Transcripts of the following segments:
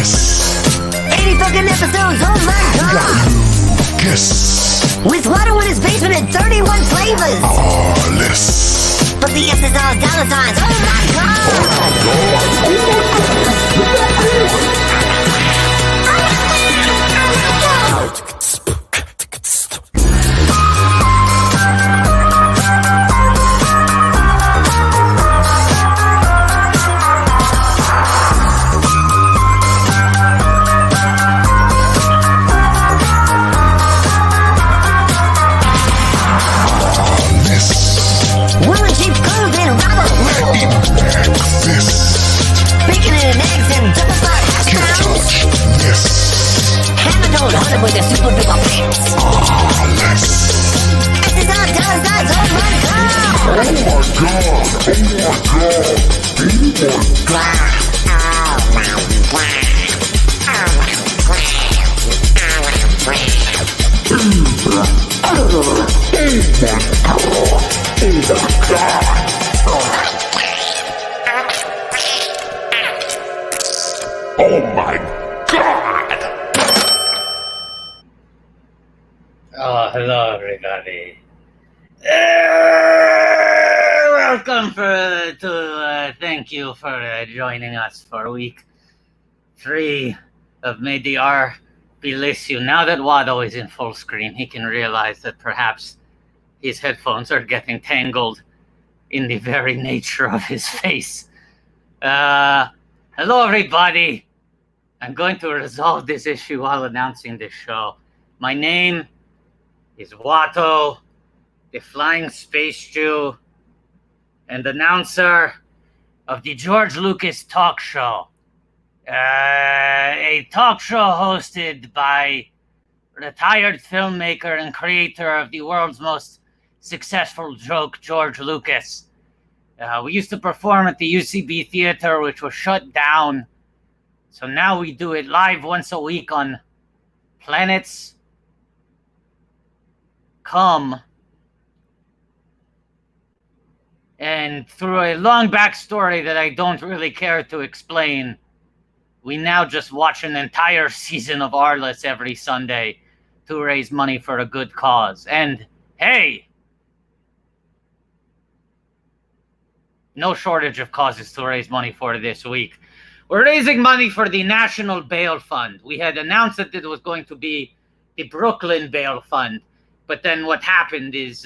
this. 80 fucking episodes, oh my god! Kiss. With Watto in his basement and 31 flavors! RATLIFF. But the S's are dollar signs, oh my god! We'll achieve gold and rubber wool. Bacon and eggs and double fried hash browns. Hammer told hunter with a super big pants. S's on dollar signs, oh my god! Oh my god! Oh, hello, everybody. Welcome thank you for joining us for week 3 of May the R Bless You. Now that Watto is in full screen, he can realize that perhaps his headphones are getting tangled in the very nature of his face. Hello, everybody. I'm going to resolve this issue while announcing this show. My name is Watto, the Flying Space Jew, and announcer of the George Lucas Talk Show. A talk show hosted by retired filmmaker and creator of the world's most successful joke, George Lucas. We used to perform at the UCB Theater, which was shut down. So now we do it live once a week on Planets Come. And through a long backstory that I don't really care to explain, we now just watch an entire season of Arliss every Sunday to raise money for a good cause. And hey, no shortage of causes to raise money for this week. We're raising money for the National Bail Fund. We had announced that it was going to be the Brooklyn Bail Fund, but then what happened is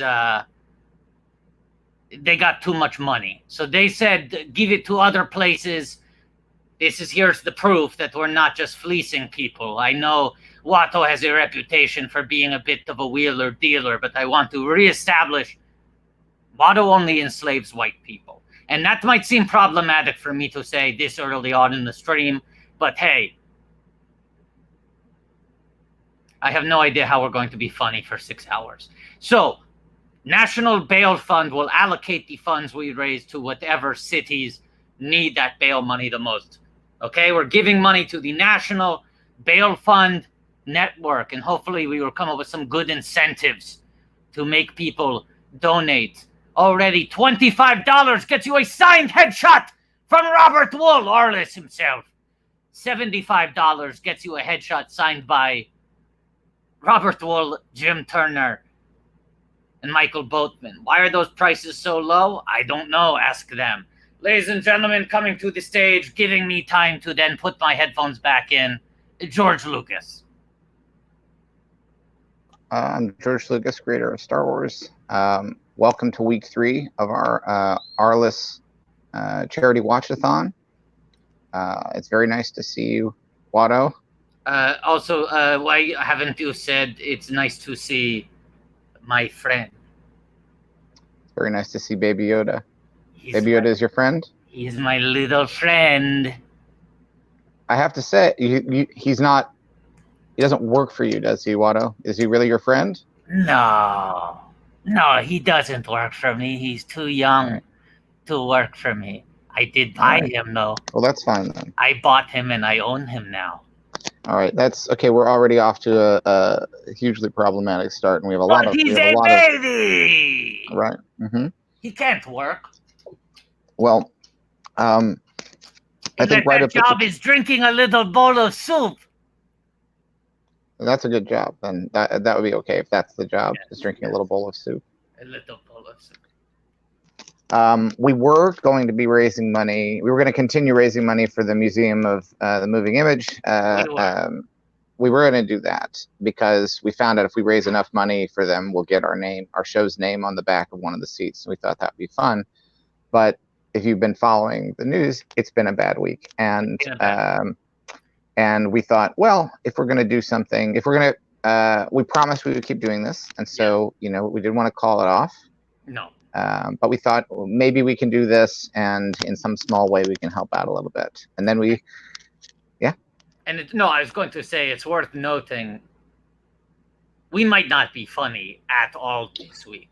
they got too much money. So they said, give it to other places. Here's the proof that we're not just fleecing people. I know Watto has a reputation for being a bit of a wheeler dealer, but I want to reestablish Watto only enslaves white people. And that might seem problematic for me to say this early on in the stream, but hey, I have no idea how we're going to be funny for 6 hours. So, National Bail Fund will allocate the funds we raise to whatever cities need that bail money the most. Okay, we're giving money to the National Bail Fund Network, and hopefully we will come up with some good incentives to make people donate. Already $25 gets you a signed headshot from Robert Wool, Arliss himself. $75 gets you a headshot signed by Robert Wool, Jim Turner, and Michael Boatman. Why are those prices so low? I don't know. Ask them. Ladies and gentlemen, coming to the stage, giving me time to then put my headphones back in, George Lucas. I'm George Lucas, creator of Star Wars. Welcome to week 3 of our Arliss charity watchathon. It's very nice to see you, Watto. Also, why haven't you said it's nice to see my friend? It's very nice to see Baby Yoda. Baby Yoda is your friend? He's my little friend. I have to say, he's not, he doesn't work for you, does he, Watto? Is he really your friend? No, he doesn't work for me. He's too young to work for me. I did buy him, though. Well, that's fine, then. I bought him, and I own him now. All right, that's okay. We're already off to a hugely problematic start, and we have a lot of. He's a baby. Right. Mm-hmm. He can't work. Well, I think right up job is drinking a little bowl of soup. That's a good job. Then that would be okay if that's the job, is drinking a little bowl of soup. A little bowl of soup. We were going to be raising money. We were going to continue raising money for the Museum of the Moving Image. We were going to do that because we found out if we raise enough money for them, we'll get our show's name on the back of one of the seats. So we thought that would be fun. But if you've been following the news, it's been a bad week. And we thought, well, if we're going to do something, we promised we would keep doing this. And so, we didn't want to call it off. No. But we thought, well, maybe we can do this, and in some small way we can help out a little bit. And then I was going to say, it's worth noting, we might not be funny at all this week.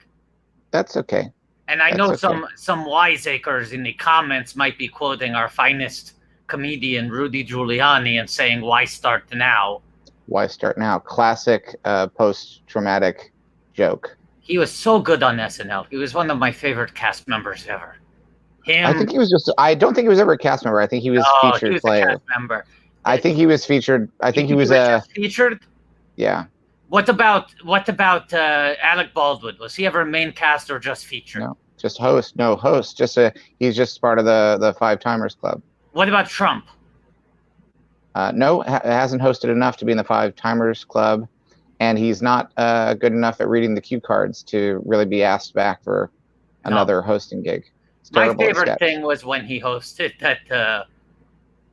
That's okay. And I know some wiseacres in the comments might be quoting our finest comedian, Rudy Giuliani, and saying, why start now? Why start now? Classic post-traumatic joke. He was so good on SNL. He was one of my favorite cast members ever. I think he was I don't think he was ever a cast member. I think he was featured he was player. A cast member. I think he was featured. I think he was featured. Yeah. What about Alec Baldwin? Was he ever main cast or just featured? No, just host. No, host. He's just part of the Five Timers Club. What about Trump? No, hasn't hosted enough to be in the Five Timers Club, and he's not good enough at reading the cue cards to really be asked back for another hosting gig. My favorite thing was when he hosted that.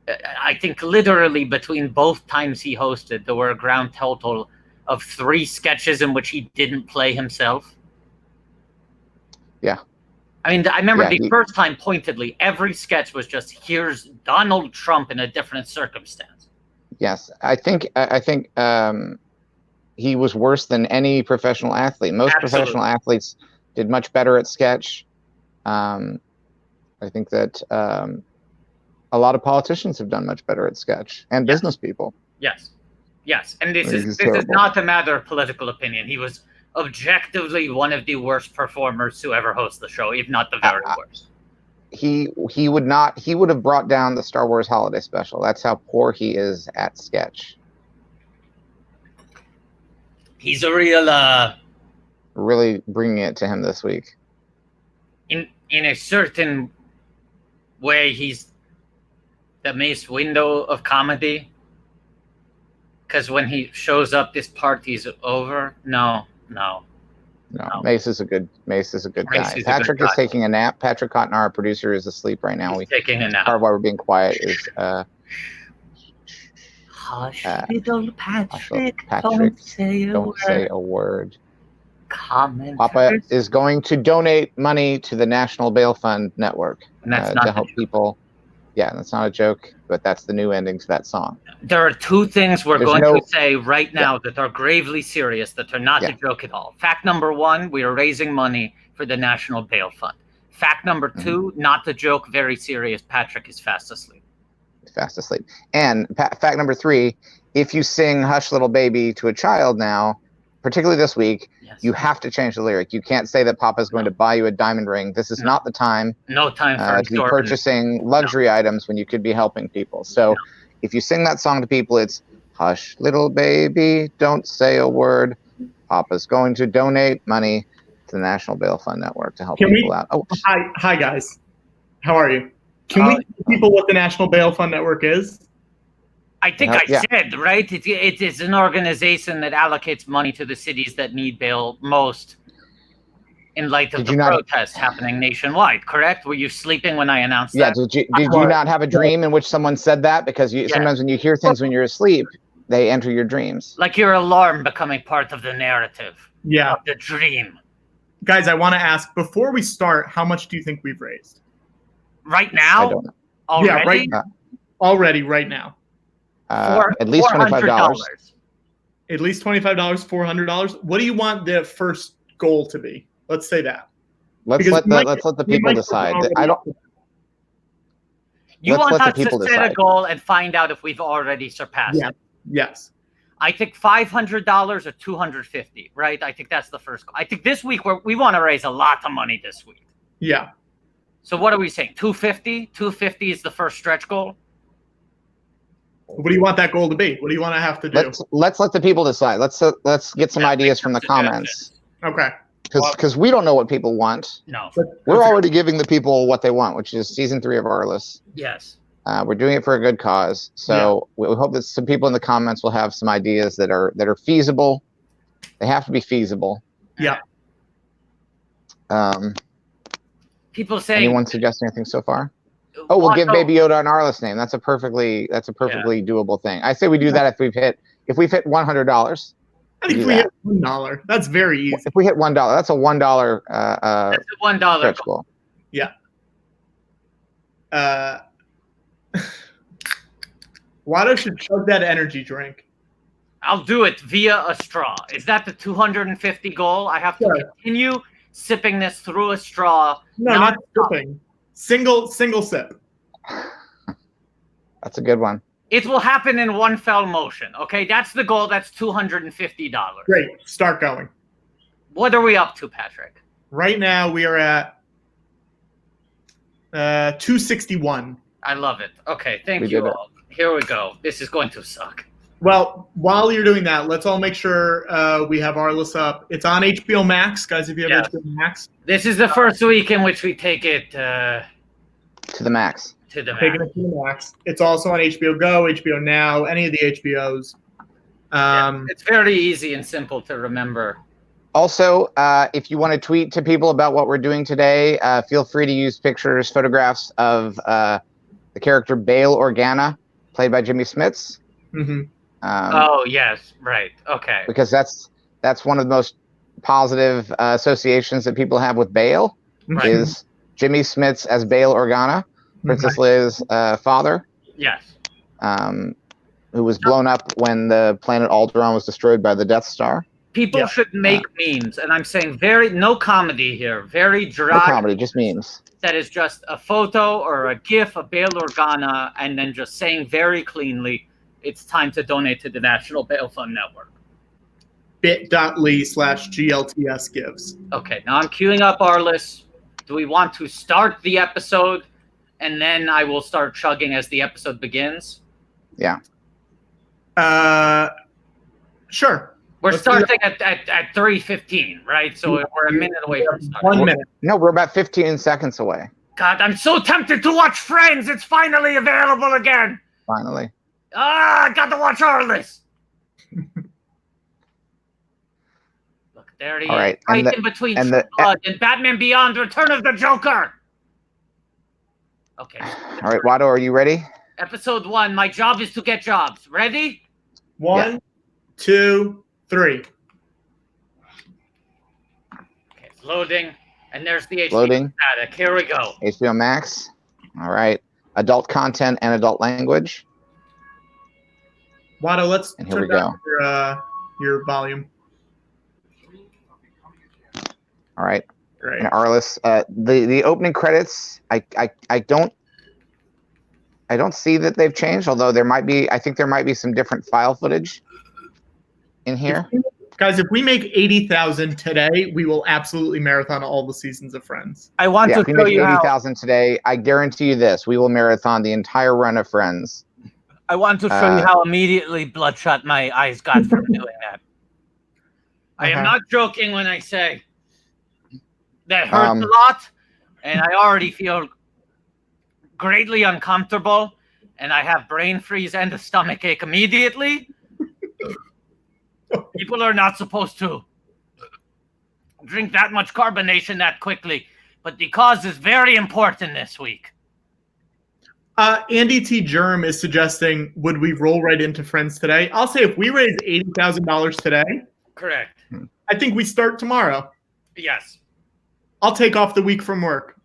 I think literally between both times he hosted, there were a grand total of 3 sketches in which he didn't play himself. Yeah. I mean, I remember the first time pointedly, every sketch was just, here's Donald Trump in a different circumstance. Yes. I think he was worse than any professional athlete. Most professional athletes did much better at sketch. I think that a lot of politicians have done much better at sketch, and business people. Yes. And this is not a matter of political opinion. He was objectively one of the worst performers to ever host the show, if not the very worst. He would have brought down the Star Wars Holiday Special. That's how poor he is at sketch. He's a real really bringing it to him this week. In a certain way, he's the Mace Windu of comedy. Because when he shows up, this party's over. No. Mace is a good guy. Patrick is taking a nap. Patrick Cotton, our producer, is asleep right now. He's taking a nap. Part of why we're being quiet is hush, little Patrick. Don't say a word. Comment. Papa is going to donate money to the National Bail Fund Network to help people. Yeah, that's not a joke, but that's the new ending to that song. There are 2 things we're going to say right now that are gravely serious, that are not a joke at all. Fact number 1, we are raising money for the National Bail Fund. Fact number 2, not the joke, very serious. Patrick is fast asleep. And fact number 3, if you sing Hush Little Baby to a child now, particularly this week, you have to change the lyric. You can't say that Papa's going to buy you a diamond ring. This is not the time. No time for to be purchasing luxury items when you could be helping people. So if you sing that song to people, it's hush, little baby, don't say a word. Papa's going to donate money to the National Bail Fund Network to help people out. Oh, hi guys. How are you? Can we tell people what the National Bail Fund Network is? I think I said, right? It is an organization that allocates money to the cities that need bail most in light of the protests happening nationwide, correct? Were you sleeping when I announced that? Yeah, did you not have a dream in which someone said that? Because sometimes when you hear things when you're asleep, they enter your dreams. Like your alarm becoming part of the narrative. Yeah. Of the dream. Guys, I want to ask, before we start, how much do you think we've raised? Right now? I don't know. Already? Yeah, right now. At least $25. At least $25, $400. What do you want the first goal to be? Let's say that. Let's let the people decide. You want us to set a goal and find out if we've already surpassed it. Yes. I think $500 or $250, right? I think that's the first goal. I think this week we want to raise a lot of money this week. Yeah. So what are we saying? $250? $250 is the first stretch goal? What do you want that goal to be? What do you want to have to do? Let's let the people decide. Let's get some ideas from the comments. Okay. Because we don't know what people want. No. We're already giving the people what they want, which is season 3 of Arliss. Yes. We're doing it for a good cause. So we hope that some people in the comments will have some ideas that are feasible. They have to be feasible. Yeah. People saying. Anyone suggest anything so far? Oh, we'll give Baby Yoda an Arliss name. That's a perfectly doable thing. I say we do that if we've hit $100. I think if we hit $1, that's very easy. If we hit $1, that's a $1. That's a $1 stretch goal. Yeah. Watto should chug that energy drink. I'll do it via a straw. Is that the 250 goal? I have to continue sipping this through a straw. No, not sipping. Single sip. That's a good one. It will happen in one fell motion. Okay, that's the goal. That's $250. Great. Start going. What are we up to, Patrick? Right now we are at 261. I love it. Okay, thank you all. Here we go. This is going to suck. Well, while you're doing that, let's all make sure we have Arliss up. It's on HBO Max, guys, if you have HBO Max. This is the first week in which we take it to the max. Taking it to the max. It's also on HBO Go, HBO Now, any of the HBOs. It's very easy and simple to remember. Also, if you want to tweet to people about what we're doing today, feel free to use pictures, photographs of the character Bail Organa, played by Jimmy Smits. Mm-hmm. Oh, yes. Right. Okay. Because that's one of the most positive associations that people have with Bail, is Jimmy Smits as Bail Organa, Princess Leia's father. Yes. Who was blown up when the planet Alderaan was destroyed by the Death Star. People should make memes, and I'm saying no comedy here, very dry. No comedy, just memes. That is just a photo or a GIF of Bail Organa, and then just saying very cleanly, it's time to donate to the National Bail Fund Network. bit.ly/GLTS gives. Okay, now I'm queuing up Arliss. Do we want to start the episode, and then I will start chugging as the episode begins? Yeah. Sure. We're starting at 3:15, right? So we're a minute away from starting. 1 minute. No, we're about 15 seconds away. God, I'm so tempted to watch Friends. It's finally available again. Finally. I got to watch Arliss. Look, there he is. Right in between Blood and Batman Beyond: Return of the Joker. Okay. All right, Watto, are you ready? Episode 1. My job is to get jobs. Ready? 1, 2, 3. Okay, it's loading. And there's the HBO Loading. static. Here we go. HBO Max. All right. Adult content and adult language. Watto, let's And here we turn down your volume. All right. Great. And Arliss, the opening credits, I don't see that they've changed, although I think there might be some different file footage in here. Guys, if we make 80,000 today, we will absolutely marathon all the seasons of Friends. I want to if we show make you how 80,000 today, I guarantee you this: we will marathon the entire run of Friends. I want to show you how immediately bloodshot my eyes got from doing that. I am not joking when I say that hurts a lot, and I already feel greatly uncomfortable, and I have brain freeze and a stomach ache immediately. People are not supposed to drink that much carbonation that quickly, but the cause is very important this week. Andy T. Germ is suggesting, would we roll right into Friends today? I'll say if we raise $80,000 today, correct. I think we start tomorrow. Yes. I'll take off the week from work.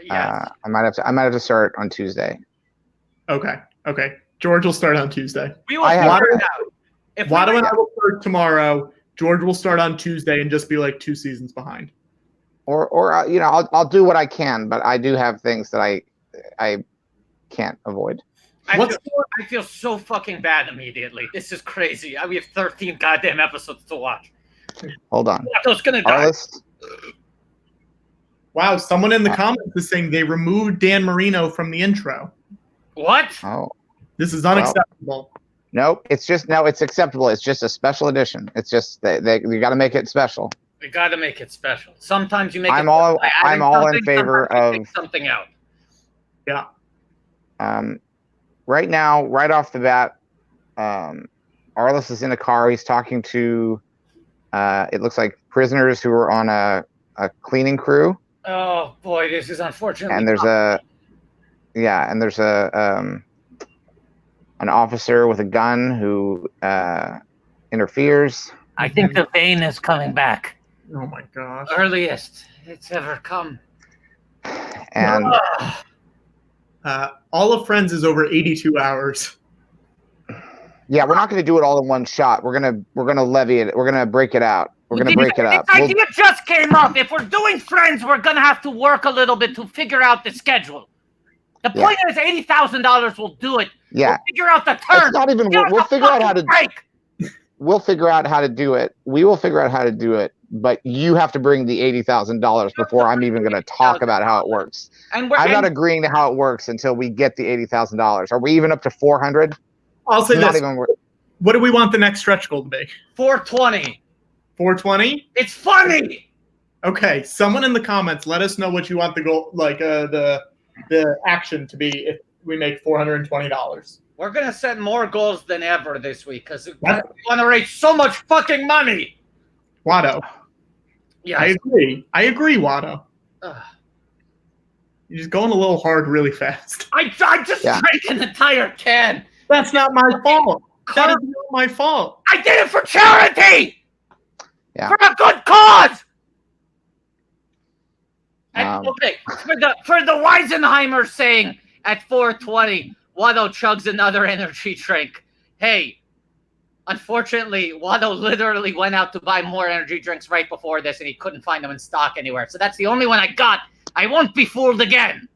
Yes. I might have to start on Tuesday. Okay. George will start on Tuesday. We will figure it out. If Watto and I will start tomorrow. George will start on Tuesday and just be like 2 seasons behind. Or I'll do what I can, but I do have things that I can't avoid. I feel so fucking bad immediately. This is crazy. We have 13 goddamn episodes to watch. Hold on. Watto's gonna die. Wow, someone in the comments is saying they removed Dan Marino from the intro. What? Oh. This is unacceptable. Nope, it's acceptable. It's just a special edition. It's just you got to make it special. We got to make it special. Sometimes you make. I'm all in favor of something out. Yeah. Right now, right off the bat, Arliss is in a car. He's talking to, it looks like prisoners who are on a cleaning crew. Oh boy, this is unfortunate. And there's an officer with a gun who interferes. I think the vein is coming back. Oh my gosh. Earliest it's ever come. And all of Friends is over 82 hours. Yeah, we're not going to do it all in one shot. We're gonna levy it. We're gonna break it out. We're gonna break it up. This idea just came up. If we're doing Friends, we're gonna have to work a little bit to figure out the schedule. The point is, $80,000 will do it. Yeah, we'll figure out the turn. It's not even. We'll figure out how to. We'll figure out how to do it. We will figure out how to do it. But you have to bring the $80,000 before I'm even going to talk about how it works. I'm not agreeing to how it works until we get the $80,000. Are we even up to 400? I'll say this. What do we want the next stretch goal to be? 420. 420? It's funny. Okay, someone in the comments, let us know what you want the goal, like the action to be if we make $420. We're gonna set more goals than ever this week because we want to raise so much fucking money. Watto. Yeah, I agree, Watto. You're just going a little hard really fast. I just drank an entire can. That's not my fault. That is not my fault. I did it for charity. Yeah. For a good cause. Okay. For the Weisenheimer saying at 420, Watto chugs another energy drink. Hey, unfortunately, Watto literally went out to buy more energy drinks right before this, and he couldn't find them in stock anywhere. So that's the only one I got. I won't be fooled again.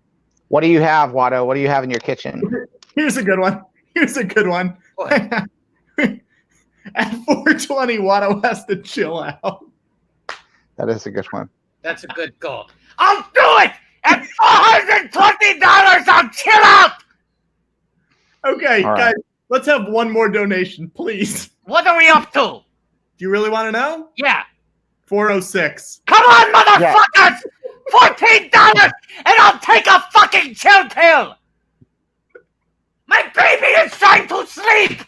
What do you have, Watto? What do you have in your kitchen? Here's a good one. At 420, Watto has to chill out. That is a good one. That's a good goal. I'll do it! At $420, I'll chill out! Okay, guys, let's have one more donation, please. What are we up to? Do you really want to know? Yeah. 406. Come on, motherfuckers! $14 and I'll take a fucking chill pill! My baby is trying to sleep!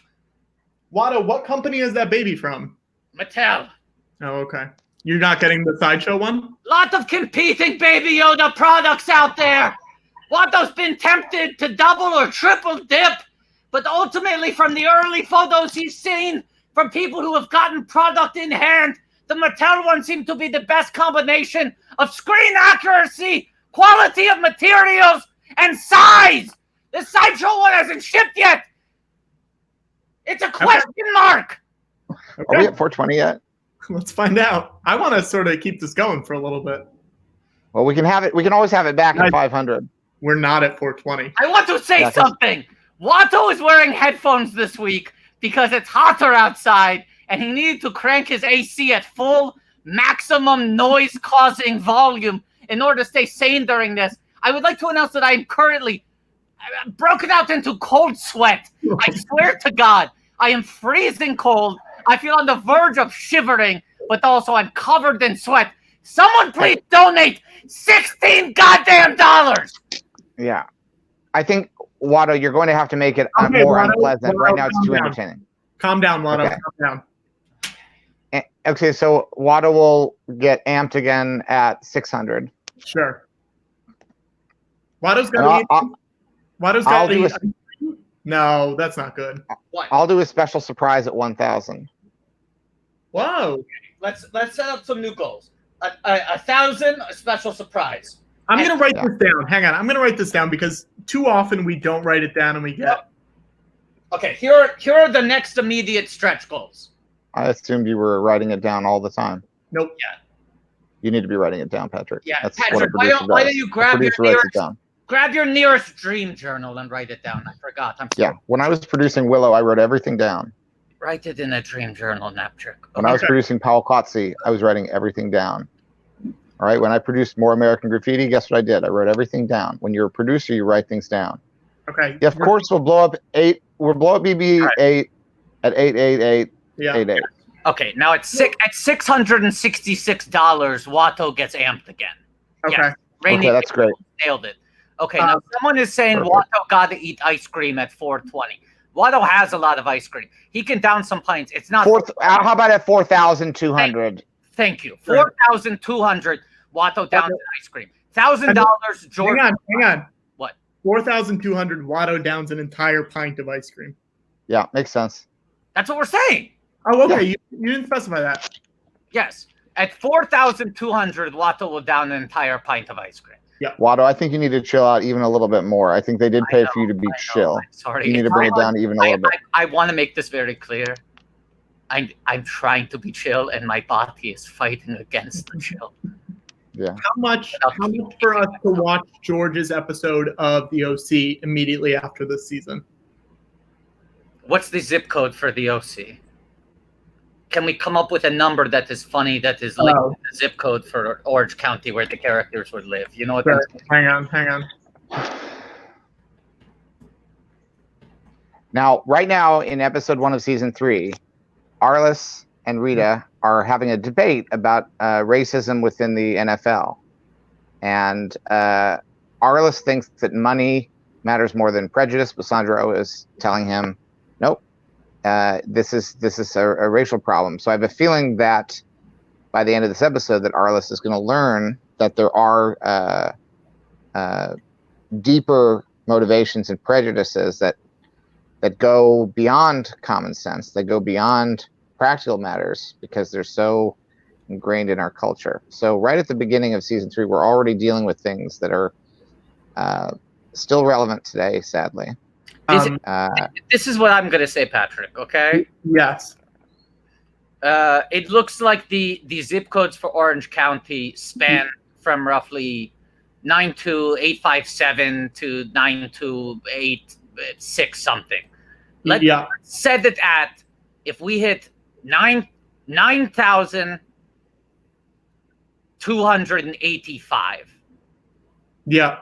Watto, what company is that baby from? Mattel. Oh, okay. You're not getting the Sideshow one? Lot of competing Baby Yoda products out there. Watto's been tempted to double or triple dip, but ultimately from the early photos he's seen, from people who have gotten product in hand, the Mattel one seemed to be the best combination of screen accuracy, quality of materials, and size. The Sideshow one hasn't shipped yet. It's a question mark. Okay. Are we at 420 yet? Let's find out. I want to sort of keep this going for a little bit. Well, we can have it. We can always have it back at 500. We're not at 420. I want to say something. Watto is wearing headphones this week because it's hotter outside, and he needed to crank his AC at full maximum noise-causing volume in order to stay sane during this. I would like to announce that I am currently broken out into cold sweat. I swear to God, I am freezing cold. I feel on the verge of shivering, but also I'm covered in sweat. Someone please donate $16 goddamn dollars. Yeah. I think, Watto, you're going to have to make it more unpleasant. Right now it's too entertaining. Calm down, Watto. Okay. Calm down. Okay, so Watto will get amped again at 600. Sure. Watto's got to eat. No, that's not good. What? I'll do a special surprise at 1,000. Whoa. Let's set up some new goals. 1,000, a special surprise. I'm going to write this down. Hang on. I'm going to write this down because too often we don't write it down and we get... Okay, here are the next immediate stretch goals. I assumed you were writing it down all the time. Nope. Yeah. You need to be writing it down, Patrick. Yeah, that's Patrick, why don't you grab your nearest dream journal and write it down? I forgot. I'm sorry. Yeah, when I was producing Willow, I wrote everything down. Write it in a dream journal, Naptrick. When I was producing Powell Kotze, I was writing everything down. All right, when I produced More American Graffiti, guess what I did? I wrote everything down. When you're a producer, you write things down. Okay. Yeah, of course we'll blow up 8. We'll blow up BB-8 at 888. Yeah. 88. Okay, now at $666, Watto gets amped again. Okay. Yes, Rainy Okay, that's great. nailed it. Okay, now someone is saying perfect. Watto got to eat ice cream at 420. Watto has a lot of ice cream. He can down some pints. It's not. How about at 4,200? Thank you. 4,200. Watto down to ice cream. $1,000. George. Hang on. What? 4,200. Watto downs an entire pint of ice cream. Yeah, makes sense. That's what we're saying. Oh, okay. You didn't specify that. Yes. At 4,200, Watto will down an entire pint of ice cream. Watto, I think you need to chill out even a little bit more. I think they did pay for you to be chill. I'm sorry. You need to bring it down even a little bit. I want to make this very clear. I'm trying to be chill, and my body is fighting against the chill. Yeah. How much for us to watch George's episode of the OC immediately after this season? What's the zip code for the OC? Can we come up with a number that is funny, that is linked to the zip code for Orange County where the characters would live? You know what? Hang on. Now, right now in episode 1 of season 3, Arliss and Rita are having a debate about racism within the NFL. And Arliss thinks that money matters more than prejudice, but Sandro is telling him, nope, this is a racial problem. So I have a feeling that by the end of this episode that Arliss is going to learn that there are deeper motivations and prejudices that go beyond common sense, that go beyond practical matters because they're so ingrained in our culture. So right at the beginning of season 3, we're already dealing with things that are still relevant today, sadly. This is what I'm going to say, Patrick, okay? Yes. It looks like the zip codes for Orange County span from roughly 92857 to 92886 something. Let's set it at, if we hit 9,285. Yeah.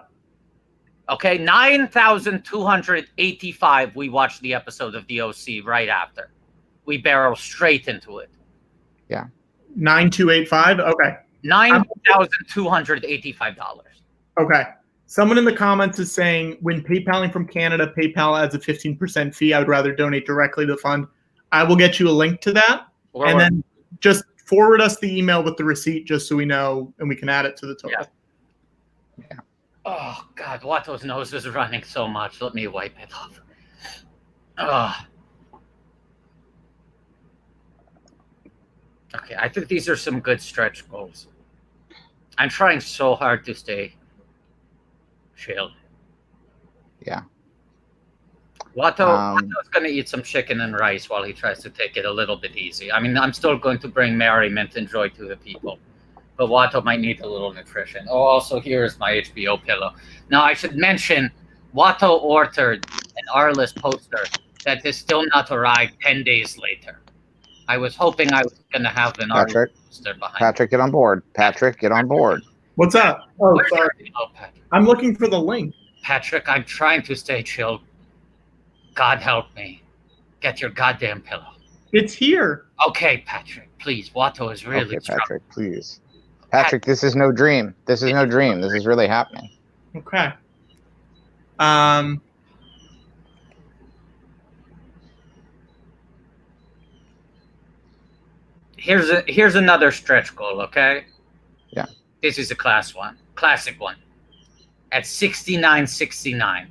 Okay, 9,285. We watched the episode of the OC right after. We barrel straight into it. Yeah. 9,285. Okay. $9,285. Okay. Someone in the comments is saying, when PayPaling from Canada, PayPal adds a 15% fee. I would rather donate directly to the fund. I will get you a link to that. Then just forward us the email with the receipt just so we know and we can add it to the total. Yeah. Oh, God. Watto's nose is running so much. Let me wipe it off. Okay, I think these are some good stretch goals. I'm trying so hard to stay chill. Yeah. Watto's going to eat some chicken and rice while he tries to take it a little bit easy. I mean, I'm still going to bring merriment and joy to the people, but Watto might need a little nutrition. Oh, also, here's my HBO pillow. Now, I should mention, Watto ordered an Arliss poster that has still not arrived 10 days later. I was hoping I was going to have an Arliss poster behind Patrick, get on board. Patrick, get on board. What's up? Oh, sorry. Patrick. I'm looking for the link. Patrick, I'm trying to stay chill. God help me. Get your goddamn pillow. It's here. Okay, Patrick, please. Watto is really Patrick, please. Patrick, this is no dream. This is no dream. This is really happening. Okay. Here's another stretch goal, okay? Yeah. This is a classic one. At 69.69.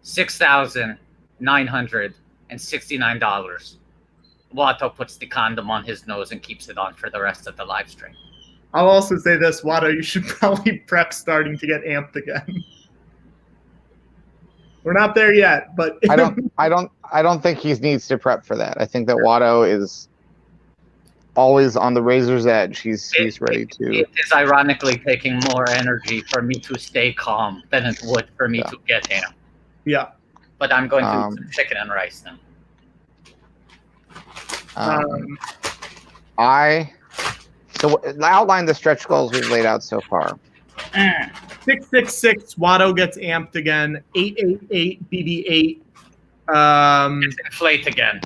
$6,969. Watto puts the condom on his nose and keeps it on for the rest of the live stream. I'll also say this, Watto, you should probably prep starting to get amped again. We're not there yet, but I don't think he needs to prep for that. I think that Watto is always on the razor's edge. He's ready to. It is ironically taking more energy for me to stay calm than it would for me to get amped. Yeah. But I'm going to eat some chicken and rice now. So outline the stretch goals we've laid out so far. 666 Watto gets amped again. 888 BB8. It's inflate again.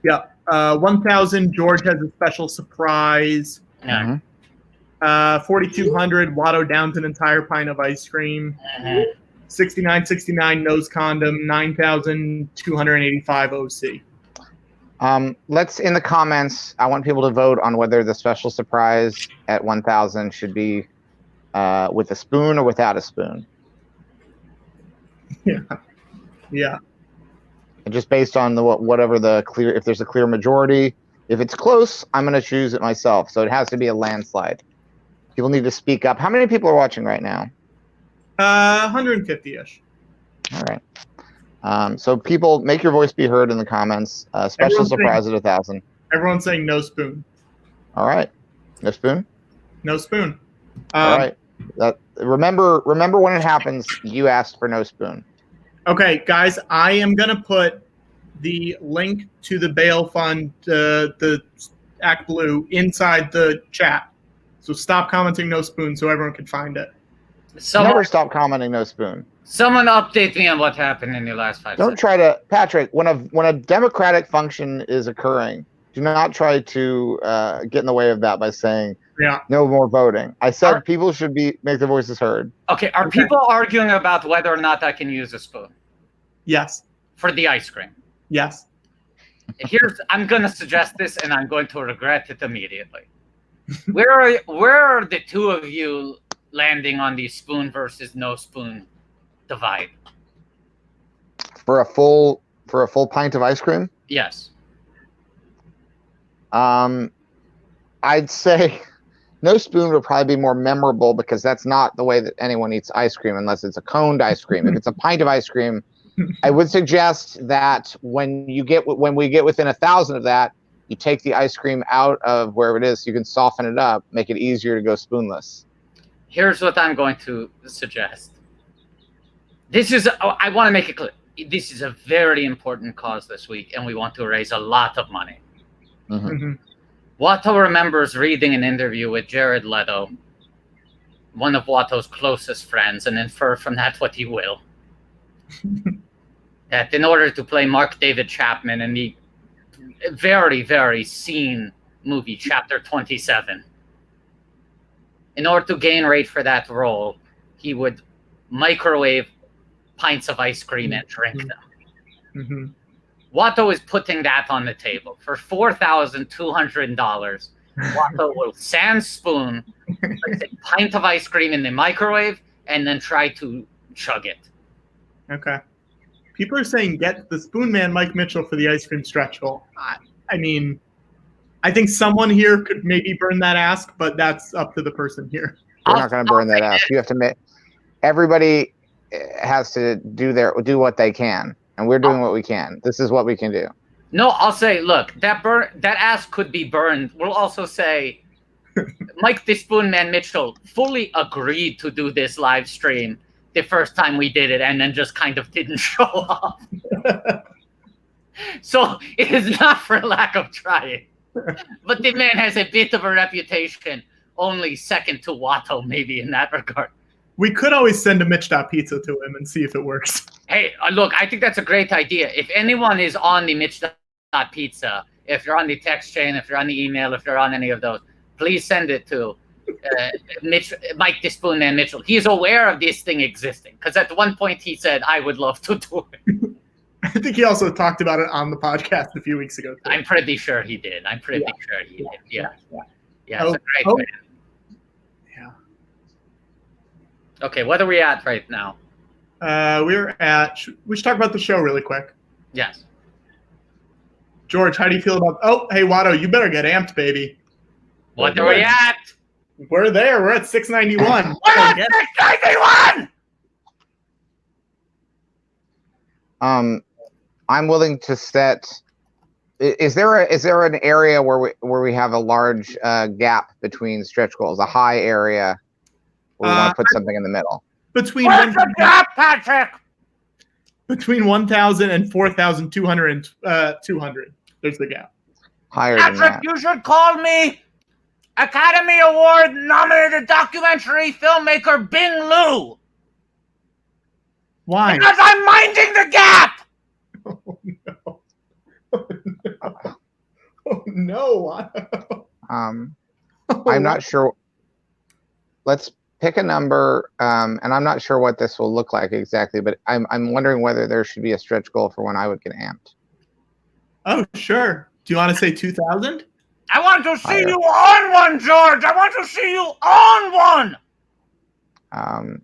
Yeah. 1000 George has a special surprise. Yeah. 4200 Watto downs an entire pint of ice cream. 6969 nose condom. 9285 OC. Let's in the comments. I want people to vote on whether the special surprise at 1000 should be with a spoon or without a spoon. Yeah. And just based on the whatever the clear, if there's a clear majority, if it's close, I'm going to choose it myself. So it has to be a landslide. People need to speak up. How many people are watching right now? 150-ish. All right. So people, make your voice be heard in the comments. Special Everyone's surprise at 1000. Everyone's saying no spoon. All right. No spoon? No spoon. All right. Remember when it happens, you asked for no spoon. Okay, guys, I am going to put the link to the bail fund, the Act Blue, inside the chat. So stop commenting no spoon so everyone can find it. Never stop commenting no spoon. Someone update me on what happened in the last 5 Don't seconds. try to, Patrick, when a democratic function is occurring, do not try to get in the way of that by saying no more voting. I said people should make their voices heard. Okay, are people arguing about whether or not I can use a spoon? Yes. For the ice cream? Yes. I'm going to suggest this, and I'm going to regret it immediately. Where are the two of you landing on the spoon versus no spoon divide? For a full pint of ice cream? Yes. I'd say no spoon would probably be more memorable because that's not the way that anyone eats ice cream unless it's a coned ice cream. If it's a pint of ice cream, I would suggest that when we get within 1000 of that, you take the ice cream out of wherever it is so you can soften it up, make it easier to go spoonless. Here's what I'm going to suggest. I want to make it clear. This is a very important cause this week, and we want to raise a lot of money. Watto remembers reading an interview with Jared Leto, one of Watto's closest friends, and infer from that what he will. That in order to play Mark David Chapman in the very, very seen movie Chapter 27, in order to gain rate for that role, he would microwave pints of ice cream and drink them. Watto is putting that on the table. For $4,200, Watto will sans spoon, a pint of ice cream in the microwave, and then try to chug it. Okay. People are saying get the spoon man Mike Mitchell for the ice cream stretch goal. I mean, I think someone here could maybe burn that ask, but that's up to the person here. We're not going to burn that ask. You have to everybody has to do what they can, and we're doing what we can. This is what we can do. No, I'll say, look, that ask could be burned. We'll also say, Mike the Spoon Man Mitchell fully agreed to do this live stream the first time we did it, and then just kind of didn't show up. So it is not for lack of trying. But the man has a bit of a reputation, only second to Watto, maybe, in that regard. We could always send a Mitch.pizza to him and see if it works. Hey, look, I think that's a great idea. If anyone is on the Mitch.pizza, if you're on the text chain, if you're on the email, if you're on any of those, please send it to Mike the Spoon Man Mitchell. He's aware of this thing existing, because at one point he said, I would love to do it. I think he also talked about it on the podcast a few weeks ago. Too. I'm pretty sure he did. Sure he did. Yeah. Oh, it's a great man. Yeah. Okay, what are we at right now? We should talk about the show really quick. Yes. George, how do you feel about... Oh, hey, Watto, you better get amped, baby. What are we at? We're there. We're at 691. We're at 691! I'm willing to set. Is there an area where we have a large gap between stretch goals, a high area where we want to put something in the middle? Between What's the gap, Patrick? Between 1,000 and 4,200 200. There's the gap. Higher than Patrick, that. you should call me. Academy Award nominated documentary filmmaker Bing Liu. Why? Because I'm minding the gap. Oh no! Oh no! I'm not sure. Let's pick a number, and I'm not sure what this will look like exactly, but I'm wondering whether there should be a stretch goal for when I would get amped. Oh sure. Do you want to say 2,000? I want to see Higher. you on one, George. I want to see you on one.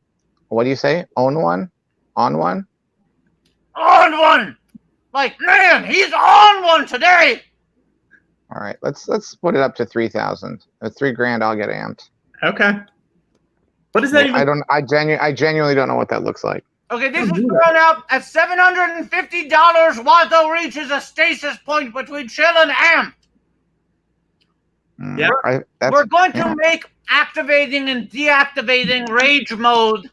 What do you say? Own one? On one? On one. Like, man, he's on one today. All right, let's put it up to 3,000. At $3,000, I'll get amped. Okay. What is that even? I genuinely don't know what that looks like. Okay, this is thrown out at $750. Watto reaches a stasis point between chill and amp. Yeah. We're going to make activating and deactivating rage mode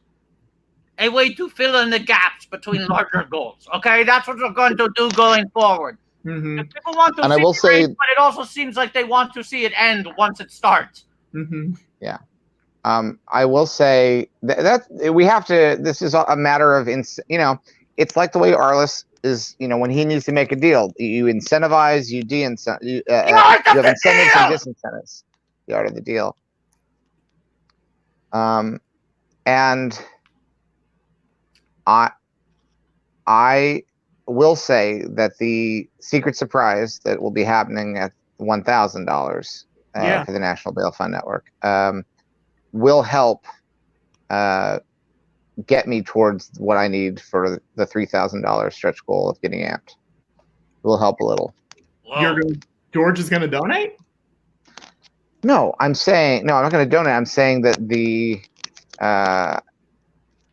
a way to fill in the gaps between larger goals. Okay, that's what we're going to do going forward. Mm-hmm. If people want to And see I will the say- race, but it also seems like they want to see it end once it starts. Mm-hmm. Yeah. I will say that we have to. This is a matter of it's like the way Arliss is. When he needs to make a deal, you incentivize, you de-incentivize. You have incentives and disincentives. The art of the deal. And I will say that the secret surprise that will be happening at $1,000 for the National Bail Fund Network will help get me towards what I need for the $3,000 stretch goal of getting amped. It will help a little. George is going to donate? No, I'm not going to donate. I'm saying that the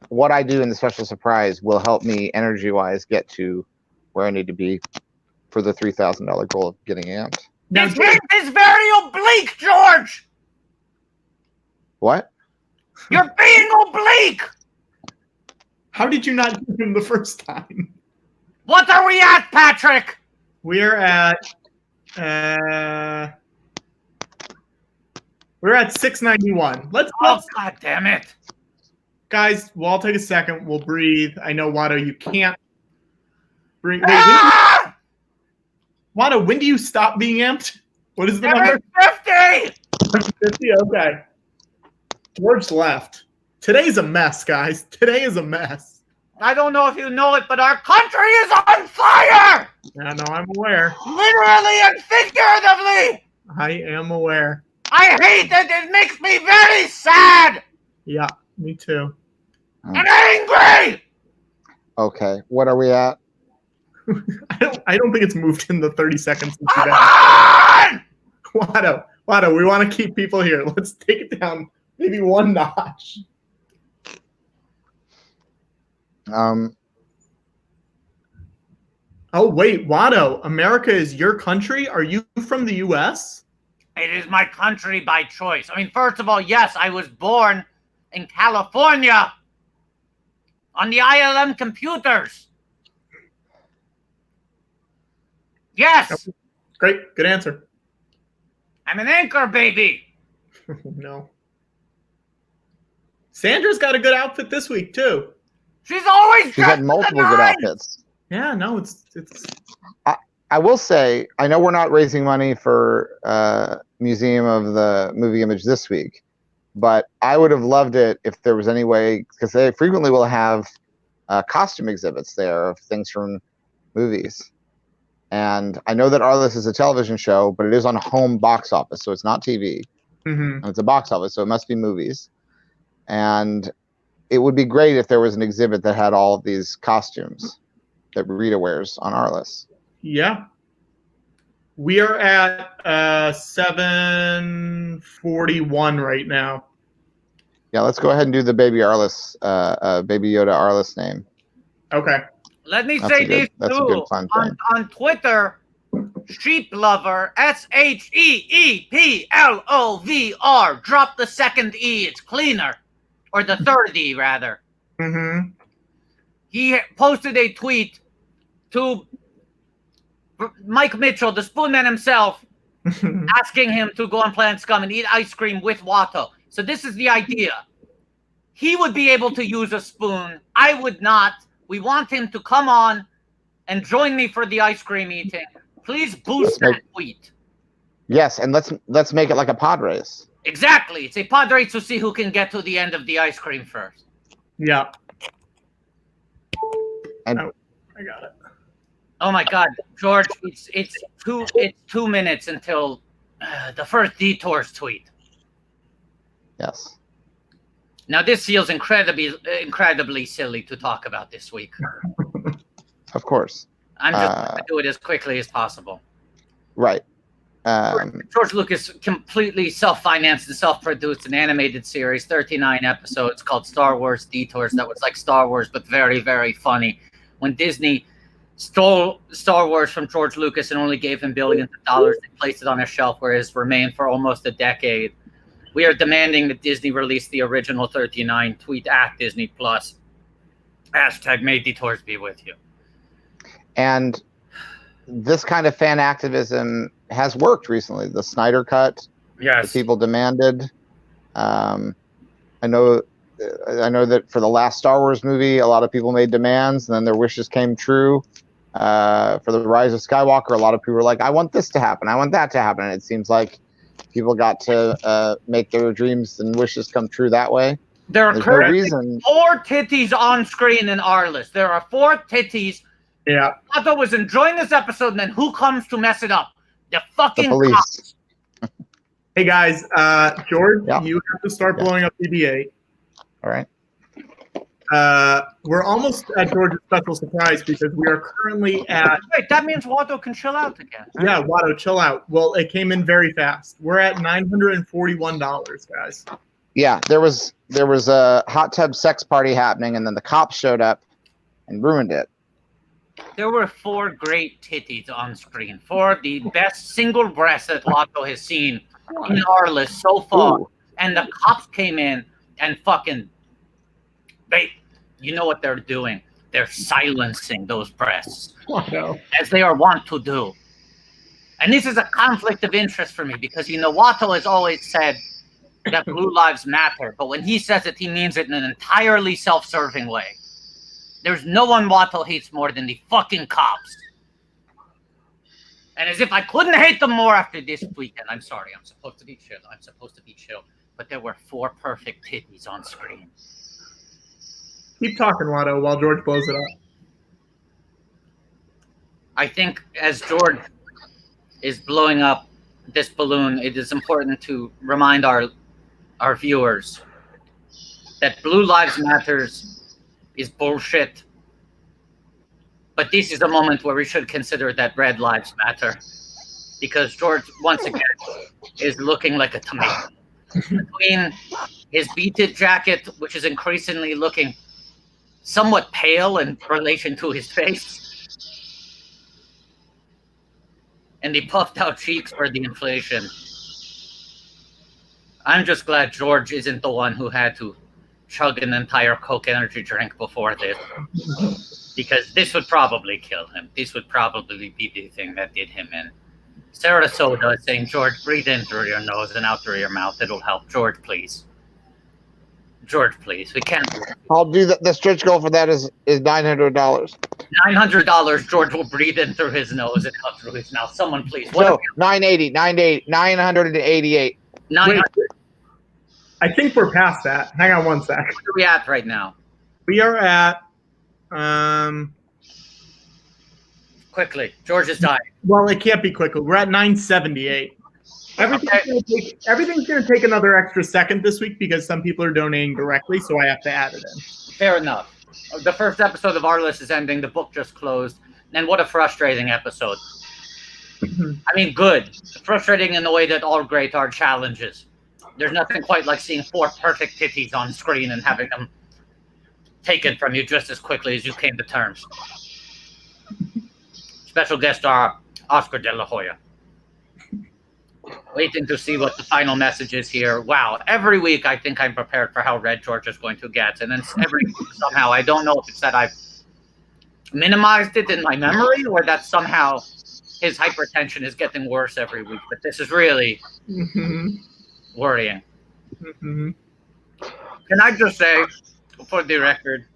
what I do in the special surprise will help me energy-wise get to where I need to be for the $3,000 goal of getting amped. Now, This game is very oblique, George. What? You're being oblique. how did you not give him the first time? What are we at, Patrick? We're at 691. Let's Oh, God damn it. guys, we'll all take a second. We'll breathe. I know, Watto, you can't breathe. Wait, Ah! Watto, when do you stop being amped? What is the number? 750. 50? Okay. George left. Today's a mess, guys. Today is a mess. I don't know if you know it, but our country is on fire! Yeah, no, I'm aware. Literally and figuratively! I am aware. I hate it! It makes me very sad! Yeah, me too. And angry! Okay, what are we at? I don't think it's moved in the 30 seconds since you Come got on! Watto, we want to keep people here. Let's take it down maybe one notch. Oh, wait, Watto, America is your country? Are you from the U.S.? It is my country by choice. I mean, first of all, yes, I was born in California on the ILM computers. Yes, Great, good answer. I'm an anchor baby. No. Sandra's got a good outfit this week, too. She's always She's had multiple good outfits. Yeah, no, it's I will say, I know we're not raising money for Museum of the Movie Image this week, but I would have loved it if there was any way, because they frequently will have costume exhibits there of things from movies. And I know that Arliss is a television show, but it is on home box office, so it's not TV. Mm-hmm. And it's a box office, so it must be movies. And it would be great if there was an exhibit that had all of these costumes that Rita wears on Arliss. Yeah. We are at 741 right now. Yeah, let's go ahead and do the Baby Arliss, Baby Yoda Arliss name. Okay. Let me That's say a good- this that's a too. good fun thing. On Twitter, Sheep Lover, SheepLovr, drop the second E, it's cleaner. Or the third E, rather. Mm-hmm. He posted a tweet to Mike Mitchell, the Spoonman himself, asking him to go on Planet Scum and eat ice cream with Watto. So this is the idea. He would be able to use a spoon. I would not. We want him to come on and join me for the ice cream eating. Please boost that tweet. Yes, and let's make it like a pod race. Exactly. It's a pod race to see who can get to the end of the ice cream first. Yeah. And I got it. Oh my God, George! It's 2 minutes until the first Detours tweet. yes. Now this feels incredibly silly to talk about this week. Of course. I'm just going to do it as quickly as possible. Right. George Lucas completely self-financed and self-produced an animated series, 39 episodes, called Star Wars Detours. That was like Star Wars, but very, very funny. When Disney stole Star Wars from George Lucas and only gave him billions of dollars, they placed it on a shelf where it has remained for almost a decade. We are demanding that Disney release the original 39. Tweet at Disney Plus. Hashtag may Detours be with you. And this kind of fan activism has worked recently. The Snyder Cut, Yes. people demanded. I know that for the last Star Wars movie, a lot of people made demands, and then their wishes came true. For the Rise of Skywalker, a lot of people were like, "I want this to happen. I want that to happen." And it seems like people got to make their dreams and wishes come true that way. There are There's no currently reason. 4 titties on screen in our list. There are 4 titties. Yeah. Otto was enjoying this episode, and then who comes to mess it up? The The fucking police. cops. Hey guys, George, Yeah. you have to start Yeah. blowing up BB-8. All right. We're almost at George's special surprise because we are currently at Wait, that means Watto can chill out again. yeah, Watto, chill out. Well, it came in very fast. We're at $941, guys. Yeah, there was a hot tub sex party happening, and then the cops showed up and ruined it. There were 4 great titties on screen. 4 the best single breasts that Watto has seen in our list so far. Ooh. And the cops came in and fucking you know what they're doing. They're silencing those breasts, Watto. as they are wont to do. And this is a conflict of interest for me because, Watto has always said that blue lives matter, but when he says it, he means it in an entirely self-serving way. There's no one Watto hates more than the fucking cops. And as if I couldn't hate them more after this weekend. I'm sorry, I'm supposed to be chill. But there were 4 perfect titties on screen. Keep talking, Watto, while George blows it up. I think as George is blowing up this balloon, it is important to remind our viewers that Blue Lives Matters is bullshit. But this is a moment where we should consider that Red Lives Matter. Because George, once again, is looking like a tomato. Between his beaded jacket, which is increasingly looking somewhat pale in relation to his face, and the puffed out cheeks for the inflation. I'm just glad George isn't the one who had to chug an entire Coke energy drink before this, because this would probably kill him. This would probably be the thing that did him in. Sarasota is saying, George, breathe in through your nose and out through your mouth. It'll help. George, please. George, please. We can't. I'll do that. The stretch goal for that is $900. $900. George will breathe in through his nose and out through his mouth. Someone, please. So 988. 900. I think we're past that. Hang on one sec. Where are we at right now? We are at Quickly. George is dying. well, it can't be quickly. We're at 978. Everything's going to take another extra second this week because some people are donating directly, so I have to add it in. Fair enough. The first episode of our list is ending. The book just closed. And what a frustrating episode. I mean, good. Frustrating in the way that all great are challenges. There's nothing quite like seeing 4 perfect titties on screen and having them taken from you just as quickly as you came to terms. Special guest star Oscar De La Hoya. Waiting to see what the final message is here. Wow, every week I think I'm prepared for how red George is going to get, and then every week somehow I don't know if it's that I've minimized it in my memory or that somehow his hypertension is getting worse every week, but this is really worrying. Can I just say, for the record,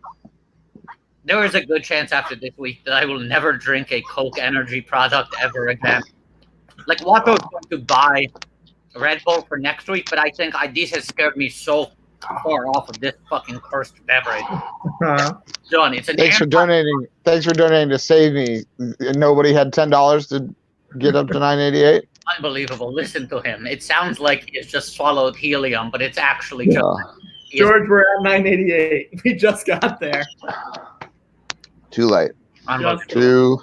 there is a good chance after this week that I will never drink a Coke energy product ever again. Like, Watto's going to buy Red Bull for next week, but I think this has scared me so far off of this fucking cursed beverage. John, it's an Thanks for donating. Thanks for donating to save me. Nobody had $10 to get up to 988. Unbelievable. Listen to him. It sounds like he has just swallowed helium, but it's actually just. George, we're at 988. We just got there. Too late. Unbelievable. Too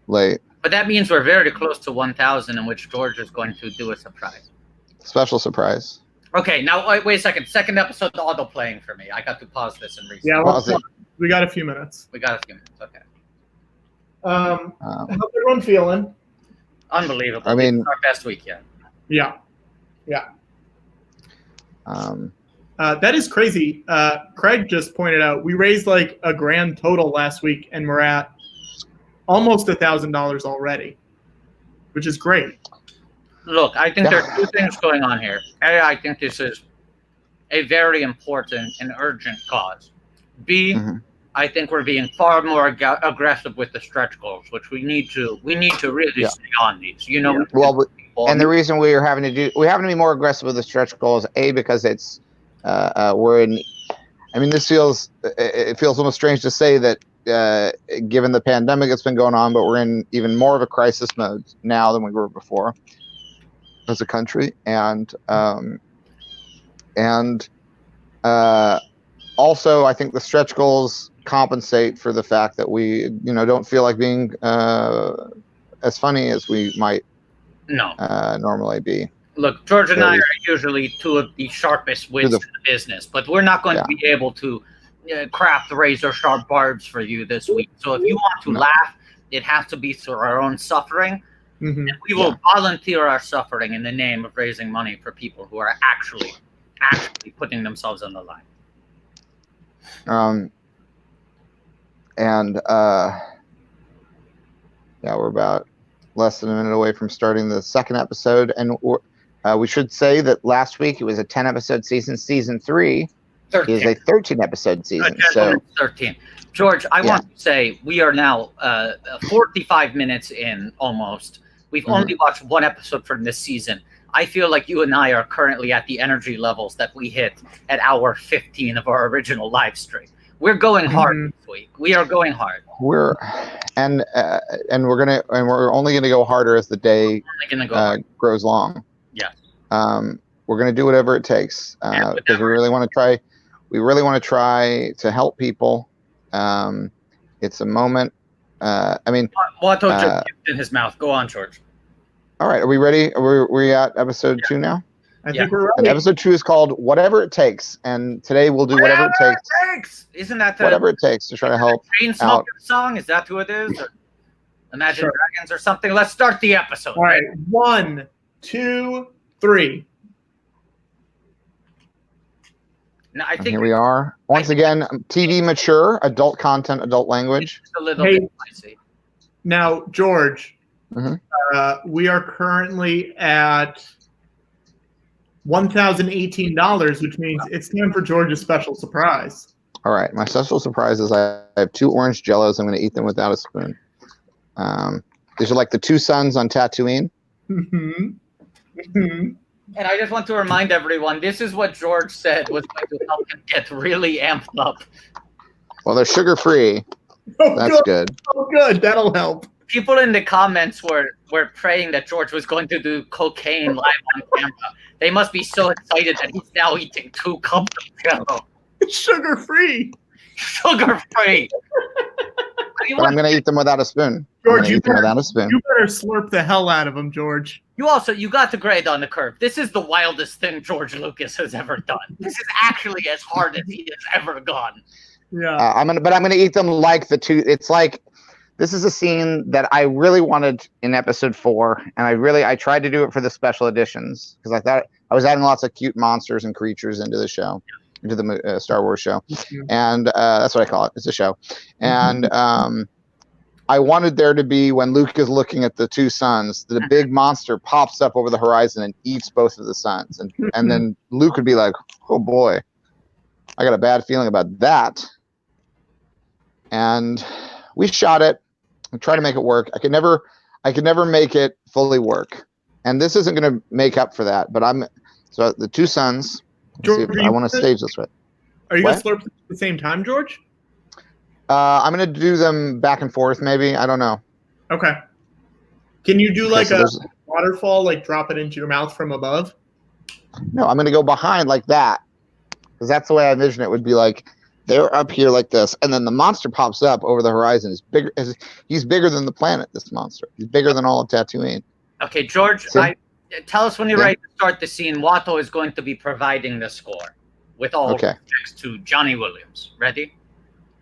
late. But that means we're very close to 1,000, in which George is going to do a surprise. Special surprise. Okay, now wait a second. Second episode auto playing for me. I got to pause this and reset. Yeah, Pause it. we got a few minutes. We got a few minutes. Okay. How's everyone feeling? Unbelievable. I mean, It's our best week yet. Yeah. That is crazy. Craig just pointed out we raised like a grand total last week, and we're at almost $1,000 already, which is great. Look, I think there are two things going on here. A, I think this is a very important and urgent cause. B, I think we're being far more aggressive with the stretch goals, which we need to really stay on these. You know. Well, and the reason we're having to be more aggressive with the stretch goals, A, because it's we're in. I mean, it feels almost strange to say that, given the pandemic that's been going on, but we're in even more of a crisis mode now than we were before as a country, and also I think the stretch goals compensate for the fact that we don't feel like being as funny as we might normally be. Look, George and I are usually two of the sharpest wits in the business, but we're not going to be able to craft razor sharp barbs for you this week. So if you want to laugh, it has to be through our own suffering. And we will volunteer our suffering in the name of raising money for people who are actually putting themselves on the line. We're about less than a minute away from starting the second episode, and we should say that last week it was a 10-episode season. Season 3 is a 13-episode season. So 13. George, I want to say we are now 45 minutes in almost. We've only watched one episode from this season. I feel like you and I are currently at the energy levels that we hit at hour 15 of our original live stream. We're going hard this week. We are going hard. We're only gonna go harder as the day grows long. Yeah. We're gonna do whatever it takes because we really want to try. We really want to try to help people. It's a moment. Watto just dipped in his mouth. Go on, George. All right, are we ready? Are we at episode 2 now? I think we're ready. And episode 2 is called "Whatever It Takes," and today we'll do whatever it takes. Isn't that the whatever it takes to try to help Chain Smoker song? Is that who it is? Or Imagine Dragons or something? Let's start the episode. All right, 1, 2, 3. Now, I think here we are once again. TV mature, adult content, adult language. It's a little bit spicy. Now, George, we are currently at $1,018, which means it's time for George's special surprise. All right, my special surprise is I have 2 orange Jellos. I'm going to eat them without a spoon. These are like the 2 suns on Tatooine. And I just want to remind everyone, this is what George said was going to help him get really amped up. Well, they're sugar-free. That's good. Oh, good. That'll help. People in the comments were praying that George was going to do cocaine live on camera. They must be so excited that he's now eating 2 cups of Jello. It's sugar-free. Sugar-free. But I'm going to eat them without a spoon. George, you better slurp the hell out of them, George. You got the grade on the curve. This is the wildest thing George Lucas has ever done. This is actually as hard as he has ever gone. Yeah. I'm gonna eat them like the 2. It's like this is a scene that I really wanted in episode 4, and I tried to do it for the special editions because I thought I was adding lots of cute monsters and creatures into the show, into the Star Wars show, and that's what I call it. It's a show, and I wanted there to be, when Luke is looking at the two suns, the big monster pops up over the horizon and eats both of the suns. And then Luke would be like, oh boy, I got a bad feeling about that. And we shot it and tried to make it work. I could never make it fully work. And this isn't going to make up for that. But so the two suns, I want to stage this right. Are you going to slurp at the same time, George? I'm going to do them back and forth, maybe. I don't know. Okay. Can you do like a waterfall, like drop it into your mouth from above? No, I'm going to go behind like that. Because that's the way I envision it. Would be like they're up here like this. And then the monster pops up over the horizon. He's bigger than the planet, this monster. He's bigger than all of Tatooine. Okay, George, tell us when you're ready to start the scene. Watto is going to be providing the score with all respects to Johnny Williams. Ready?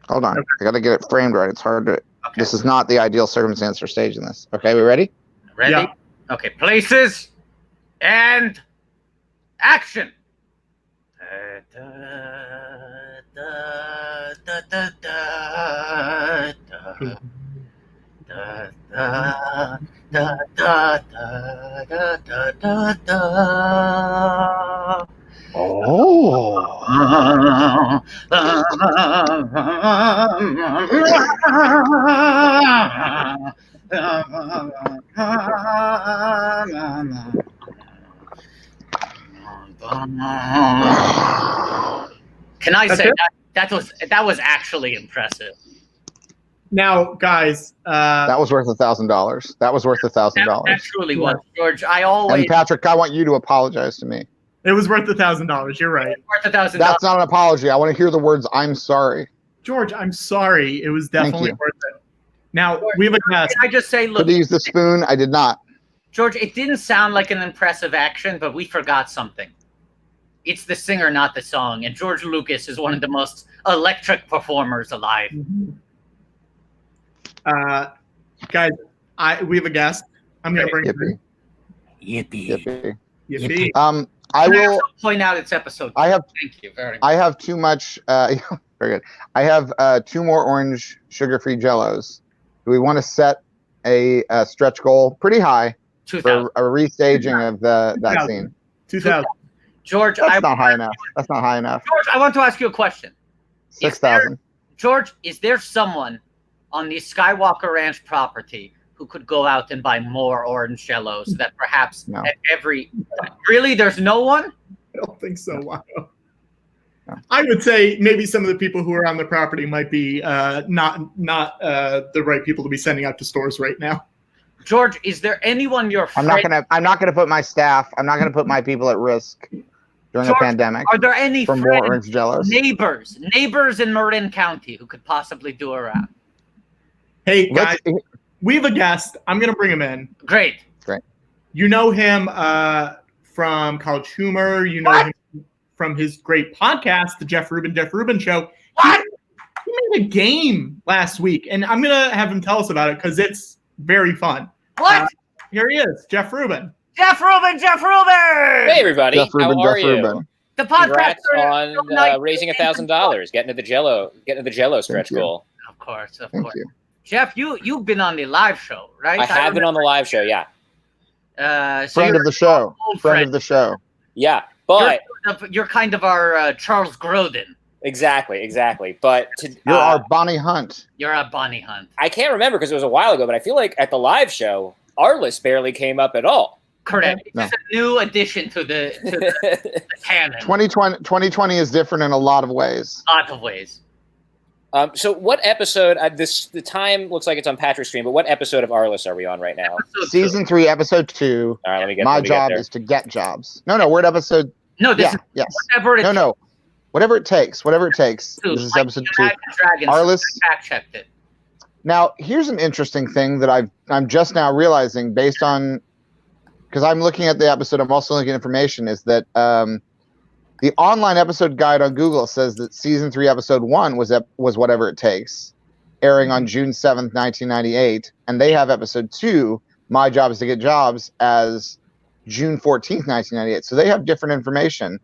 Hold on. I got to get it framed right. It's hard to... Okay. This is not the ideal circumstance for staging this. Okay, we ready? Ready? Yeah. Okay, places and action. Oh. Can I say that was actually impressive? Now, guys, that was worth $1,000. That was worth $1,000. That truly was, George. And Patrick, I want you to apologize to me. It was worth $1,000. You're right. Worth $1,000. That's not an apology. I want to hear the words "I'm sorry." George, I'm sorry. It was definitely worth it. Now, George, we have a guest. Can I just say, look. Could you use the spoon? I did not. George, it didn't sound like an impressive action, but we forgot something. It's the singer, not the song. And George Lucas is one of the most electric performers alive. Guys, we have a guest. I'm going to bring Yippee. Yippee. Yippee. I will point out it's episode 2. Thank you very much. I have too much. Very good. I have 2 more orange sugar-free Jellos. Do we want to set a stretch goal pretty high for a restaging of that scene? 2,000. George, that's not high enough. That's not high enough. George, I want to ask you a question. 6,000. George, is there someone on the Skywalker Ranch property who could go out and buy more orange Jellos so that perhaps at every... Really? There's no one? I don't think so. Wow. No. I would say maybe some of the people who are on the property might be not the right people to be sending out to stores right now. George, is there anyone you're I'm not gonna put my staff, I'm not gonna put my people at risk during a pandemic. Are there any for more orange Jellos? Neighbors in Marin County who could possibly do around? Hey guys, we have a guest. I'm gonna bring him in. Great. You know him from College Humor. You know him from his great podcast, the Jeff Rubin Show. What? He made a game last week, and I'm gonna have him tell us about it because it's very fun. What? Here he is, Jeff Rubin. Jeff Rubin! Hey everybody, how are you? Rubin. The podcast on raising $1,000, getting to the Jello stretch goal. Of course. Thank you. Jeff, you've been on the live show, right? I have been on the live show, yeah. Friend of the show. Friend of the show. Yeah, but you're kind of our Charles Grodin. Exactly. But you're our Bonnie Hunt. You're a Bonnie Hunt. I can't remember because it was a while ago, but I feel like at the live show, Arliss barely came up at all. Correct. It's just a new addition to the canon. 2020 is different in a lot of ways. So what episode? The time looks like it's on Patrick's stream, but what episode of Arliss are we on right now? Season 3, episode 2. All right, let me get. My job is to get jobs. No, we're at episode. No, this yes. Whatever it takes. Whatever it takes. This is episode 2. Arliss fact checked it. Now, here's an interesting thing that I'm just now realizing based on, because I'm looking at the episode, I'm also looking at information, is that the online episode guide on Google says that season 3, episode 1 was Whatever It Takes, airing on June 7th, 1998, and they have episode 2, My Job is to Get Jobs, as June 14th, 1998. So they have different information,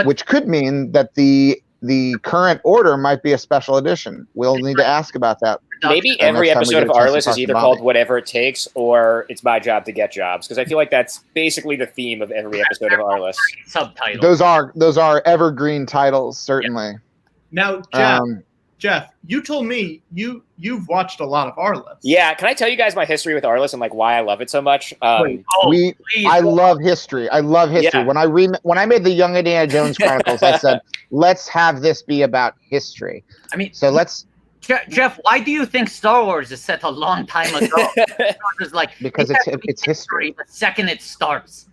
which could mean that the the current order might be a special edition. We'll need to ask about that. Maybe every episode of Arliss is either called Whatever It Takes or It's My Job to Get Jobs, because I feel like that's basically the theme of every episode of Arliss. Subtitle. Those are evergreen titles, certainly. Now, Jeff, you told me you've watched a lot of Arliss. Yeah, can I tell you guys my history with Arliss and like why I love it so much? I love history. I love history. Yeah. When I made the Young Indiana Jones Chronicles, I said, let's have this be about history. I mean, so let's. Jeff, why do you think Star Wars is set a long time ago? Because it's history. The second it starts.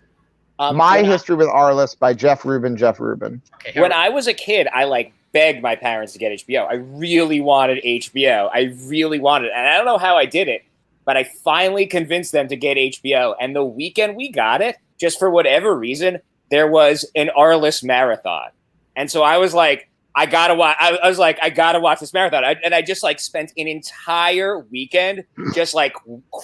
My History with Arliss by Jeff Rubin. Okay, when I was a kid, I begged my parents to get HBO. I really wanted HBO. I really wanted it. And I don't know how I did it, but I finally convinced them to get HBO. And the weekend we got it, just for whatever reason, there was an Arliss marathon. And so I was like, I gotta watch. I was like, I gotta watch this marathon, and I just spent an entire weekend just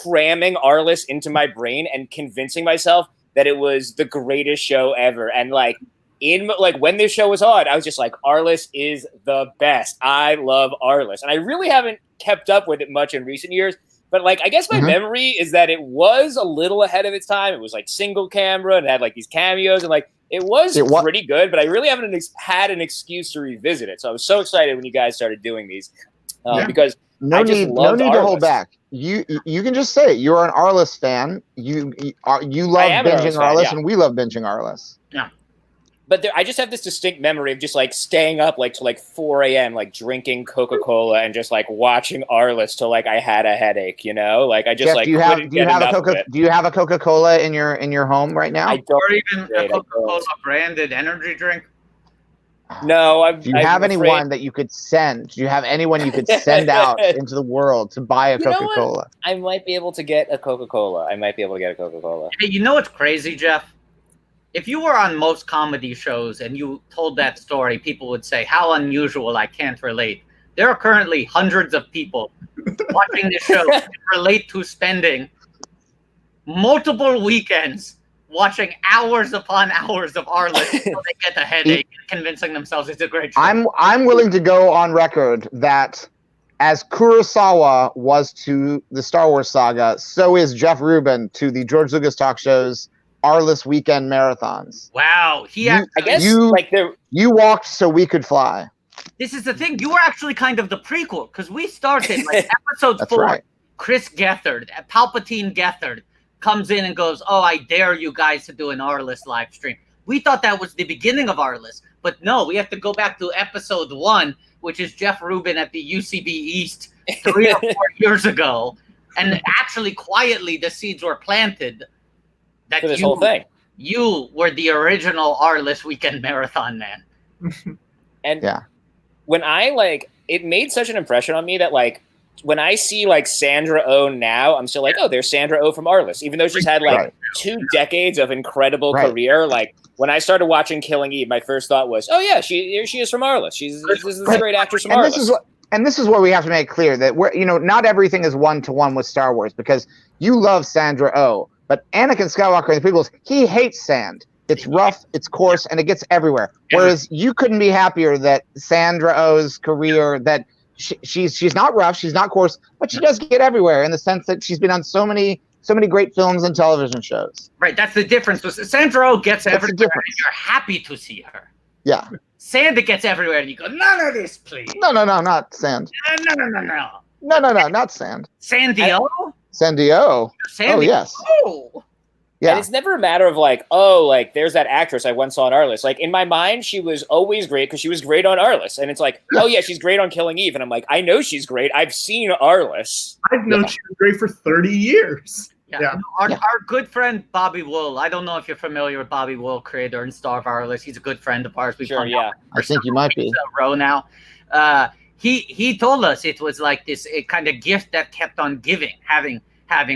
cramming Arliss into my brain and convincing myself that it was the greatest show ever. And when this show was on, I was just like, Arliss is the best. I love Arliss, and I really haven't kept up with it much in recent years. But I guess my memory is that it was a little ahead of its time. It was single camera and it had these cameos and It was pretty good, but I really haven't had an excuse to revisit it. So I was so excited when you guys started doing these because no need to hold back. You can just say it. You're an Arliss fan. You love binging Arliss, and we love binging Arliss. Yeah. But I just have this distinct memory of just staying up till 4 a.m. drinking Coca-Cola and just watching Arliss till I had a headache. I just Jeff, do you have a Coca-Cola in your home right now? I don't. Or even a Coca-Cola branded energy drink. No, Do you have anyone that you could send? Do you have anyone you could send out into the world to buy a Coca-Cola? I might be able to get a Coca-Cola. Hey, you know what's crazy, Jeff? If you were on most comedy shows and you told that story, people would say, how unusual, I can't relate. There are currently hundreds of people watching the show who relate to spending multiple weekends watching hours upon hours of Arliss until they get a headache and convincing themselves it's a great show. I'm willing to go on record that as Kurosawa was to the Star Wars saga, so is Jeff Rubin to the George Lucas talk shows Arliss weekend marathons. Wow. You walked so we could fly. This is the thing. You were actually kind of the prequel because we started episode 4. Right. Chris Gethard, Palpatine Gethard, comes in and goes, "Oh, I dare you guys to do an Arliss live stream." We thought that was the beginning of Arliss, but no, we have to go back to episode 1, which is Jeff Rubin at the UCB East 3 or 4 years ago, and actually quietly the seeds were planted. That for this whole thing. You were the original Arliss weekend marathon man. And when it made such an impression on me that when I see Sandra Oh now, I'm still oh, there's Sandra Oh from Arliss, even though she's had 2 decades of incredible career. When I started watching Killing Eve, my first thought was, oh yeah, she is from Arliss. This is a great actress from Arliss. This is what we have to make clear, that we're not everything is 1-to-1 with Star Wars, because you love Sandra Oh. But Anakin Skywalker and the prequels, he hates sand. It's rough, it's coarse, and it gets everywhere. Whereas you couldn't be happier that Sandra Oh's career, that she's not rough, she's not coarse, but she does get everywhere in the sense that she's been on so many great films and television shows. Right, that's the difference. Sandra Oh gets everywhere, and you're happy to see her. Yeah. Sand gets everywhere, and you go, none of this, please. No, not sand. No, not sand. Sandy O? Sandy O. Oh, yes. Oh. Yeah. And it's never a matter of there's that actress I once saw on Arliss. In my mind, she was always great because she was great on Arliss. And it's oh yeah, she's great on Killing Eve. And I'm I know she's great. I've seen Arliss. I've known she was great for 30 years. Yeah. Our good friend Bobby Wool. I don't know if you're familiar with Bobby Wool, creator and star of Arliss. He's a good friend of ours. I think you might be. Row now. He told us it was this kind of gift that kept on giving, having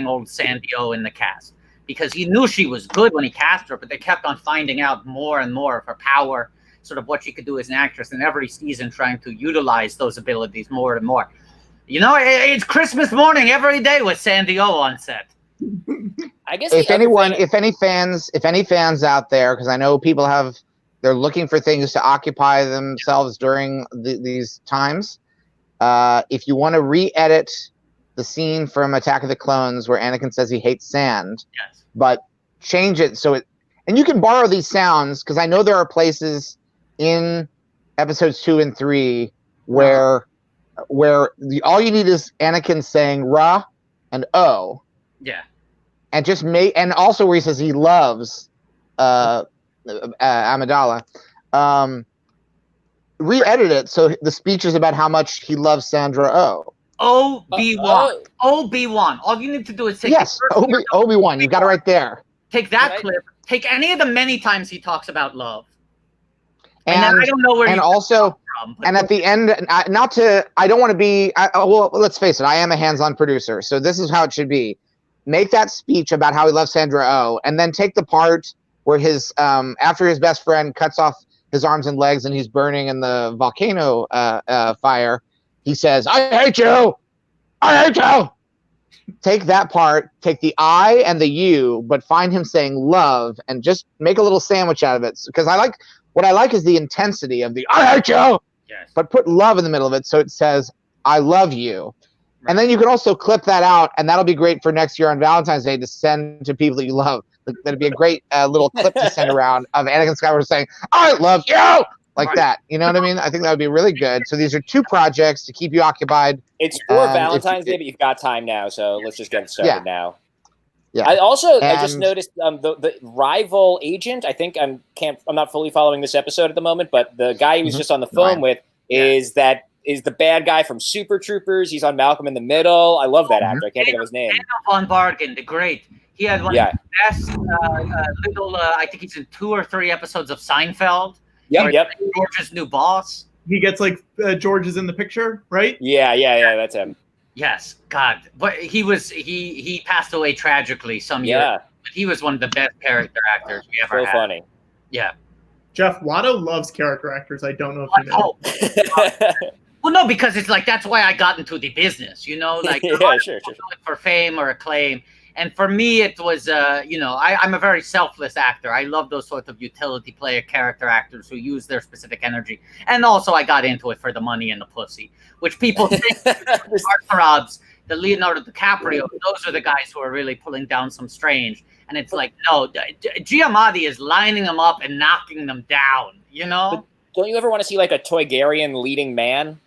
old Sandy O in the cast, because he knew she was good when he cast her, but they kept on finding out more and more of her power, sort of what she could do as an actress, and every season trying to utilize those abilities more and more. It's Christmas morning every day with Sandy O on set. I guess if any fans out there, because I know people have they're looking for things to occupy themselves during these times. If you want to re-edit the scene from Attack of the Clones where Anakin says he hates sand, Yes. but change it so it, and you can borrow these sounds because I know there are places in episodes 2 and 3 where all you need is Anakin saying "ra" and "o," Yeah. and just and also where he says he loves Amidala. Re-edit it so the speech is about how much he loves Sandra Oh. Obi-Wan. Obi-Wan. All you need to do is take Yes, Obi-Wan. You got it right there. Take that clip. Take any of the many times he talks about love. And then I don't know where. And also, from, and at the end, I don't want to be. Well, let's face it. I am a hands-on producer, so this is how it should be. Make that speech about how he loves Sandra Oh, and then take the part where his after his best friend cuts off his arms and legs and he's burning in the volcano fire. He says, "I hate you! I hate you!" Take that part, take the I and the you, but find him saying love and just make a little sandwich out of it. Because what I like is the intensity of the I hate you, yes, but put love in the middle of it so it says I love you. Right. And then you can also clip that out, and that'll be great for next year on Valentine's Day to send to people that you love. That'd be a great little clip to send around of Anakin Skywalker saying, "I love you!" Like that. You know what I mean? I think that would be really good. So these are 2 projects to keep you occupied. It's for Valentine's Day, but you've got time now, so let's just get started now. Yeah. I just noticed the rival agent. I think I'm not fully following this episode at the moment, but the guy he was just on the phone with is the bad guy from Super Troopers. He's on Malcolm in the Middle. I love that actor. I can't think of his name. Daniel Von Bargen, the great. He had one of the best little. I think he's in 2 or 3 episodes of Seinfeld. Yep. George's new boss. He gets like George is in the picture, right? Yeah. That's him. Yes, God, but he passed away tragically some year. But he was one of the best character actors we ever had. So funny. Yeah. Jeff Watto loves character actors. I don't know if you know. Well, no, because it's like that's why I got into the business. You know, like sure. For fame or acclaim. And for me, it was, I'm a very selfless actor. I love those sorts of utility player character actors who use their specific energy. And also, I got into it for the money and the pussy, which people think heartthrobs, the Leonardo DiCaprio, those are the guys who are really pulling down some strange. And it's like, no, Giamatti is lining them up and knocking them down, you know? But don't you ever want to see like a Toygarian leading man?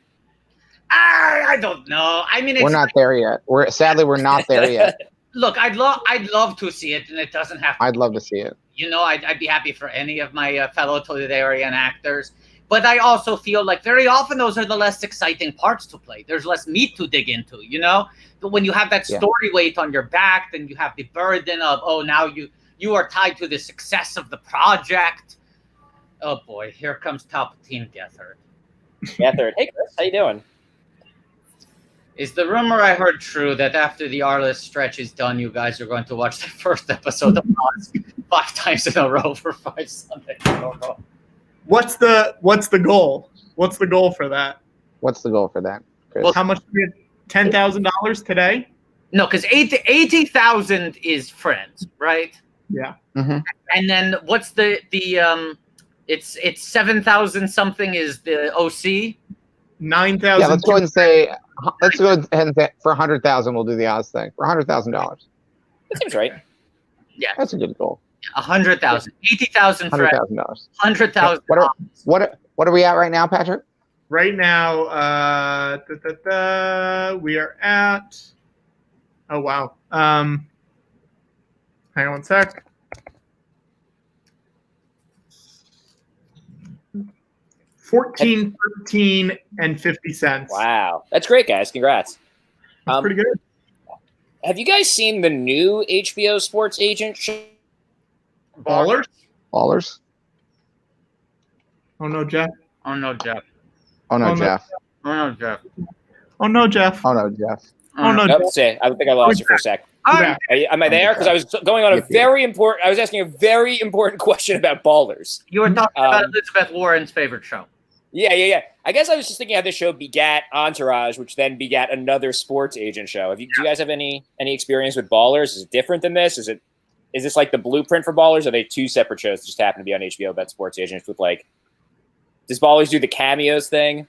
I don't know. I mean, we're not there yet. Sadly, we're not there yet. Look, I'd love to see it, and it doesn't have to. I'd love to see it. You know, I'd be happy for any of my fellow Toydarian actors. But I also feel like very often those are the less exciting parts to play. There's less meat to dig into, you know? But when you have that story weight on your back, then you have the burden of, now you are tied to the success of the project. Oh, boy, here comes Palpatine Gethard. Gethard. Hey, Chris, how you doing? Is the rumor I heard true that after the Arliss stretch is done, you guys are going to watch the first episode of Oz 5 times in a row for 5 Sundays in a row? What's the goal? What's the goal for that? What's the goal for that, Chris? Well, how much? $10,000 today? No, because 80,000 is Friends, right? Yeah. Mm-hmm. And then what's the it's 7,000 something is the OC. 9,000. Yeah, let's go ahead and say for 100,000 we'll do the Oz thing for $100,000. That seems right. Yeah, that's a good goal. 100,000, 80,000 for $100,000. 100,000. What are we at right now, Patrick? Right now, we are at. Oh wow. Hang on one sec. $14.13 and 50 cents. Wow, that's great, guys. Congrats. That's pretty good. Have you guys seen the new HBO Sports Agent show? Ballers? Ballers? Oh no, Jeff. Oh no, Jeff. Oh no, Jeff. Oh no, Jeff. Oh no, Jeff. Oh no, Jeff. Oh no, Jeff. Say, I think I lost you for a sec. Am I there? Because I was going on I was asking a very important question about Ballers. You were talking about Elizabeth Warren's favorite show. Yeah. I guess I was just thinking how this show begat Entourage, which then begat another sports agent show. Do you guys have any experience with Ballers? Is it different than this? Is is this like the blueprint for Ballers? Or are they two separate shows that just happen to be on HBO Bet Sports Agents with like, does Ballers do the cameos thing?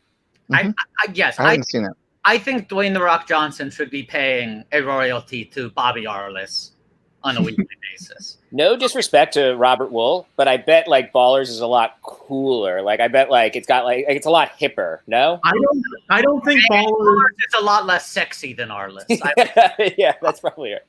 Yes. I haven't seen it. I think Dwayne The Rock Johnson should be paying a royalty to Bobby Arliss on a weekly basis. No disrespect to Robert Wool, but I bet like Ballers is a lot cooler. Like I bet like it's got like it's a lot hipper. No, I don't think Ballers is a lot less sexy than Arliss. yeah, that's probably it.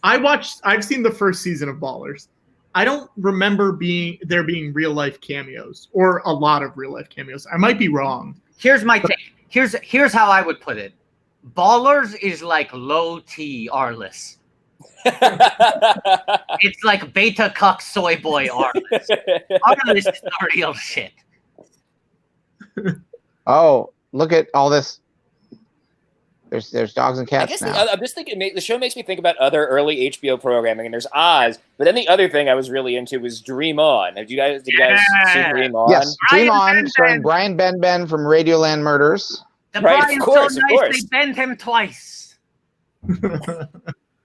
I've seen the first season of Ballers. I don't remember there being real life cameos or a lot of real life cameos. I might be wrong. Here's my take. Here's how I would put it. Ballers is like low T Arliss. It's like beta cuck soy boy Arliss. Arliss is the real shit. Oh, look at all this. There's dogs and cats now. I'm just thinking the show makes me think about other early HBO programming, and there's Oz. But then the other thing I was really into was Dream On. Did you guys see Dream On? Yes, Dream Brian On, starring Brian Ben from Radioland Murders. The Right, Brian's of course, so of nice course. they bend him twice.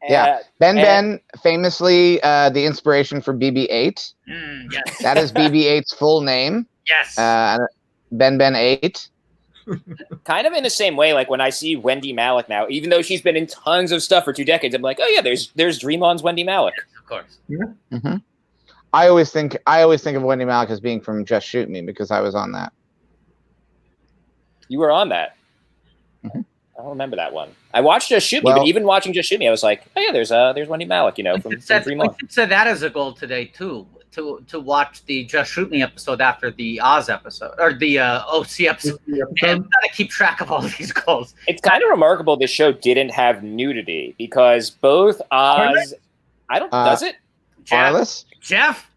Yeah, Ben famously the inspiration for BB-8. Yes. That is BB-8's full name. Yes. Ben 8. Kind of in the same way, like when I see Wendy Malick now, even though she's been in tons of stuff for 2 decades, I'm like, oh yeah, there's Dream On's Wendy Malick. Yes, of course. Mm-hmm. I always think of Wendy Malick as being from Just Shoot Me because I was on that. You were on that. Mm-hmm. I don't remember that one. I watched Just Shoot Me, but even watching Just Shoot Me, I was like, oh yeah, there's Wendy Malick, from Dream On. We could say that as a goal today too. To watch the Just Shoot Me episode after the Oz episode or the OC episode. Man, we gotta keep track of all these goals. It's kind of remarkable this show didn't have nudity because both Oz, does it? Arliss? Jeff?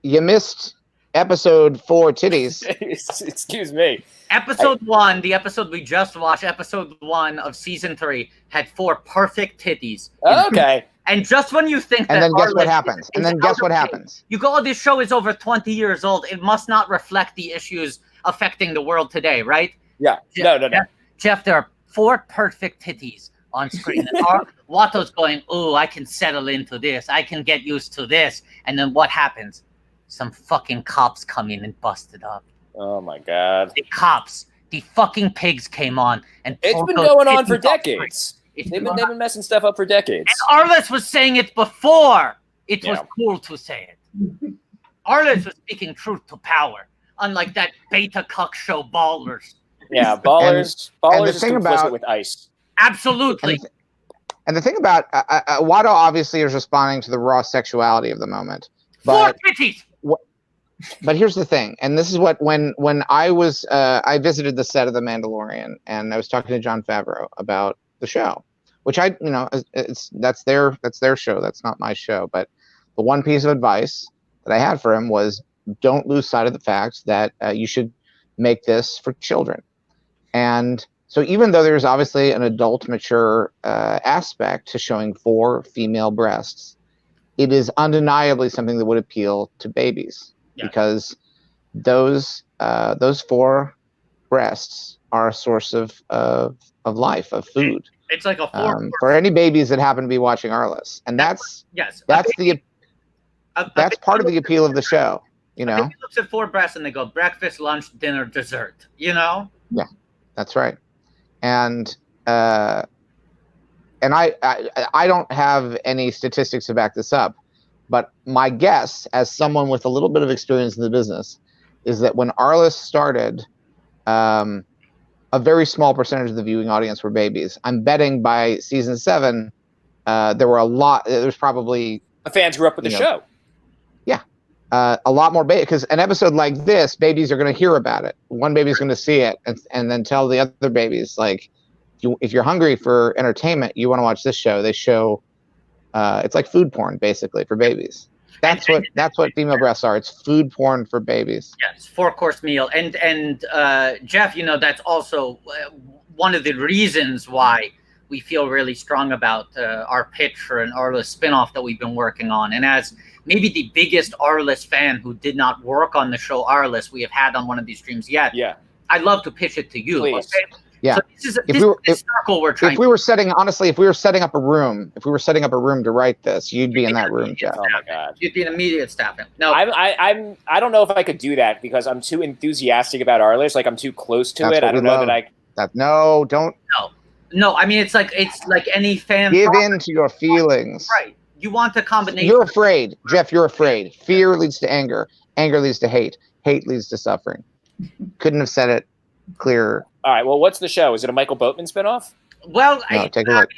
You missed episode 4 titties. Excuse me. Episode 1, the episode we just watched, episode 1 of season 3, had 4 perfect titties. Okay. And just when you think that, and then guess what Arliss happens? And then guess what happens? You go, oh, this show is over 20 years old. It must not reflect the issues affecting the world today, right? Yeah. No. Jeff, there are 4 perfect titties on screen. And Watto's going, oh, I can settle into this. I can get used to this. And then what happens? Some fucking cops come in and bust it up. Oh my God. The cops, the fucking pigs came on and it's been going on for decades. They've been messing stuff up for decades. And Arliss was saying it before it was cool to say it. Arliss was speaking truth to power, unlike that beta cuck show Ballers. Yeah, Ballers is complicit with ice. Absolutely. And the thing about Watto obviously is responding to the raw sexuality of the moment. 4 titties. But here's the thing, and this is what when I was I visited the set of The Mandalorian, and I was talking to Jon Favreau about the show, which that's their show, that's not my show. But the one piece of advice that I had for him was don't lose sight of the fact that you should make this for children. And so even though there's obviously an adult mature aspect to showing 4 female breasts, it is undeniably something that would appeal to babies. Yeah. Because those 4 breasts are a source of life, of food. It's like a 4 for any babies that happen to be watching Arliss, and that's part of the appeal of the show. You know, he looks at 4 breasts and they go breakfast, lunch, dinner, dessert. You know. Yeah, that's right. And I don't have any statistics to back this up. But my guess, as someone with a little bit of experience in the business, is that when Arliss started, a very small percentage of the viewing audience were babies. I'm betting by season 7, there were a lot. There's probably fans grew up with the show. Yeah, a lot more babies. Because an episode like this, babies are going to hear about it. One baby's going to see it, and then tell the other babies, like, if you're hungry for entertainment, you want to watch this show. They show. It's like food porn, basically, for babies. That's what female breasts are. It's food porn for babies. Yes, 4-course meal. And Jeff, that's also one of the reasons why we feel really strong about our pitch for an Arliss spinoff that we've been working on. And as maybe the biggest Arliss fan who did not work on the show Arliss we have had on one of these streams yet, yeah, I'd love to pitch it to you. Please. Okay? Yeah. So this is the circle we're trying. If we were setting up a room to write this, you'd be in that room, Jeff. Oh my god. You'd be an immediate staffing. No, I don't know if I could do that because I'm too enthusiastic about Arliss. Like I'm too close to That's it. what I don't we know love. that I. No, don't no. I mean, it's like any fan. give product. in to your feelings. Right. You want a combination. You're afraid, Jeff. You're afraid. Fear leads to anger. Anger leads to hate. Hate leads to suffering. Couldn't have said it clearer. All right. Well, what's the show? Is it a Michael Boatman spinoff? Well, No, take a look.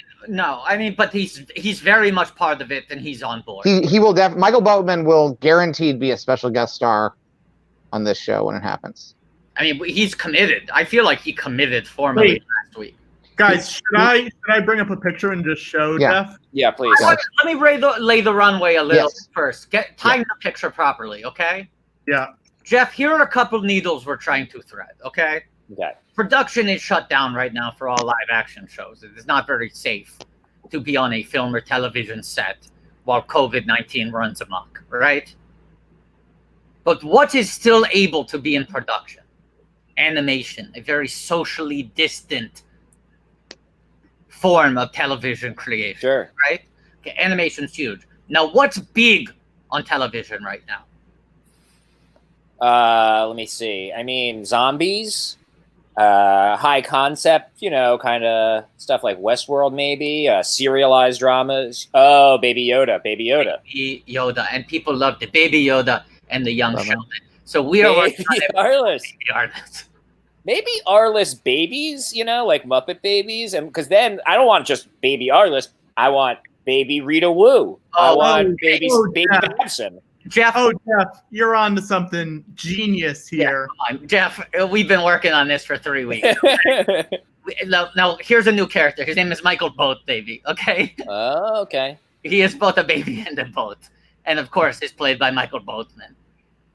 But he's very much part of it, and he's on board. He will Michael Boatman will guaranteed be a special guest star on this show when it happens. I mean, he's committed. I feel like he committed formally last week. Guys, should I bring up a picture and just show Jeff? Yeah, please. Let me lay the runway a little Yes. first. Time the picture properly, okay? Yeah. Jeff, here are a couple needles we're trying to thread, okay? Okay. Production is shut down right now for all live action shows. It is not very safe to be on a film or television set while COVID-19 runs amok, right? But what is still able to be in production? Animation, a very socially distant form of television creation. Sure. Right? Okay, animation's huge. Now, what's big on television right now? Let me see. I mean, zombies, high concept, kind of stuff like Westworld, maybe, serialized dramas. Oh, Baby Yoda. Baby Yoda. And people love the Baby Yoda and the Young Sheldon. So we are working on Arliss. Baby Arliss. Maybe Arliss babies, like Muppet babies. And because then I don't want just Baby Arliss. I want Baby Rita Wu. I want Baby Babson. Jeff, Jeff, you're on to something genius here. Yeah, come on. Jeff, we've been working on this for 3 weeks. Now, here's a new character. His name is Michael Boat, baby. Okay. Oh, okay. He is both a baby and a boat, and of course, is played by Michael Boatman.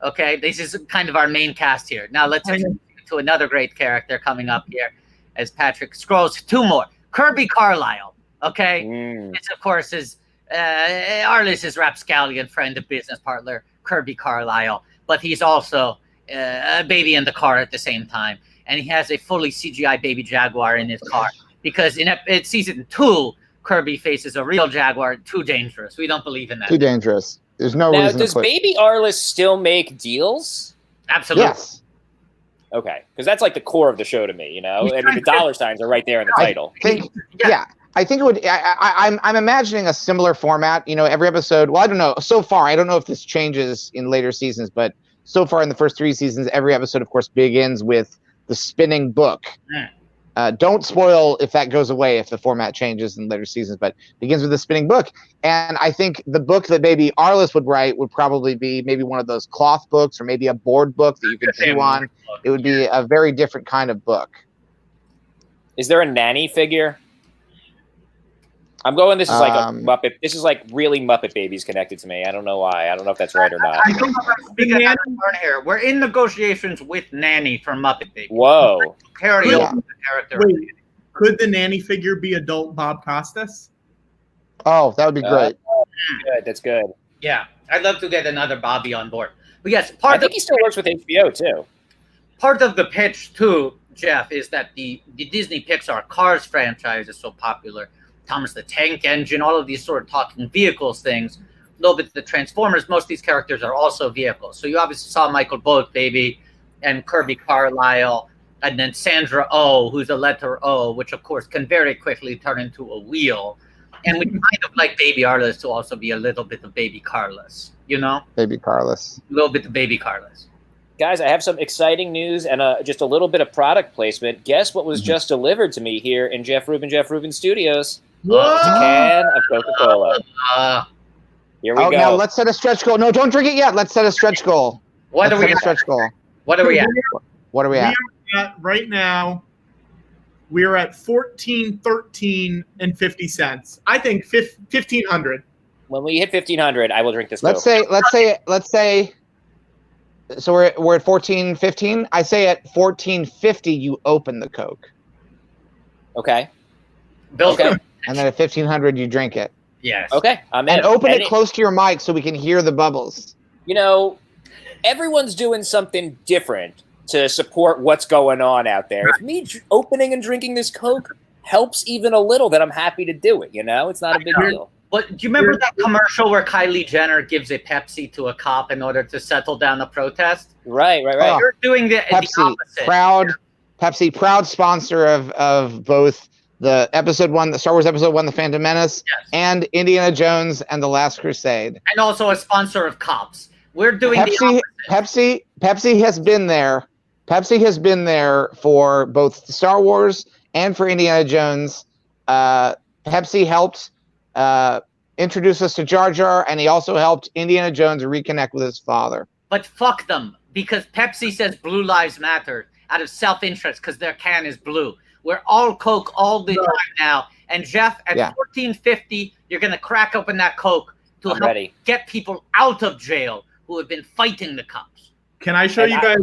Okay, this is kind of our main cast here. Now, let's introduce you to another great character coming up here, as Patrick scrolls. 2 more. Kirby Carlisle. Okay, this of course is. Arliss' rapscallion friend and business partner, Kirby Carlisle, but he's also a baby in the car at the same time. And he has a fully CGI baby jaguar in his car because in season 2, Kirby faces a real jaguar, too dangerous. We don't believe in that. Too dangerous. There's no now, reason does to put... Baby Arliss still make deals? Absolutely. Yes. Okay, because that's like the core of the show to me, I mean, the dollar signs are right there in the title. I think it would. I'm imagining a similar format. Every episode. Well, I don't know. So far, I don't know if this changes in later seasons, but so far in the first 3 seasons, every episode, of course, begins with the spinning book. Don't spoil if that goes away if the format changes in later seasons, but begins with the spinning book. And I think the book that Baby Arliss would write would probably be maybe one of those cloth books or maybe a board book that you could chew on. It would be a very different kind of book. Is there a nanny figure? I'm going. This is like a Muppet. This is like really Muppet Babies connected to me. I don't know why. I don't know if that's right or not. I don't know if I'm speaking out of turn here. We're in negotiations with Nanny from Muppet Babies. Whoa. Carry over the character. Wait, could the nanny figure be adult Bob Costas? Oh, that would be great. Good. That's good. Yeah, I'd love to get another Bobby on board. But yes, I think he still works with HBO too. Part of the pitch too, Jeff, is that the Disney Pixar Cars franchise is so popular. Thomas the Tank Engine, all of these sort of talking vehicles things. A little bit the Transformers, most of these characters are also vehicles. So you obviously saw Michael Boat, baby, and Kirby Carlisle, and then Sandra Oh, who's a letter O, which of course can very quickly turn into a wheel. And we kind of like Baby Arliss to also be a little bit of Baby Carlos, Baby Carlos. A little bit of Baby Carlos. Guys, I have some exciting news and just a little bit of product placement. Guess what was just delivered to me here in Jeff Rubin Studios? It's a can of Coca-Cola. Here we go. Now let's set a stretch goal. No, don't drink it yet. Let's set a stretch goal. What are we at? Stretch goal. What are we at? What are we at? Right now, we're at $14.13 and 50 cents. I think 1,500. When we hit 1,500, I will drink this. Let's say. So we're at 14.15. I say at 14.50 you open the Coke. Okay. Bill's Okay. And then at 1,500 you drink it. Yes. Okay. And open it close to your mic so we can hear the bubbles. Everyone's doing something different to support what's going on out there. If me opening and drinking this Coke helps even a little, then I'm happy to do it. You know, it's not a big deal. But do you remember that commercial where Kylie Jenner gives a Pepsi to a cop in order to settle down a protest? Right. Oh. You're doing the Pepsi, opposite. proud sponsor of both the Star Wars Episode 1, The Phantom Menace, and Indiana Jones and The Last Crusade. And also a sponsor of cops. We're doing Pepsi, the opposite. Pepsi has been there. Pepsi has been there for both Star Wars and for Indiana Jones. Pepsi helped introduce us to Jar Jar, and he also helped Indiana Jones reconnect with his father. But fuck them, because Pepsi says Blue Lives Matter out of self-interest because their can is blue. We're all Coke all the time now. And Jeff, at $14.50, you're going to crack open that Coke to help get people out of jail who have been fighting the cops. Can I show you guys?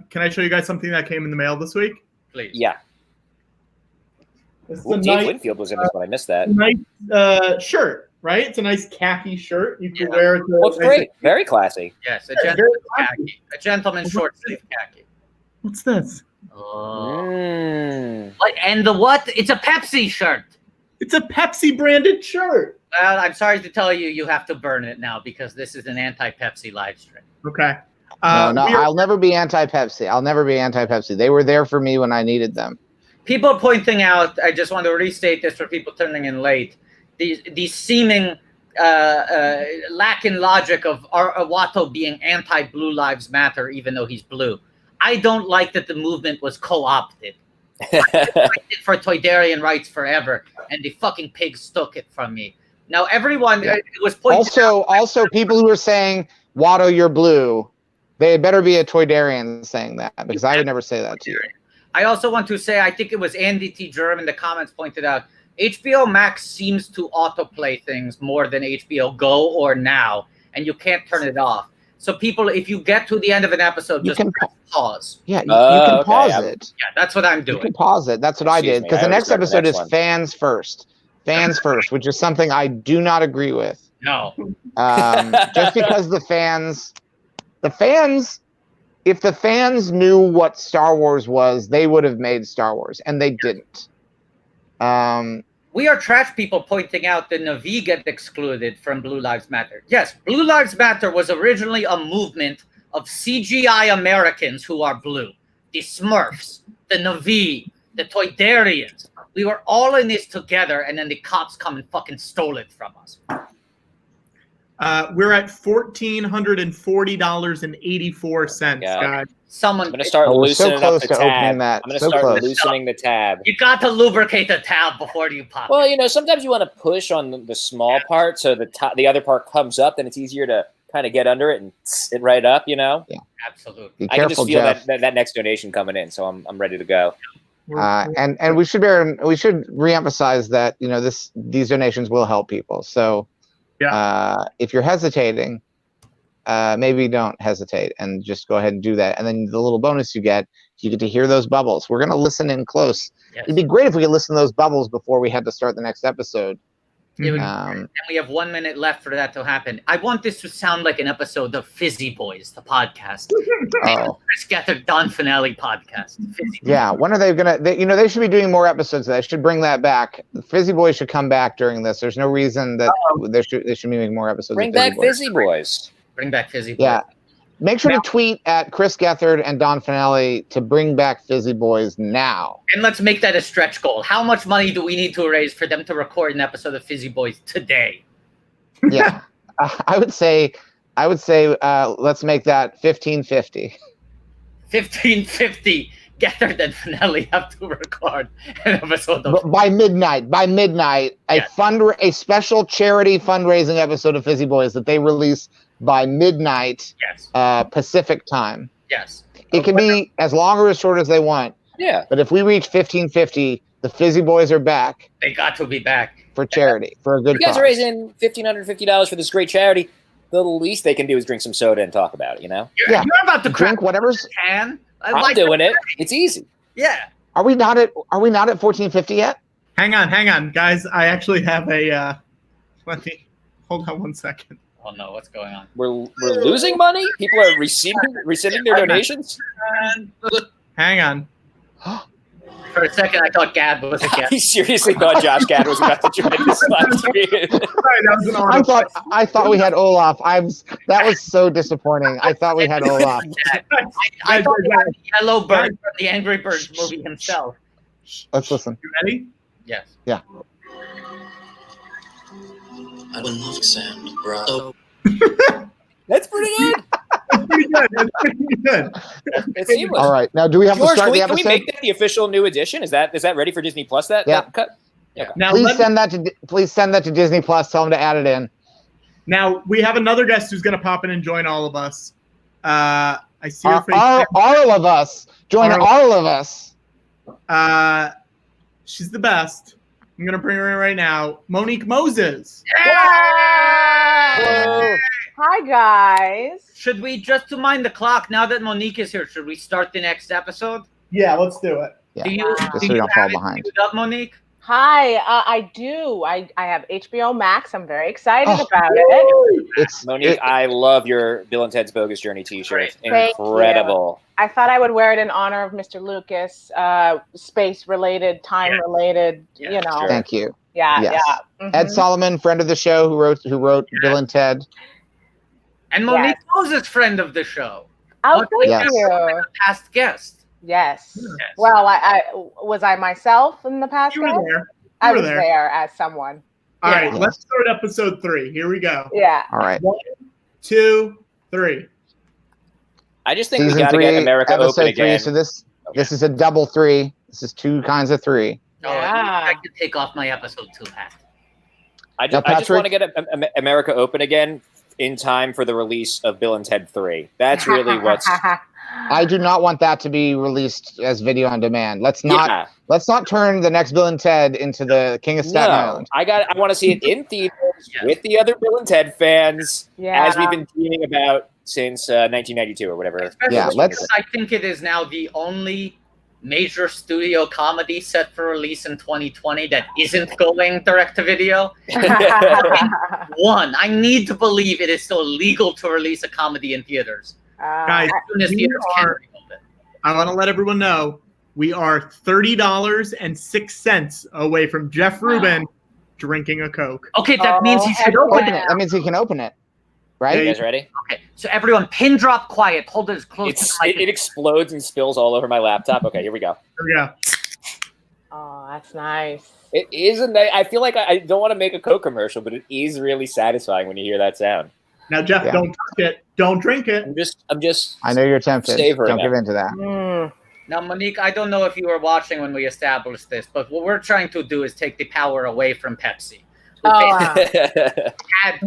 Can I show you guys something that came in the mail this week? Please. Yeah. This is Dave Winfield was in this one. I missed that. Nice shirt, right? It's a nice khaki shirt. You can wear it. It's great. Very classy. Yes, a gentleman's khaki. A gentleman's short sleeve khaki. What's this? Oh. And the what? It's a Pepsi shirt. It's a Pepsi branded shirt. Well, I'm sorry to tell you, you have to burn it now because this is an anti-Pepsi live stream. Okay. No, I'll never be anti-Pepsi. I'll never be anti-Pepsi. They were there for me when I needed them. People pointing out, I just want to restate this for people turning in late, the seeming lack in logic of Watto being anti-Blue Lives Matter, even though he's blue. I don't like that the movement was co-opted. I fighted for Toydarian rights forever, and the fucking pigs took it from me. Now, everyone it was pointed out. Also, people who are saying, Watto, you're blue, they had better be a Toydarian saying that, because I would never say that to you. I also want to say, I think it was Andy T. Jerem in the comments pointed out, HBO Max seems to autoplay things more than HBO Go or Now, and you can't turn it off. So people, if you get to the end of an episode, just press pause. Yeah, you can pause it. Yeah, that's what I'm doing. You can pause it. That's what I did. Because the next episode is fans first. Fans first, which is something I do not agree with. No. Just because the fans, if the fans knew what Star Wars was, they would have made Star Wars, and they didn't. We are trash people pointing out that Na'vi get excluded from Blue Lives Matter. Yes, Blue Lives Matter was originally a movement of CGI Americans who are blue. The Smurfs, the Na'vi, the Toydarians. We were all in this together, and then the cops come and fucking stole it from us. We're at $1,440.84, guys. I'm gonna start loosening up the tab. I'm gonna start loosening the tab. You got to lubricate the tab before you pop. Well, you know, sometimes you want to push on the small part so the other part comes up, then it's easier to kind of get under it and sit right up. You know. Yeah, absolutely. I can just feel that next donation coming in, so I'm ready to go. And we should reemphasize that these donations will help people. So if you're hesitating, maybe don't hesitate and just go ahead and do that. And then the little bonus you get to hear those bubbles. We're going to listen in close. Yes. It'd be great if we could listen to those bubbles before we had to start the next episode. And we have 1 minute left for that to happen. I want this to sound like an episode of Fizzy Boys, the podcast. Chris Gethard, Don Finale podcast. Yeah, when are they gonna? They should be doing more episodes. They should bring that back. The Fizzy Boys should come back during this. There's no reason that they should be making more episodes. Bring back Fizzy Boys. Bring back Fizzy Boys. Yeah. Make sure to tweet at Chris Gethard and Don Finale to bring back Fizzy Boys now. And let's make that a stretch goal. How much money do we need to raise for them to record an episode of Fizzy Boys today? Yeah, I would say, let's make that $15.50. $15.50. Gethard and Finale have to record an episode of by midnight. A special charity fundraising episode of Fizzy Boys that they release by midnight, Pacific time. Yes. It can be as long or as short as they want. Yeah. But if we reach 1550, the Fizzy Boys are back. They got to be back. For charity, for a good cause. You guys are raising $1,550 for this great charity. The least they can do is drink some soda and talk about it, You're about to drink whatever's can. I'm doing it. It's easy. Yeah. Are we not at 1450 yet? Hang on, guys. I actually have a let me hold on 1 second. Oh no, what's going on? We're losing money. People are rescinding their donations. Hang on. For a second, I thought Gad was a I guest. seriously thought Josh Gad was about to join this live stream. Sorry, that was an auto. I thought we had Olaf. That was so disappointing. I thought we had Olaf. I thought we had the Yellow Bird from the Angry Birds movie himself. Let's listen. You ready? Yes. Yeah. I would love sound, bro. That's pretty good. That's pretty good. That's pretty good. It's seamless. All right. Now, do we have to George, start can the we episode? make that the official new edition? Is that ready for Disney Plus? That cut? Yeah. Now, Please send that to Disney Plus. Tell them to add it in. now we have another guest who's going to pop in and join all of us. I see her face. All of us. Join all of us. She's the best. I'm going to bring her in right now. Monique Moses. Whoa. Hi, guys. Should we, just to mind the clock, now that Monique is here, should we start the next episode? Yeah, let's do it. Yeah. Do you, Just do so you we don't fall have it behind. queued up, Monique? Hi, I do. I have HBO Max. I'm very excited Oh. about it. It's Monique, I love your Bill and Ted's Bogus Journey T-shirt. Thank Incredible. I thought I would wear it in honor of Mr. Lucas, space-related, time-related, Yeah. you know. Sure. Thank you. Yeah, Yes. yeah. Mhm. Ed Solomon, friend of the show, who wrote Bill and Ted. And Monique Moses, friend of the show. Oh, thank Yes. you. Past guest. Yes. Yes. Well, I was I myself in the past? You were guest? there. I You were was there. there as someone. All right, Yeah. let's start episode 3. Here we go. Yeah. All right. 1, 2, 3. I just think Season we got to 3, get America episode open 3. again. So this is a double 3. This is 2 kinds of 3. Oh, Yeah. I could take off my episode 2 hat. I Now, just want to Patrick? get America open again in time for the release of Bill and Ted 3. That's really what's... I do not want that to be released as video on demand. Let's not turn the next Bill and Ted into the King of Staten Island. I want to see it in theaters Yeah. with the other Bill and Ted fans, Yeah. as we've been dreaming about since 1992 or whatever. Especially Yeah, because I think it is now the only major studio comedy set for release in 2020 that isn't going direct to video. One, I need to believe it is still legal to release a comedy in theaters. Guys, As soon as we theaters can are- reopen. I want to let everyone know we are $30.06 away from Jeff Rubin drinking a Coke. Okay, that means he should Oh, open Open it. it. That means he can open it, You right? guys ready? Okay, so everyone, pin drop quiet. Hold it as close to the mic. It explodes and spills all over my laptop. Okay, here we go. Here we go. Oh, that's nice. It is I feel like I don't want to make a Coke commercial, but it is really satisfying when you hear that sound. Now, Jeff, Yeah. don't touch it. Don't drink it. I'm just I know you're tempted. Savoring Don't it. give in to that. Mm. Now, Monique, I don't know if you were watching when we established this, but what we're trying to do is take the power away from Pepsi. We Oh, basically had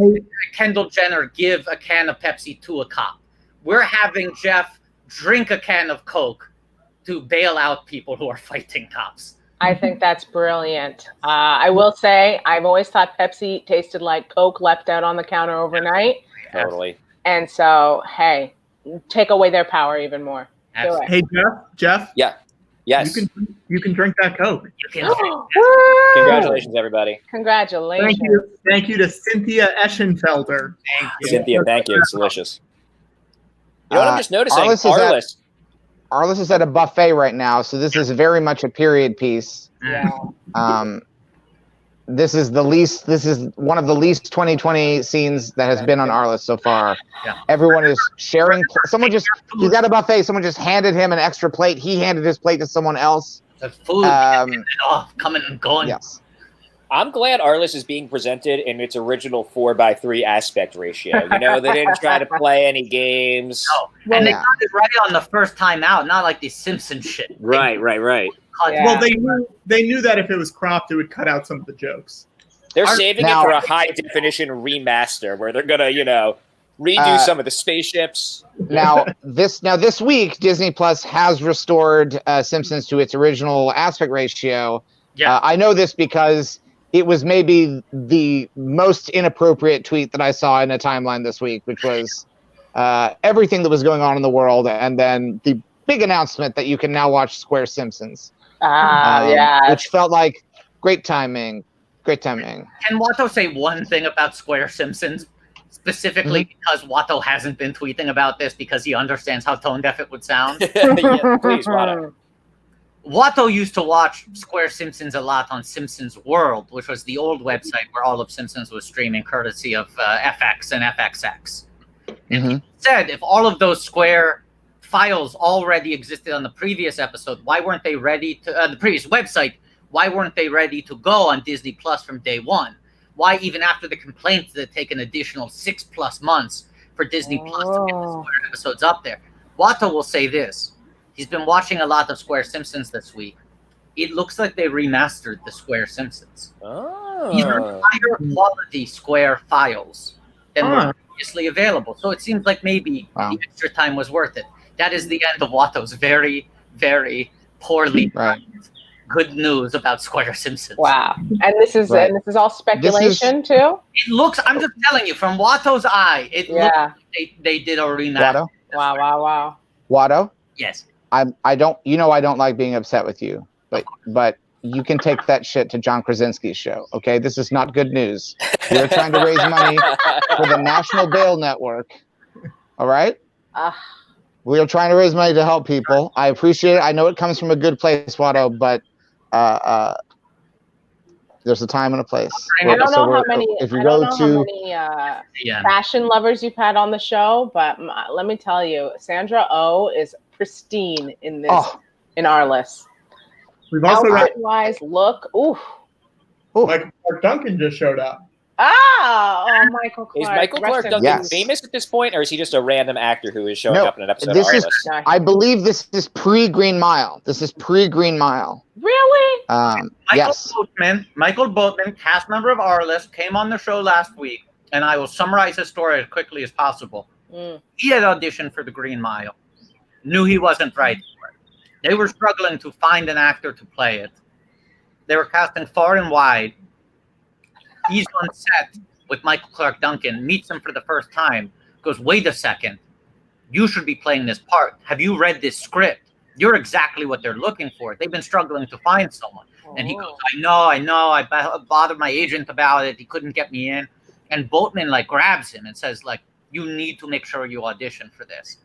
Kendall Jenner give a can of Pepsi to a cop. We're having Jeff drink a can of Coke to bail out people who are fighting cops. I think that's brilliant. I will say, I've always thought Pepsi tasted like Coke left out on the counter overnight. Totally. And so, hey, take away their power even more. Do it. Hey, Jeff. Yes. You can drink that Coke. You can Woo! Congratulations, everybody. Congratulations. Thank you to Cynthia Eschenfelder. thank you. Cynthia, thank you. It's delicious. You know what I'm just noticing? Arliss is at- Arliss. Arliss is at a buffet right now, so this is very much a period piece. Yeah. This is one of the least 2020 scenes that has been on Arliss so far. Yeah. Everyone is sharing. He's at a buffet. Someone just handed him an extra plate. He handed his plate to someone else. The food coming and going. Yes. I'm glad Arliss is being presented in its original 4:3 aspect ratio. You know, they didn't try to play any games. No. And they Yeah. got it right on the first time out, not like these Simpsons shit. Right. Yeah. Well, they knew that if it was cropped, it would cut out some of the jokes. They're saving Now- it for a high definition remaster where they're gonna, redo some of the spaceships. Now this week, Disney Plus has restored Simpsons to its original aspect ratio. Yeah. I know this because it was maybe the most inappropriate tweet that I saw in a timeline this week, which was everything that was going on in the world, and then the big announcement that you can now watch Square Simpsons. Yeah. Which felt like great timing. Great timing. Can Watto say one thing about Square Simpsons? specifically because Watto hasn't been tweeting about this because he understands how tone deaf it would sound. Yeah, please, Watto. Watto used to watch Square Simpsons a lot on Simpsons World, which was the old website where all of Simpsons was streaming, courtesy of FX and FXX. And he said if all of those Square files already existed on the previous episode, why weren't they ready to the previous website? Why weren't they ready to go on Disney Plus from day one? Why, even after the complaints, did it take an additional 6+ months for Disney Plus to get the Square episodes up there? Watto will say this. He's been watching a lot of Square Simpsons this week. It looks like they remastered the Square Simpsons. These are higher quality Square files than were previously available. So it seems like maybe the extra time was worth it. That is the end of Watto's very, very poorly good news about Square Simpsons. Wow. And this is all speculation too? It looks, I'm just telling you, from Watto's eye, it looks like they did a remaster. Wow. Watto? Yes. I don't like being upset with you, but you can take that shit to John Krasinski's show, okay? This is not good news. We're trying to raise money for the National Bail Network, all right? We are trying to raise money to help people. I appreciate it. I know it comes from a good place, Watto, but there's a time and a place. I don't know how many fashion lovers you've had on the show, but let me tell you, Sandra Oh is pristine in this in our list. We've also got wise look. Ooh. Michael Clark Duncan just showed up. Michael Clark. Is Michael Clark Duncan famous at this point, or is he just a random actor who is showing up in an episode of our list? I believe this is pre-Green Mile. Really? Michael Boatman, cast member of our list, came on the show last week, and I will summarize his story as quickly as possible. He had auditioned for the Green Mile, knew he wasn't right for it. They were struggling to find an actor to play it. They were casting far and wide. He's on set with Michael Clark Duncan, meets him for the first time, goes, wait a second, you should be playing this part. Have you read this script? You're exactly what they're looking for. They've been struggling to find someone. And he goes, I know. I bothered my agent about it. He couldn't get me in. And Boatman grabs him and says, you need to make sure you audition for this.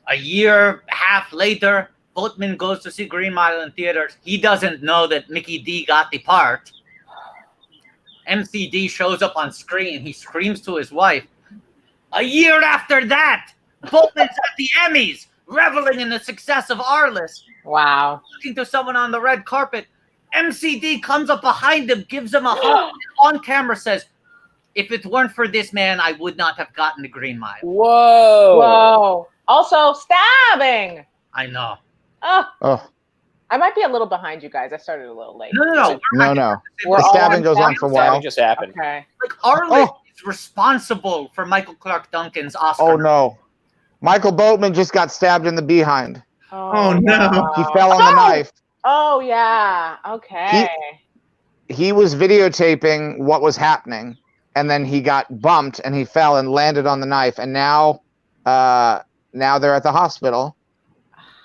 A year and a half later, Boatman goes to see Green Mile in theaters. He doesn't know that Mickey D got the part. MCD shows up on screen. He screams to his wife. A year after that, Boatman's at the Emmys, reveling in the success of our list. Wow. Looking to someone on the red carpet. MCD comes up behind him, gives him a hug, and on camera says, if it weren't for this man, I would not have gotten the Green Mile. Whoa. Also, stabbing. I know. I might be a little behind you guys. I started a little late. No. The stabbing goes on for a while. Stabbing just happened. Okay. Our list is responsible for Michael Clark Duncan's Oscar. Oh, no. Michael Boatman just got stabbed in the behind. Oh no. He fell on the knife. Oh, yeah. Okay. He was videotaping what was happening, and then he got bumped, and he fell and landed on the knife, and now they're at the hospital.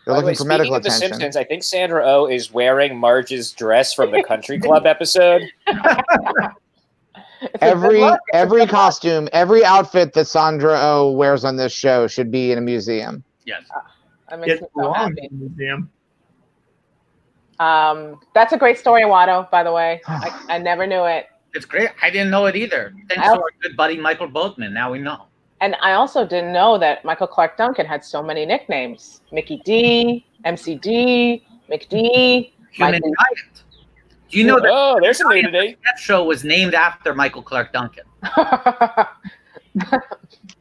They're looking for medical attention. The Simpsons, I think Sandra Oh is wearing Marge's dress from the Country Club episode. Every costume, every outfit that Sandra Oh wears on this show should be in a museum. Yes. That makes me so happy. Museum. That's a great story, Watto, by the way. I never knew it. It's great. I didn't know it either. Thanks to our good buddy Michael Boatman. Now we know. And I also didn't know that Michael Clark Duncan had so many nicknames. Mickey D, MCD, McD. Human Giant. Do you know that? Oh, there's some nudity. That show was named after Michael Clark Duncan.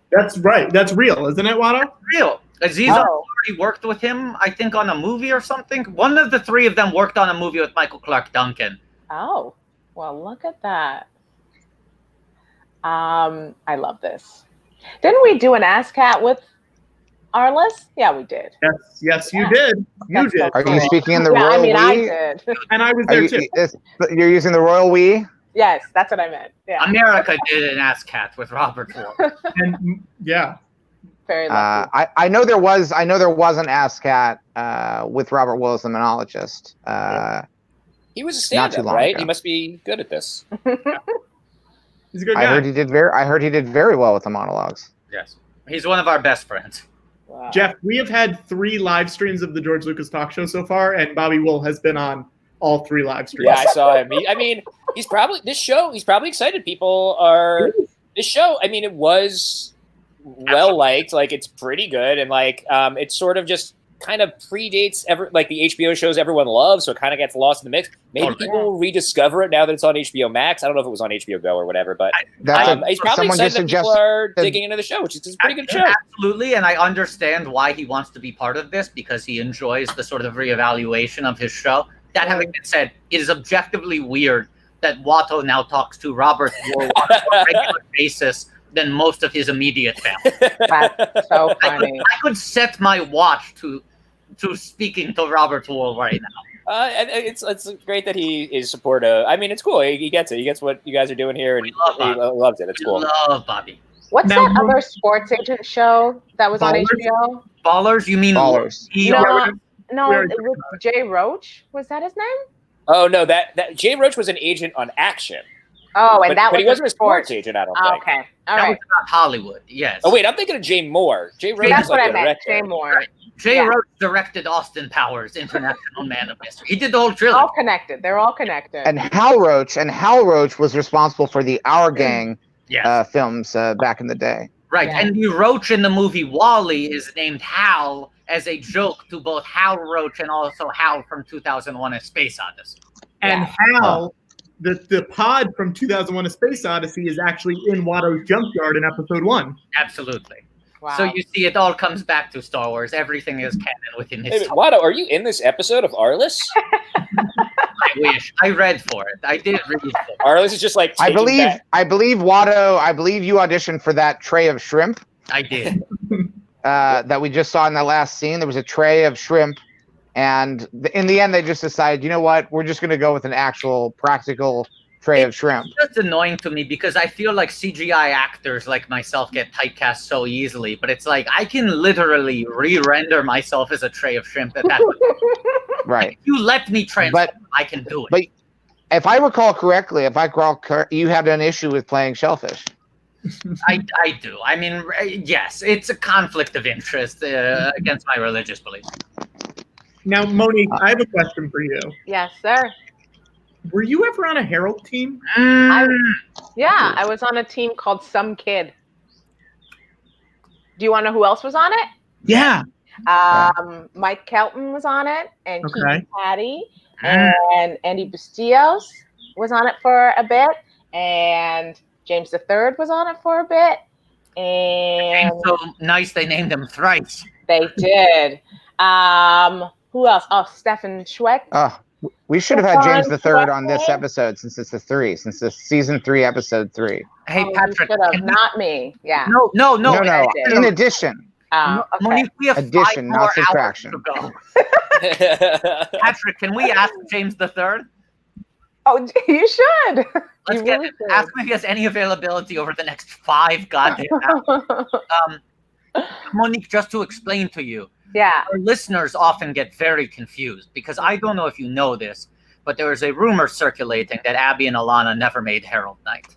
That's right. That's real, isn't it, Watto? That's real. Aziz already worked with him, I think, on a movie or something. One of the three of them worked on a movie with Michael Clark Duncan. Oh, well, look at that. I love this. Didn't we do an ASCAT with our list? Yeah, we did. Yes, you did. You did. Are you speaking in the royal we? I did. And I was there too. You're using the royal we? Yes, that's what I meant. Yeah. America did an ASCAT with Robert Ford. And yeah. Very lucky. I know there was an ASCAT with Robert Willis, the monologist. He was a stand-up, right? Ago. He must be good at this. He's a good I guy. heard he did very well with the monologues. Yes. He's one of our best friends. Wow. Jeff, we have had 3 live streams of the George Lucas talk show so far, and Bobby Wool has been on all 3 live streams. Yeah, I saw him. He's probably excited. People are this show. I mean, it was well liked. Like, it's pretty good, and like, it's sort of just kind of predates the HBO shows everyone loves, so it kind of gets lost in the mix. Maybe people rediscover it now that it's on HBO Max. I don't know if it was on HBO Go or whatever, but he's probably excited that people are digging into the show, which is a pretty good show. Absolutely, and I understand why he wants to be part of this, because he enjoys the sort of reevaluation of his show. That having been said, it is objectively weird that Watto now talks to Robert Wool on a regular basis than most of his immediate family. That's so funny. I could set my watch to speaking to Robert Wool right now. And it's great that he is supportive. I mean, it's cool. He gets it. He gets what you guys are doing here, and he loves it. It's cool. Love Bobby. What's Now, that other sports agent show that was on Ballers? HBO? Ballers? You mean Ballers. No, it was Jay Roach. Was that his name? Oh no, that Jay Roach was an agent on Action. Oh, and but he wasn't a sports agent. I don't think. Okay, all That right. was about Hollywood, yes. Oh wait, I'm thinking of Jay Moore. Jay Roach That's is what like I the meant. director. Jay Moore. Jay Roach directed Austin Powers, International Man of Mystery. He did the whole trilogy. All connected. They're all connected. And Hal Roach was responsible for the Our Gang Yes. films back in the day. Right, Yeah. and the Roach in the movie Wall-E is named Hal as a joke to both Hal Roach and also Hal from 2001: A Space Odyssey. And Hal, the pod from 2001: A Space Odyssey is actually in Watto's junkyard in episode 1. Absolutely. Wow. So you see, it all comes back to Star Wars. Everything is canon within his. Hey, Watto, are you in this episode of Arliss? I wish I read for it. I did read for it. Arliss is just like I taking believe back- Watto, you auditioned for that tray of shrimp I did. that we just saw in the last scene. There was a tray of shrimp, and in the end, they just decided, you know what, we're just going to go with an actual practical tray of shrimp. It's just annoying to me because I feel like CGI actors like myself get typecast so easily. But it's like I can literally re-render myself as a tray of shrimp. If Right. if you let me transform, I can do it. But if I recall correctly, you had an issue with playing shellfish. I do. I mean, yes, it's a conflict of interest against my religious beliefs. Now, Monique, I have a question for you. Yes, sir. Were you ever on a Herald team? Yeah, I was on a team called Some Kid. Do you want to know who else was on it? Yeah. Mike Kelton was on it, and Okay. Keith Patty, and Andy Bustillos was on it for a bit, and James III was on it for a bit, and So nice they named him thrice. they did. Who else? Oh, Stefan Schweck. We should have had James Stefan III on this Schweck. episode since it's season 3, episode 3. Hey, Oh, Patrick. you should have. can we- Not me. Yeah. No. No. I did. In addition, Okay. Monique, we have Addition, 5 not more subtraction. hours to go. Patrick, can we ask James III? Oh, you should. Let's You get really him. should. Ask him if he has any availability over the next 5 goddamn hours. Monique, just to explain to you, Yeah. our listeners often get very confused because I don't know if you know this, but there is a rumor circulating that Abby and Alana never made Herald Night.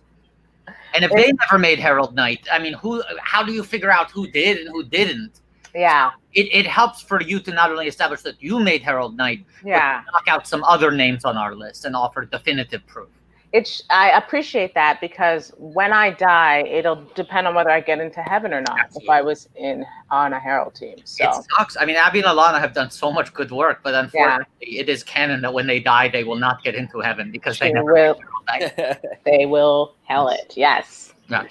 And if they never made Herald Night, I mean, how do you figure out who did and who didn't? Yeah. It helps for you to not only establish that you made Herald Night, Yeah. but knock out some other names on our list and offer definitive proof. I appreciate that because when I die, it'll depend on whether I get into heaven or not. Absolutely. If I was on a Herald team, so It sucks. I mean, Abby and Alana have done so much good work, but unfortunately, it is canon that when they die, they will not get into heaven because they They never will. made Herald Night. they will hell it. Yes. Yeah.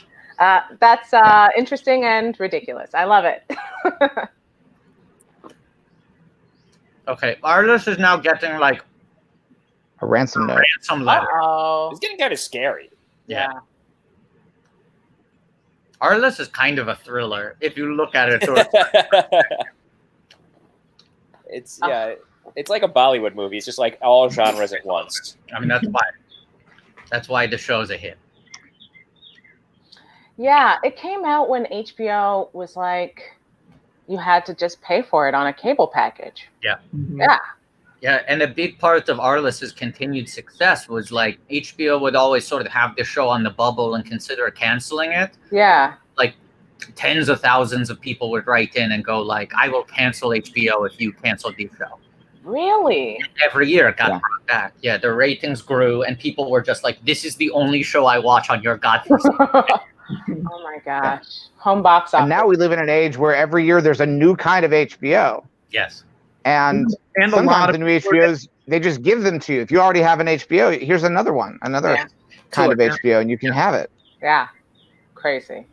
That's interesting and ridiculous. I love it. Okay, our list is now getting like a ransom note. ransom letter. Oh. It's getting kind of scary. Yeah. Our list is kind of a thriller if you look at it. It's like a Bollywood movie. It's just like all genres at once. I mean, that's why the show's a hit. Yeah, it came out when HBO was like, you had to just pay for it on a cable package. Yeah. Yeah. Yeah, and a big part of Arliss's continued success was like HBO would always sort of have the show on the bubble and consider canceling it. Yeah. Like tens of thousands of people would write in and go like, "I will cancel HBO if you cancel the show." Really? And every year it got brought back. Yeah, the ratings grew, and people were just like, "This is the only show I watch on your godforsaken." Oh my gosh. Home box office. And now we live in an age where every year there's a new kind of HBO. Yes. And a lot sometimes of the new HBOs, they just give them to you. If you already have an HBO, here's another one, another kind of HBO, and you can have it. Yeah. Crazy.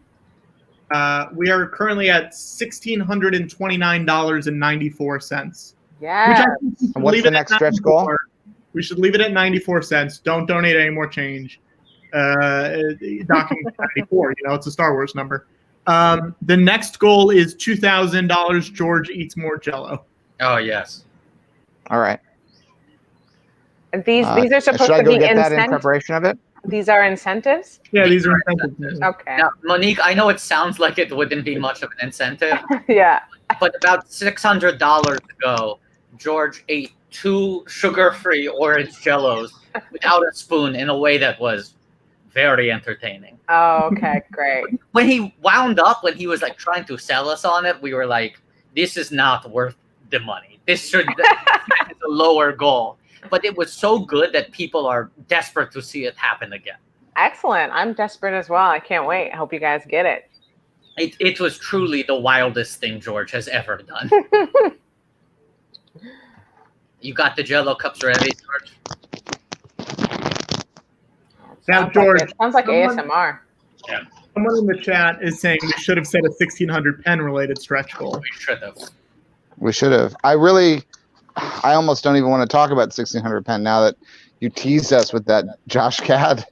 We are currently at $1,629.94. Yeah. And what's the next stretch goal? We should leave it at 94 cents. Don't donate any more change. Docking 94, it's a Star Wars number. The next goal is $2,000. George eats more Jell-O. Oh yes. All right. And these are supposed should I to go be get that in incentives. preparation of it? These are incentives. Yeah, these are incentives. Okay. Now, Monique, I know it sounds like it wouldn't be much of an incentive, Yeah. but about $600 ago, George ate 2 sugar-free orange Jellos without a spoon in a way that was very entertaining. Oh, okay, great. When he wound up, when he was like trying to sell us on it, we were like, "This is not worth the money. This should be a lower goal." But it was so good that people are desperate to see it happen again. Excellent. I'm desperate as well. I can't wait. I hope you guys get it. It was truly the wildest thing George has ever done. You got the Jello cups ready, George? Now, George. Sounds like ASMR. Yeah. Someone in the chat is saying we should have set a 1,600 pen related stretch goal. We should have. We should have. I almost don't even want to talk about 1,600 pen now that you teased us with that Josh Gad.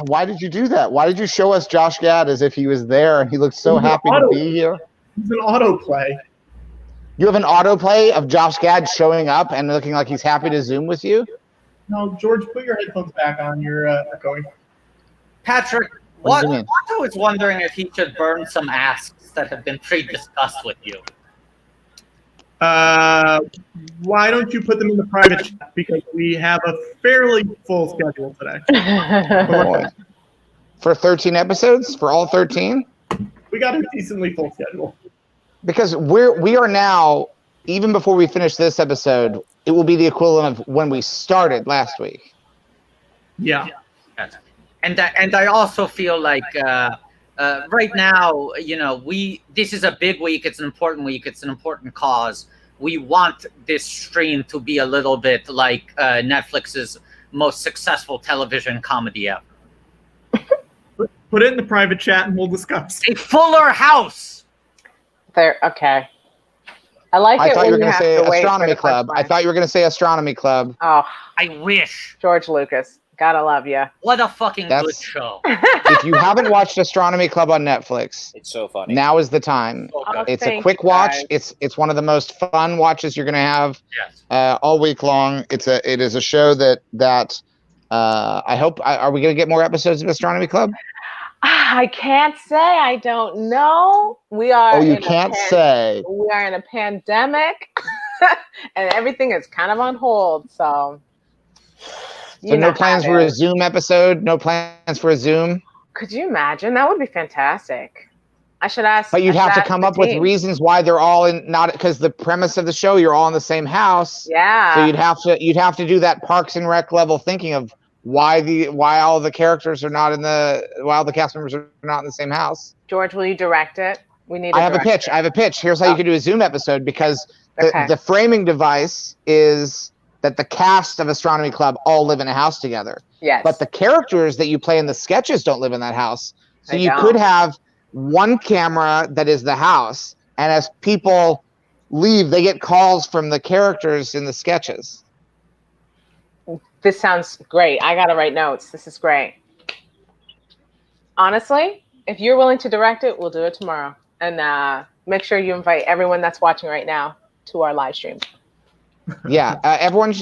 Why did you do that? Why did you show us Josh Gad as if he was there and he looked so happy to be here? It's an autoplay. You have an autoplay of Josh Gad showing up and looking like he's happy to Zoom with you? No, George, put your headphones back on. You're echoing. Patrick, What do you mean? Watto is wondering if he should burn some asks that have been pre-discussed with you. Why don't you put them in the private chat? Because we have a fairly full schedule today. Boy. For 13 episodes? For all 13? We got a decently full schedule. Because we are now, even before we finish this episode, it will be the equivalent of when we started last week. Yeah. And I also feel like right now, this is a big week. It's an important week. It's an important cause. We want this stream to be a little bit like Netflix's most successful television comedy ever. Put it in the private chat and we'll discuss. A Fuller House. Okay. I like I it thought you were when going to say have to wait for Astronomy the Club. I punchline. thought you were going to say Astronomy Club. Oh, I wish. George Lucas. Gotta love you. What a fucking good That's- show. If you haven't watched Astronomy Club on Netflix, It's so funny. now is the time. So good. It's a Thank quick you, watch. guys. It's one of the most fun watches you're going to have Yes. all week long. It is a show that I hope. Are we going to get more episodes of Astronomy Club? I can't say. I don't know. We are. Oh, you in a can't say. We are in a pandemic, and everything is kind of on hold. So. So no plans for a Zoom episode? No plans for a Zoom? Could you imagine? That would be fantastic. I should ask. But you'd I have should to ask come the up with team. reasons why they're all in, not because the premise of the show, you're all in the same house. Yeah. So you'd have to do that Parks and Rec level thinking of why all the characters are not why all the cast members are not in the same house. George, will you direct it? We need. I have a pitch. Here's how you could do a Zoom episode, because the framing device is that the cast of Astronomy Club all live in a house together. Yes. But the characters that you play in the sketches don't live in that house. So They you don't. could have one camera that is the house, and as people leave, they get calls from the characters in the sketches. This sounds great. I gotta write notes. This is great. Honestly, if you're willing to direct it, we'll do it tomorrow. And make sure you invite everyone that's watching right now to our live stream. Yeah, everyone.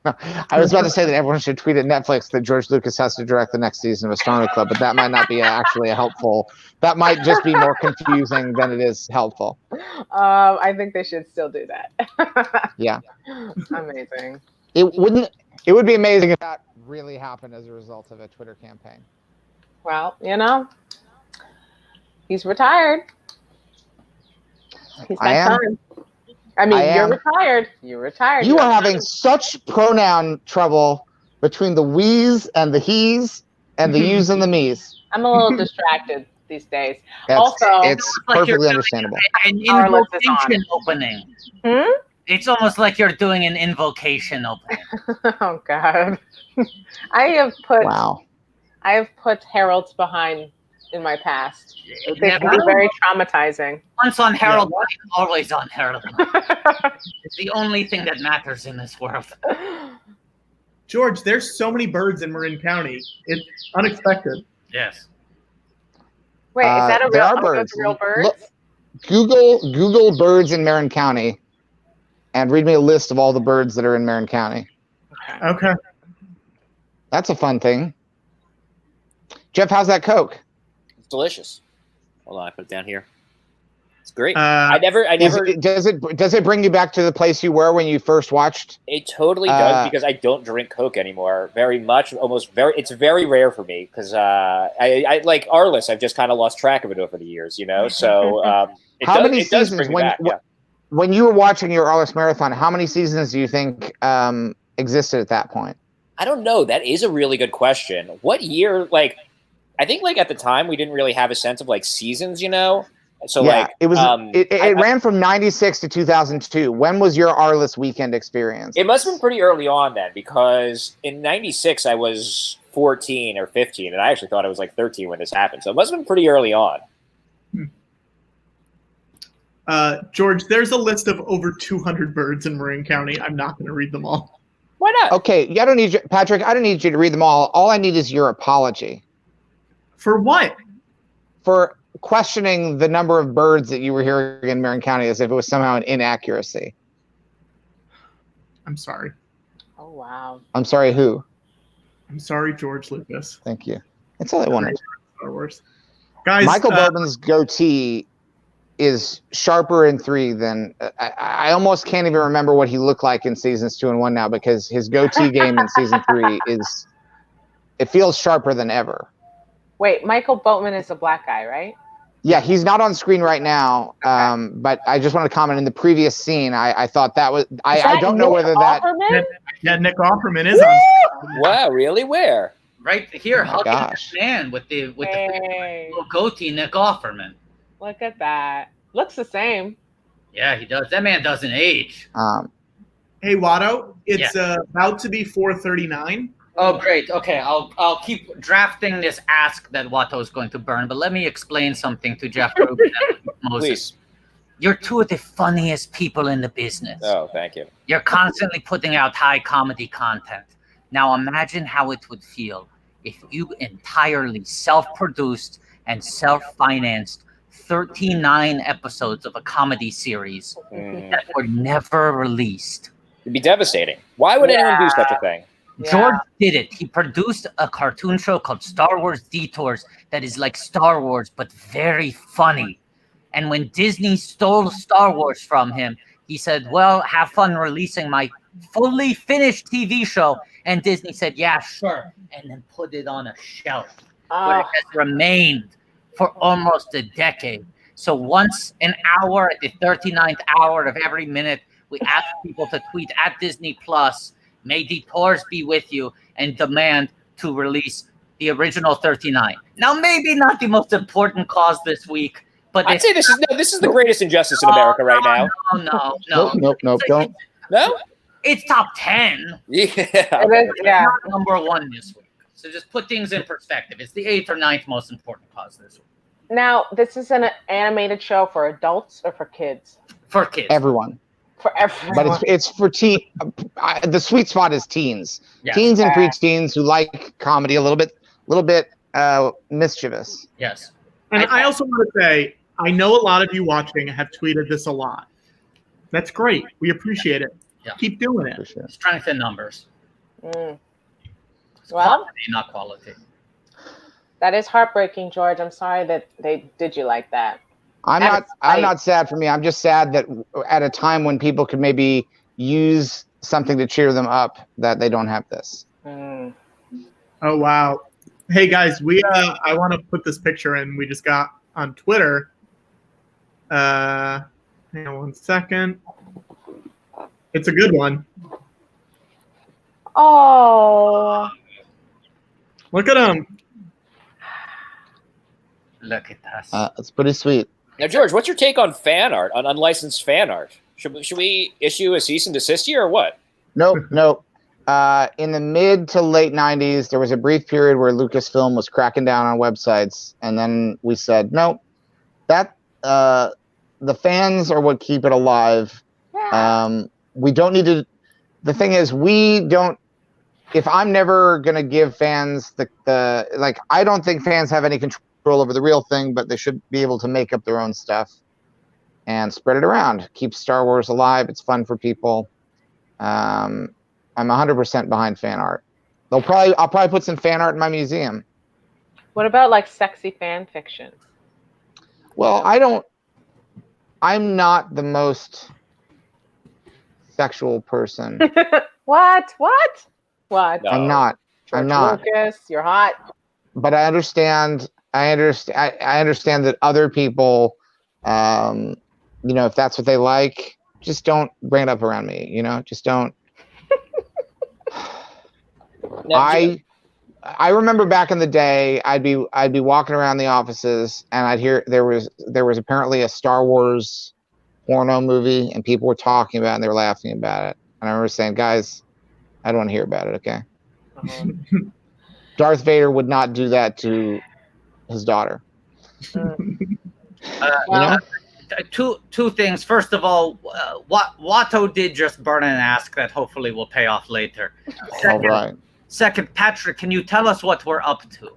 I was about to say that everyone should tweet at Netflix that George Lucas has to direct the next season of Astronomy Club, but that might not be actually a helpful. That might just be more confusing than it is helpful. I think they should still do that. Yeah. Amazing. It would be amazing if that really happened as a result of a Twitter campaign. Well, he's retired. He's got time. I mean, you're retired. You're retired. You are having such pronoun trouble between the we's and the he's and the you's and the me's. I'm a little distracted these days. It's perfectly understandable. An invocation opening. Hmm? It's almost like you're doing an invocation opening. Oh God. I have put heralds behind in my past. They can be very traumatizing. Once on Harold, always on Harold. It's the only thing that matters in this world. George, there's so many birds in Marin County. It's unexpected. Yes. Wait, is that a there real, are birds. real birds? Look, Google birds in Marin County and read me a list of all the birds that are in Marin County. Okay. That's a fun thing. Jeff, how's that Coke? It's delicious. Hold on, I put it down here. It's great. Does it bring you back to the place you were when you first watched? It totally does, because I don't drink Coke anymore very much. It's very rare for me because I like Arliss. I've just kind of lost track of it over the years, So how many seasons when you were watching your Arliss marathon? How many seasons do you think existed at that point? I don't know. That is a really good question. What year? I think at the time we didn't really have a sense of seasons, So it was. It ran from '96 to 2002. When was your Arliss weekend experience? It must have been pretty early on then, because in '96 I was 14 or 15, and I actually thought I was 13 when this happened. So it must have been pretty early on. George, there's a list of over 200 birds in Marin County. I'm not going to read them all. Why not? Okay, I don't need you, Patrick. I don't need you to read them all. All I need is your apology. For what? For questioning the number of birds that you were hearing in Marin County as if it was somehow an inaccuracy. I'm sorry. Oh, wow. I'm sorry, who? I'm sorry, George Lucas. Thank you. That's all I wanted. Star Wars. Guys, Michael Bowman's goatee is sharper in 3 than I almost can't even remember what he looked like in seasons 2 and 1 now, because his goatee game in season 3 it feels sharper than ever. Wait, Michael Boatman is a black guy, right? Yeah, he's not on screen right now. But I just want to comment in the previous scene. I thought that was. I don't know whether that. Yeah, Nick Offerman is on screen. Wow, really? Where? Right here, Oh hugging this man with the little goatee, Nick Offerman. Look at that. Looks the same. Yeah, he does. That man doesn't age. Hey, Watto, it's about to be 4:39. Oh, great. Okay, I'll keep drafting this ask that Watto is going to burn, but let me explain something to Jeff Rubin and Moses. Please. You're two of the funniest people in the business. Oh, thank you. You're constantly putting out high comedy content. Now imagine how it would feel if you entirely self-produced and self-financed 39 episodes of a comedy series that were never released. It'd be devastating. Why would anyone do such a thing? George did it. He produced a cartoon show called Star Wars Detours that is like Star Wars, but very funny. And when Disney stole Star Wars from him, he said, well, have fun releasing my fully finished TV show. And Disney said, yeah, sure. And then put it on a shelf where it has remained for almost a decade. So once an hour at the 39th hour of every minute, we ask people to tweet at Disney Plus, may Detours be with you, and demand to release the original 39. Now, maybe not the most important cause this week, but I'd say this is the greatest injustice in America right now. No. Nope, don't. No? It's top 10. Yeah. It is, Not number 1 this week. So just put things in perspective. It's the 8th or 9th most important cause this week. Now, this is an animated show for adults or for kids? For kids. Everyone. For everyone. But it's for teen. The sweet spot is teens. Yes. Teens and preteens who like comedy a little bit mischievous. Yes. And I also want to say, I know a lot of you watching have tweeted this a lot. That's great. We appreciate it. keep doing it. For sure. Strength in numbers. Mm. It's Well- quantity, not quality. That is heartbreaking, George. I'm sorry that they did you like that. I'm not sad for me. I'm just sad that at a time when people could maybe use something to cheer them up, that they don't have this. Mm. Oh wow. Hey guys, we I want to put this picture in. We just got on Twitter. Hang on 1 second. It's a good one. Oh. Look at him. Look at us. It's pretty sweet. Now, George, what's your take on fan art, on unlicensed fan art? Should we issue a cease and desist here or what? Nope. In the mid to late 90s, there was a brief period where Lucasfilm was cracking down on websites, and then we said, nope, that the fans are what keep it alive. Yeah. We don't need to. The thing is, we don't. If I'm never gonna give fans the like, I don't think fans have any control over the real thing, but they should be able to make up their own stuff and spread it around. Keep Star Wars alive. It's fun for people. I'm 100% behind fan art. I'll probably put some fan art in my museum. What about like sexy fan fiction? Well, I'm not the most sexual person. What? What? No. I'm not. George I'm not. Lucas, you're hot. But I understand that other people, if that's what they like, just don't bring it up around me. Just don't. Now, I remember back in the day, I'd be walking around the offices and I'd hear there was apparently a Star Wars porno movie and people were talking about it and they were laughing about it. And I remember saying, guys, I don't want to hear about it. Okay. Darth Vader would not do that to his daughter. Two things. First of all, Watto did just burn an ask that hopefully will pay off later. All right. Second, Patrick, can you tell us what we're up to?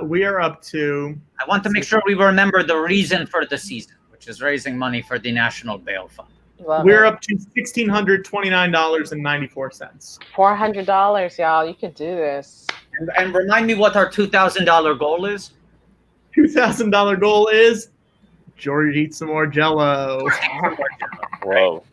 We are up to. I want to make sure we remember the reason for the season, which is raising money for the National Bail Fund. We're up to $1,629.94. $400, y'all. You can do this. And remind me what our $2,000 goal is. $2,000 goal is George eats some more Jello. Whoa.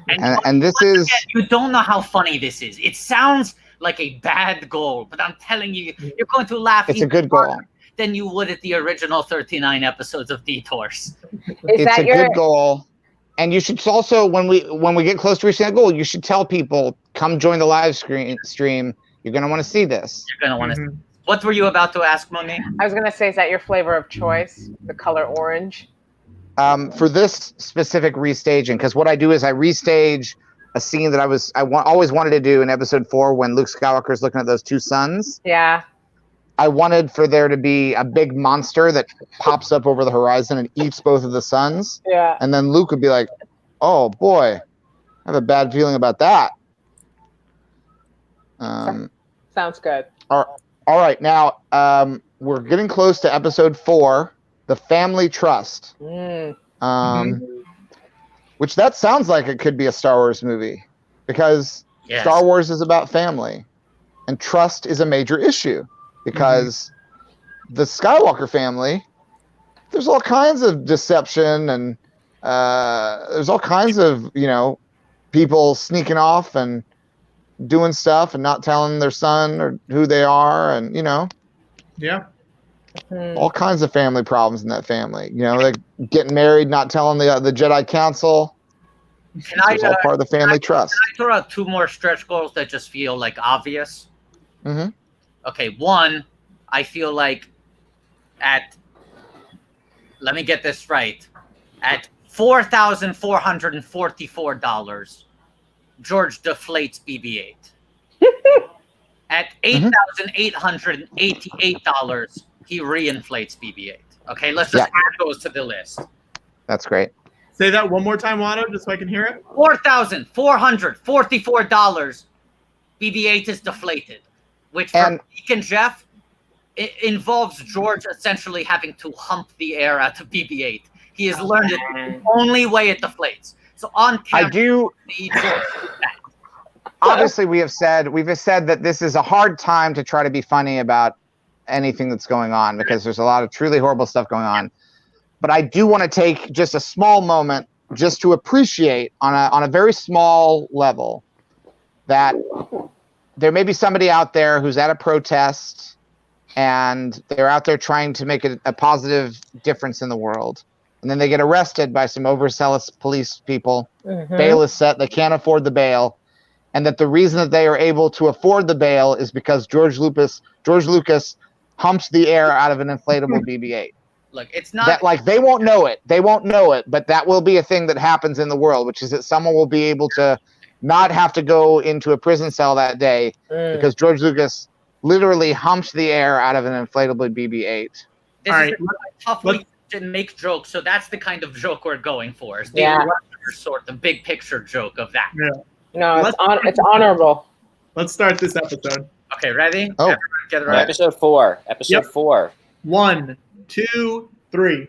And this is. You don't know how funny this is. It sounds like a bad goal, but I'm telling you, you're going to laugh. It's a good goal. Than you would at the original 39 episodes of Detours. It's a good goal. And you should also, when we get close to reaching that goal, you should tell people, come join the live stream. You're going to want to see this. You're going to want to see. What were you about to ask, Monique? I was going to say, is that your flavor of choice? The color orange? For this specific restaging, because what I do is I restage a scene that I always wanted to do in episode 4 when Luke Skywalker's looking at those two suns. Yeah. I wanted for there to be a big monster that pops up over the horizon and eats both of the suns. Yeah. And then Luke would be like, oh boy, I have a bad feeling about that. Sounds good. All right. Now, we're getting close to episode 4, The Family Trust. Which that sounds like it could be a Star Wars movie because Star Wars is about family and trust is a major issue. Because the Skywalker family, there's all kinds of deception and there's all kinds of, people sneaking off and doing stuff and not telling their son or who they are. And, Yeah. all kinds of family problems in that family. Like getting married, not telling the Jedi Council. It's all part of the family trust. Can I throw out 2 more stretch goals that just feel like obvious? Mm-hmm. Okay, 1, I feel like let me get this right, at $4,444, George deflates BB-8. At $8,888, he reinflates BB-8. Okay, let's just add those to the list. That's great. Say that one more time, Watto, just so I can hear it. $4,444, BB-8 is deflated. Which for Monique and Jeff, it involves George essentially having to hump the air out of BB-8. He has learned it the only way it deflates. So on camera, I do. need to- Obviously, we've said that this is a hard time to try to be funny about anything that's going on because there's a lot of truly horrible stuff going on. But I do want to take just a small moment just to appreciate on a very small level that there may be somebody out there who's at a protest and they're out there trying to make a positive difference in the world. And then they get arrested by some overzealous police people. Bail is set. They can't afford the bail. And that the reason that they are able to afford the bail is because George Lucas humps the air out of an inflatable BB-8. Look, it's not That, like, they won't know it. They won't know it, but that will be a thing that happens in the world, which is that someone will be able to not have to go into a prison cell that day because George Lucas literally humps the air out of an inflatable BB-8. This All is right, a tough week to make jokes, so that's the kind of joke we're going for. It's the Yeah. larger sort, the big picture joke of that. Yeah. No, it's honorable. Let's start this episode. Okay, ready? Oh. Everyone get it right. Episode 4. Episode Yep. 4. 1, 2, 3.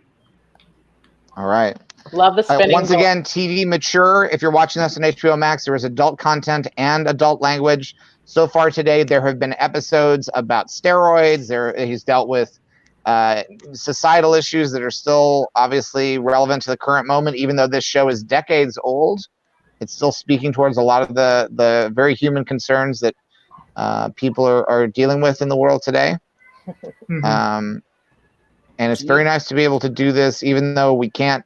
All right. Love the spinning. Once ball. again, TV mature. If you're watching this on HBO Max, there is adult content and adult language. So far today, there have been episodes about steroids. He's dealt with societal issues that are still obviously relevant to the current moment, even though this show is decades old. It's still speaking towards a lot of the very human concerns that people are dealing with in the world today. And it's very nice to be able to do this, even though we can't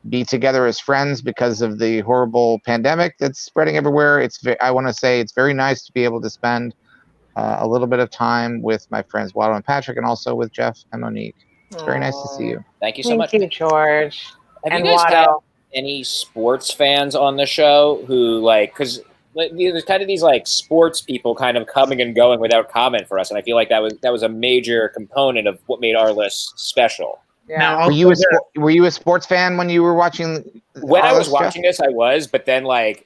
be together as friends because of the horrible pandemic that's spreading everywhere. I want to say it's very nice to be able to spend a little bit of time with my friends Watto and Patrick, and also with Jeff and Monique. It's very nice to see you. Thank you so much. Thank you, George. Have and you guys had Watto. any sports fans on the show who, like, because there's kind of these, like, sports people kind of coming and going without comment for us, and I feel like that was a major component of what made our list special. Yeah. Now, Were you a sports fan when you were watching? When I was Jeff? watching this, I was, but then, like,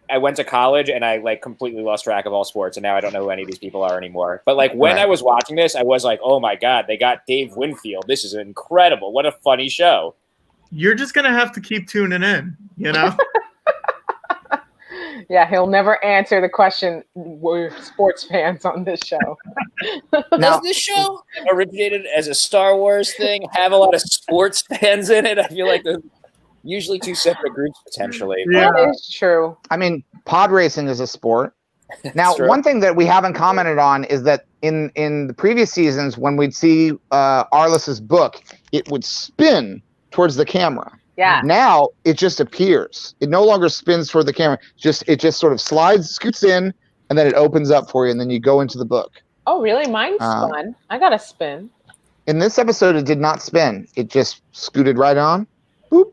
I went to college and I, like, completely lost track of all sports, and now I don't know who any of these people are anymore. But, like, when Right. I was watching this, I was like, oh my God, they got Dave Winfield. This is incredible. What a funny show. you're just going to have to keep tuning in, you know? Yeah, he'll never answer the question, we're sports fans on this show. Now- Does this show originated as a Star Wars thing have a lot of sports fans in it? I feel like they're usually two separate groups potentially. Yeah. That is true. I mean, pod racing is a sport. Now, true. one thing that we haven't commented on is that in the previous seasons, when we'd see Arliss's book, it would spin towards the camera. Yeah. Now it just appears. It no longer spins toward the camera. It just sort of slides, scoots in, and then it opens up for you, and then you go into the book. Oh, really? Mine's fun. I got a spin. In this episode, it did not spin. It just scooted right on. Boop.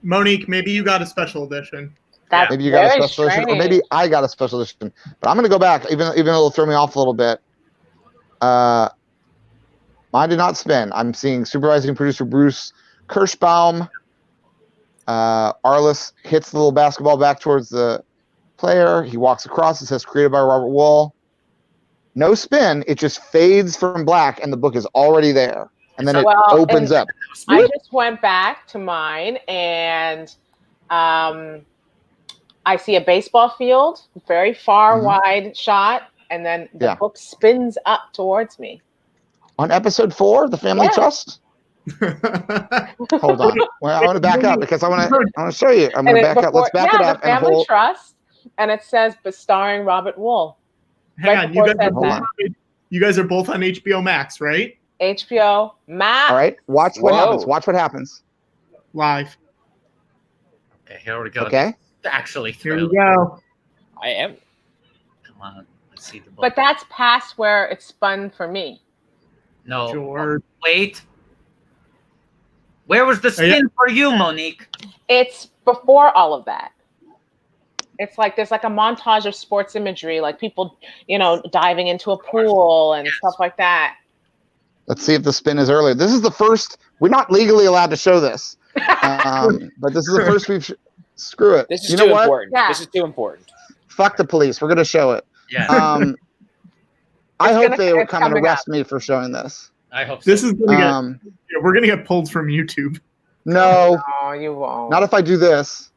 Monique, maybe you got a special edition. That's Maybe you got a very special edition, or strange. maybe I got a special edition. But I'm going to go back, even though it'll throw me off a little bit. Mine did not spin. I'm seeing supervising producer Bruce Kirschbaum. Arliss hits the little basketball back towards the player. He walks across. It says created by Robert Wool. No spin. It just fades from black, and the book is already there. And then it Well, opens and- up. I just went back to mine and I see a baseball field, very far wide shot, and then the book spins up towards me. On episode 4, The Family Yeah. Trust. Hold on. Well, I want to back up because I want to show you. I'm going to back up. Let's back it up the and Family hold. Trust, and it says, but starring Robert Wool. Hang Right on, you before guys, it says that. you guys are both on HBO Max, right? HBO Max. All right. Watch what Whoa. happens. Watch what happens. Live. Okay, here we go. Okay. Actually, Here through. we go. I am. Come on, let's see the book. But that's past where it spun for me. No, George. wait. Where was the spin for you, Monique? It's before all of that. It's like there's like a montage of sports imagery, like people, diving into a pool and stuff like that. Let's see if the spin is earlier. This is the first. We're not legally allowed to show this, but this is the first we've. Screw it. This is you too know what? important. Yeah. This is too important. Fuck the police. We're gonna show it. Yeah, I hope gonna- they will it's come and coming arrest me for showing this. I hope so. This is gonna we're gonna get pulled from YouTube. No, Oh, you won't. not if I do this.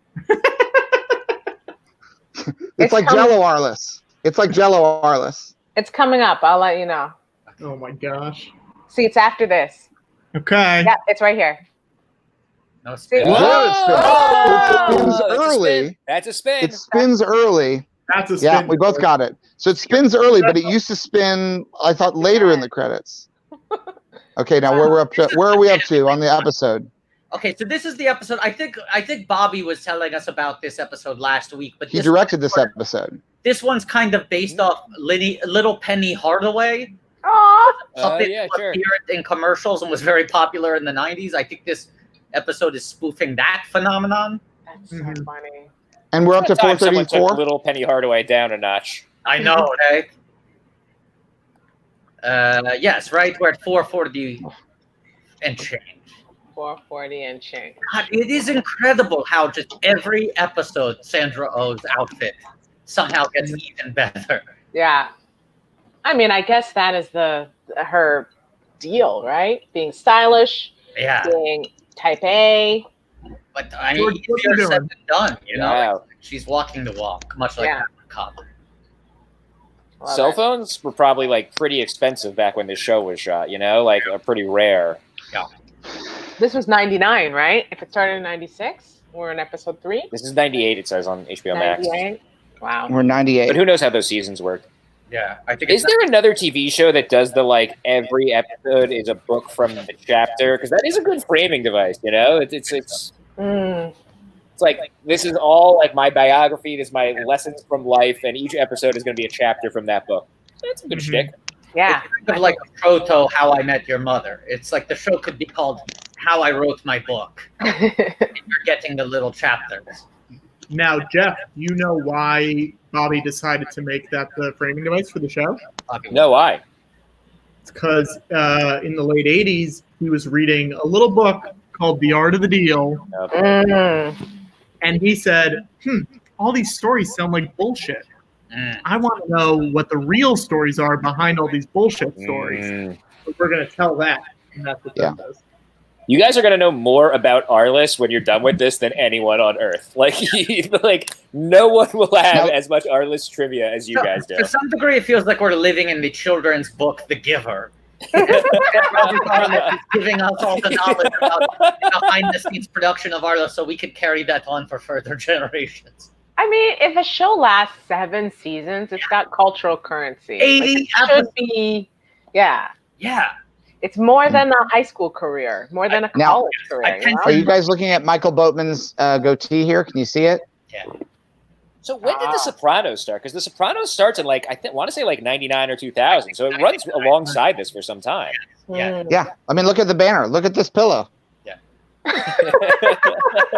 It's like coming- Jello Arliss. It's like Jello Arliss. It's coming up. I'll let you know. Oh my gosh. See, it's after this. Okay. Yeah, it's right here. No See? spin. There it spins. Whoa! It spins That's a early. spin. That's a spin. It spins early. That's a Yeah, spin. we both got it. So it spins early, but it used to spin, I thought, later in the credits. Okay, now where are we up to on the episode? Okay, so this is the episode. I think Bobby was telling us about this episode last week, but He directed this episode. This one's kind of based off Little Penny Hardaway. Aw. Something yeah, that sure. appeared in commercials and was very popular in the 90s. I think this episode is spoofing that phenomenon. That's so Mhm. funny. And we're up to Time someone took 434. Little Penny Hardaway down a notch. I know, right? Yes, right? We're at 440 and change. 440 and change. God, it is incredible how just every episode Sandra Oh's outfit somehow gets even better. Yeah. I mean, I guess that is her deal, right? Being stylish, Yeah, being type A. but I George, mean, what you easier said doing? than done, you know? Wow. She's walking the walk, much like Yeah. a cop. Love Cell it. phones were probably like pretty expensive back when this show was shot, you know, like pretty rare. This was 99, right? If it started in 96, we're in episode 3. This is 98, it says on HBO Max. 98. Wow. We're 98. But who knows how those seasons work? Yeah, I think Is there another TV show that does the like every episode is a book from the chapter? Because that is a good framing device, you know? It's Mm. like this is all like my biography, this is my lessons from life, and each episode is going to be a chapter from that book. That's a good Mhm. shtick. Yeah. It's kind of like a proto How I Met Your Mother. It's like the show could be called How I Wrote My Book. And you're getting the little chapters. Now, Jeff, you know why Bobby decided to make that the framing device for the show? No, why? It's because in the late 80s, he was reading a little book called The Art of the Deal, Mm. and he said, all these stories sound like bullshit. Mm. I want to know what the real stories are behind all these bullshit stories. Mm. So we're going to tell that. And that's what Yeah. that does. You guys are going to know more about Arliss when you're done with this than anyone on Earth. Like, like no one will have No. as much Arliss trivia as you guys do. To some degree, it feels like we're living in the children's book, The Giver. Arliss is giving us all the knowledge about the behind-the-scenes production of Arliss, so we could carry that on for further generations. I mean, if a show lasts 7 seasons, it's got cultural currency. 80 Like, it should be, yeah. Yeah. It's more than a high school career, more than a Now, college career. I You can know? Are you guys looking at Michael Boatman's goatee here? Can you see it? So when did The Sopranos start? Because The Sopranos starts in like I want to say like 99 or 2000. So it runs alongside this for some time. Yeah. Mm. Yeah. I mean, look at the banner. Look at this pillow.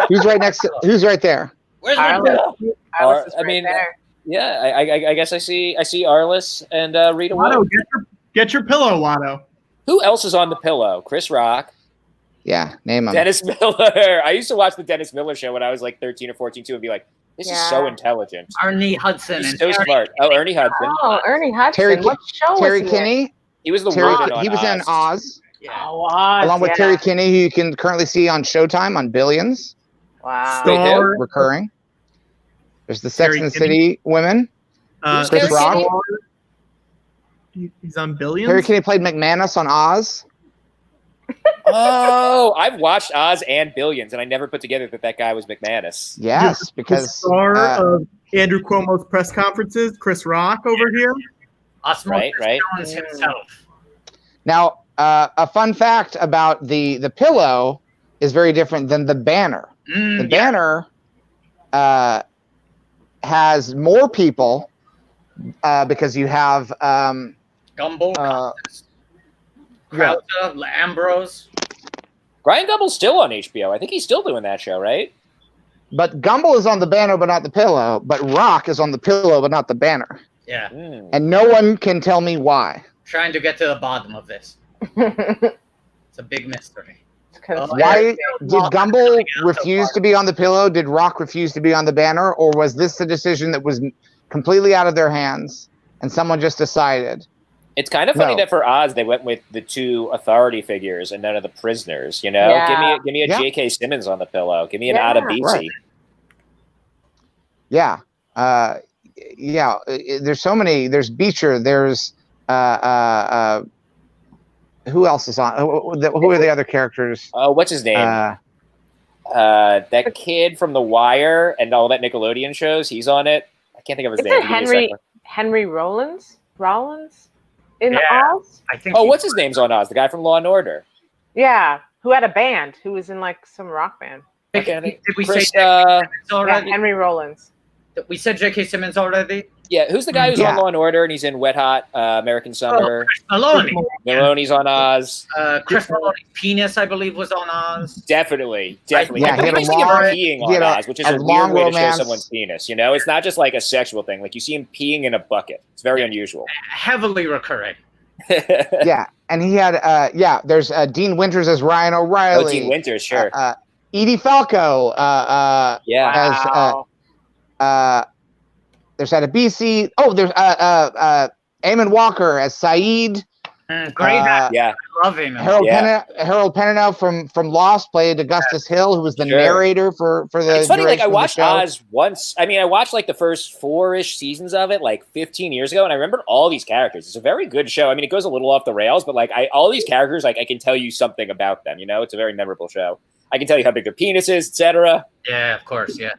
Who's right next to? Who's right there? Where's my Arliss, bill? Arliss is I right mean, there. Yeah, I guess I see Arliss and Rita Watto, Wilson. get your pillow, Watto. Who else is on the pillow? Chris Rock, Yeah, name him. Dennis Miller. I used to watch the Dennis Miller show when I was like 13 or 14 too, and be like, "This is so Yeah. intelligent. Ernie Hudson He's and so Terry smart." Oh, Ernie Hudson. Oh, Ernie Hudson. Terry What show Terry was he in? Kinney. He was the Terry, warden on he was in Oz, Yeah. Oh, Oz, along with yeah. Terry Kinney, who you can currently see on Showtime on Billions, Wow. Wait, who? Star, recurring. There's the Sex Terry and the Kinney. City women. Who's Chris Terry Rock. Kinney? He's on Billions. Terry Kinney played McManus on Oz. Oh, I've watched Oz and Billions, and I never put together that guy was McManus. Yes, The because star uh, of Andrew Cuomo's press conferences, Chris Rock over here. Osmosis Right. Jones himself. now a fun fact about the pillow is very different than the banner. The banner has more people because you have Gumbel, yeah. Krauser, Ambrose. Brian Gumbel's still on HBO. I think he's still doing that show, right? But Gumbel is on the banner but not the pillow, but Rock is on the pillow but not the banner. Yeah. Hmm. And no one can tell me why. Trying to get to the bottom of this. It's a big mystery. Why did Gumbel refuse to be on the pillow? Did Rock refuse to be on the banner? Or was this a decision that was completely out of their hands and someone just decided? It's kind of funny No. that for Oz they went with the two authority figures and none of the prisoners. You know, Yeah. give me a Yeah. J.K. Simmons on the pillow. Give me an Yeah. Adabisi. Right. Yeah. yeah, there's so many. There's Beecher. There's who else is on? Who are the other characters? What's his name? That kid from The Wire and all that Nickelodeon shows. He's on it. I can't think of his name. Henry Rollins in Yeah. Oz? I think. Oh, what's his name's on Oz? The guy from Law and Order. Yeah, who had a band, who was in like some rock band. Did we say Chris, J.K. Simmons Yeah, already? Henry Rollins. We said J.K. Simmons already. Yeah, who's the guy who's Yeah. on Law and Order and he's in Wet Hot, American Summer? Chris Maloney. Maloney's on Oz. Chris Maloney's penis, I believe, was on Oz. Definitely. Yeah, I he had believe a I see him long- peeing he had on a- Oz, which is a a long weird way to show romance. someone's penis. You know, it's not just like a sexual thing. Like you see him peeing in a bucket. It's very unusual. Heavily recurring. Yeah, and he had there's Dean Winters as Ryan Oh, O'Reilly. Dean Winters, sure. Edie Falco Yeah. as there's Adebisi. Oh, there's Eamon Walker as Saeed. Great actor. Yeah. I love him. Harold Penninel from Lost played Augustus Hill, who was the Sure. narrator for the. It's funny, like I duration of the watched show. Oz once. I mean, I watched like the first 4-ish seasons of it, like 15 years ago, and I remember all these characters. It's a very good show. I mean, it goes a little off the rails, but like all these characters, like I can tell you something about them. You know, it's a very memorable show. I can tell you how big their penis is, etc. Yeah, of course. Yeah.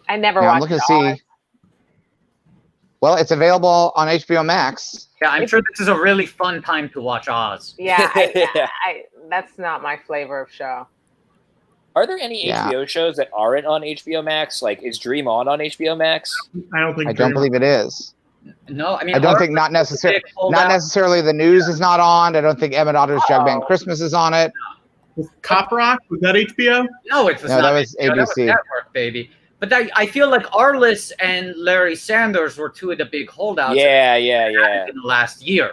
I never Now watched I'm looking to Oz. see. Well, it's available on HBO Max. Yeah, I'm sure this is a really fun time to watch Oz. Yeah, that's not my flavor of show. Are there any Yeah. HBO shows that aren't on HBO Max? Like, is Dream on HBO Max? I don't think. I don't believe it is. No, I mean, I don't our- think not necessarily. big holdout. Not necessarily. The news is not on. I don't think Emmett Otter's Jug Band Christmas is on it. Cop Rock, was that HBO? No, it was No, not. that was HBO, that was ABC. Network, baby. But I feel like Arliss and Larry Sanders were two of the big holdouts Yeah. in the last year.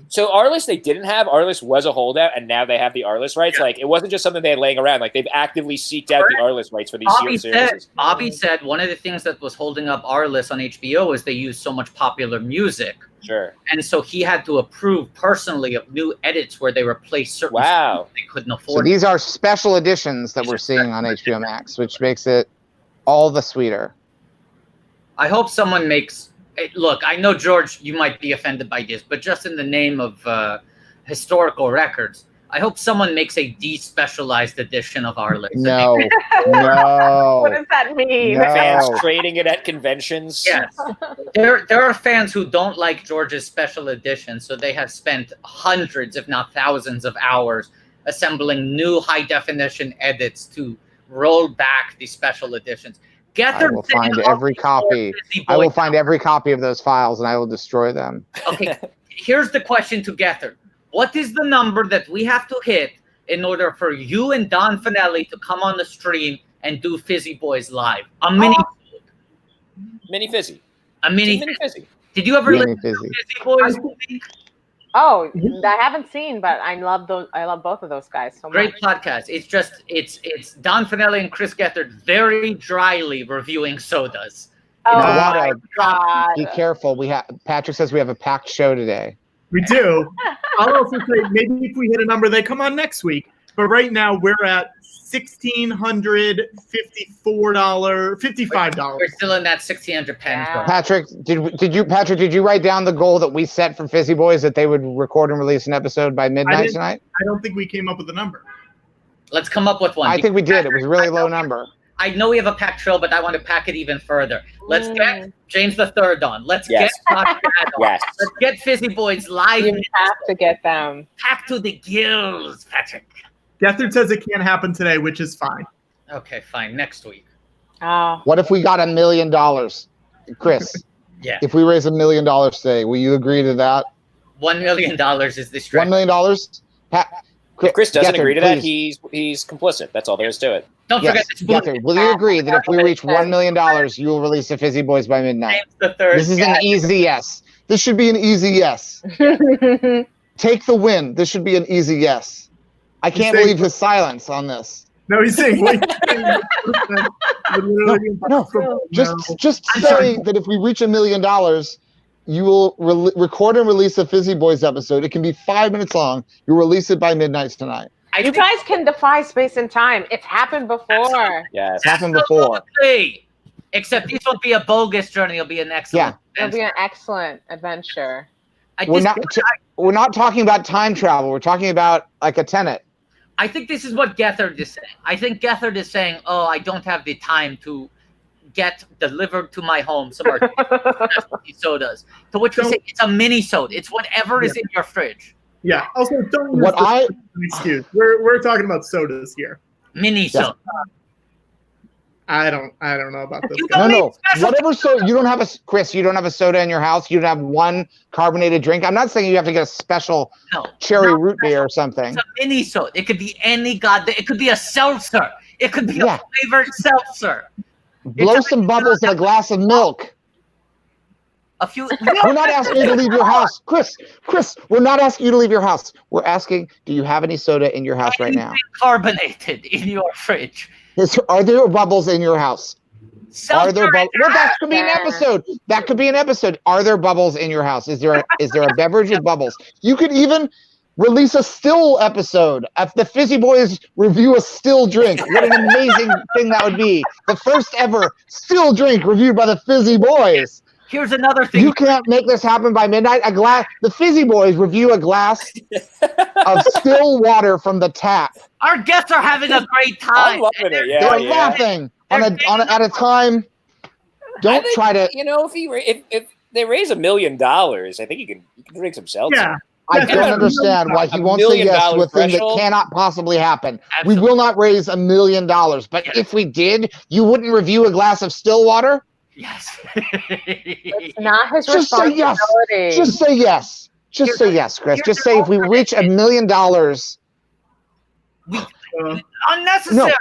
So Arliss, they didn't have. Arliss was a holdout, and now they have the Arliss rights. Yeah. Like, it wasn't just something they had laying around. Like, they've actively seeked out the Arliss rights for these series. Bobby said one of the things that was holding up Arliss on HBO is they used so much popular music. Sure. And so he had to approve personally of new edits where they replaced certain Wow. songs they couldn't So afford. these are special editions that we're seeing on HBO Max, which makes it all the sweeter. I hope someone makes. Look, I know, George, you might be offended by this, but just in the name of historical records, I hope someone makes a despecialized edition of our list. No, What no. does that mean? No. Fans trading it at conventions. Yes. There are fans who don't like George's special edition, so they have spent hundreds, if not thousands, of hours assembling new high-definition edits to roll back the special editions. I will find every copy. I will find every copy of those files, and I will destroy them. Okay, here's the question to Gethard. What is the number that we have to hit in order for you and Don Finelli to come on the stream and do Fizzy Boys live? A mini Fizzy. A mini Mini Fizzy. Did you ever Mini listen to Fizzy. Fizzy Boys? Oh, I haven't seen, but I love those. I love both of those guys so Great much. podcast. It's Don Finelli and Chris Gethard very dryly reviewing sodas. Oh You know what? my god! Be careful. Patrick says we have a packed show today. We do. I'll also say maybe if we hit a number, they come on next week. But right now we're at $1,654, We're still in that 1,600 pens. Yeah. Patrick, did you write down the goal that we set for Fizzy Boys that they would record and release an episode by midnight didn't- tonight? I don't think we came up with a number. Let's come up with one. I think we did. It was a really low number. I know we have a packed show, but I want to pack it even further. Let's get James III on. Let's Yes. get Josh Gad on. Yes. Let's get Fizzy Boys live. You have to get them. Packed to the gills, Patrick. Gethard says it can't happen today, which is fine. Okay, fine. Next week. Oh, What if we got $1 million, Chris? Yeah. If we raise $1 million today, will you agree to that? $1 million is the $1 stretch. million? If Chris doesn't Gethard, agree to that, please. he's complicit. That's all there is to it. Don't Yes, forget this Gethard, will you agree that if we reach $1 million, you will release the Fizzy Boys by midnight? James III. This is an easy yes. This should be an easy yes. Take the win. This should be an easy yes. I can't saying- believe his silence on this. No, he's saying wait. No, just say that if we reach $1 million, you will record and release a Fizzy Boys episode. It can be 5 minutes long. You'll release it by midnight tonight. You guys can defy space and time. It's happened before. Yes. It's happened before. Absolutely. Except this won't be a bogus journey. It'll be an excellent. It'll be an excellent adventure. We're not talking about time travel. We're talking about like a Tenet. I think this is what Gethard is saying. I think Gethard is saying, "Oh, I don't have the time to get delivered to my home some sodas." To which we say it's a mini soda. It's whatever is in your fridge. Yeah. Also, don't use excuse. We're talking about sodas here. Mini soda. I don't know about this. No. Whatever. So you don't have Chris. You don't have a soda in your house. You don't have one carbonated drink. I'm not saying you have to get a special cherry root beer or something. It's a mini soda. It could be any It could be a seltzer. It could be a flavored seltzer. Blow some bubbles in a glass of milk. We're not asking you to leave your house, Chris. We're not asking you to leave your house. We're asking, do you have any soda in your house right now? Carbonated in your fridge. Are there bubbles in your house? Are there bubbles? Well, that could be an episode. That could be an episode. Are there bubbles in your house? Is there a beverage with bubbles? You could even release a still episode. If the Fizzy Boys review a still drink, what an amazing thing that would be. The first ever still drink reviewed by the Fizzy Boys. Here's another thing. You can't make this happen by midnight. The Fizzy Boys review a glass of still water from the tap. Our guests are having a great time. I'm loving it. Yeah, they're laughing at a time. Don't try to. If they raise $1 million, I think you can drink some seltzer. Yeah. I don't understand why he won't say yes to a thing that cannot possibly happen. Absolutely. We will not raise $1 million, but if we did, you wouldn't review a glass of still water? Yes. It's not his responsibility. Just say yes. Just say yes, Chris. Just say if we reach $1 million. Unnecessary.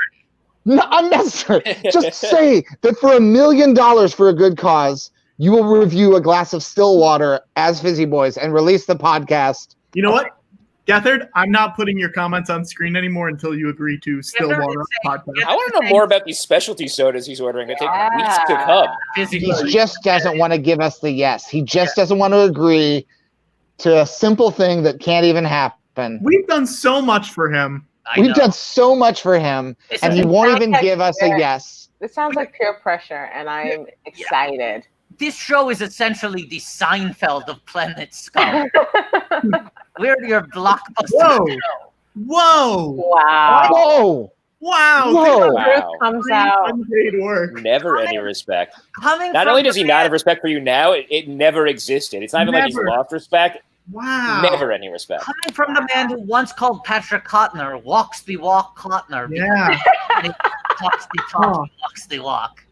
No, unnecessary. Just say that for $1 million for a good cause, you will review a glass of still water as Fizzy Boys and release the podcast. You know what? Gethard, I'm not putting your comments on screen anymore until you agree to still water podcast. I want to know more about these specialty sodas he's ordering. It takes weeks to come. He just doesn't want to give us the yes. He just doesn't want to agree to a simple thing that can't even happen. We've done so much for him. We've done so much for him, and he won't even give us a yes. This sounds like peer pressure, and I'm excited. This show is essentially the Seinfeld of Planet Scum. We're your blockbuster show. Whoa! Wow! Whoa! Wow! Wow! Comes out. Unpaid work. Never any respect. Not only does he not have respect for you now, it never existed. It's not even like he's lost respect. Wow! Never any respect. Coming from the man who once called Patrick Kotner, walks the walk Kotner. Yeah. He talks the talk, walks the walk.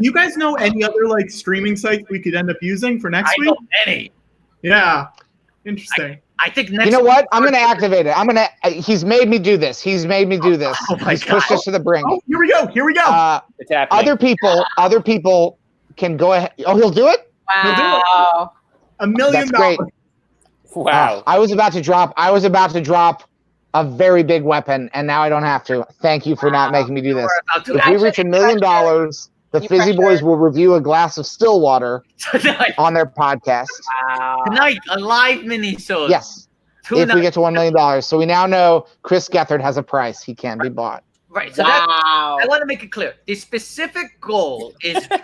You guys know any other streaming sites we could end up using for next week? I know many. Yeah. Interesting. I think next. You know what? I'm going to activate it. He's made me do this. He's made me do this. Oh my He's God. pushed us to the brink. Oh, here we go. It's happening. Other people can go ahead. Oh, he'll do it? Wow! $1 million. That's great. Wow. I was about to drop a very big weapon, and now I don't have to. Thank you for not making me do this. If we reach $1 million, the Fizzy Boys will review a glass of still water on their podcast. Wow! Tonight, a live mini-sode. Yes. If we get to $1 million. So we now know Chris Gethard has a price. He can be bought. Right. So I want to make it clear. The specific goal is just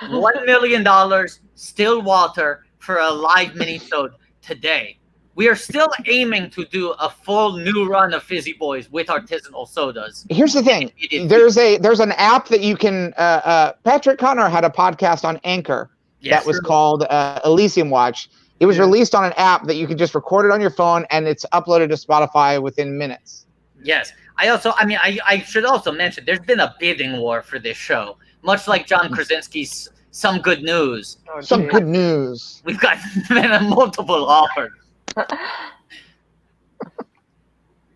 $1 million still water for a live mini-sode today. We are still aiming to do a full new run of Fizzy Boys with artisanal sodas. Here's the thing. There's an app that you can Patrick Connor had a podcast on Anchor that was called Elysium Watch. It was released on an app that you can just record it on your phone, and it's uploaded to Spotify within minutes. Yes. I should also mention there's been a bidding war for this show, much like John Krasinski's Some Good News. Good news. We've got multiple offers.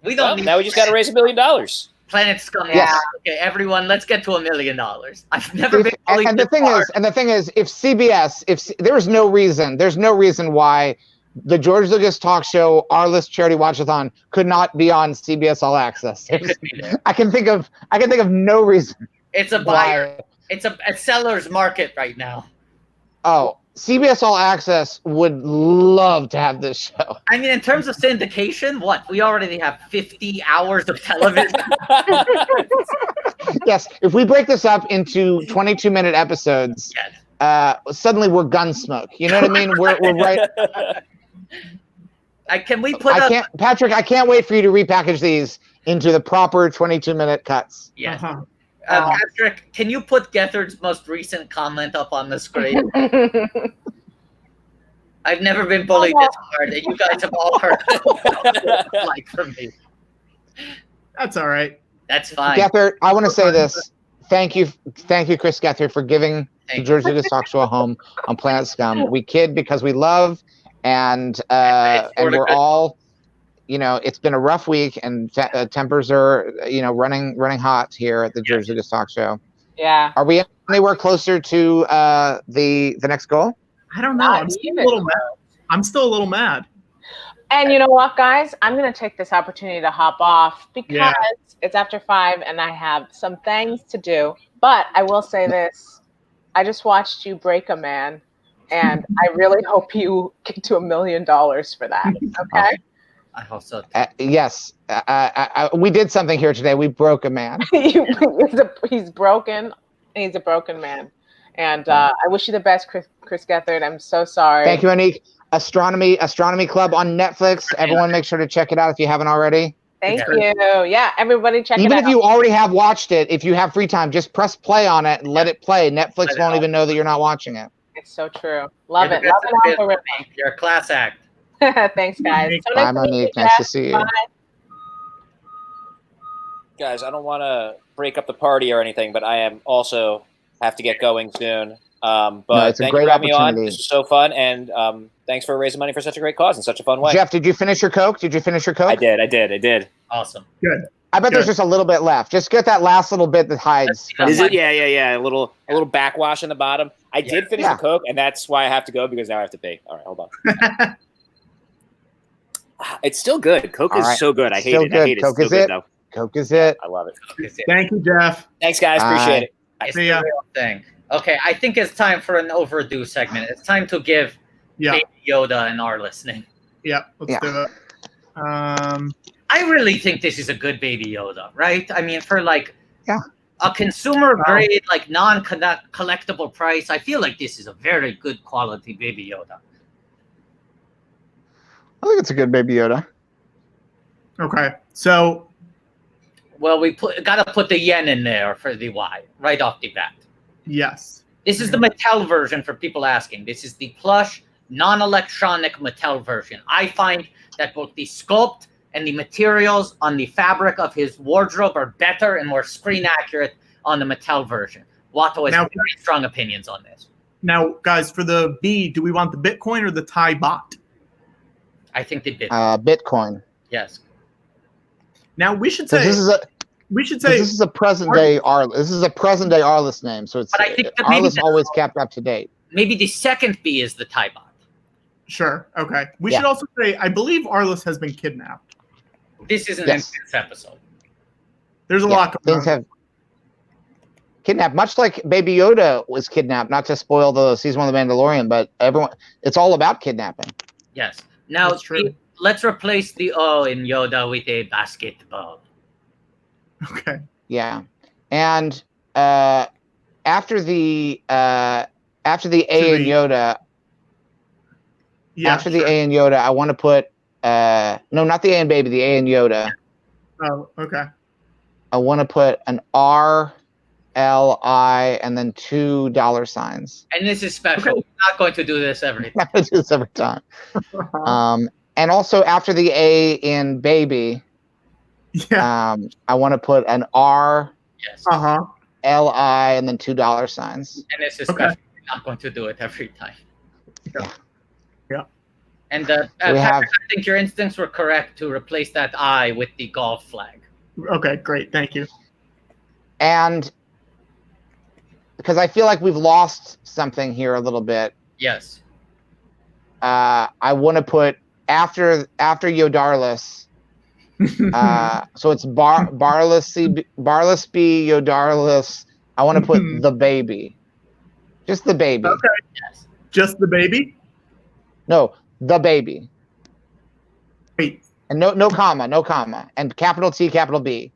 We don't. Now we just got to raise $1 million. Planet Scum. Yeah. Okay, everyone, let's get to $1 million. I've never been. And the thing is, if CBS, there's no reason why the George Lucas Talk Show, our list charity watchathon could not be on CBS All Access. I can think of no reason. It's a buyer. It's a seller's market right now. Oh, CBS All Access would love to have this show. I mean, in terms of syndication, what? We already have 50 hours of television. Yes, if we break this up into 22-minute episodes, Yes. Suddenly we're Gunsmoke. You know what I mean? We're right. Can we put Patrick, I can't wait for you to repackage these into the proper 22-minute cuts. Yes. Uh-huh. Patrick, can you put Gethard's most recent comment up on the screen? I've never been bullied this hard, and you guys have all heard like from me. That's all right. That's fine. Gethard, I want to say this. Thank you, Chris Gethard, for giving the Jersey Lucas Talk Show a home on Planet Scum. We kid because we love, and we're all, it's been a rough week, and tempers are, running hot here at the Jersey Lucas Talk Show. Yeah. Are we anywhere closer to the next goal? I don't know. I'm still a little mad. And you know what, guys? I'm going to take this opportunity to hop off because it's after 5 and I have some things to do. But I will say this. I just watched you break a man, and I really hope you get to $1 million for that. Okay? I hope so. Yes. We did something here today. We broke a man. He's broken. He's a broken man. And I wish you the best, Chris Gethard. I'm so sorry. Thank you, Monique. Astronomy Club on Netflix. Everyone make sure to check it out if you haven't already. Thank you. Yeah, everybody check it out. Even if you already have watched it, if you have free time, just press play on it and let it play. Netflix won't even know that you're not watching it. It's so true. Love it. Love it, algorithm. You're a class act. Thanks, guys. Bye, Monique. Nice to see you. Bye. Guys, I don't want to break up the party or anything, but I am also have to get going soon. But it's a thank great you for having me on. opportunity. This was so fun, and thanks for raising money for such a great cause in such a fun way. Jeff, did you finish your Coke? I did. Awesome. Good. I bet there's just a little bit left. Just get that last little bit that hides. Is it? Yeah. A little backwash in the bottom. I did finish the Coke, and that's why I have to go because now I have to pay. All right, hold on. It's still good. Coke is so good. I hate it. I hate it. Coke it's is still it. good, though. Coke is it. I love it. Thank you, Jeff. Thanks, guys. Appreciate it. It's the real thing. Okay, I think it's time for an overdue segment. It's time to give Baby Yoda and our listening. Yeah, let's do it. I really think this is a good Baby Yoda, right? I mean, for like a consumer grade, like non-collectible price, I feel like this is a very good quality Baby Yoda. I think it's a good Baby Yoda. Okay, so. Well, we gotta put the yen in there for the Y right off the bat. Yes. This is the Mattel version for people asking. This is the plush, non-electronic Mattel version. I find that both the sculpt and the materials on the fabric of his wardrobe are better and more screen accurate on the Mattel version. Watto has very strong opinions on this. Now, guys, for the B, do we want the Bitcoin or the Thai baht? I think the Bitcoin. Bitcoin. Yes. Now we should say this is a present day Arliss. This is a present day Arliss name, so it's. But I think that Arliss always kept up to date. Maybe the second B is the Thai baht. Sure. Okay. We should also say I believe Arliss has been kidnapped. This is an intense episode. There's a lot going on. Things have kidnapped, much like Baby Yoda was kidnapped. Not to spoil the season 1 of The Mandalorian, but everyone, it's all about kidnapping. Yes. Now let's replace the O in Yoda with a basketball. Okay. Yeah, and after the A in Yoda. Yeah, after the A in Yoda, I want to put no, not the A in Baby, the A in Yoda. Oh, okay. I want to put an R, L, I, and then $2 signs. And this is special. Okay. We're not going to do this every time. I'm not going to do this every time. And also after the A in Baby, I want to put an R, L, I, and then $2 signs. And this is special. We're not going to do it every time. Yeah. And I think your instincts were correct to replace that I with the golf flag. Okay, great. Thank you. And because I feel like we've lost something here a little bit. Yes. I want to put after Yodarless. So it's Barless B Yodarless. I want to put the baby. Just the baby. Okay. Yes. Just the baby? No, the baby. Wait. And no comma. And capital T, capital B.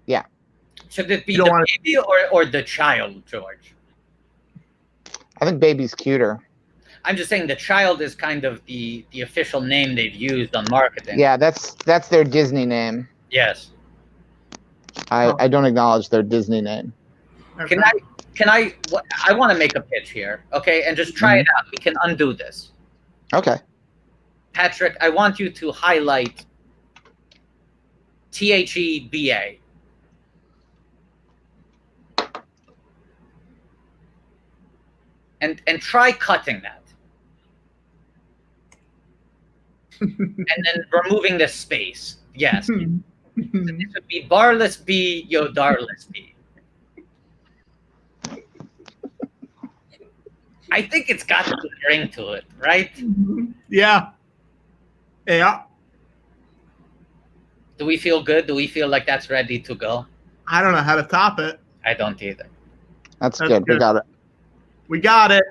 Yeah. Should it be You don't the wanna- baby or the child, George? I think baby's cuter. I'm just saying the child is kind of the official name they've used on marketing. Yeah, that's their Disney name. Yes. I don't acknowledge their Disney name. Can I want to make a pitch here, okay? And just try it out. We can undo this. Okay. Patrick, I want you to highlight THEBA. And try cutting that. And then removing the space. Yes. This would be barless B, yodarless B. I think it's got a good ring to it, right? Yeah. Yeah. Do we feel good? Do we feel like that's ready to go? I don't know how to top it. I don't either. That's good. We got it. We got it.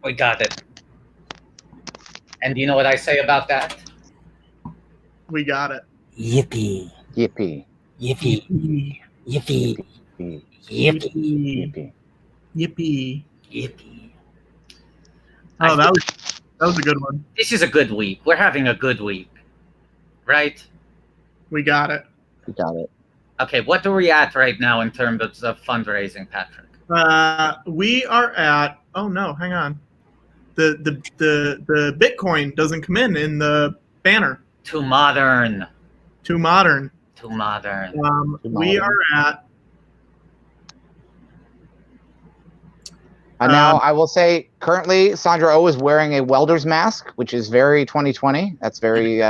We got it. And do you know what I say about that? We got it. Yippee. Yippee. Yippee. Yippee. Yippee. Yippee. Yippee. Yippee. Oh, that was a good one. This is a good week. We're having a good week. Right? We got it. We got it. Okay, what are we at right now in terms of fundraising, Patrick? We are at. Oh no, hang on. The Bitcoin doesn't come in the banner. Too modern. Too modern. Too modern. We are at. Now, I will say, currently, Sandra Oh is wearing a welder's mask, which is very 2020. That's very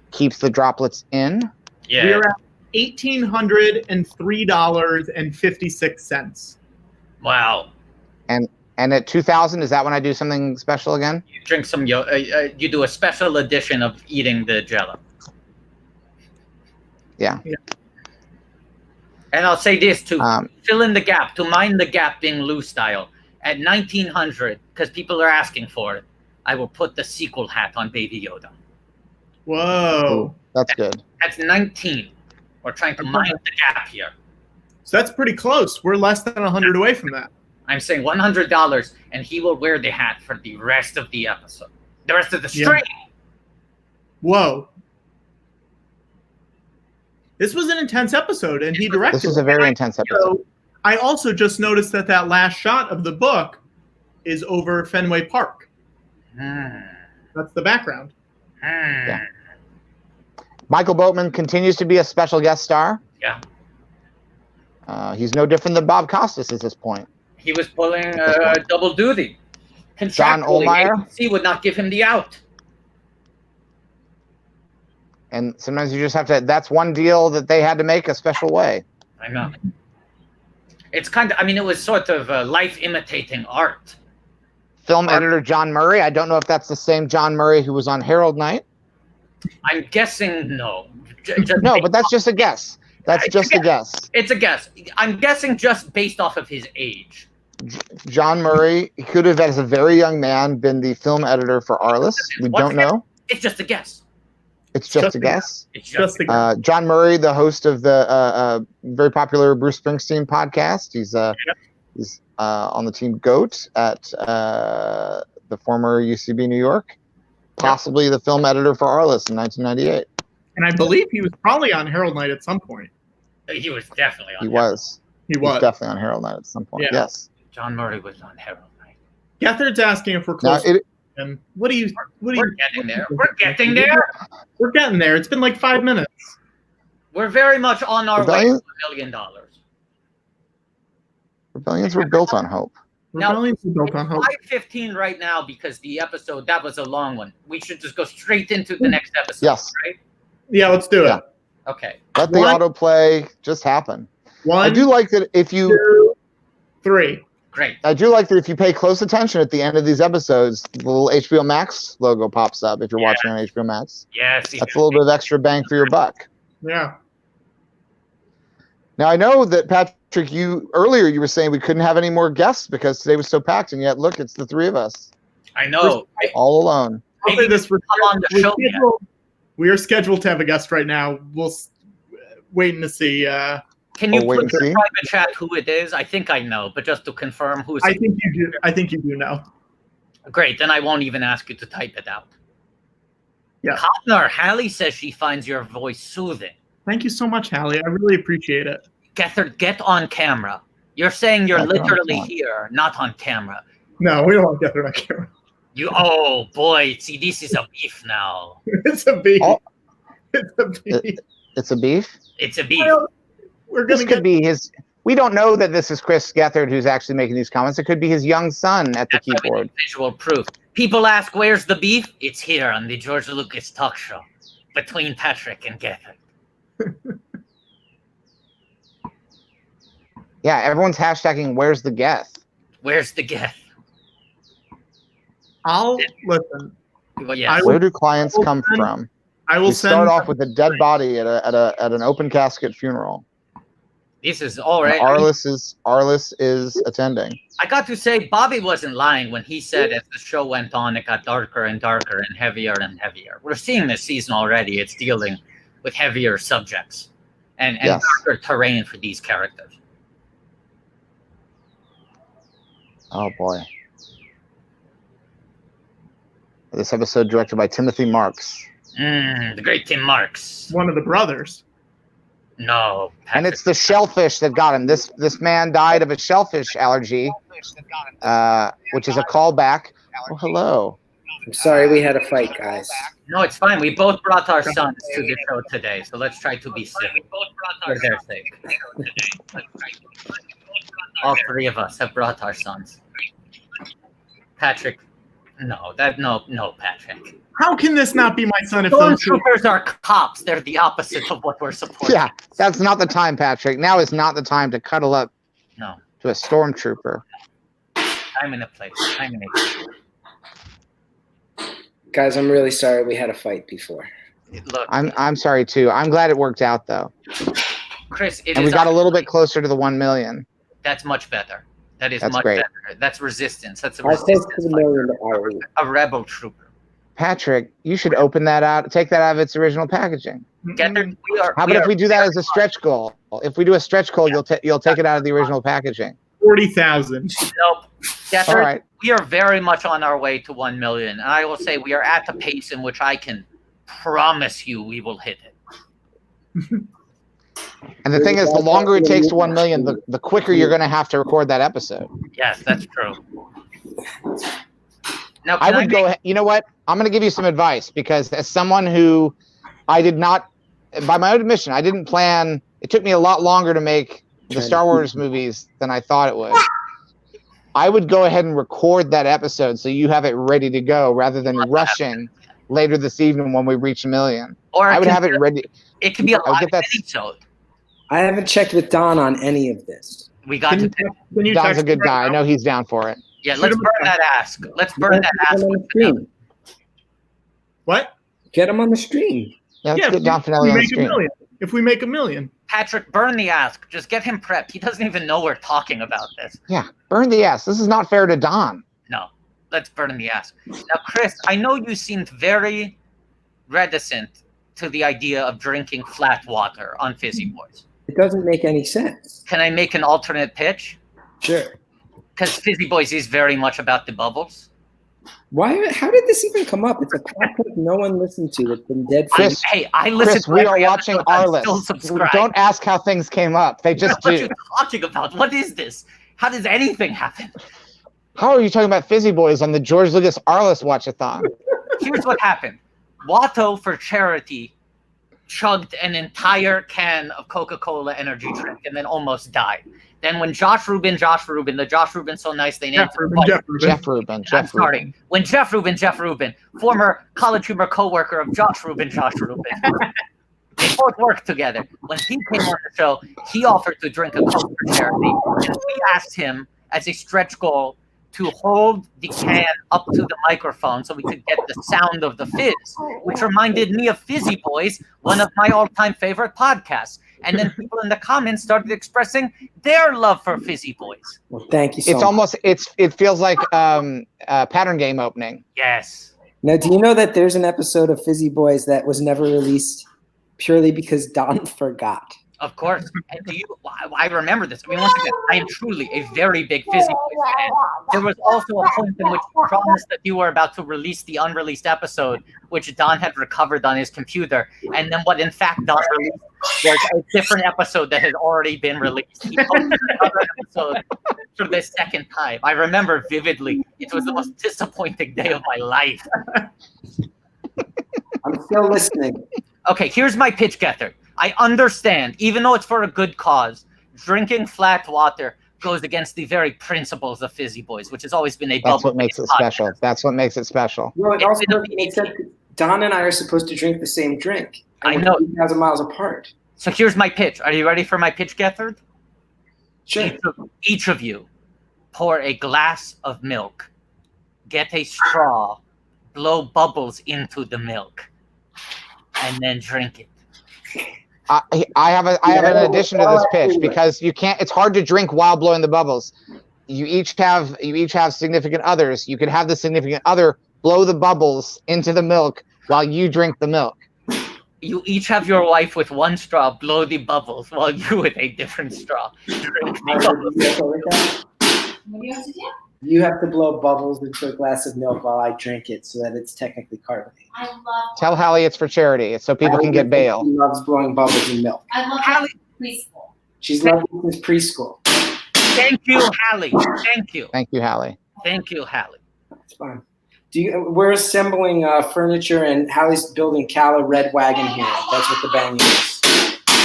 keeps the droplets in. Yeah. We are at $1,803.56. Wow. And at 2000, is that when I do something special again? You drink some you do a special edition of eating the Jello. Yeah. And I'll say this to fill in the gap, to mind the gap being loose style. At 1900, because people are asking for it, I will put the sequel hat on Baby Yoda. Whoa. That's good. That's 19. We're trying to mind the gap here. So that's pretty close. We're less than 100 away from that. I'm saying $100, and he will wear the hat for the rest of the episode. The rest of the stream. Whoa. This was an intense episode, and he directed. This was a very intense episode. I also just noticed that last shot of the book is over Fenway Park. That's the background. Yeah. Michael Boatman continues to be a special guest star. Yeah. He's no different than Bob Costas at this point. He was pulling double duty. John Ohlmeyer. ABC would not give him the out. And sometimes you just have to, that's one deal that they had to make a special way. I know. It's kind of, I mean, it was sort of life imitating art. Film editor John Murray. I don't know if that's the same John Murray who was on Herald Night. I'm guessing no. No, but that's just a guess. That's just a guess. It's a guess. I'm guessing just based off of his age. John Murray could have, as a very young man, been the film editor for Arliss. We don't know. It's just a guess. It's just a guess. It's just a guess. John Murray, the host of the very popular Bruce Springsteen podcast. He's on the team GOAT at the former UCB New York. Possibly the film editor for Arliss in 1998. And I believe he was probably on Herald Night at some point. He was definitely on He was definitely on Herald Night at some point. Yeah. Yes. John Murray was on Herald Night. Gethard's asking if we're close. And what do you? We're getting there. We're getting there. We're getting there. It's been like 5 minutes. We're very much on our way to $1 million. Rebellions were built on hope. Rebellions were built on hope. 5:15 right now because the episode, that was a long one. We should just go straight into the next episode. Yes. Right? Yeah, let's do it. Okay. Let the autoplay just happen. One, I do like that if you 2, 3. Great. I do like that if you pay close attention at the end of these episodes, the little HBO Max logo pops up if you're watching on HBO Max. Yes. That's a little bit of extra bang for your buck. Yeah. Now, I know that Patrick Patrick, earlier you were saying we couldn't have any more guests because today was so packed, and yet look, it's the three of us I know. all alone. I'll say this: Come on the show yet. we are scheduled to have a guest right now. We'll waiting to see. Can you Oh, wait put and in the see? private chat who it is? I think I know, but just to confirm who is I think you do. I think you do know. great. Then I won't even ask you to type it out. Yeah. Connor, Hallie says she finds your voice soothing. Thank you so much, Hallie. I really appreciate it. Gethard, get on camera. You're saying you're Yeah, get on literally camera. here, not on camera. No, we don't want to get there on camera. Oh boy, see, this is a beef now. It's a beef. Oh. It's a beef. It's a beef. It's a beef. Well, we're This gonna could get. be his. We don't know that this is Chris Gethard who's actually making these comments. It could be his young son at the That's why we keyboard. need visual proof. People ask, where's the beef? It's here on the George Lucas talk show between Patrick and Gethard. Yeah, everyone's hashtagging "Where's the Geth?" Where's the Geth? I'll listen. Well, yes. Where do clients come from? I will We send. start off with a dead body at an open casket funeral. This is And already. Arliss is attending. I got to say, Bobby wasn't lying when he said as the show went on, it got darker and darker and heavier and heavier. We're seeing this season already. It's dealing with heavier subjects and Yes. darker terrain for these characters. Oh boy. This episode directed by Timothy Marks. The great Tim Marks. one of the brothers. No. And it's the shellfish that got him. This man died of a shellfish allergy, which is a callback. Oh, hello. I'm sorry we had a fight, guys. No, it's fine. We both brought our sons to the show today, so let's try to be civil for their sake. All three of us have brought our sons. Patrick, no, Patrick. How can this not be my son if those two? Stormtroopers are cops. They're the opposite of what we're supporting. Yeah, that's not the time, Patrick. Now is not the time to cuddle up No, to a stormtrooper. I'm in a place. I'm in a place. Guys, I'm really sorry we had a fight before. Look, I'm sorry too. I'm glad it worked out though, Chris, it and we is got a little bit actually- closer to the 1 million. That's much better. That is That's much great. better. That's resistance. That's a How close to resistance the fighter. million are we? A rebel trooper. Patrick, you should open that out. Take that out of its original packaging. Gethard, we are. How about if we do that as a stretch goal? If we do a stretch goal, you'll take it out of the original packaging. 40,000. Nope. Gethard, All right. we are very much on our way to 1 million. And I will say we are at the pace in which I can promise you we will hit it. And the thing is, the longer it takes to 1 million, the quicker you're going to have to record that episode. Yes, that's true. Now, I would go ahead. You know what? I'm going to give you some advice because as someone who I did not, by my own admission, I didn't plan. It took me a lot longer to make the Star Wars movies than I thought it would. I would go ahead and record that episode so you have it ready to go rather than rushing later this evening when we reach 1 million. Or I would have it ready. It could be a I would live get that- episode. I haven't checked with Don on any of this. We got to. Can you Don's text a good me right guy. I now? know he's down for it. Yeah, let's burn that ask. Let's burn that Get ask. him on the stream. What? Get him on the stream. Yeah, let's Yeah, get Don if Finelli we on the make a screen. million. If we make 1 million. Patrick, burn the ask. Just get him prepped. He doesn't even know we're talking about this. Yeah, burn the ass. This is not fair to Don. No, let's burn the ask. Now, Chris, I know you seemed very reticent to the idea of drinking flat water on Fizzy Boys. It doesn't make any sense. Can I make an alternate pitch? Sure. Because Fizzy Boys is very much about the bubbles. Why? How did this even come up? It's a podcast no one listened to. It's been dead for Chris, Hey, I listen Chris, to we are every watching episode. I'm our still list. subscribed. Don't ask how things came up. They just What are do. you talking about? What is this? How does anything happen? How are you talking about Fizzy Boys on the George Lucas Arliss Watchathon? Here's what happened. Watto, for charity, chugged an entire can of Coca-Cola energy drink and then almost died. Then when Josh Rubin, the Josh Rubin so nice they named Jeff Rubin. I'm Jeff Rubin. starting. When Jeff Rubin, former college humor co-worker of Josh Rubin, they both worked together. When he came on the show, he offered to drink a Coke for charity. And we asked him as a stretch goal to hold the can up to the microphone so we could get the sound of the fizz, which reminded me of Fizzy Boys, one of my all-time favorite podcasts. And then people in the comments started expressing their love for Fizzy Boys. Well, thank you so It's much. almost it feels like a pattern game opening. Yes. Now, do you know that there's an episode of Fizzy Boys that was never released purely because Don forgot? Of course. And I remember this. I mean, once again, I am truly a very big Fizzy Boys fan. There was also a point in which you promised that you were about to release the unreleased episode, which Don had recovered on his computer. And then what in fact Don released was a different episode that had already been released. He posted another episode for the second time. I remember vividly. It was the most disappointing day of my life. I'm still listening. Okay, here's my pitch, Gethard. I understand, even though it's for a good cause, drinking flat water goes against the very principles of Fizzy Boys, which has always been a bubble. That's what makes it special. That's what makes it special. Well, it also makes sense. Don and I are supposed to drink the same drink. I know. 2,000 miles apart. So here's my pitch. Are you ready for my pitch, Gethard? Sure. Each of you pour a glass of milk, get a straw, blow bubbles into the milk, and then drink it. I have an addition to this pitch because you can't. It's hard to drink while blowing the bubbles. You each have significant others. You could have the significant other blow the bubbles into the milk while you drink the milk. You each have your wife with one straw blow the bubbles while you with a different straw drink the bubbles. What do you have to do? You have to blow bubbles into a glass of milk while I drink it so that it's technically carbonated. I love. Tell Hallie it's for charity. It's so people can get bail. She loves blowing bubbles in milk. I love Hallie. preschool. She's loved it since preschool. Thank you, Hallie. Thank you. Thank you, Hallie. Thank you, Hallie. It's fine. We're assembling furniture, and Hallie's building Cala Red Wagon here. That's what the bang is.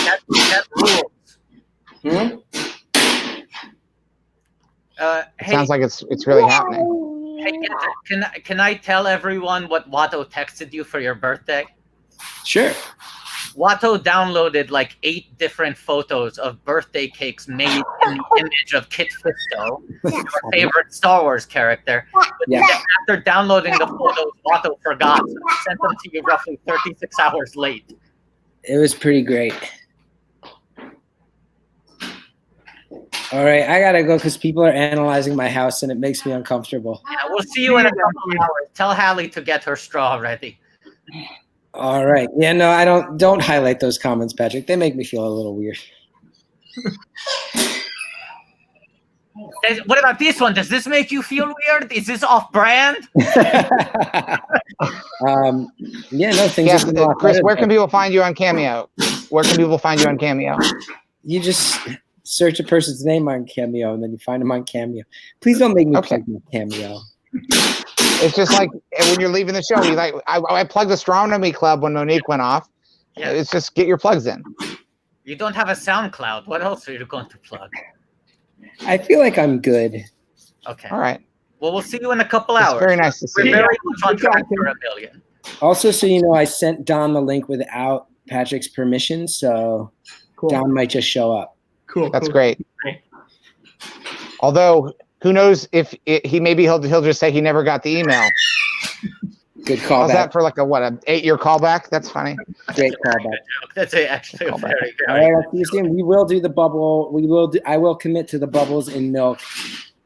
That rules. Hey, Sounds like it's really happening. hey, can I tell everyone what Watto texted you for your birthday? Sure. Watto downloaded like 8 different photos of birthday cakes made in the image of Kit Fisto, your favorite Star Wars character. But Yeah. then after downloading the photos, Watto forgot, so he sent them to you roughly 36 hours late. It was pretty great. All right, I gotta go because people are analyzing my house and it makes me uncomfortable. Yeah, we'll see you in a couple of hours. Tell Hallie to get her straw ready. All right. Yeah, no, I don't highlight those comments, Patrick. They make me feel a little weird. What about this one? Does this make you feel weird? Is this off-brand? Yeah, no, things Yeah, have been a lot Chris, better where than can people find you on Cameo? Where can people find you on Cameo? You just search a person's name on Cameo and then you find them on Cameo. Please don't make me Okay. plug my Cameo. It's just like when you're leaving the show. You like I plugged Astronomy Club when Monique went off. Yeah. It's just get your plugs in. You don't have a SoundCloud. What else are you going to plug? I feel like I'm good. Okay. All right. Well, we'll see you in a couple It's hours. very nice to see We're you. very much on track for $1 million. Also, so you know, I sent Don the link without Patrick's permission, so Cool. Don might just show up. Cool. That's cool. great. Great. Although, who knows if he'll just say he never got the email. Good How's callback. that for like a 8-year callback? That's funny. Great callback. That's actually a very good. All right, I'll see you soon. We will do the bubble. I will commit to the bubbles in milk.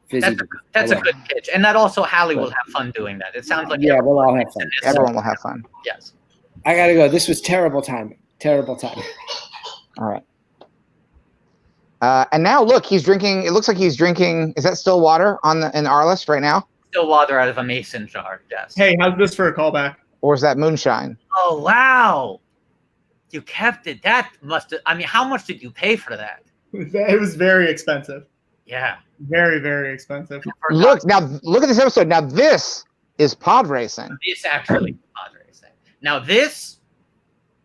Fizzy. That's a good pitch, and that also Hallie will have fun doing that. It sounds like Yeah, we'll all have fun. Everyone will have fun. Yes. I gotta go. This was terrible timing. Terrible timing. All right. And now look, he's drinking. It looks like he's drinking. Is that still water in our list right now, Still water out of a mason jar. Yes. Hey, how's this for a callback? or is that moonshine? Oh wow! You kept it. That must. I mean, how much did you pay for that? It was very expensive. Yeah. Very, very expensive. Look at this episode. Now this is pod racing. This actually pod racing. Now this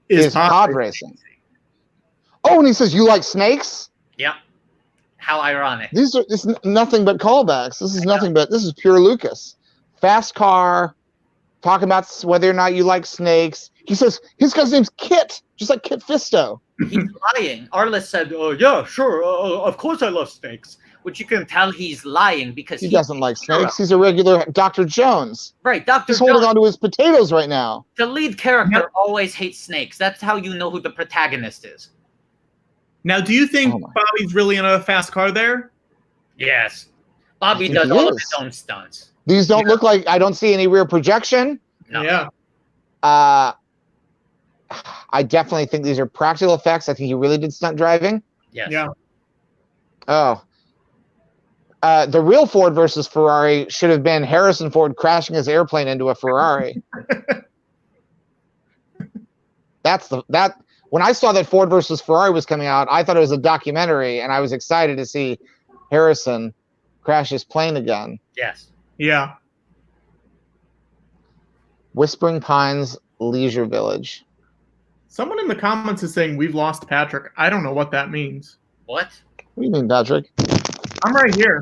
Is pod racing. Oh, and he says you like snakes. Yeah. How ironic. This is nothing but callbacks. This is pure Lucas. Fast car, talking about whether or not you like snakes. He says his guy's name's Kit, just like Kit Fisto. He's lying. Arliss said, "Oh yeah, sure. Of course I love snakes." Which you can tell he's lying because He doesn't like snakes. He's a regular Dr. Jones. Right, Dr. He's holding Jones. on to his potatoes right now. The lead character always hates snakes. That's how you know who the protagonist is. Now, do you think Oh my. Bobby's really in a fast car there? Yes. Bobby think does he all of is. his own stunts. These don't look like. I don't see any rear projection. No. Yeah. I definitely think these are practical effects. I think he really did stunt driving. Yes. Yeah. Oh. The real Ford versus Ferrari should have been Harrison Ford crashing his airplane into a Ferrari. When I saw that Ford versus Ferrari was coming out, I thought it was a documentary, and I was excited to see Harrison crash his plane again. Yes. Yeah. Whispering Pines Leisure Village. Someone in the comments is saying we've lost Patrick. I don't know what that means. What? What do you mean, Patrick? I'm right here.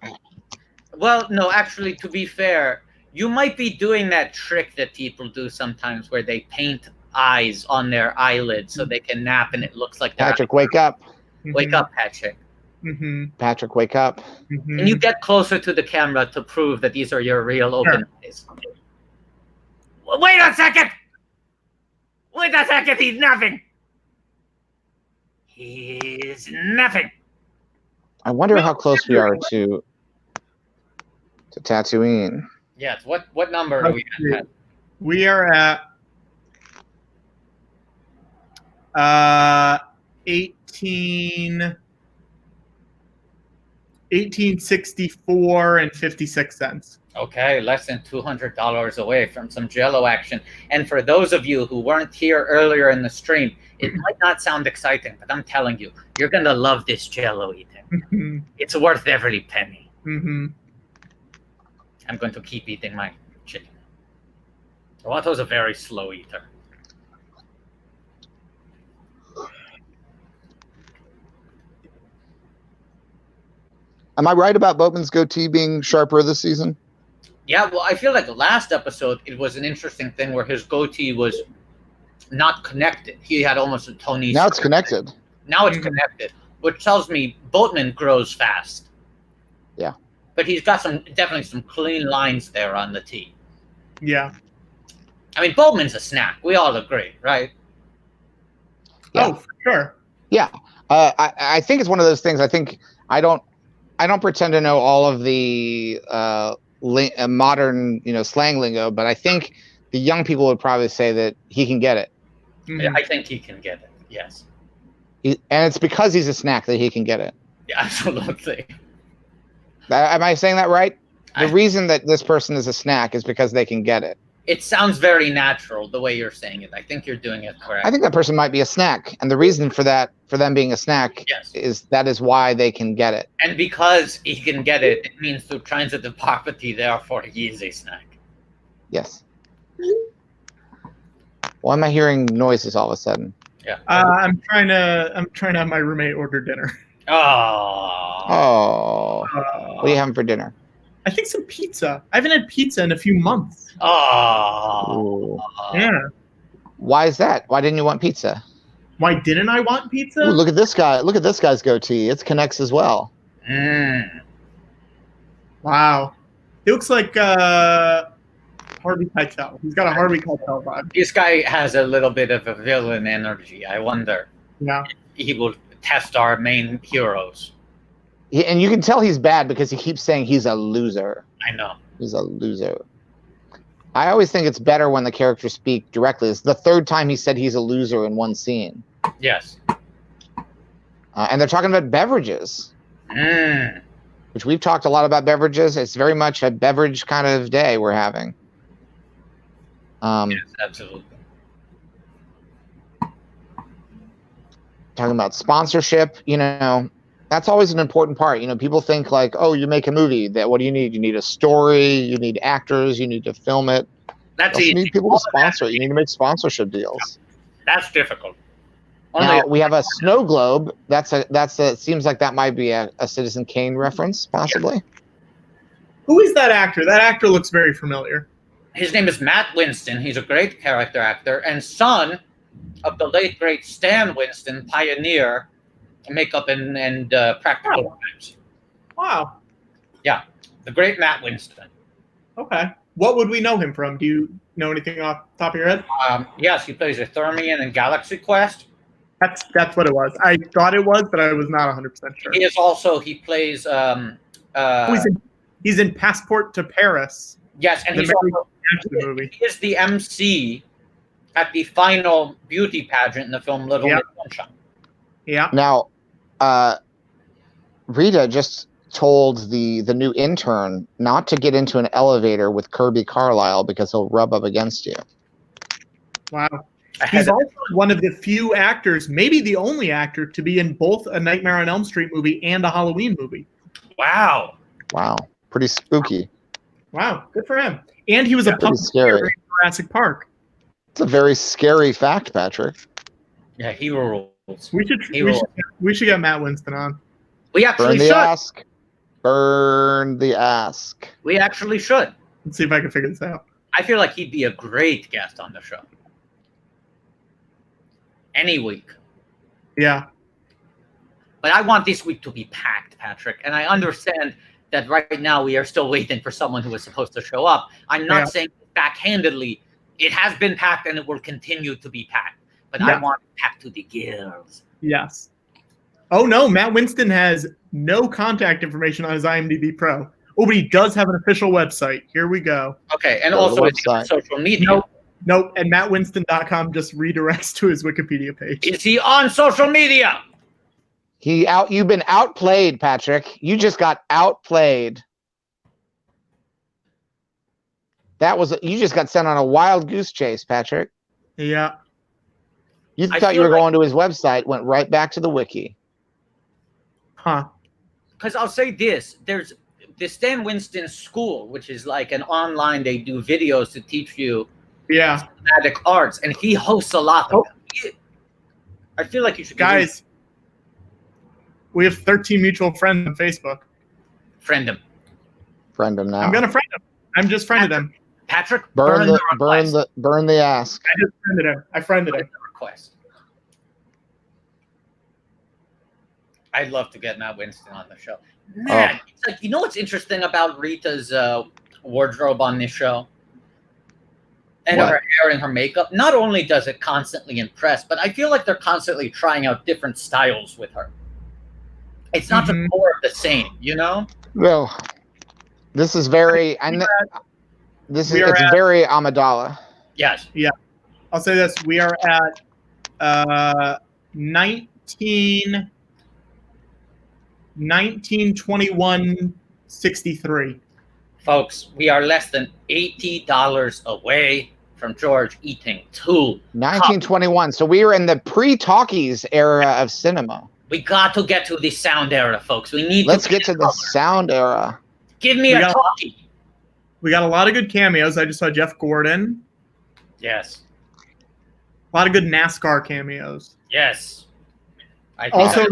Well, no, actually, to be fair, you might be doing that trick that people do sometimes where they paint eyes on their eyelids so they can nap and it looks like they're Patrick, wake up. Wake up, Patrick. Mm-hmm. Patrick, wake up. Mm-hmm. Can you get closer to the camera to prove that these are your real open eyes? Wait a second! Wait a second, he's nothing! He's nothing! I wonder how close we are to Tatooine. Yes, what number are we at? We are at 1864 and 56 cents. Okay, less than $200 away from some Jello action. And for those of you who weren't here earlier in the stream, it might not sound exciting, but I'm telling you, you're going to love this Jello eating. It's worth every penny. Mm-hmm. I'm going to keep eating my chicken. Watto's a very slow eater. Am I right about Boatman's goatee being sharper this season? Yeah, well, I feel like last episode, it was an interesting thing where his goatee was not connected. He had almost a Tony. Now it's connected. Now it's connected, which tells me Boatman grows fast. Yeah. But he's got definitely some clean lines there on the tee. Yeah. I mean, Boatman's a snack. We all agree, right? Yeah. Oh, for sure. Yeah. I think it's one of those things. I think I don't pretend to know all of the modern, slang lingo, but I think the young people would probably say that he can get it. Mm-hmm. I think he can get it. Yes. And it's because he's a snack that he can get it. Yeah, absolutely. Am I saying that right? The reason that this person is a snack is because they can get it. It sounds very natural the way you're saying it. I think you're doing it correct. I think that person might be a snack, and the reason for them being a snack is why they can get it. And because he can get it, it means through transitive property, therefore he is a snack. Yes. Why am I hearing noises all of a sudden? Yeah. I'm trying to have my roommate order dinner. Oh. What are you having for dinner? I think some pizza. I haven't had pizza in a few months. Oh. Yeah. Why is that? Why didn't you want pizza? Why didn't I want pizza? Ooh, look at this guy. Look at this guy's goatee. It connects as well. Wow. He looks like Harvey Keitel. He's got a Harvey Keitel vibe. This guy has a little bit of a villain energy. I wonder. Yeah. He will test our main heroes. And you can tell he's bad because he keeps saying he's a loser. I know. He's a loser. I always think it's better when the characters speak directly. It's the third time he said he's a loser in one scene. Yes. And they're talking about beverages. Which we've talked a lot about beverages. It's very much a beverage kind of day we're having. Yes, absolutely. Talking about sponsorship, that's always an important part. People think like, oh, you make a movie. What do you need? You need a story. You need actors. You need to film it. That's you easy. need people to sponsor it. You need to make sponsorship deals. That's difficult. Now we have a snow globe. It seems like that might be a Citizen Kane reference, possibly. Who is that actor? That actor looks very familiar. His name is Matt Winston. He's a great character actor and son of the late great Stan Winston, pioneer makeup and practical effects. Wow. Yeah, the great Matt Winston. Okay. What would we know him from? Do you know anything off the top of your head? Yes, he plays a Thermian in Galaxy Quest. That's what it was. I thought it was, but I was not 100% sure. He plays He's in Passport to Paris. yes, and The he's Mary also Jackson movie. he is the MC at the final beauty pageant in the film Little Yeah. Miss Sunshine. Yeah. Now, Rita just told the new intern not to get into an elevator with Kirby Carlisle because he'll rub up against you. Wow. He's also one of the few actors, maybe the only actor, to be in both a Nightmare on Elm Street movie and a Halloween movie. Wow. Wow, pretty spooky. Wow, good for him. And he was a Pretty puppeteer scary. in Jurassic Park. It's a very scary fact, Patrick. Yeah, he rules. We should get Matt Winston on. We Burn actually the should. ask. Burn the ask. We actually should. Let's see if I can figure this out. I feel like he'd be a great guest on the show. Any week. Yeah. But I want this week to be packed, Patrick. And I understand that right now we are still waiting for someone who is supposed to show up. I'm not saying backhandedly. It has been packed and it will continue to be packed. But I want it packed to the gills. Yes. Oh, no. Matt Winston has no contact information on his IMDb Pro. Oh, but he does have an official website. Here we go. Okay. And also it's on social media. Nope. And MattWinston.com just redirects to his Wikipedia page. Is he on social media? You've been outplayed, Patrick. You just got outplayed. You just got sent on a wild goose chase, Patrick. Yeah. You thought you were going to his website, went right back to the wiki. Huh. Because I'll say this. There's the Stan Winston School, which is like an online, they do videos to teach you cinematic arts, and he hosts a lot of them. I feel like you should Guys, we have 13 mutual friends on Facebook. Friend him. Friend him now. I'm gonna friend him. I'm just friended him. Patrick, burn the ask. I just friended him. I friended him. Request. I'd love to get Matt Winston on the show. Man, it's like, you know what's interesting about Rita's wardrobe on this show? And her hair and her makeup. Not only does it constantly impress, but I feel like they're constantly trying out different styles with her. It's not just more of the same, you know? Well, this is very it's very Amidala. Yes. Yeah. I'll say this. We are at 1921.63. Folks, we are less than $80 away from George eating 2 1921. So we were in the pre-talkies era of cinema. We got to get to the sound era, folks. Let's get to the sound era. Give me a talkie. We got a lot of good cameos. I just saw Jeff Gordon. Yes. A lot of good NASCAR cameos. Yes. Also,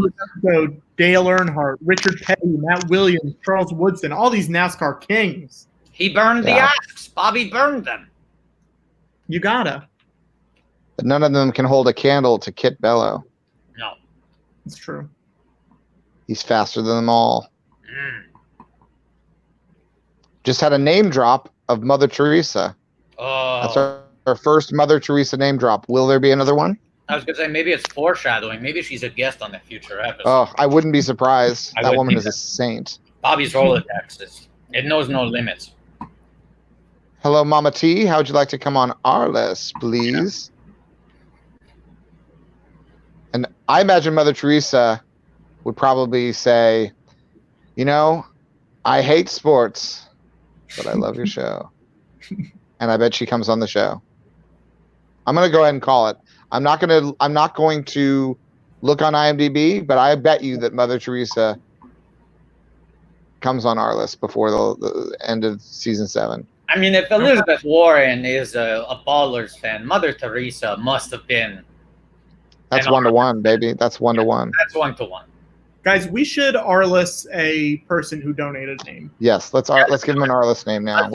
Dale Earnhardt, Richard Petty, Matt Williams, Charles Woodson, all these NASCAR kings. He burned the asks. Bobby burned them. You gotta. But none of them can hold a candle to Kit Bello. No. It's true. He's faster than them all. Just had a name drop of Mother Teresa. Oh. That's our first Mother Teresa name drop. Will there be another one? I was going to say, maybe it's foreshadowing. Maybe she's a guest on the future episode. Oh, I wouldn't be surprised. That woman is a saint. Bobby's Rolodex, it knows no limits. Hello, Mama T. How would you like to come on our list, please? And I imagine Mother Teresa would probably say, you know, I hate sports, but I love your show. And I bet she comes on the show. I'm going to go ahead and call it. I'm not going to look on IMDb, but I bet you that Mother Teresa comes on our list before the end of season 7. I mean, if Elizabeth Warren is a Ballers fan, Mother Teresa must have been. That's 1-to-1, baby. That's 1-to-1. That's 1-to-1. Guys, we should Arliss a person who donated a name. Yes, let's give him an Arliss name now.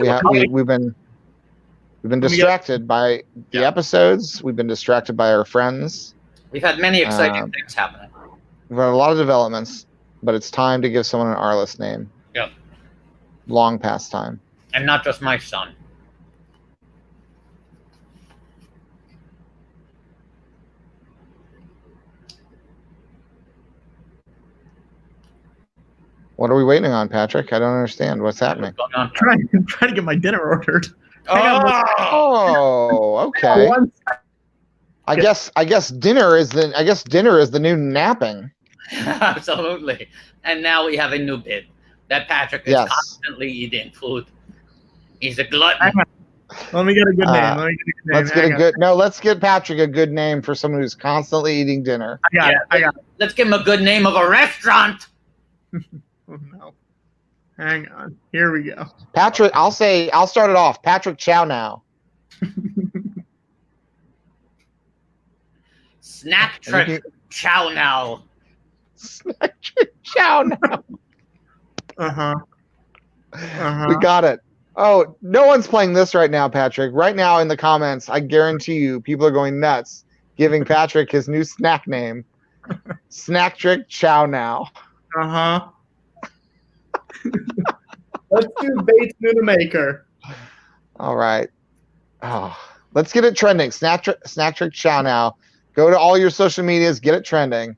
We've been distracted by the episodes. We've been distracted by our friends. We've had many exciting things happening. We've had a lot of developments, but it's time to give someone an Arliss name. Yep. Long past time. And not just my son. What are we waiting on, Patrick? I don't understand. What's happening? What's going on? Trying to get my dinner ordered. Oh, okay. I guess dinner is the new napping. Absolutely. And now we have a new bit that Patrick is Yes. constantly eating food. He's a glutton. Let me get a good name. Let's get Patrick a good name for someone who's constantly eating dinner. I got it. Let's give him a good name of a restaurant. Oh, no. Hang on. Here we go. Patrick, I'll start it off. Patrick Chow now. Snack trick chow now. Snack trick chow now. We got it. Oh, no one's playing this right now, Patrick. Right now in the comments, I guarantee you, people are going nuts, giving Patrick his new snack name. Snack trick chow now. Let's do Bates Noodlemaker. All right. Oh, let's get it trending. Snack trick chow now. Go to all your social medias, get it trending.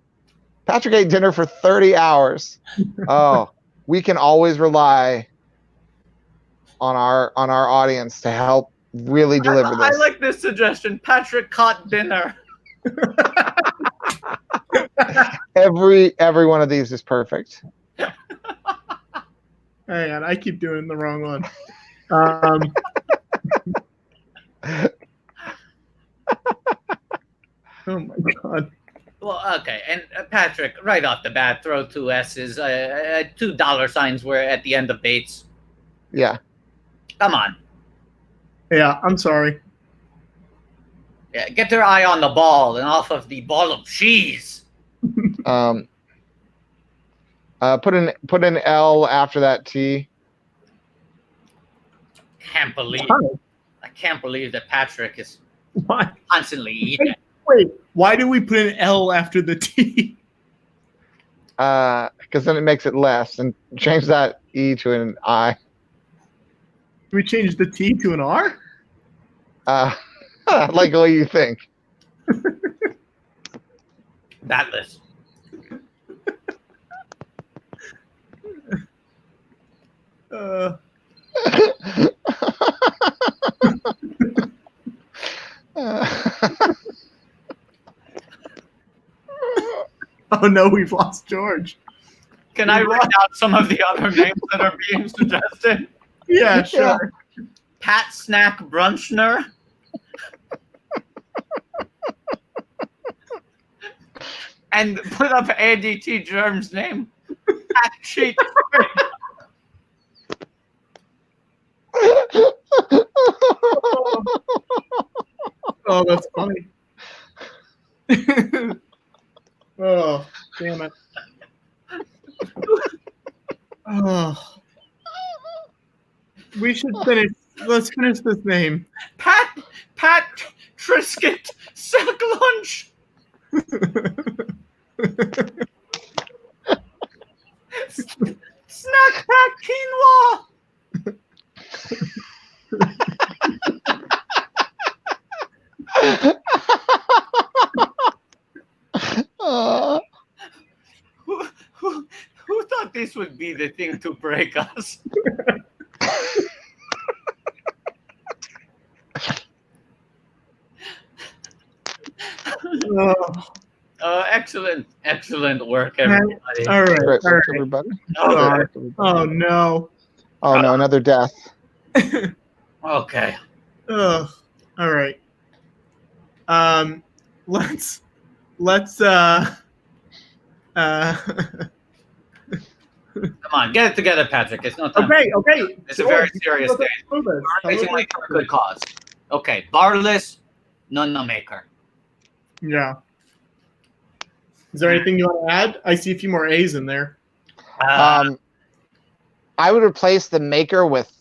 Patrick ate dinner for 30 hours. Oh, we can always rely on our audience to help really deliver this. I like this suggestion. Patrick caught dinner. Every one of these is perfect. Hang on, I keep doing the wrong one. Oh my god. Well, okay, and Patrick, right off the bat, throw 2 S's, $2 were at the end of Bates. Yeah. Come on. Yeah, I'm sorry. Yeah, get their eye on the ball and off of the ball of cheese. Put an L after that T. I can't believe that Patrick is constantly eating. Wait, why do we put an L after the T? Because then it makes it less, and change that E to an I. We change the T to an R? Like what you think. RATLIFF. Oh no, we've lost George. Can I write out some of the other names that are being suggested? Yeah, sure. Pat Snack Brunchner. And put up Andy T. Germ's name. Pat Cheat. Oh, that's funny. Oh, damn it. Oh. We should finish. Let's finish this name. Pat Triscuit Sack Lunch. Snack Pack Quinoa. Who thought this would be the thing to break us? Excellent work, everybody. All right. Great work, everybody. Oh no. Oh no, another death. Okay. All right. Let's Come on, get it together, Patrick. It's no time. Okay. It's a very serious day. We're raising money for a good cause. Okay, Barless Nunna Maker. Yeah. Is there anything you want to add? I see a few more A's in there. I would replace the maker with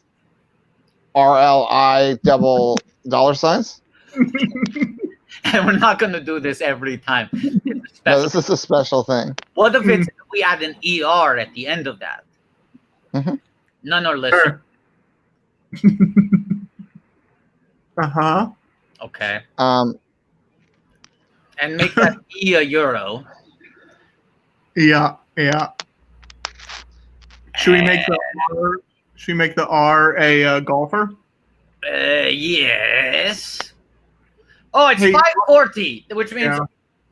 RLI double $signs. And we're not going to do this every time. No, this is a special thing. What if we add an ER at the end of that? Mm-hmm. None or listen. Uh-huh. Okay. And make that E a euro. Yeah. Should we make the R a golfer? Yes. Oh, it's Hey. 5:40, which means Yeah.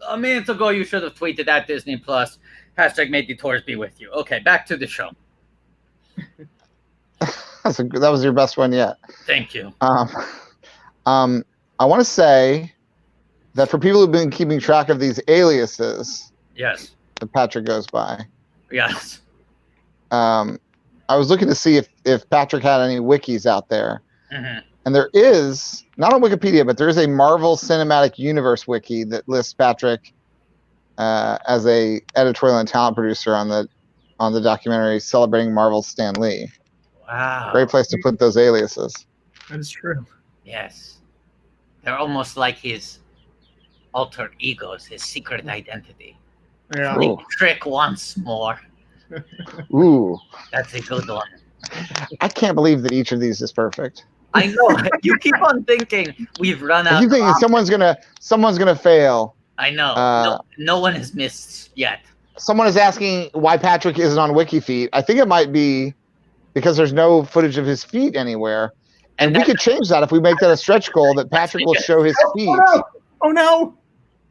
a minute ago you should have tweeted at Disney Plus. # may Detours be with you. Okay, back to the show. That was your best one yet. Thank you. I want to say that for people who've been keeping track of these aliases Yes. that Patrick goes by, Yes. I was looking to see if Patrick had any wikis out there. Mhm. And there is, not on Wikipedia, but there is a Marvel Cinematic Universe wiki that lists Patrick as a editorial and talent producer on the documentary celebrating Marvel's Stan Lee. Wow. Great place to put those aliases. That is true. Yes. They're almost like his alter egos, his secret identity. Yeah. Ooh. Think Trick once more. Ooh, That's a good one. I can't believe that each of these is perfect. I know. You keep on thinking we've run I out. keep thinking of someone's gonna fail. I know. No one has missed yet. Someone is asking why Patrick isn't on WikiFeet. I think it might be because there's no footage of his feet anywhere. And we could change that if we make that a stretch goal that Patrick will show his feet. Oh no!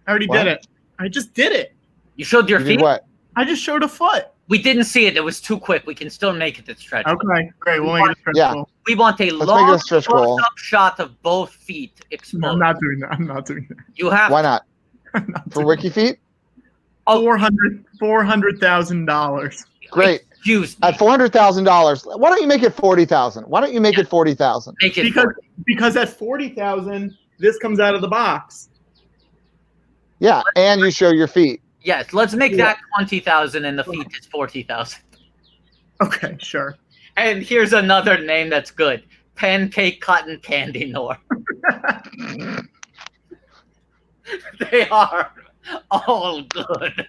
I already What? did it. I just did it. You showed your You feet? did what? I just showed a foot. We didn't see it. It was too quick. We can still make it a stretch. Okay, great. We'll make it a stretch Yeah. goal. We want a Let's make it long a stretch goal. close-up shot of both feet No, exposed. I'm not doing that. I'm not doing that. You have Why not? I'm not For doing WikiFeet? Oh. $400,000. Great. Excuse me. At $400,000, why don't you make it 40,000? Why don't you make it 40,000? Make it Because at 40,000, this comes out of the box. Yeah, and you show your feet. Yes, let's make that 20,000 and the feet is 40,000. Okay, sure. And here's another name that's good. Pancake Cotton Candy Nor. They are all good.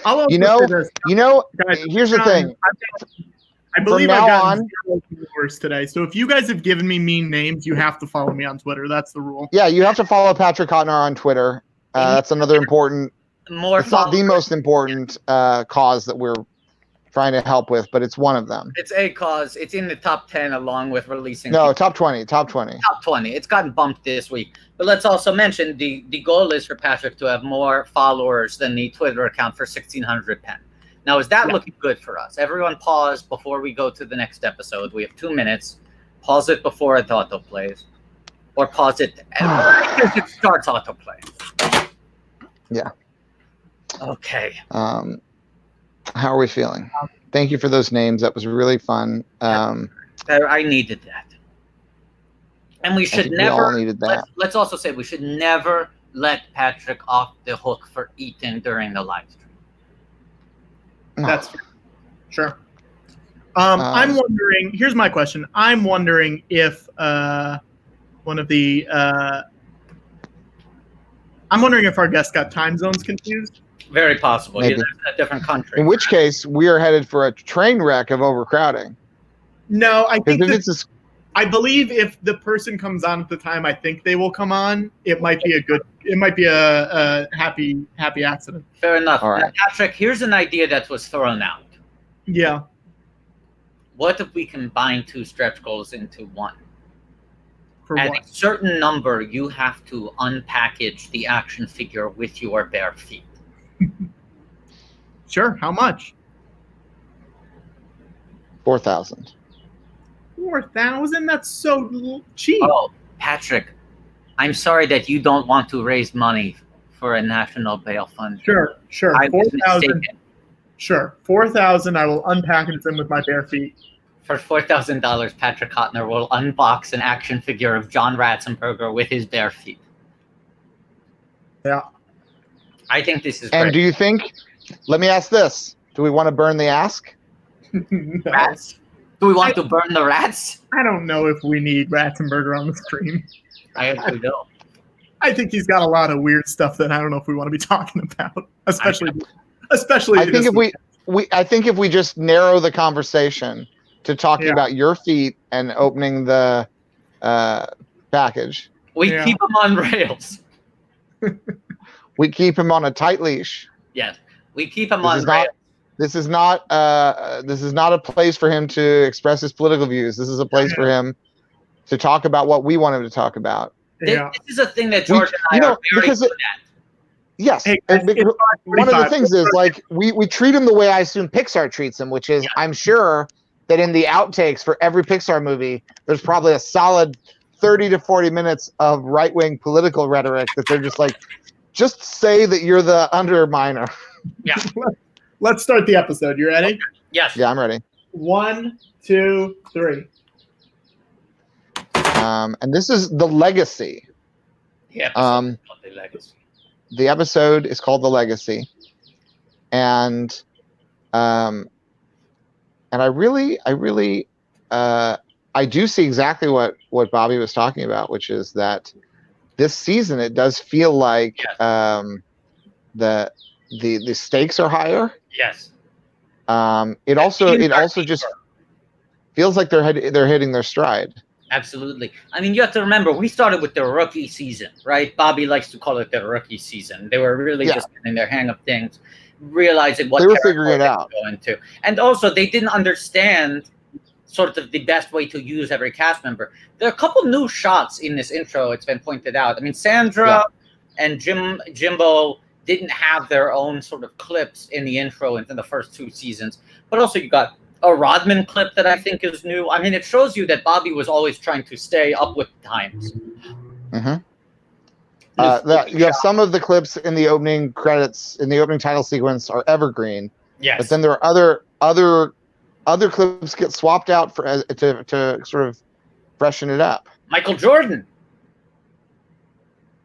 I'll also You know, say this. Guys, here's the thing. I believe now I've gotten on- 0 viewers today. So if you guys have given me mean names, you have to follow me on Twitter. That's the rule. Yeah, you have to follow Patrick Cotner on Twitter. That's another important, More it's not the followers. most important cause that we're trying to help with, but it's one of them. It's a cause. It's in the top 10 along with releasing No, top 20. top 20. It's gotten bumped this week. But let's also mention the goal is for Patrick to have more followers than the Twitter account for 1,600 pen. Now, is that looking good for us? Everyone pause before we go to the next episode. We have 2 minutes. Pause it before it autoplays. Or pause it as it starts autoplay. Yeah. Okay. How are we feeling? Thank you for those names. That was really fun. I needed that. And we should think we never all needed that. Let's also say we should never let Patrick off the hook for eating during the live stream. No. That's fair. Sure. I'm wondering. Here's my question. I'm wondering if one of the. I'm wondering if our guest got time zones confused. Very possible. Maybe. He's in a different country. In which case, we are headed for a train wreck of overcrowding. No, I think Because if that, it's I believe if the person comes on at the time I think they will come on, it might be a happy accident. Fair enough. All right. Now, Patrick, here's an idea that was thrown out. Yeah. What if we combine 2 stretch goals into one? For At what? a certain number, you have to unpackage the action figure with your bare feet. Sure. How much? 4,000. 4,000? That's so cheap. Oh, Patrick, I'm sorry that you don't want to raise money for a national bail fund. Sure. I was 4,000. mistaken. Sure. 4,000. I will unpackage them with my bare feet. For $4,000, Patrick Hotner will unbox an action figure of John Ratzenberger with his bare feet. Yeah. I think this is And great. do you think, let me ask this, do we want to burn the ask? No. Rats? Do we want to burn the rats? I don't know if we need Ratzenberger on the stream. I actually don't. I think he's got a lot of weird stuff that I don't know if we want to be talking about, especially. I think this if we just narrow the conversation to talking Yeah. about your feet and opening the package, We Yeah. keep them on rails. we keep him on a tight leash. Yes. We keep them This on is not- rails. This is not a place for him to express his political views. This is a place for him to talk about what we want him to talk about. Yeah. This is a thing that George and I are very good at. Yes. Hey, guys, it's One of the 5:45. things is like we treat him the way I assume Pixar treats him, which is I'm sure that in the outtakes for every Pixar movie, there's probably a solid 30 to 40 minutes of right-wing political rhetoric that they're just like, just say that you're the underminer. Yeah. Let's start the episode. You ready? Okay. Yes. Yeah, I'm ready. 1, 2, 3. And this is The Legacy. Yeah. The Legacy. The episode is called The Legacy. And I really I do see exactly what Bobby was talking about, which is that this season it does feel like the stakes are higher. Yes. It also just feels like they're hitting their stride. Absolutely. I mean, you have to remember, we started with the rookie season, right? Bobby likes to call it the rookie season. They were really just getting their hang of things, realizing what they were figuring it out. Going to. And also, they didn't understand sort of the best way to use every cast member. There are a couple new shots in this intro, it's been pointed out. I mean, Sandra and Jimbo didn't have their own sort of clips in the intro in the first 2 seasons. But also, you got a Rodman clip that I think is new. I mean, it shows you that Bobby was always trying to stay up with times. Mm-hmm. You have some of the clips in the opening credits, in the opening title sequence, are evergreen. Yes. But then there are other clips get swapped out to sort of freshen it up. Michael Jordan.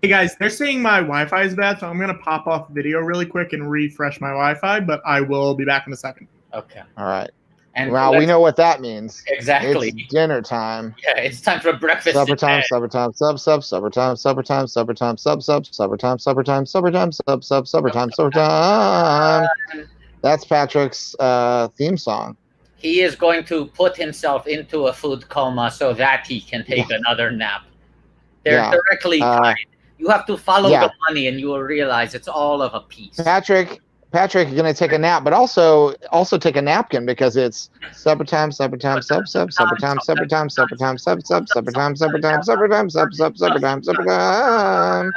Hey guys, they're saying my Wi-Fi is bad, so I'm gonna pop off video really quick and refresh my Wi-Fi, but I will be back in a second. Okay. All right. And well, we know what that means. Exactly. It's dinner time. Yeah, it's time for breakfast. Supper time, supper time, supper time, supper time, supper time, supper time, supper time, supper time, supper time. That's Patrick's theme song. He is going to put himself into a food coma so that he can take another nap. They're directly tied. You have to follow the money, and you will realize it's all of a piece. Patrick, you're going to take a nap, but also take a napkin because it's supper time, supper time, supper time, supper time, supper time, supper time, supper time, supper time, supper time, supper time, supper time, supper time.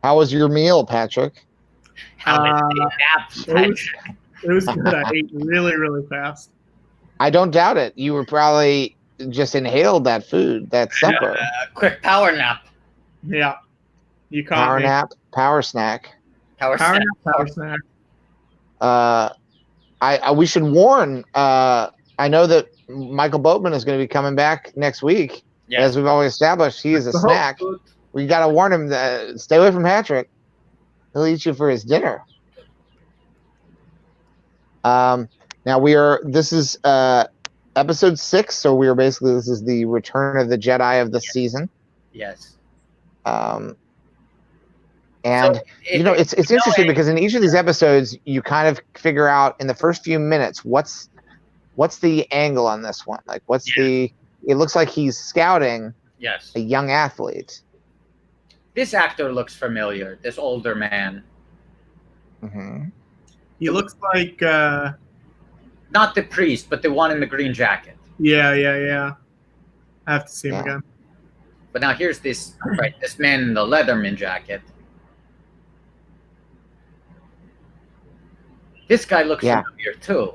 How was your meal, Patrick? It was good. I ate really, really fast. I don't doubt it. You were probably just inhaled that food, that supper. Quick power nap. Yeah. You caught power me. nap, power snack. Power snack. We should warn. I know that Michael Boatman is going to be coming back next week. Yes. As we've always established, he is a snack. We got to warn him that stay away from Patrick. He'll eat you for his dinner. Now this is episode 6, so this is the Return of the Jedi of the season. Yes. And it's interesting because in each of these episodes, you kind of figure out in the first few minutes what's the angle on this one. Like it looks like he's scouting a young athlete. This actor looks familiar. This older man. Mm-hmm. He looks like not the priest, but the one in the green jacket. Yeah. I have to see him again. But now here's this man in the Leatherman jacket. This guy looks familiar too.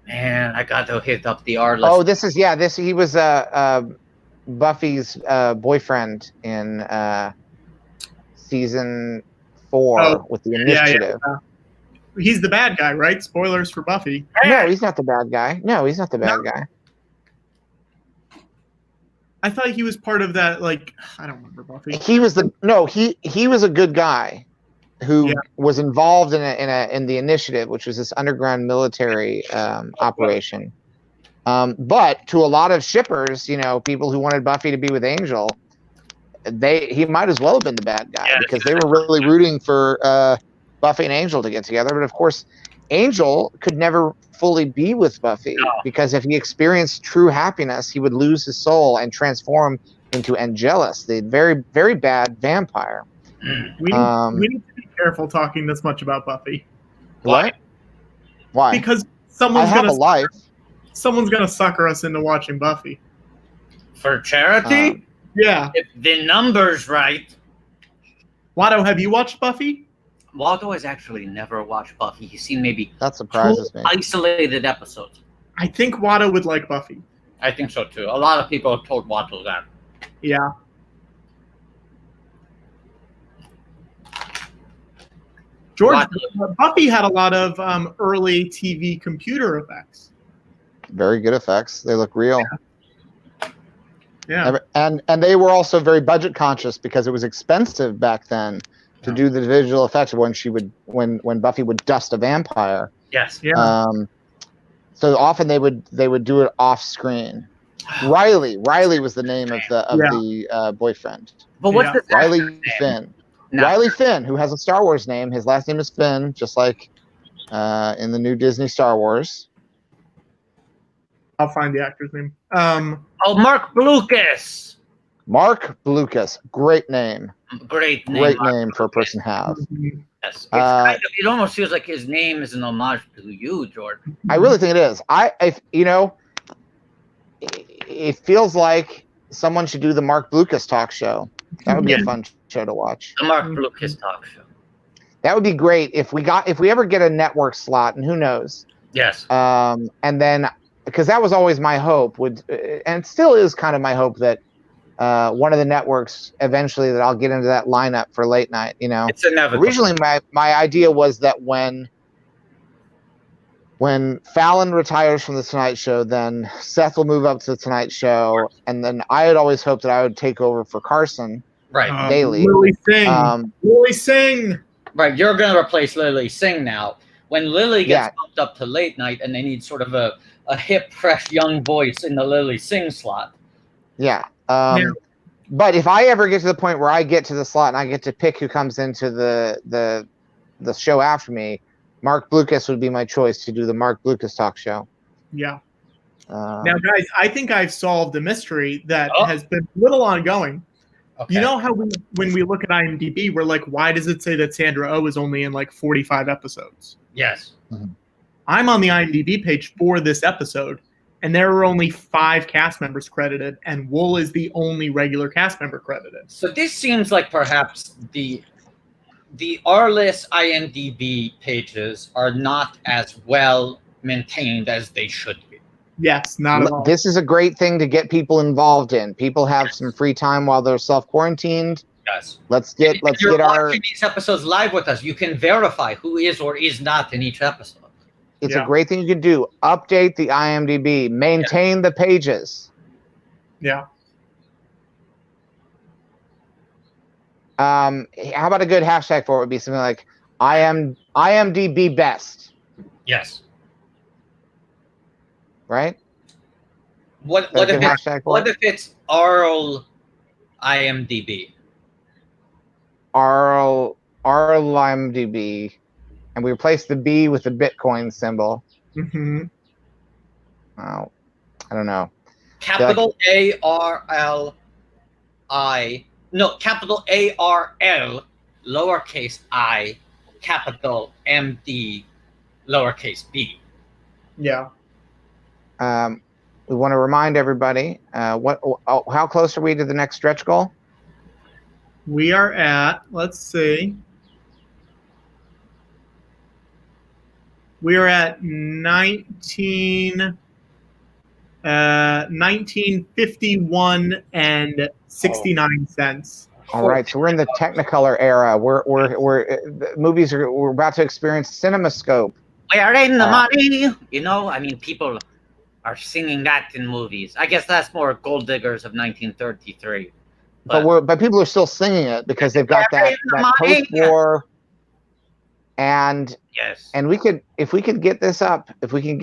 Man, I got to hit up the R list. Oh, he was Buffy's boyfriend in season 4 with the Initiative. Yeah. He's the bad guy, right? Spoilers for Buffy. No, he's not the bad guy. Guy. I thought he was part of that. Like, I don't remember Buffy. He was he was a good guy who was involved in the Initiative, which was this underground military operation. But to a lot of shippers, people who wanted Buffy to be with Angel, he might as well have been the bad guy because they were really rooting for Buffy and Angel to get together. But of course, Angel could never fully be with Buffy because if he experienced true happiness, he would lose his soul and transform into Angelus, the very, very bad vampire. We need to be careful talking this much about Buffy What? Why? because I someone's have a life. gonna sucker us into watching Buffy. For charity? Yeah. If the number's right. Watto, have you watched Buffy? Waldo has actually never watched Buffy. He's seen maybe That surprises me. isolated episodes. I think Watto would like Buffy. I think so too. A lot of people have told Waldo that. Yeah. George, Buffy had a lot of early TV computer effects. Very good effects. They look real. Yeah. And they were also very budget conscious because it was expensive back then to do the visual effects when Buffy would dust a vampire. Yes. Yeah. So often they would do it off screen. Riley was the name of the boyfriend. But what's the Riley Finn? No. Riley Finn, who has a Star Wars name. His last name is Finn, just like in the new Disney Star Wars. I'll find the actor's name. Mark Blucas. Mark Blucas, great name. Great name. Great name for a person to have. Yes. It's kind of, it almost feels like his name is an homage to you, Jordan. I really think it is. It feels like someone should do the Mark Blucas talk show. That would be a fun show to watch. The Mark Blucas talk show. That would be great if we ever get a network slot, and who knows. Yes. And then, because that was always my hope, and still is kind of my hope that one of the networks eventually that I'll get into that lineup for late night. It's inevitable. Originally, my idea was that when Fallon retires from the Tonight Show, then Seth will move up to the Tonight Show, and then I had always hoped that I would take over for Carson daily. Lily Singh. Lily Singh. Right, you're going to replace Lily Singh now. When Lily gets bumped up to late night, and they need sort of a hip, fresh, young voice in the Lily Singh slot. Yeah. But if I ever get to the point where I get to the slot and I get to pick who comes into the show after me, Mark Blucas would be my choice to do the Mark Blucas talk show. Yeah. Now, guys, I think I've solved a mystery that has been a little ongoing. Okay. You know how when we look at IMDb, we're like, why does it say that Sandra Oh is only in like 45 episodes? Yes. Mm-hmm. I'm on the IMDb page for this episode, and there are only 5 cast members credited, and Wool is the only regular cast member credited. So this seems like perhaps the RLIS IMDb pages are not as well maintained as they should be. Yes, not at all. This is a great thing to get people involved in. People have some free time while they're self-quarantined. Yes. Let's get our these episodes live with us. You can verify who is or is not in each episode. It's a great thing you can do. Update the IMDb. Maintain the pages. Yeah. How about a good hashtag for it would be something like IMDb best. Yes. Right? What if it's Arl IMDb? Arl IMDb, and we replace the B with the Bitcoin symbol. Mm-hmm. Oh, I don't know. Capital ARL, lowercase I, capital MD, lowercase b. Yeah. We want to remind everybody, how close are we to the next stretch goal? We are at, let's see. We are at 1951 and 69 cents. All right, so we're in the Technicolor era. We're about to experience CinemaScope. We're in the money. People are singing that in movies. I guess that's more Gold Diggers of 1933. But people are still singing it because they've got that post-war. And yes, and if we could get this up, if we can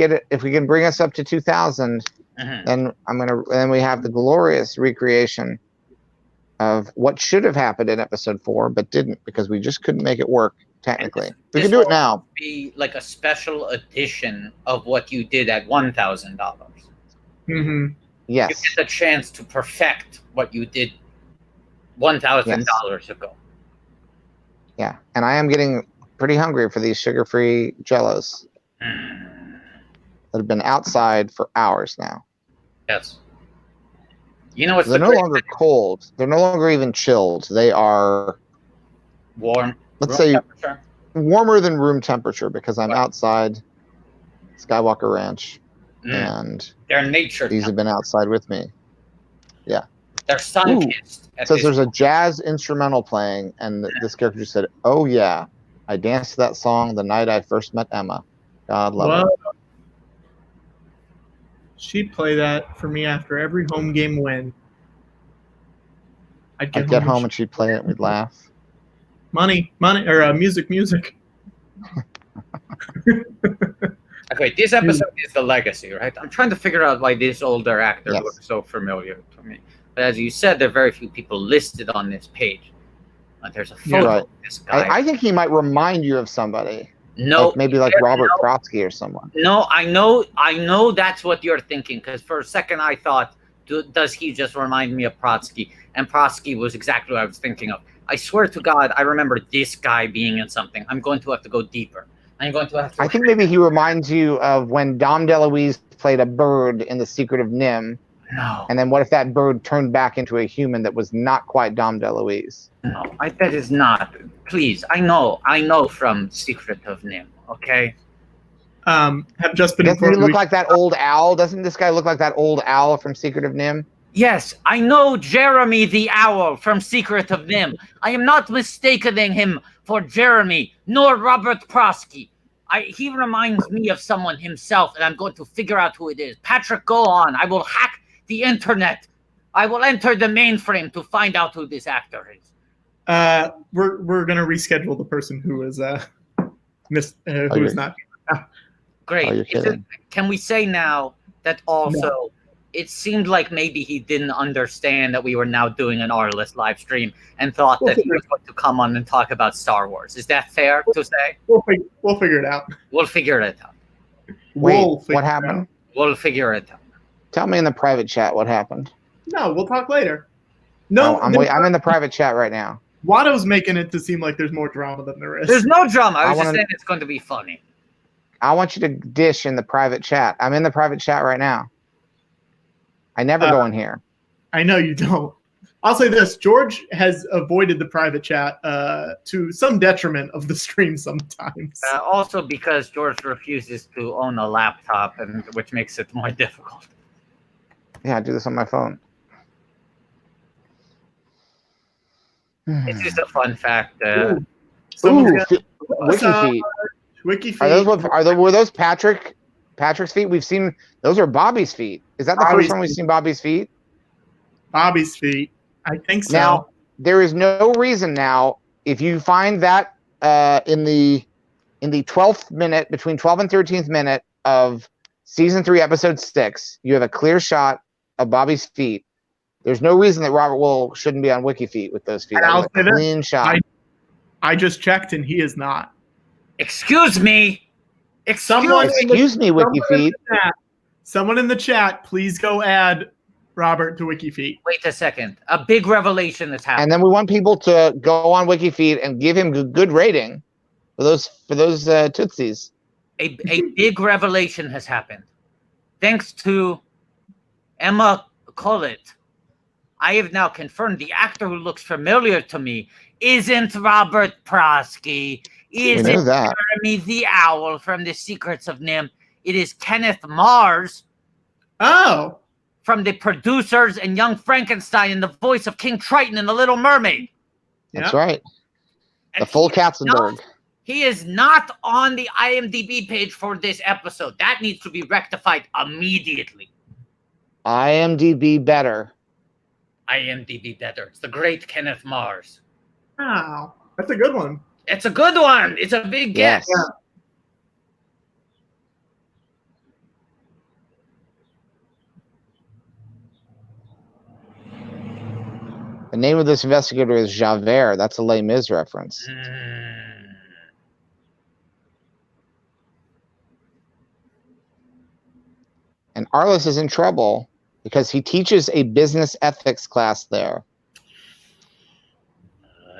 bring us up to 2000, then we have the glorious recreation of what should have happened in episode 4, but didn't because we just couldn't make it work technically. We can do it now. Be like a special edition of what you did at $1,000. Mm-hmm. Yes, you get the chance to perfect what you did $1,000 ago. Yeah, and I am getting pretty hungry for these sugar-free Jellos Mm, that have been outside for hours now. yes. You know what's They're the no great longer thing? cold. They're no longer even chilled. They are, Warm. let's room say, temperature. warmer than room temperature because I'm Right. outside Skywalker Ranch, Mm, and they're nature. these have been outside with me. They're sun Ooh, kissed. it says there's a jazz instrumental playing, and this character just said, "Oh yeah, I danced to that song the night I first met Emma. God love Well, her." she'd play that for me after every home game win. I'd I'd get home and and she'd play it, and we'd laugh. money, or music. Okay, this episode is the legacy, right? I'm trying to figure out why this older actor Yes. looks so familiar to me. But as you said, there are very few people listed on this page. There's a photo Right. of this guy. I think he might remind you of somebody, No, like maybe like Robert Trotsky or someone. no, I know that's what you're thinking. Because for a second I thought, does he just remind me of Trotsky? And Trotsky was exactly what I was thinking of. I swear to God, I remember this guy being in something. I'm going to have to go deeper. I'm going to have to. I think maybe he reminds you of when Dom DeLuise played a bird in The Secret of Nim. No, And then what if that bird turned back into a human that was not quite Dom DeLuise? no, that is not. Please, I know from Secret of Nim. Okay. Have just been Doesn't he informed. look like that old owl? Doesn't this guy look like that old owl from Secret of Nim? Yes, I know Jeremy the Owl from Secret of Nim. I am not mistaking him for Jeremy, nor Robert Prosky. He reminds me of someone himself, and I'm going to figure out who it is. Patrick, go on. I will hack the internet. I will enter the mainframe to find out who this actor is. We're gonna reschedule the person who is who's not. Great. Oh, you're kidding. Can we say now that also it seemed like maybe he didn't understand that we were now doing an R-list live stream and thought that he was going to come on and talk about Star Wars. Is that fair to say? We'll figure it out. We'll figure it out. Wait, We'll figure what it happened? out. We'll figure it out. Tell me in the private chat what happened. No, we'll talk later. No, I'm in the private chat right now. Watto's making it to seem like there's more drama than there is. There's no drama. I was just wanna- saying it's going to be funny. I want you to dish in the private chat. I'm in the private chat right now. I never go in here. I know you don't. I'll say this: George has avoided the private chat to some detriment of the stream sometimes. Also because George refuses to own a laptop, and which makes it more difficult. Yeah, I do this on my phone. It's just a fun fact. Ooh. Someone's got- Wiki feet. Wiki feet. Were those Patrick's feet? We've seen those are Bobby's feet. Is that the Bobby's first time we've seen Bobby's feet? Bobby's feet. I think so. Now there is no reason now if you find that in the 12th minute, between 12th and 13th minute of season 3, episode 6, you have a clear shot of Bobby's feet. There's no reason that Robert Wool shouldn't be on Wiki feet with those feet. And That I'll was say a this, clean shot. I just checked and he is not. Excuse me. Someone- Excuse me, Wiki feet. Someone in the chat, please go add Robert to Wiki feet. Wait a second. A big revelation has happened. And then we want people to go on Wiki feet and give him good rating for those Tootsies. A big revelation has happened. Thanks to Emma Collett, I have now confirmed the actor who looks familiar to me isn't Robert Prosky. Isn't knew that. Jeremy the Owl from The Secrets of Nim. It is Kenneth Mars Oh, from the producers and Young Frankenstein and the voice of King Triton in The Little Mermaid. That's yeah. right. And The full he is not- Katzenberg. He is not on the IMDb page for this episode. That needs to be rectified immediately. IMDb better. IMDb better. It's the great Kenneth Mars. Wow, that's a good one. It's a good one. It's a big Yes. guess. The name of this investigator is Javert. That's a Les Mis reference. And Arliss is in trouble because he teaches a business ethics class there.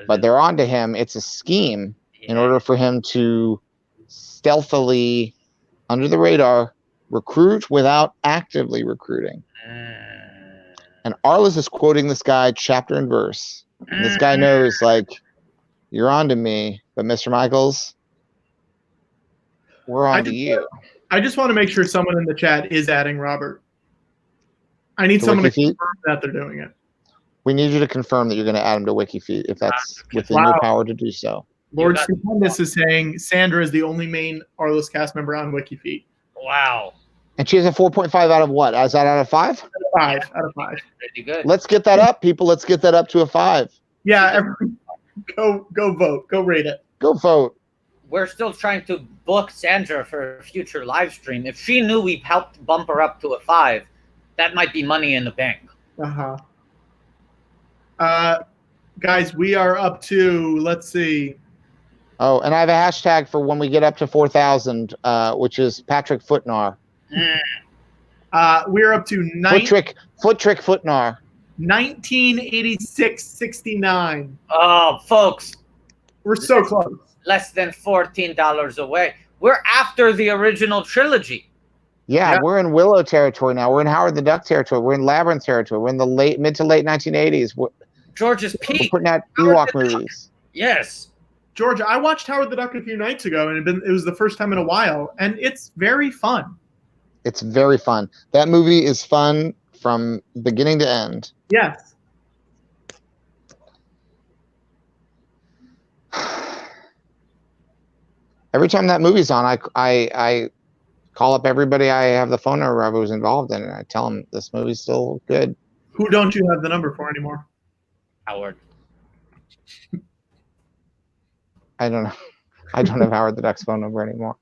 but they're onto him. It's a scheme in order for him to stealthily, under the radar, recruit without actively recruiting. And Arliss is quoting this guy chapter and verse. And this guy knows, like, you're onto me, but Mr. Michaels, we're onto you. I just want to make sure someone in the chat is adding Robert. I need someone to confirm that they're doing it. We need you to confirm that you're going to add him to WikiFeet if that's within your power to do so. Lord Stupendous is saying Sandra is the only main Arliss cast member on WikiFeet. Wow. And she has a 4.5 out of what? Is that out of 5? Out of 5. Pretty good. Let's get that up, people. Let's get that up to a 5. Yeah, go vote. Go rate it. Go vote. We're still trying to book Sandra for a future live stream. If she knew we helped bump her up to a 5, that might be money in the bank. Guys, we are up to, let's see. Oh, and I have a hashtag for when we get up to 4,000, which is Patrick Footnar. We're up to Foot trick Footnar. 1986.69. Oh, folks. We're so close. Less than $14 away. We're after the original trilogy. Yeah, we're in Willow territory now. We're in Howard the Duck territory. We're in Labyrinth territory. We're in the mid to late 1980s. George's Peak. We're putting out Ewok movies. Yes. George, I watched Howard the Duck a few nights ago, and it was the first time in a while, and it's very fun. It's very fun. That movie is fun from beginning to end. Yes. Every time that movie's on, I call up everybody I have the phone number of who was involved in it, and I tell them this movie's still good. Who don't you have the number for anymore? Howard. I don't know. I don't have Howard the Duck's phone number anymore.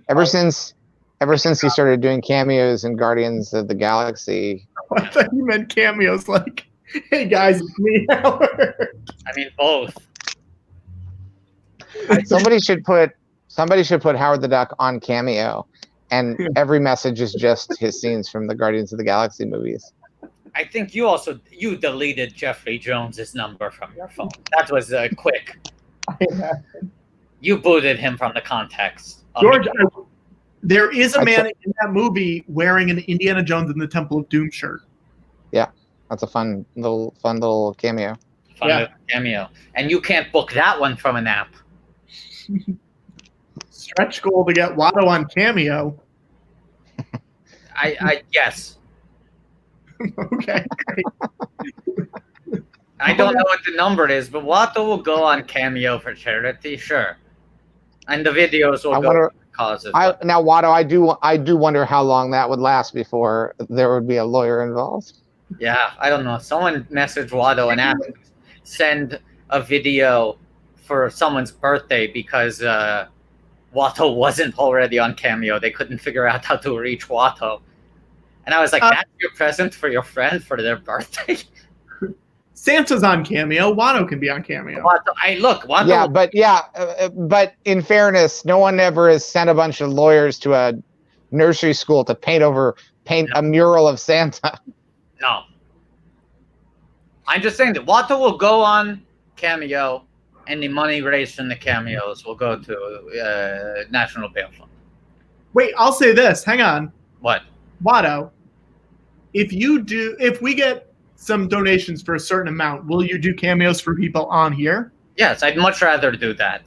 Ever since he started doing cameos in Guardians of the Galaxy. I thought you meant cameos like, hey guys, it's me, Howard. I mean both. Somebody should put Howard the Duck on Cameo, and every message is just his scenes from the Guardians of the Galaxy movies. I think you deleted Jeffrey Jones's number from your phone. That was quick. You booted him from the context. George, there is a man in that movie wearing an Indiana Jones and the Temple of Doom shirt. Yeah, that's a fun little cameo. Fun little cameo. And you can't book that one from an app. Stretch goal to get Watto on Cameo. I yes. Okay, great. I don't know what the number is, but Watto will go on Cameo for charity, sure. And the videos will go for causes. Now, Watto, I do wonder how long that would last before there would be a lawyer involved. Yeah, I don't know. Someone messaged Watto and asked send a video for someone's birthday because Watto wasn't already on Cameo. They couldn't figure out how to reach Watto. And I was like, that's your present for your friend for their birthday? Santa's on Cameo. Watto can be on Cameo. Watto. Yeah, but in fairness, no one ever has sent a bunch of lawyers to a nursery school to paint a mural of Santa. No. I'm just saying that Watto will go on Cameo, and the money raised from the cameos will go to National Bail Fund. Wait, I'll say this. Hang on. What? Watto, if we get some donations for a certain amount, will you do cameos for people on here? Yes, I'd much rather do that.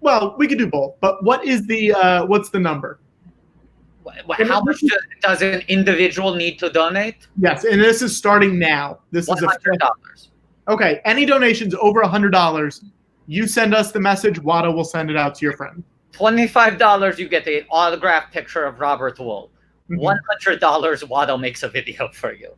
Well, we could do both, but what's the number? How much does an individual need to donate? Yes, and this is starting now. This is $100. Okay, any donations over $100, you send us the message. Watto will send it out to your friend. $25, you get an autographed picture of Robert Wool. $100, Watto makes a video for you.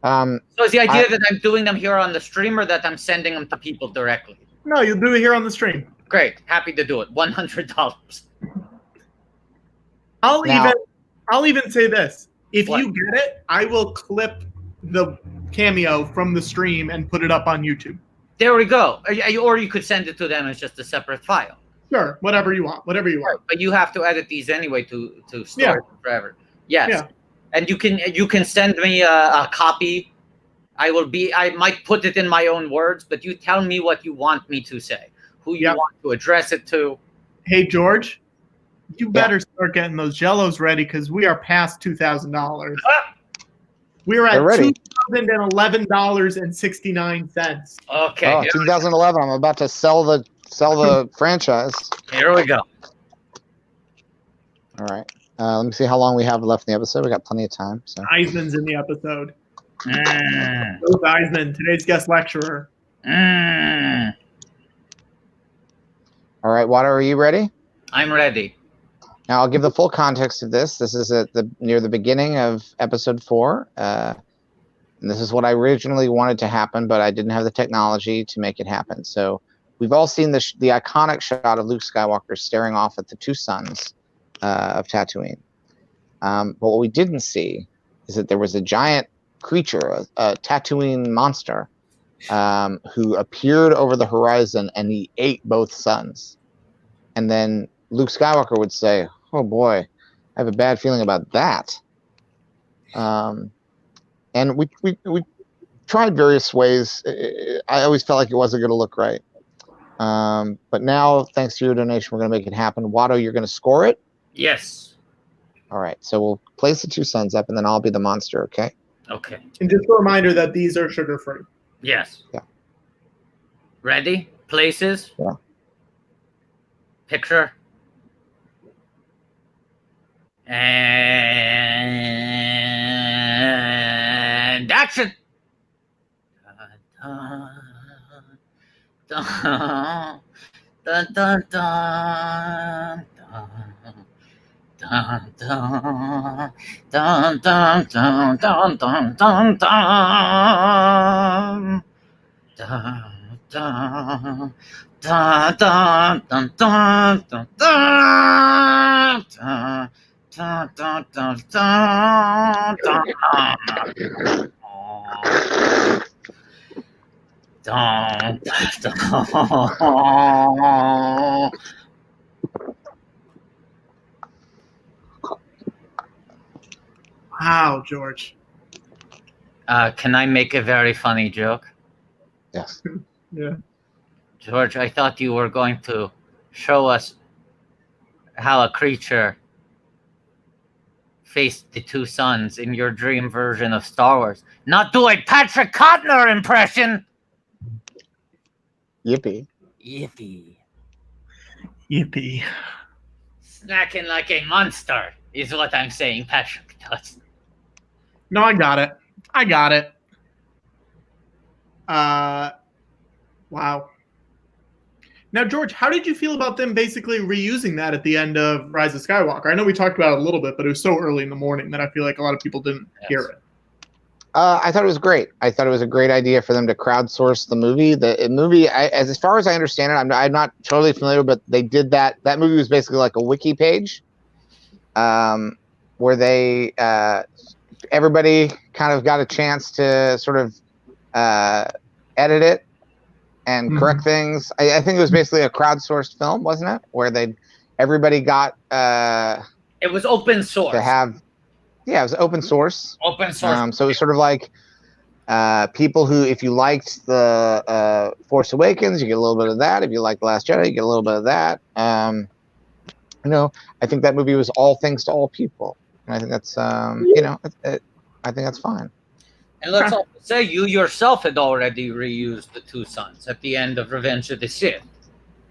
So is the idea that I'm doing them here on the stream or that I'm sending them to people directly? No, you'll do it here on the stream. Great. Happy to do it. $100. I'll even say this. If you get it, I will clip the cameo from the stream and put it up on YouTube. There we go. Or you could send it to them as just a separate file. Sure, whatever you want. Right, but you have to edit these anyway to store it forever. Yes. Yeah. And you can send me a copy I might put it in my own words, but you tell me what you want me to say, who you want to address it to. Hey, George, you better start getting those Jellos ready because we are past $2,000. We're at $2,011.69. Okay. Oh, 2011. I'm about to sell the franchise. Here we go. All right. Let me see how long we have left in the episode. We got plenty of time. So. Eisman's in the episode. Both Eisman, today's guest lecturer. All right, Water, are you ready? I'm ready. Now I'll give the full context of this. This is near the beginning of episode 4. And this is what I originally wanted to happen, but I didn't have the technology to make it happen. So we've all seen the iconic shot of Luke Skywalker staring off at the 2 suns of Tatooine. But what we didn't see is that there was a giant creature, a Tatooine monster, who appeared over the horizon, and he ate both suns. And then Luke Skywalker would say, "Oh boy, I have a bad feeling about that." And we tried various ways. I always felt like it wasn't going to look right. But now, thanks to your donation, we're going to make it happen. Watto, you're going to score it? Yes. All right. So we'll place the 2 suns up, and then I'll be the monster, okay? Okay. And just a reminder that these are sugar-free. Yes. Yeah. Ready? Places? Yeah. Picture? And action! Dun, dun, dun, dun, dun, dun, dun, dun, dun, dun, dun, dun, dun. Dun, dun, dun, dun, dun, dun, dun, dun, dun, dun, dun, dun, dun, dun, dun. Wow, George. Can I make a very funny joke? Yes. Yeah. George, I thought you were going to show us how a creature faced the 2 suns in your dream version of Star Wars. Not do a Patrick Cotner impression! Yippee. Yippee. Yippee. Snacking like a monster is what I'm saying Patrick does. No, I got it. Wow. Now, George, how did you feel about them basically reusing that at the end of Rise of Skywalker? I know we talked about it a little bit, but it was so early in the morning that I feel like a lot of people didn't hear it. I thought it was great. I thought it was a great idea for them to crowdsource the movie. The movie, as far as I understand it, I'm not totally familiar, but they did that. That movie was basically like a wiki page, where they everybody kind of got a chance to sort of edit it and correct things. I think it was basically a crowdsourced film, wasn't it? Where everybody got it was open source to have. Yeah, it was open source. Open source. So it was sort of like people who, if you liked the Force Awakens, you get a little bit of that. If you like The Last Jedi, you get a little bit of that. I think that movie was all thanks to all people. And I think that's, I think that's fine. And let's also say you yourself had already reused the 2 suns at the end of Revenge of the Sith.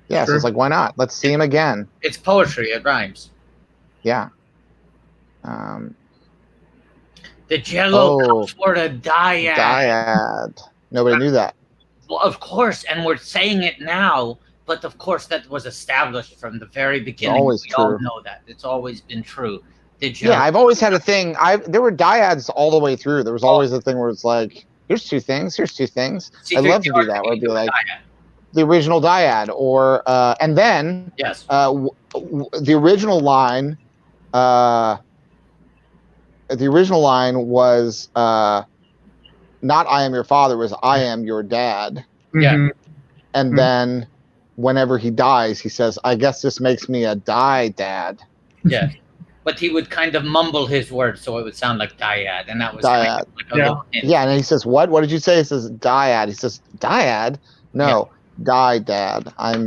Yeah, so it's like, why not? Let's see him again. It's poetry. It rhymes. Yeah. The Jello comes for the dyad. Dyad. Nobody knew that. Well, of course, and we're saying it now, but of course that was established from the very beginning. Always we true. all know that. It's always been true. Yeah, I've always had a thing. There were dyads all the way through. There was always a thing where it's like, here's 2 things, here's 2 things. I love to do that. Where it'd be like the original dyad, or and then yes, the original line. The original line was not "I am your father," it was "I am your dad." Yeah, and then whenever he dies, he says, "I guess this makes me a dad." Yeah. but he would kind of mumble his words so it would sound like dyad, and that was kind Dyad. of like a little hint. Yeah, and he says, "What? What did you say?" He says, "Dyad." He says, "Dyad? No, die, Dad. I'm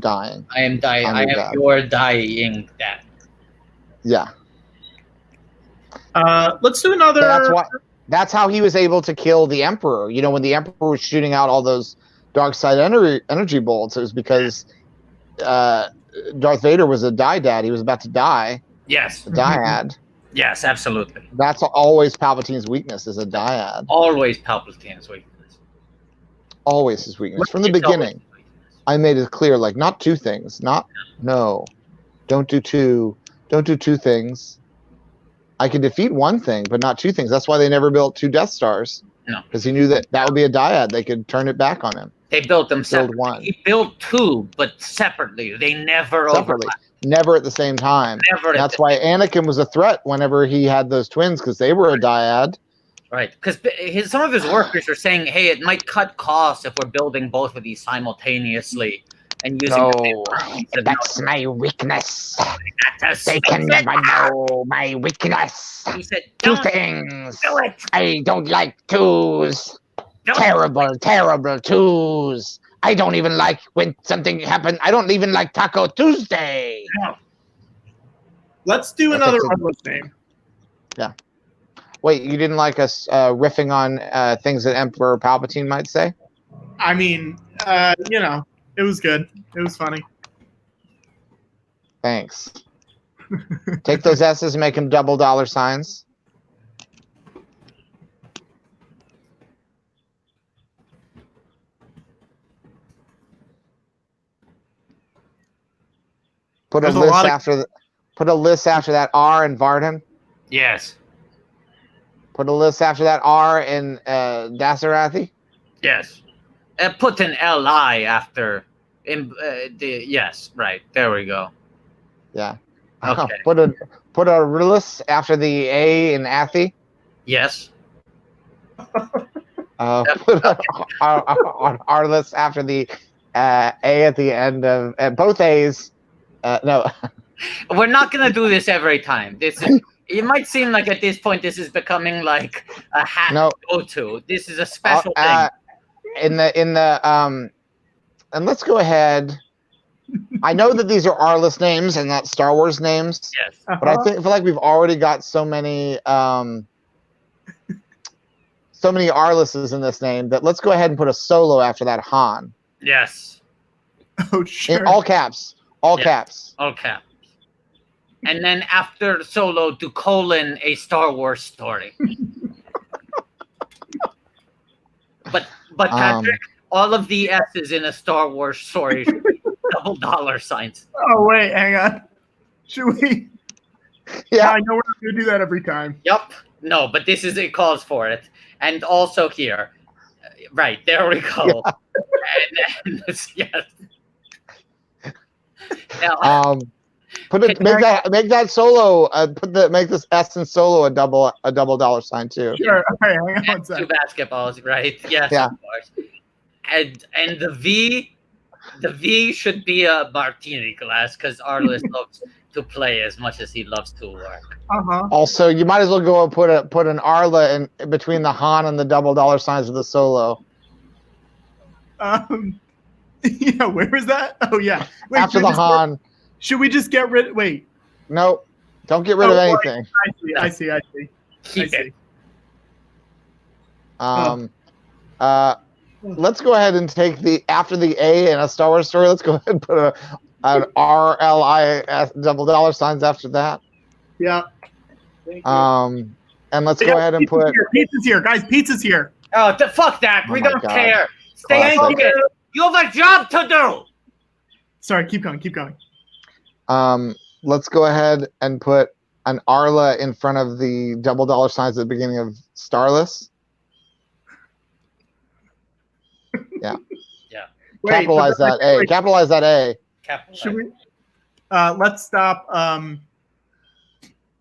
dying." I am dying. I'm I your am dad. your dying dad. Yeah. Let's do another. That's how he was able to kill the Emperor. You know, when the Emperor was shooting out all those dark side energy bolts, it was because Darth Vader was a dyad. He was about to die. Yes. A dyad. Yes, absolutely. That's always Palpatine's weakness, is a dyad. Always Palpatine's weakness. Always his weakness. From the It's always beginning, I made it clear, like, not two things. No. Don't do two things. I could defeat one thing, but not two things. That's why they never built 2 Death Stars. No. Because he knew that would be a dyad. They could turn it back on him. They built them Build separately. one. He built 2, but separately. They never Separately. overlapped. Never at the same time. Never. That's why Anakin was a threat whenever he had those twins, because they were a dyad. Right, because some of his workers are saying, "Hey, it might cut costs if we're building both of these simultaneously and using." No, that's my weakness. They can never know my weakness. He said, Two "Don't things. do it. I don't like twos. Don't Terrible twos. I don't even like when something happened. I don't even like Taco Tuesday. No. Let's do That's another excellent. Arliss name. Yeah. Wait, you didn't like us riffing on things that Emperor Palpatine might say? I mean, you know, it was good. It was funny. Thanks. Take those S's and make them double dollar signs. Put a There's a list lot of- after put a list after that R in Varden. Yes. Put a list after that R in Dasarathi. Yes. Put an LI after. Yes, right. There we go. Yeah. Okay. put a list after the A in Athi. Yes. Put our list after the A at the end of both A's. No. We're not gonna do this every time. This is. It might seem like at this point this is becoming like a hack No. go-to. This is a special thing. In the and let's go ahead. I know that these are our list names and not Star Wars names, Yes. but I feel like we've already got so many R lists in this name that let's go ahead and put a solo after that Han. Yes. Oh, sure. In all caps. All Yeah. caps. Okay. And then after Solo, to colon a Star Wars story. but Patrick, all of the S's in a Star Wars story should be double dollar signs. Oh, wait, hang on. Should we? Yeah. I know we're not going to do that every time. Yup. No, but this is it calls for it. And also here. Right, there we go. And this, yes. Now, make that solo. Make this S in solo a double dollar sign too. Sure. Okay, hang on one and 2 second. basketballs, right? Yes, Yeah. of course. And the V should be a martini glass because Arliss loves to play as much as he loves to work. Also, you might as well go and put an Arla in between the Han and the double dollar signs of the solo. Yeah, where is that? Oh, yeah. Wait, After the Han. Should we just get rid? Wait. Nope. Don't get rid of right. anything. I see. Keep it. Let's go ahead and take after the A in a Star Wars story. Let's go ahead and put an RLIS double dollar signs after that. Yeah. And let's go ahead and put. Pizza's here, guys. Pizza's here. Oh, fuck that. Oh We my don't God. care. Stay Classic. focused. You have a job to do. Sorry, keep going. Let's go ahead and put an Arla in front of the double dollar signs at the beginning of Starless. Yeah. Yeah. Capitalize that A. Capitalize that A. Should we? Let's stop.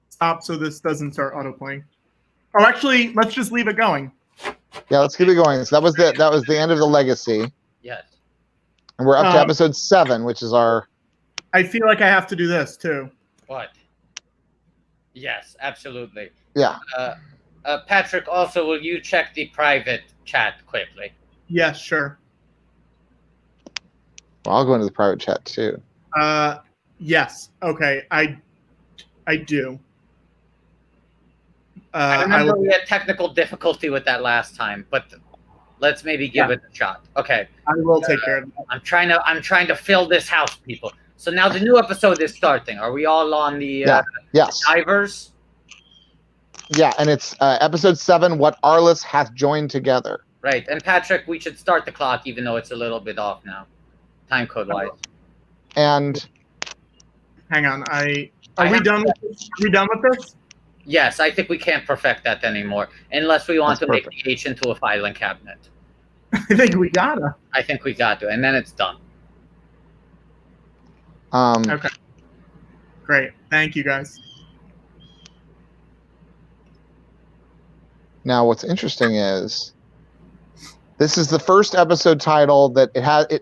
Stop so this doesn't start autoplaying. Oh, actually, let's just leave it going. Yeah, let's keep it going. So that was the end of the legacy. Yes. And we're up to episode 7, which is our. I feel like I have to do this too. What? Yes, absolutely. Yeah. Patrick, also, will you check the private chat quickly? Yes, sure. Well, I'll go into the private chat too. Yes. Okay. I do. I I remember will. we had technical difficulty with that last time, but let's maybe give it a shot. Okay. I will take care of that. I'm trying to fill this house, people. So now the new episode is starting. Are we all on the Yes. divers? Yeah, and it's episode 7. What Arliss hath joined together. Right. And Patrick, we should start the clock, even though it's a little bit off now, time code wise. And hang on. Are we done with this? Are we done with this? Yes, I think we can't perfect that anymore, unless we want That's to make perfect. the H into a filing cabinet. I think we gotta. I think we got to, and then it's done. Okay. Great. Thank you, guys. Now, what's interesting is this is the first episode title that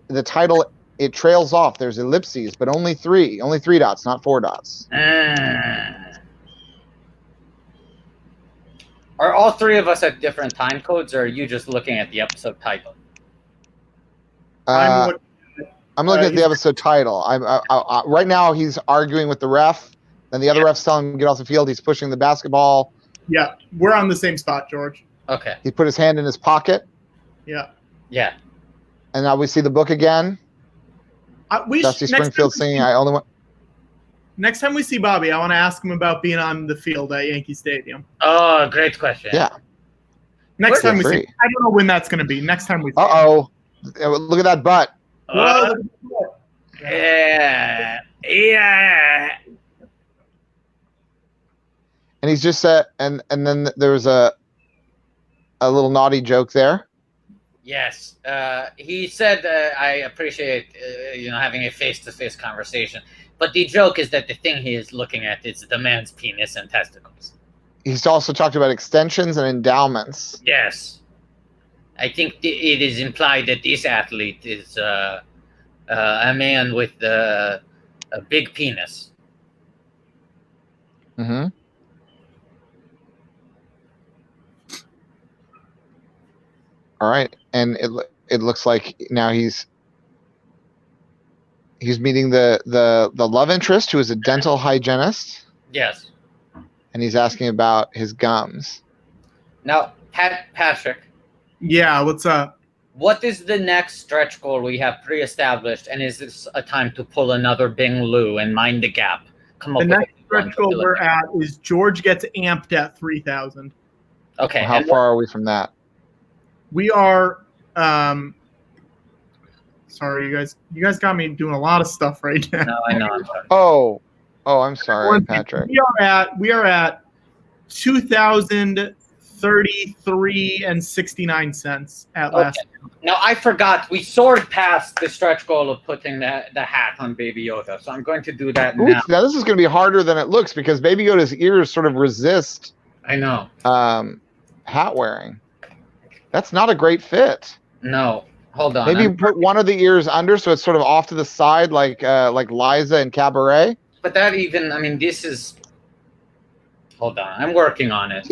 the title it trails off. There's ellipses, but only three dots, not 4 dots. Are all three of us at different time codes, or are you just looking at the episode title? I'm looking at the episode title. Right now he's arguing with the ref, and the other ref's telling him to get off the field. He's pushing the basketball. Yeah, we're on the same spot, George. Okay. He put his hand in his pocket. Yeah. Yeah. And now we see the book again. Dusty Springfield singing "I Only Want." Next time we see Bobby, I want to ask him about being on the field at Yankee Stadium. Oh, great question. Yeah. Next time we free. see, I don't know when that's going to be. Next time we see. Uh-oh. Look at that butt. Whoa, Yeah. Yeah. And he's just and then there was a little naughty joke there. Yes. He said, I appreciate, having a face-to-face conversation. But the joke is that the thing he is looking at is the man's penis and testicles. He's also talked about extensions and endowments. Yes. I think it is implied that this athlete is a man with a big penis. Mm-hmm. All right, and it looks like now he's meeting the love interest, who is a dental hygienist. Yes. And he's asking about his gums. Now, Patrick. Yeah, what's up? What is the next stretch goal we have pre-established, and is this a time to pull another Bing Lu and mind the gap? The next stretch goal we're at is George gets amped at 3,000. Okay. Well, how far are we from that? We are. Sorry, you guys got me doing a lot of stuff right now. No, I know. I'm sorry. Oh, I'm sorry, Patrick. We are at 2,033 and 69 cents at last. Now I forgot we soared past the stretch goal of putting the hat on Baby Yoda, so I'm going to do that now. Now this is going to be harder than it looks because Baby Yoda's ears sort of resist. I know. Hat wearing. That's not a great fit. No. Hold on. Maybe you put one of the ears under so it's sort of off to the side like Liza in Cabaret. But that this is... Hold on. I'm working on it.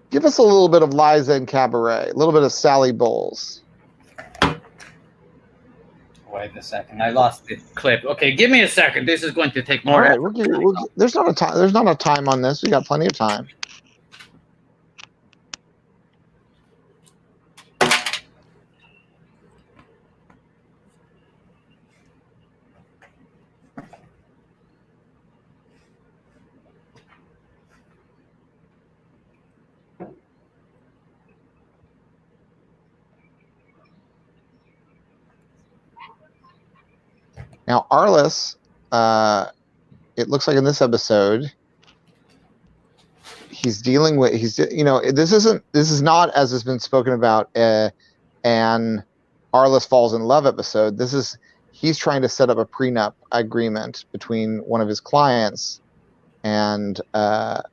Give us a little bit of Liza in Cabaret. A little bit of Sally Bowles. Wait a second. I lost the clip. Okay, give me a second. This is going to take more... All right, there's not a time on this. We got plenty of time. Now, Arliss, it looks like in this episode, this is not, as has been spoken about, an Arliss falls in love episode. He's trying to set up a prenup agreement between one of his clients and the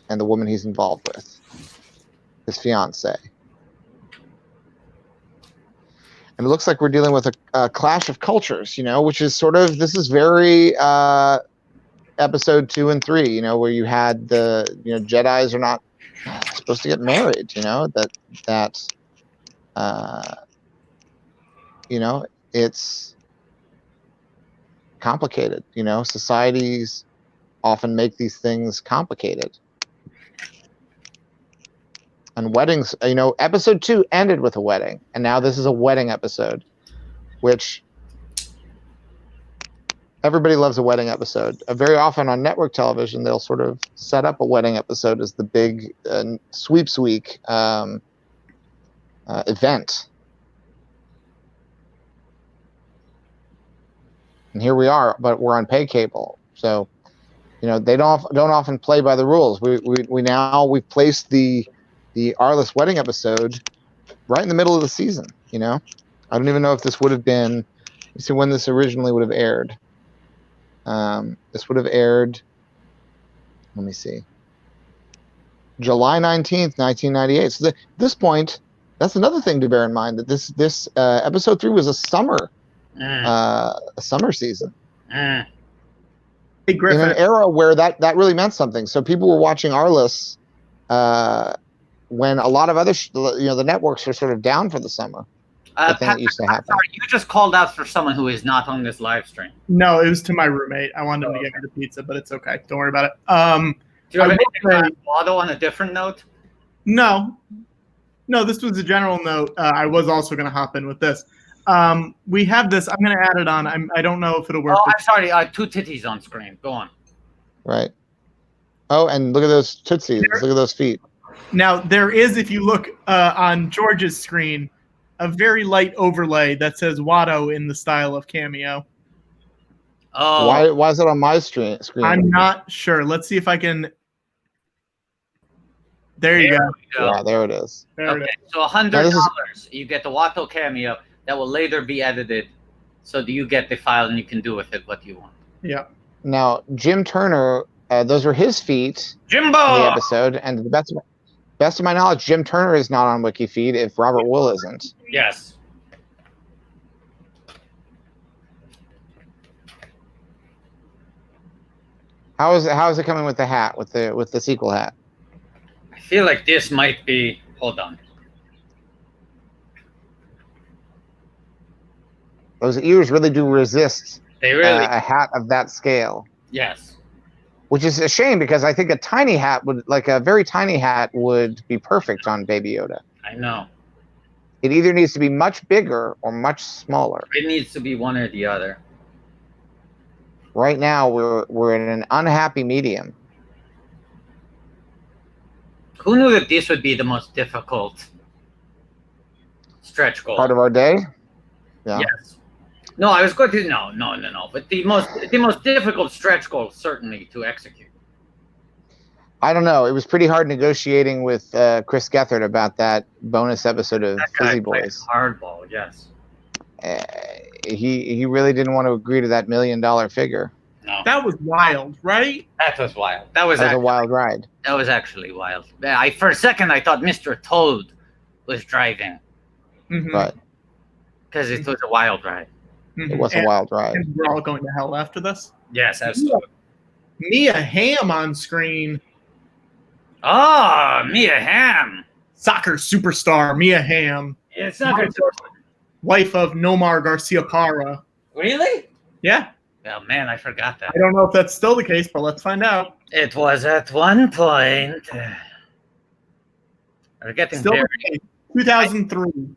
woman he's involved with, his fiance. And it looks like we're dealing with a clash of cultures, which is this is very episode 2 and 3, you know, where you had the, you know, Jedis are not supposed to get married, you know, you know, it's complicated, you know, societies often make these things complicated. And weddings, you know, episode 2 ended with a wedding, and now this is a wedding episode, which everybody loves a wedding episode. Very often on network television, they'll sort of set up a wedding episode as the big sweeps week event. And here we are, but we're on pay cable, so you know they don't often play by the rules. We've placed the Arliss wedding episode right in the middle of the season. You know, I don't even know if this would have been. Let's see when this originally would have aired. This would have aired. Let me see. July 19th, 1998. So at this point, that's another thing to bear in mind, that this episode 3 was a summer season. Hey, Griffin. In an era where that really meant something. So people were watching Arliss when a lot of other the networks are sort of down for the summer. Patrick, I'm sorry, you just called out for someone who is not on this live stream. No, it was to my roommate. I wanted him to get me the pizza, but it's okay. Don't worry about it. Do you have anything for Auto on a different note? No, this was a general note. I was also going to hop in with this. We have this. I'm going to add it on. I don't know if it'll work. Oh, I'm sorry. 2 titties on screen. Go on. Right. Oh, and look at those tootsies. Look at those feet. Now, there is, if you look on George's screen, a very light overlay that says Watto in the style of Cameo. Oh. Why is it on my screen? I'm not sure. Let's see if I can. There you go. Yeah, there it is. Okay, so $100, you get the Watto cameo that will later be edited. So do you get the file and you can do with it what you want. Yeah. Now, Jim Turner, those were his feet Jimbo! in the episode, and to the best of my knowledge, Jim Turner is not on WikiFeed if Robert Wool isn't. Yes. How is it coming with the hat, with the sequel hat? I feel like this might be. Hold on. Those ears really do resist They really. a hat of that scale. Yes. Which is a shame, because I think a tiny hat like a very tiny hat would be perfect on Baby Yoda. I know. It either needs to be much bigger or much smaller. It needs to be one or the other. Right now, we're in an unhappy medium. Who knew that this would be the most difficult stretch goal? Part of our day? Yeah. Yes. No, I was going to no. But the most difficult stretch goal certainly to execute. I don't know. It was pretty hard negotiating with Chris Gethard about that bonus episode of Fizzy Boys. Hardball, yes. He really didn't want to agree to that $1 million figure. No. That was wild, right? That was wild. That was a wild ride. That was actually wild. For a second, I thought Mr. Toad was driving. Mm-hmm. Right. Because it was a wild ride. Mm-hmm. It was a wild ride. And we're all going to hell after this? Yes, absolutely. Mia Hamm on screen. Oh, Mia Hamm. Soccer superstar Mia Hamm. Yeah, soccer superstar. Wife of Nomar Garcia Parra. Really? Yeah. Oh, man, I forgot that. I don't know if that's still the case, but let's find out. It was at one point. We're getting Still very... the case. 2003.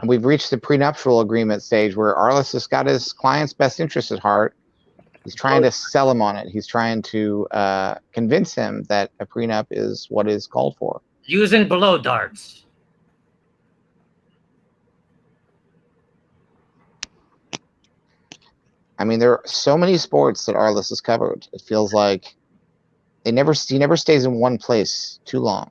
And we've reached the prenuptial agreement stage where Arliss has got his client's best interest at heart. He's trying to sell him on it. He's trying to convince him that a prenup is what is called for. Using blow darts. I mean, there are so many sports that Arliss has covered. It feels like he never stays in one place too long.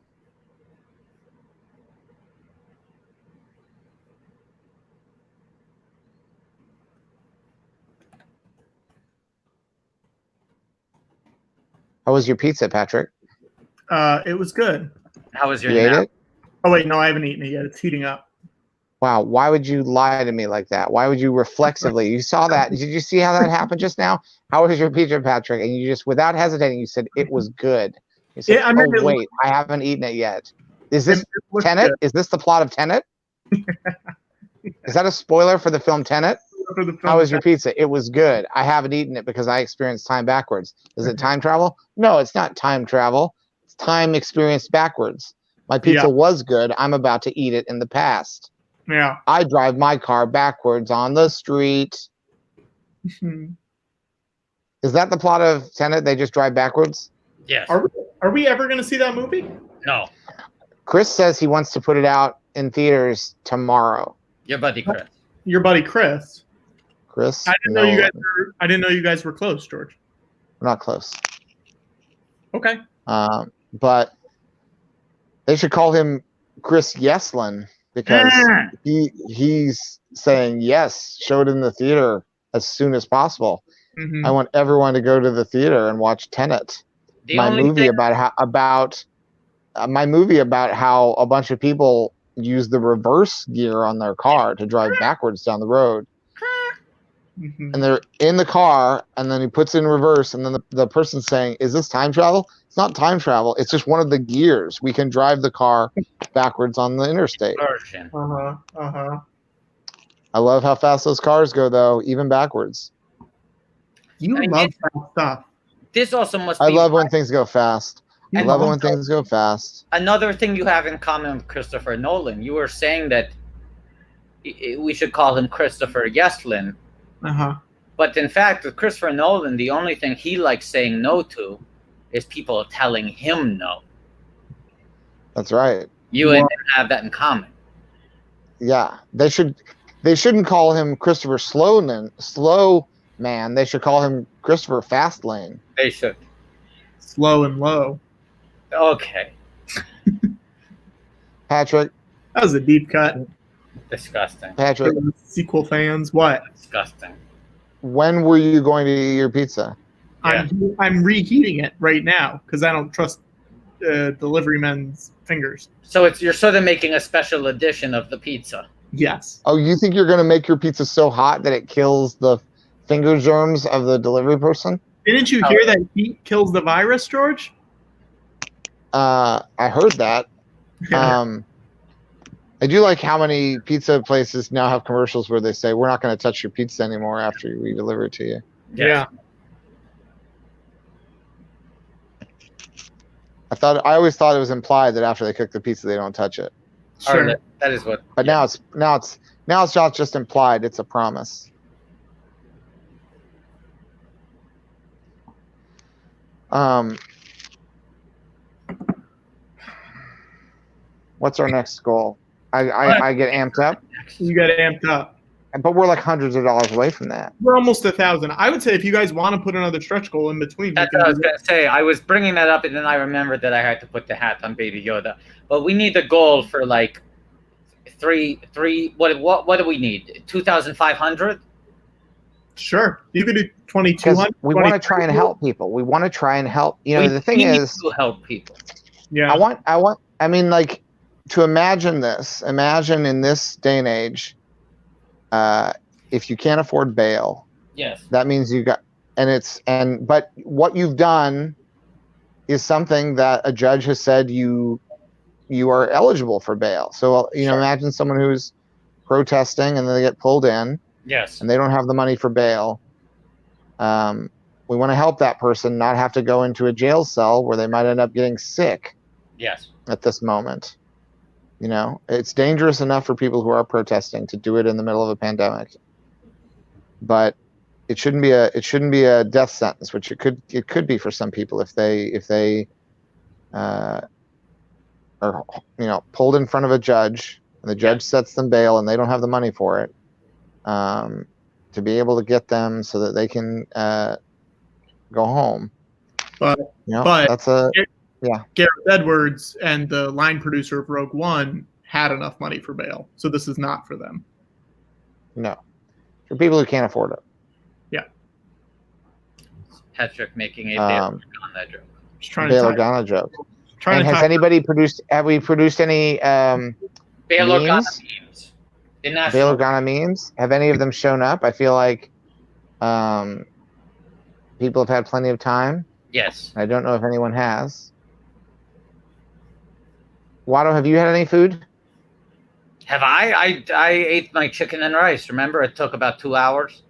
How was your pizza, Patrick? It was good. How was your You ate nap? it? Oh, wait, no, I haven't eaten it yet. It's heating up. Wow, why would you lie to me like that? Why would you reflexively? You saw that. Did you see how that happened just now? How was your pizza, Patrick? And you just, without hesitating, you said it was good. You said, Yeah, I mean, oh, wait, I haven't eaten it yet. Is this Tenet? Good. Is this the plot of Tenet? Is that a spoiler for the film Tenet? How was your pizza? It was good. I haven't eaten it because I experienced time backwards. Is it time travel? No, it's not time travel. It's time experienced backwards. My pizza was good. I'm about to eat it in the past. Yeah. I drive my car backwards on the street. Is that the plot of Tenet? They just drive backwards? Yes. Are we ever going to see that movie? No. Chris says he wants to put it out in theaters tomorrow. Your buddy Chris. Your buddy Chris. Chris? I didn't know you guys were close, George. We're not close. Okay. But they should call him Chris Yeslin because he's saying yes, show it in the theater as soon as possible. I want everyone to go to the theater and watch Tenet. My movie about how a bunch of people use the reverse gear on their car to drive backwards down the road. And they're in the car, and then he puts it in reverse, and then the person's saying, is this time travel? It's not time travel. It's just one of the gears. We can drive the car backwards on the interstate. Uh-huh. I love how fast those cars go, though, even backwards. You love that stuff. This also must be... I love when things go fast. I love it when things go fast. Another thing you have in common with Christopher Nolan, you were saying that we should call him Christopher Yeslin. Uh-huh. But in fact, with Christopher Nolan, the only thing he likes saying no to is people telling him no. That's right. You and him have that in common. Yeah. They shouldn't call him Christopher Slow Man. They should call him Christopher Fastlane. They should. Slow and low. Okay. Patrick. That was a deep cut. Disgusting. Patrick. Sequel fans, what? Disgusting. When were you going to eat your pizza? Yeah. I'm reheating it right now because I don't trust delivery men's fingers. So you're sort of making a special edition of the pizza. Yes. Oh, you think you're going to make your pizza so hot that it kills the finger germs of the delivery person? Didn't you hear that heat kills the virus, George? I heard that. I do like how many pizza places now have commercials where they say, we're not going to touch your pizza anymore after we deliver it to you. Yeah. I always thought it was implied that after they cook the pizza, they don't touch it. Sure. That is what. But now it's not just implied; it's a promise. What's our next goal? I get amped up. You get amped up. But we're like hundreds of dollars away from that. We're almost 1,000. I would say if you guys want to put another stretch goal in between. That's what I was going to say. I was bringing that up, and then I remembered that I had to put the hat on Baby Yoda. But we need a goal for like three. What do we need? 2,500. Sure, you could do 2,200. We want to try and help people. We want to try and help. You know, the thing is, to help people. Yeah. I mean, like, to imagine this. Imagine in this day and age. If you can't afford bail, yes, that means you got, but what you've done is something that a judge has said you are eligible for bail. So, imagine someone who's protesting and they get pulled in. Yes. And they don't have the money for bail. We want to help that person not have to go into a jail cell where they might end up getting sick. Yes. At this moment. It's dangerous enough for people who are protesting to do it in the middle of a pandemic, but it shouldn't be a death sentence, which it could be for some people if they are pulled in front of a judge and the judge sets them bail and they don't have the money for it, to be able to get them so that they can go home. But that's a. Yeah, Gareth Edwards and the line producer of Rogue One had enough money for bail, so this is not for them. No, for people who can't afford it. Yeah. Patrick making a Bail Organa joke. Bail Organa joke. And has anybody produced? Have we produced any Bail Organa memes? The Bail national. Organa memes. Have any of them shown up? I feel like people have had plenty of time. Yes. I don't know if anyone has. Watto, have you had any food? Have I ate my chicken and rice. Remember, it took about 2 hours.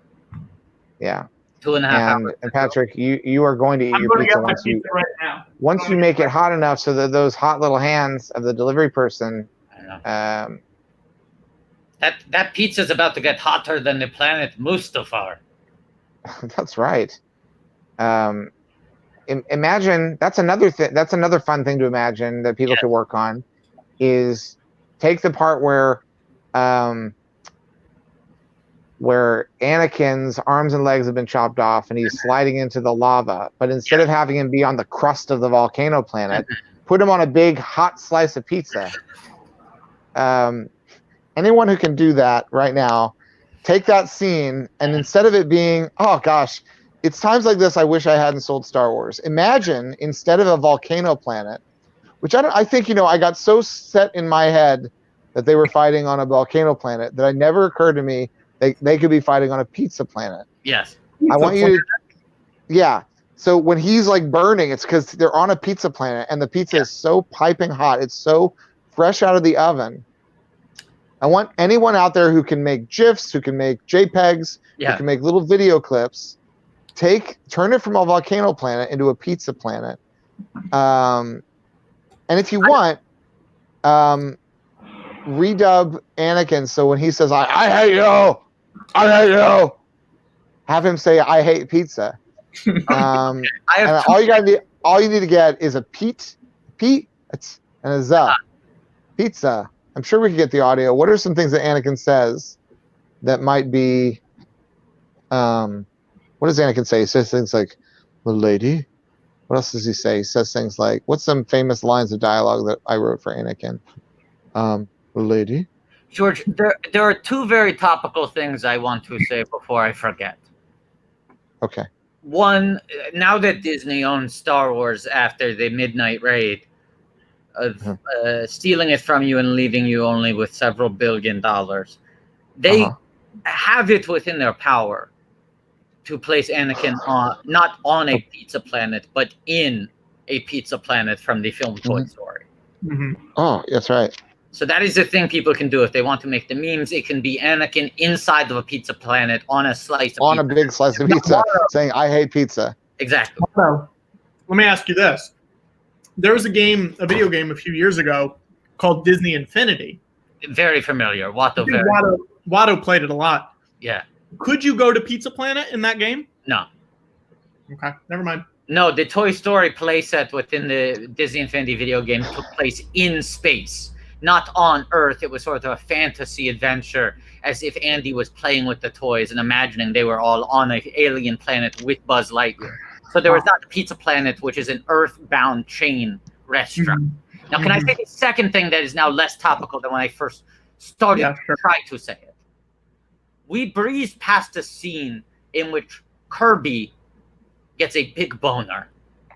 Yeah. 2.5 hours. And Patrick, you are going to eat I'm your going to pizza get my once you pizza right now. once you make it hot enough so that those hot little hands of the delivery person. I know. That pizza's about to get hotter than the planet Mustafar. That's right. Imagine that's another thing. That's another fun thing to imagine that people could work on. Is take the part where Anakin's arms and legs have been chopped off and he's sliding into the lava, but instead of having him be on the crust of the volcano planet, put him on a big hot slice of pizza. Anyone who can do that right now, take that scene and instead of it being, oh gosh, it's times like this I wish I hadn't sold Star Wars. Imagine instead of a volcano planet, which I think, I got so set in my head that they were fighting on a volcano planet that it never occurred to me they could be fighting on a pizza planet. Yes. I want you to, yeah. So when he's like burning, it's because they're on a pizza planet and the pizza is so piping hot. It's so fresh out of the oven. I want anyone out there who can make GIFs, who can make JPEGs, who can make little video clips, turn it from a volcano planet into a pizza planet. And if you want, redub Anakin so when he says, I hate you, have him say, I hate pizza. And all you need to get is a Pete, and a Z. Pizza. I'm sure we can get the audio. What are some things that Anakin says that might be, what does Anakin say? He says things like, "Well, lady." What else does he say? He says things like, what's some famous lines of dialogue that I wrote for Anakin? Well, lady. George, there are two very topical things I want to say before I forget. Okay. One, now that Disney owns Star Wars after the Midnight Raid, of stealing it from you and leaving you only with several $1 billion, they have it within their power to place Anakin not on a pizza planet, but in a pizza planet from the film Toy Story. Oh, that's right. So that is the thing people can do if they want to make the memes. It can be Anakin inside of a pizza planet on a slice of on pizza. a big slice of pizza, saying "I hate pizza." Exactly. So, let me ask you this: there was a video game a few years ago called Disney Infinity. Very familiar. Watto played it a lot. Yeah. Could you go to Pizza Planet in that game? No. Okay, never mind. No, the Toy Story playset within the Disney Infinity video game took place in space, not on Earth. It was sort of a fantasy adventure, as if Andy was playing with the toys and imagining they were all on an alien planet with Buzz Lightyear. So there was not the Pizza Planet, which is an Earth-bound chain restaurant. Now, can I say the second thing that is now less topical than when I first started to try to say it? We breezed past a scene in which Kirby gets a big boner.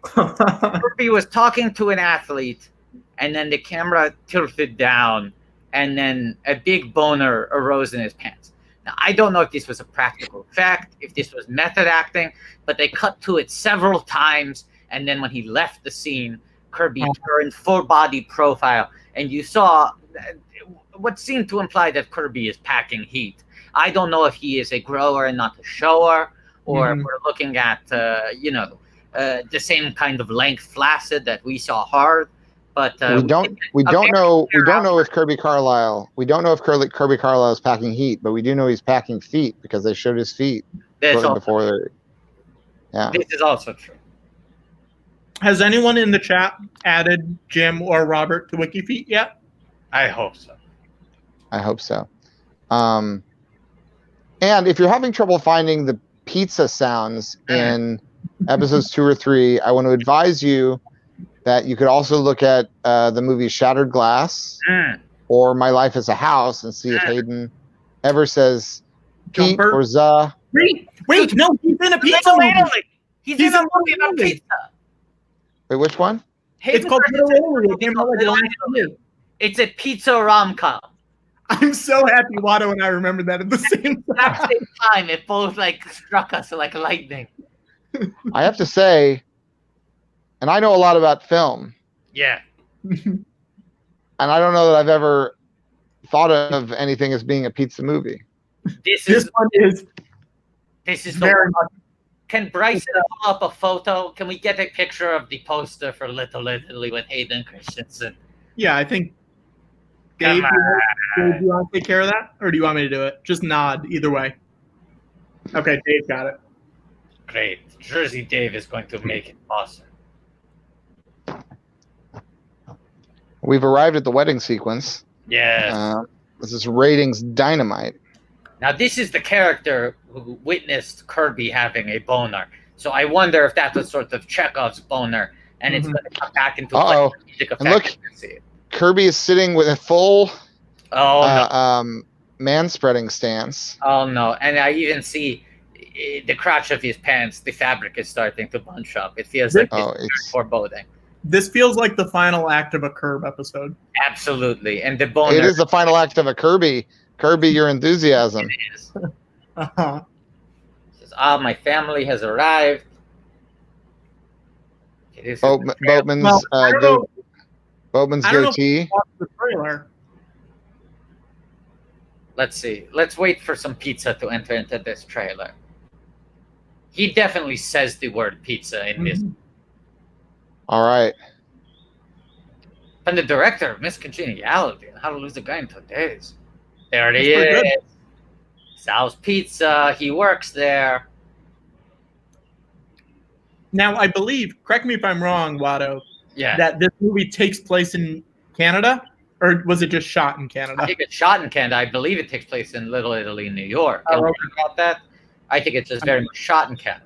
Kirby was talking to an athlete, and then the camera tilted down, and then a big boner arose in his pants. Now, I don't know if this was a practical effect, if this was method acting, but they cut to it several times, and then when he left the scene, Kirby turned full body profile, and you saw what seemed to imply that Kirby is packing heat. I don't know if he is a grower and not a shower, or if we're looking at the same kind of length flaccid that we saw hard. But we don't know if Kirby Carlisle is packing heat, but we do know he's packing feet because they showed his feet before. Yeah, this is also true. Has anyone in the chat added Jim or Robert to WikiFeet yet? I hope so. I hope so. And if you're having trouble finding the pizza sounds in episodes 2 or 3, I want to advise you that you could also look at the movie Shattered Glass or My Life as a House and see if Hayden ever says Pete Jumper. or Za. Wait, no, he's in a pizza movie. He's in a movie about pizza. Wait, which one? It's called Little Italy. It came out like last year. It's a pizza rom-com. I'm so happy Watto and I remembered that at the same At the time. same time, it both like struck us like lightning. I have to say, and I know a lot about film, Yeah. and I don't know that I've ever thought of anything as being a pizza movie. This This one is is very much. Can Bryson pull up a photo? Can we get a picture of the poster for Little Italy with Hayden Christensen? Yeah, I think. Come Dave, on. do you want to take care of that, or do you want me to do it? Just nod either way. Okay, Dave got it. Great. Jersey Dave is going to make it awesome. We've arrived at the wedding sequence. Yes. This is ratings dynamite. Now, this is the character who witnessed Kirby having a boner. So I wonder if that was sort of Chekhov's boner, and it's going to come back into Uh-oh. play. Music And look, Kirby is sitting with a full man-spreading stance. Oh, no. And I even see the crotch of his pants, the fabric is starting to bunch up. It feels like it's foreboding. This feels like the final act of a Curb episode. Absolutely. And the boner. It is the final act of a Kirby. Kirby, your enthusiasm. It is. Uh-huh. Says, my family has arrived. It is Boatman's Well, I don't know- Boatman's I don't know if goatee. you watched the trailer. Let's see. Let's wait for some pizza to enter into this trailer. He definitely says the word pizza in this. All right. And the director of Miss Congeniality and How to Lose a Guy in 2 Days. There it That's pretty is. Sal's Pizza. He works there. Now, I believe, correct me if I'm wrong, Watto, Yeah. that this movie takes place in Canada, or was it just shot in Canada? I think it's shot in Canada. I believe it takes place in Little Italy, New York. Oh, Am I okay. wrong about that? I think it's just very much shot in Canada.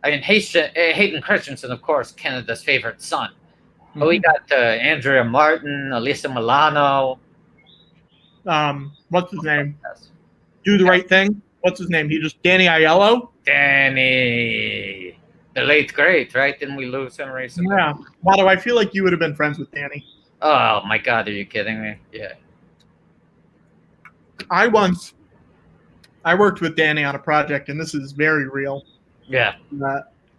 I mean, Hayden Christensen, of course, Canada's favorite son. But we got Andrea Martin, Alyssa Milano. What's his name? Do the Right Thing. What's his name? He just Danny Aiello. Danny, the late great, right? Didn't we lose him recently? Yeah. Watto, I feel like you would have been friends with Danny. Oh my God, are you kidding me? Yeah. I worked with Danny on a project, and this is very real. Yeah.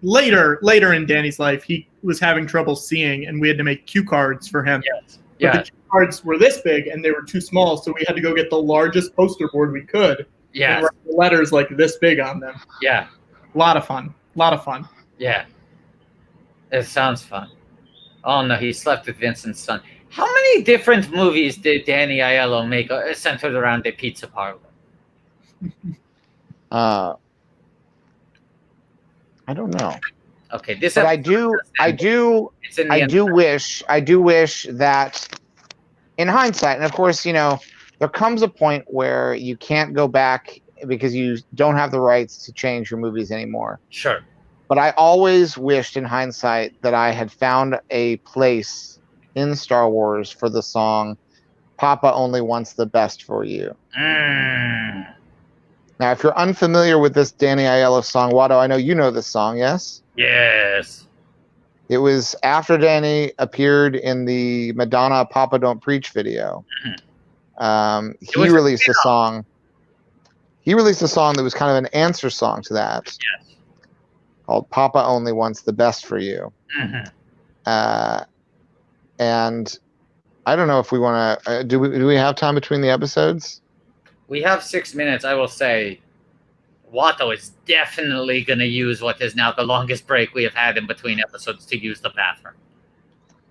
Later in Danny's life, he was having trouble seeing, and we had to make cue cards for him. Yes. But Yeah. the cue cards were this big, and they were too small, so we had to go get the largest poster board we could. Yes. And write the letters like this big on them. Yeah. A lot of fun. Yeah. It sounds fun. Oh no, he slept with Vincent's son. How many different movies did Danny Aiello make centered around a pizza parlor? I don't know. Okay, this. But I do wish that, in hindsight, and of course, there comes a point where you can't go back because you don't have the rights to change your movies anymore. Sure. But I always wished, in hindsight, that I had found a place in Star Wars for the song "Papa Only Wants the Best for You." Mm. Now, if you're unfamiliar with this Danny Aiello song, Watto, I know you know this song, yes? Yes. It was after Danny appeared in the Madonna "Papa Don't Preach" video. He released a song. He released a song that was kind of an answer song to that. Yes. Called "Papa Only Wants the Best for You." Mm-hmm. And I don't know if we want to. Do we have time between the episodes? We have 6 minutes. I will say, Watto is definitely going to use what is now the longest break we have had in between episodes to use the bathroom.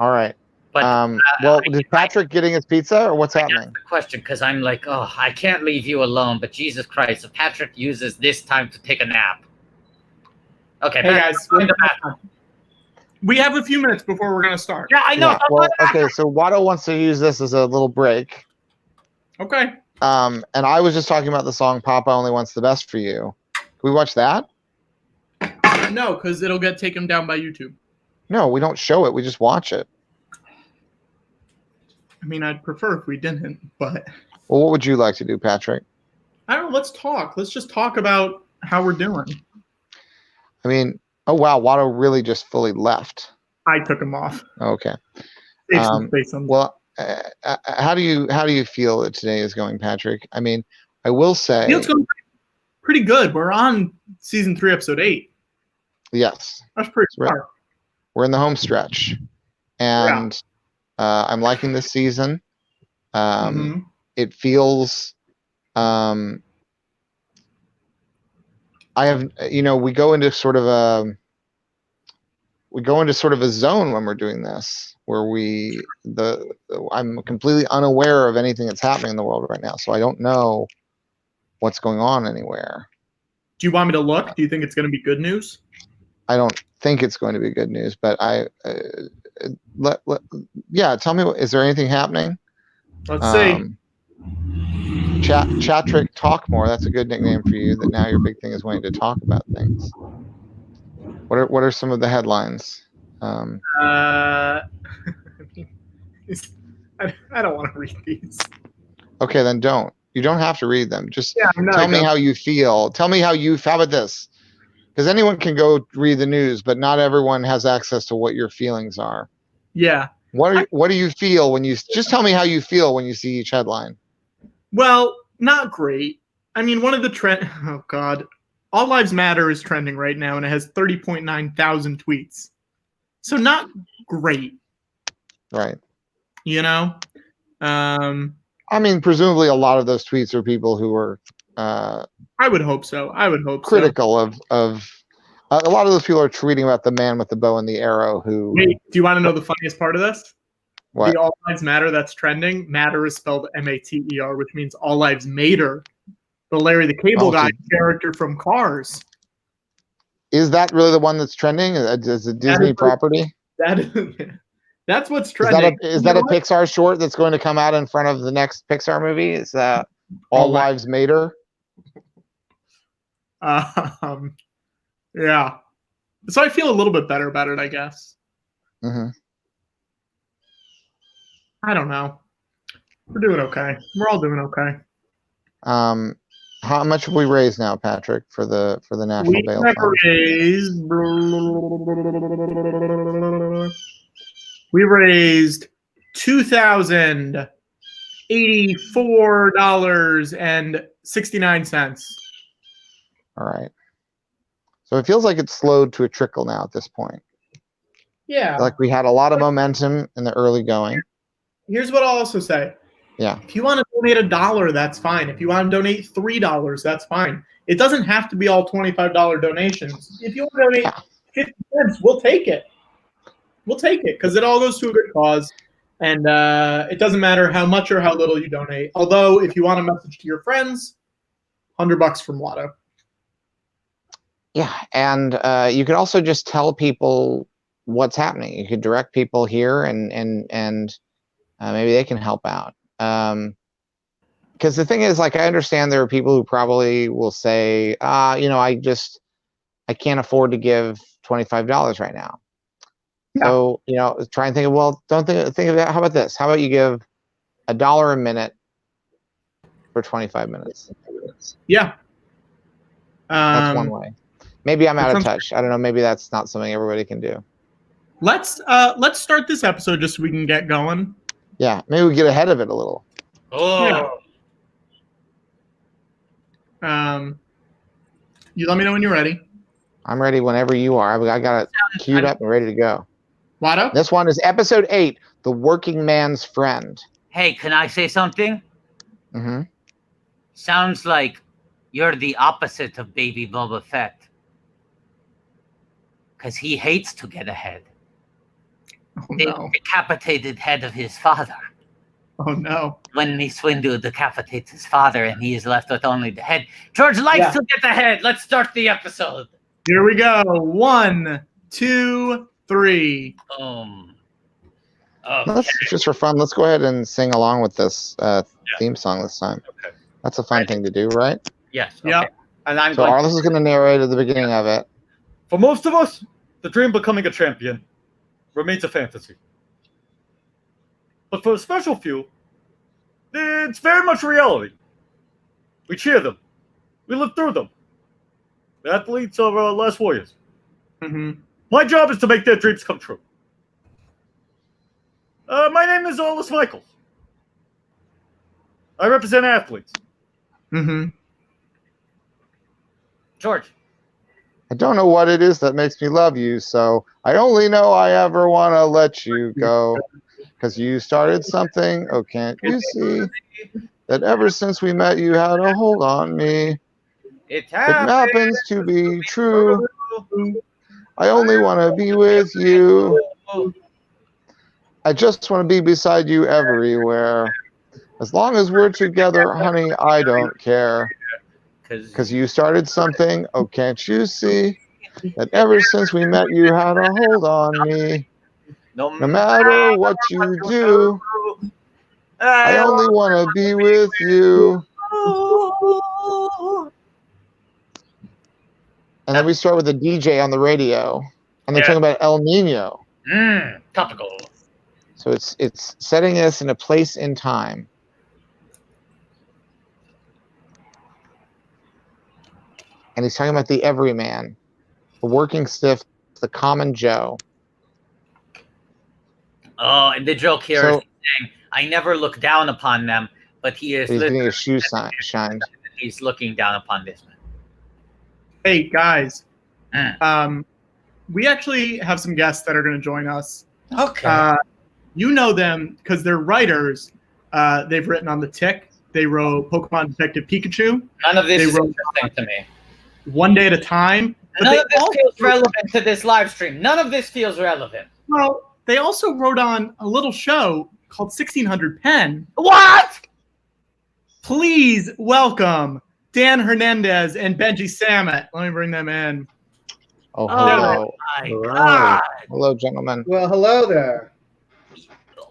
All right. But well, is Patrick getting his pizza, or what's happening? That's the question, because I'm like, oh, I can't leave you alone. But Jesus Christ, if Patrick uses this time to take a nap. Okay, Hey Patrick, guys, go in the bathroom. we have a few minutes before we're gonna start. Yeah, I know. Yeah, well, okay, so Watto wants to use this as a little break. Okay. And I was just talking about the song "Papa Only Wants the Best for You." Can we watch that? No, because it'll get taken down by YouTube. No, we don't show it. We just watch it. I mean, I'd prefer if we didn't, but Well, what would you like to do, Patrick? I don't know. Let's talk. Let's just talk about how we're doing. I mean, oh wow, Watto really just fully left. I took him off. Okay. Save some space on Well, how do you feel that today is going, Patrick? I mean, I will say It's going pretty good. We're on season 3, episode 8. yes. That's pretty smart. We're in the home stretch, and I'm liking this season. It feels. I have, we go into sort of a zone when we're doing this, where I'm completely unaware of anything that's happening in the world right now, so I don't know what's going on anywhere. Do you want me to look? Do you think it's going to be good news? I don't think it's going to be good news, but tell me, is there anything happening? Let's see. Chatrick Talk More. That's a good nickname for you. That now your big thing is wanting to talk about things. What are some of the headlines? I don't want to read these. Okay, then don't. You don't have to read them. Just tell me how you feel. Tell me how about this? Because anyone can go read the news, but not everyone has access to what your feelings are. Yeah. What do you feel when you just tell me how you feel when you see each headline? Well, not great. I mean, one of the oh God, All Lives Matter is trending right now, and it has 30.9 thousand tweets. So not great. Right. I mean, presumably a lot of those tweets are people who were. I would hope so. Critical of a lot of those people are tweeting about the man with the bow and the arrow who. Wait, do you want to know the funniest part of this? What? The All Lives Matter that's trending. Matter is spelled M-A-T-E-R, which means All Lives Mater. The Larry the Cable Guy character from Cars. Is that really the one that's trending? Is it Disney property? That's what's trending. Is that a Pixar short that's going to come out in front of the next Pixar movie? Is that All Lives Matter? Yeah. So I feel a little bit better about it, I guess. Mm-hmm. I don't know. We're doing okay. We're all doing okay. How much have we raised now, Patrick, for the National Bail Fund? We raised $2,084.69. All right. So it feels like it's slowed to a trickle now at this point. Yeah. Like we had a lot of momentum in the early going. Here's what I'll also say. Yeah. If you want to donate $1, that's fine. If you want to donate $3, that's fine. It doesn't have to be all $25 donations. If you want to donate 50 cents, we'll take it. We'll take it because it all goes to a good cause. And it doesn't matter how much or how little you donate. Although, if you want a message to your friends, $100 from Lotto. Yeah, and you could also just tell people what's happening. You could direct people here, and maybe they can help out. Because the thing is, like, I understand there are people who probably will say, I can't afford to give $25 right now. Yeah. So, try and think of, don't think of that. How about this? How about you give $1 a minute for 25 minutes? Yeah. That's one way. Maybe I'm out of touch. I don't know. Maybe that's not something everybody can do. Let's start this episode just so we can get going. Yeah, maybe we get ahead of it a little. Oh. Yeah. You let me know when you're ready. I'm ready whenever you are. I got it queued up and ready to go. Lotto? This one is episode 8, The Working Man's Friend. Hey, can I say something? Mm-hmm. Sounds like you're the opposite of Baby Boba Fett. Because he hates to get ahead. Oh, no. The decapitated head of his father. Oh, no. When Mace Windu decapitates his father and he is left with only the head. George likes to get the head. Let's start the episode. Here we go. 1, 2, 3. Okay. Just for fun, let's go ahead and sing along with this theme song this time. Okay. That's a fun thing to do, right? Yes. Okay. Yeah. And I'm so Arliss is going to narrate at the beginning of it. For most of us, the dream of becoming a champion remains a fantasy. But for a special few, it's very much reality. We cheer them. We live through them. The athletes are last warriors. Mm-hmm. My job is to make their dreams come true. My name is Olis Michaels. I represent athletes. Mm-hmm. George. I don't know what it is that makes me love you, so I only know I ever want to let you go. Because you started something, oh, can't you see? That ever since we met, you had a hold on me. It happens to be true. I only want to be with you. I just want to be beside you everywhere. As long as we're together, honey, I don't care. Because you started something, oh, can't you see? That ever since we met, you had a hold on me. No matter what you do, I only want to be with you. And then we start with a DJ on the radio, and they're talking about El Nino. Topical. So it's setting us in a place in time. And he's talking about the everyman, the working stiff, the common Joe. Oh, and the joke here is saying, I never look down upon them, but he is. He's getting his shoes shined. He's looking down upon this man. Hey guys, we actually have some guests that are going to join us. Okay. You know them because they're writers. They've written on The Tick. They wrote Pokemon Detective Pikachu. None of this is interesting to me. One Day at a Time. None of this feels relevant to this live stream. None of this feels relevant. Well, they also wrote on a little show called 1600 Pen. What? Please welcome Dan Hernandez and Benji Samet. Let me bring them in. Oh, hello. My God. Hello, gentlemen. Well, hello there.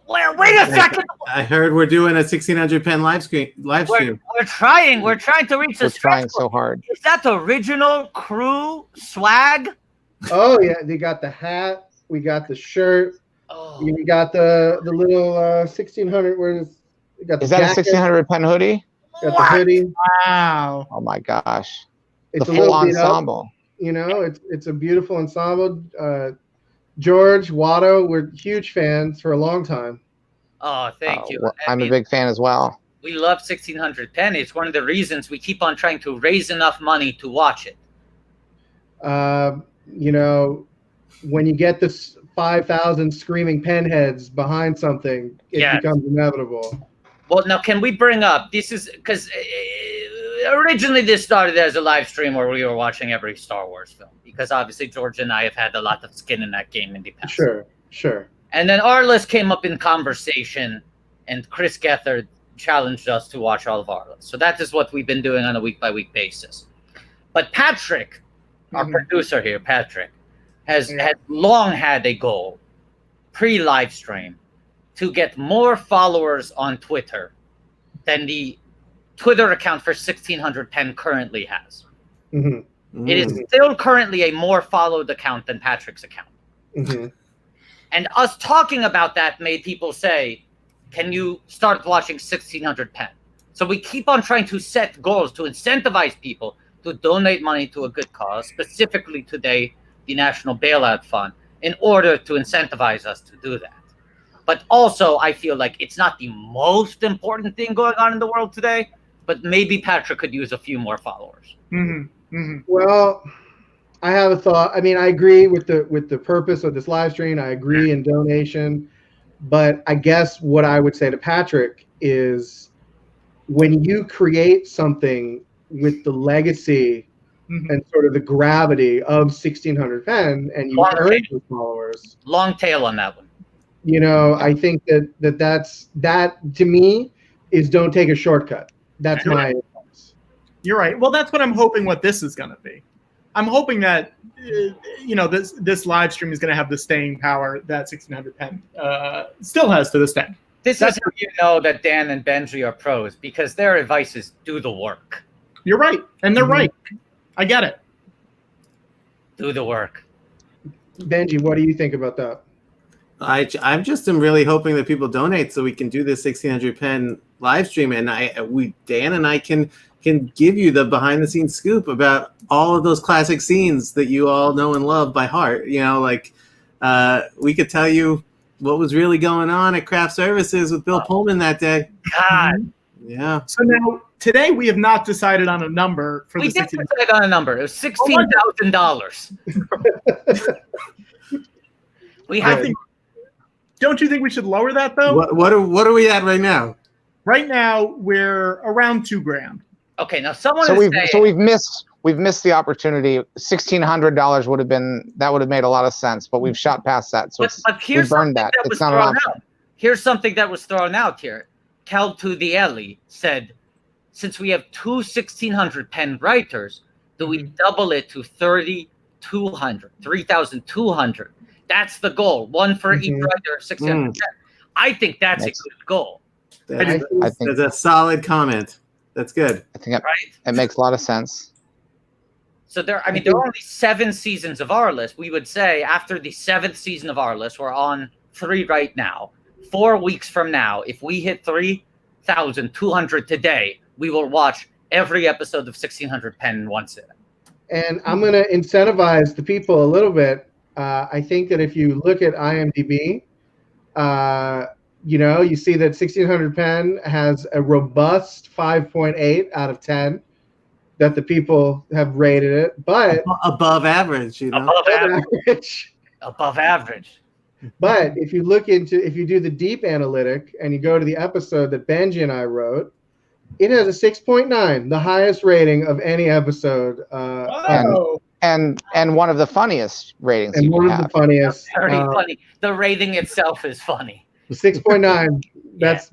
Wait a second. I heard we're doing a 1600 pen live stream. We're trying. We're trying to reach the. We're trying so hard. Is that the original crew swag? Oh yeah, they got the hat. We got the shirt. Oh. We got the little 1600. We got the Is that jacket. a 1600 pen hoodie? Got the hoodie. Wow. Oh my gosh. It's the a full little beat up. ensemble. You know, it's a beautiful ensemble. George, Watto, we're huge fans for a long time. Oh, thank you. Well, I'm a big fan as well. We love 1600 Pen. It's one of the reasons we keep on trying to raise enough money to watch it. You know, when you get this 5,000 screaming penheads behind something, it becomes inevitable. Well, now can we bring up, this is, because originally this started as a live stream where we were watching every Star Wars film, because obviously George and I have had a lot of skin in that game in the past. Sure. And then our list came up in conversation, and Chris Gethard challenged us to watch all of our lists. So that is what we've been doing on a week-by-week basis. But Patrick, our producer here, Patrick, has long had a goal, pre-live stream, to get more followers on Twitter than the Twitter account for 1600 Pen currently has. It is still currently a more followed account than Patrick's account. And us talking about that made people say, can you start watching 1600 Pen? So we keep on trying to set goals to incentivize people to donate money to a good cause, specifically today, the National Bailout Fund, in order to incentivize us to do that. But also, I feel like it's not the most important thing going on in the world today, but maybe Patrick could use a few more followers. Well, I have a thought. I mean, I agree with the purpose of this live stream. I agree in donation, but I guess what I would say to Patrick is, when you create something with the legacy and sort of the gravity of 1600 Pen, and you earn your followers. Long tail on that one. You know, I think that to me is, don't take a shortcut. That's my advice. You're right. Well, that's what I'm hoping what this is going to be. I'm hoping that this live stream is going to have the staying power that 1600 Pen still has to this day. This is how you know that Dan and Benji are pros, because their advice is do the work. You're right, and they're right. I get it. Do the work. Benji, what do you think about that? I'm just really hoping that people donate so we can do this 1600 Pen live stream, and Dan and I can give you the behind the scenes scoop about all of those classic scenes that you all know and love by heart. You know, like we could tell you, what was really going on at Craft Services with Bill Pullman that day. God. Yeah. So now today we have not decided on a number for We the did 60. decide on a number. It was $16,000. We have. Don't you think we should lower that though? What are we at right now? Right now we're around $2,000. Okay, now someone So is we've saying, so we've missed the opportunity. $1,600 would have made a lot of sense, but we've shot past that. So but here's we burned something that. that was It's not an thrown option. out. Here's something that was thrown out here. Cal to the Ellie said, since we have two 1,600 pen writers, do we double it to 3,200? That's the goal. One for each writer, 600 pen. I think that's a good goal. I think That's a solid comment. That's good. I think it makes a lot of sense. So there are only 7 seasons of our list. We would say after the 7th season of our list, we're on 3 right now. 4 weeks from now, if we hit 3,200 today, we will watch every episode of 1,600 pen once. And I'm going to incentivize the people a little bit. I think that if you look at IMDb, you see that 1,600 pen has a robust 5.8 out of 10 that the people have rated it, but above average, above average. But if you do the deep analytic and you go to the episode that Benji and I wrote, it has a 6.9, the highest rating of any episode. And one of the funniest ratings. And one of the funniest. Very funny. The rating itself is funny. 6.9. That's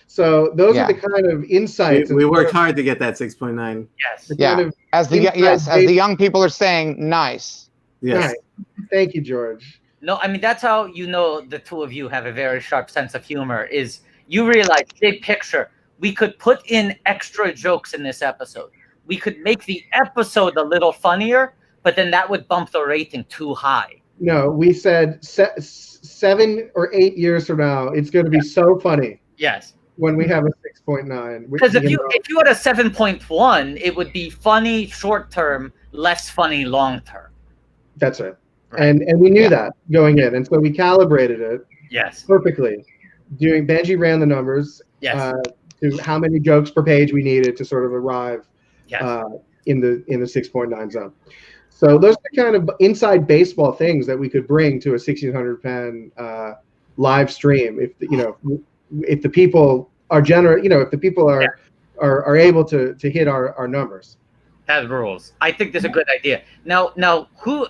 so. Those are the kind of insights. We worked hard to get that 6.9. Yes. Yeah. As the young people are saying, nice. Yes. Nice. Thank you, George. No, that's how the two of you have a very sharp sense of humor. Is you realize big picture. We could put in extra jokes in this episode. We could make the episode a little funnier, but then that would bump the rating too high. No, we said 7 or 8 years from now, it's going to be so funny. Yes. When we have a 6.9. Because if you had a 7.1, it would be funny short term, less funny long term. That's it. And we knew that going in, and so we calibrated it. Yes. Perfectly. Benji ran the numbers. Yes. To how many jokes per page we needed to sort of arrive yes. In the 6.9 zone. So those are the kind of inside baseball things that we could bring to a 1,600 pen live stream. If the people are if the people are able to hit our numbers. That rules. I think that's a good idea. Now,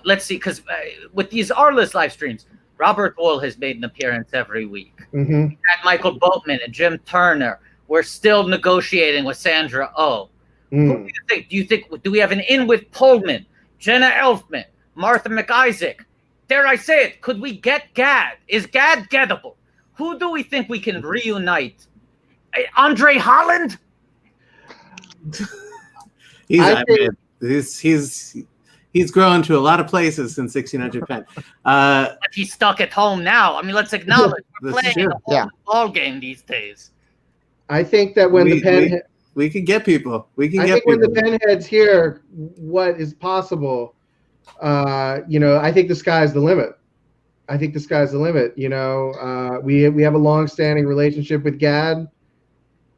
let's see, because with these R-list live streams, Robert Wool has made an appearance every week. Mm-hmm. We had Michael Boatman and Jim Turner. We're still negotiating with Sandra Oh. Who do you think? Do we have an in with Pullman, Jenna Elfman, Martha McIsaac? Dare I say it? Could we get Gad? Is Gad gettable? Who do we think we can reunite? Andre Holland? He's grown to a lot of places since 1600 pen. But he's stuck at home now. Let's acknowledge we're playing a ball game these days. I think that when we can get people. When the pen heads hear what is possible, I think the sky's the limit. We have a long-standing relationship with Gad.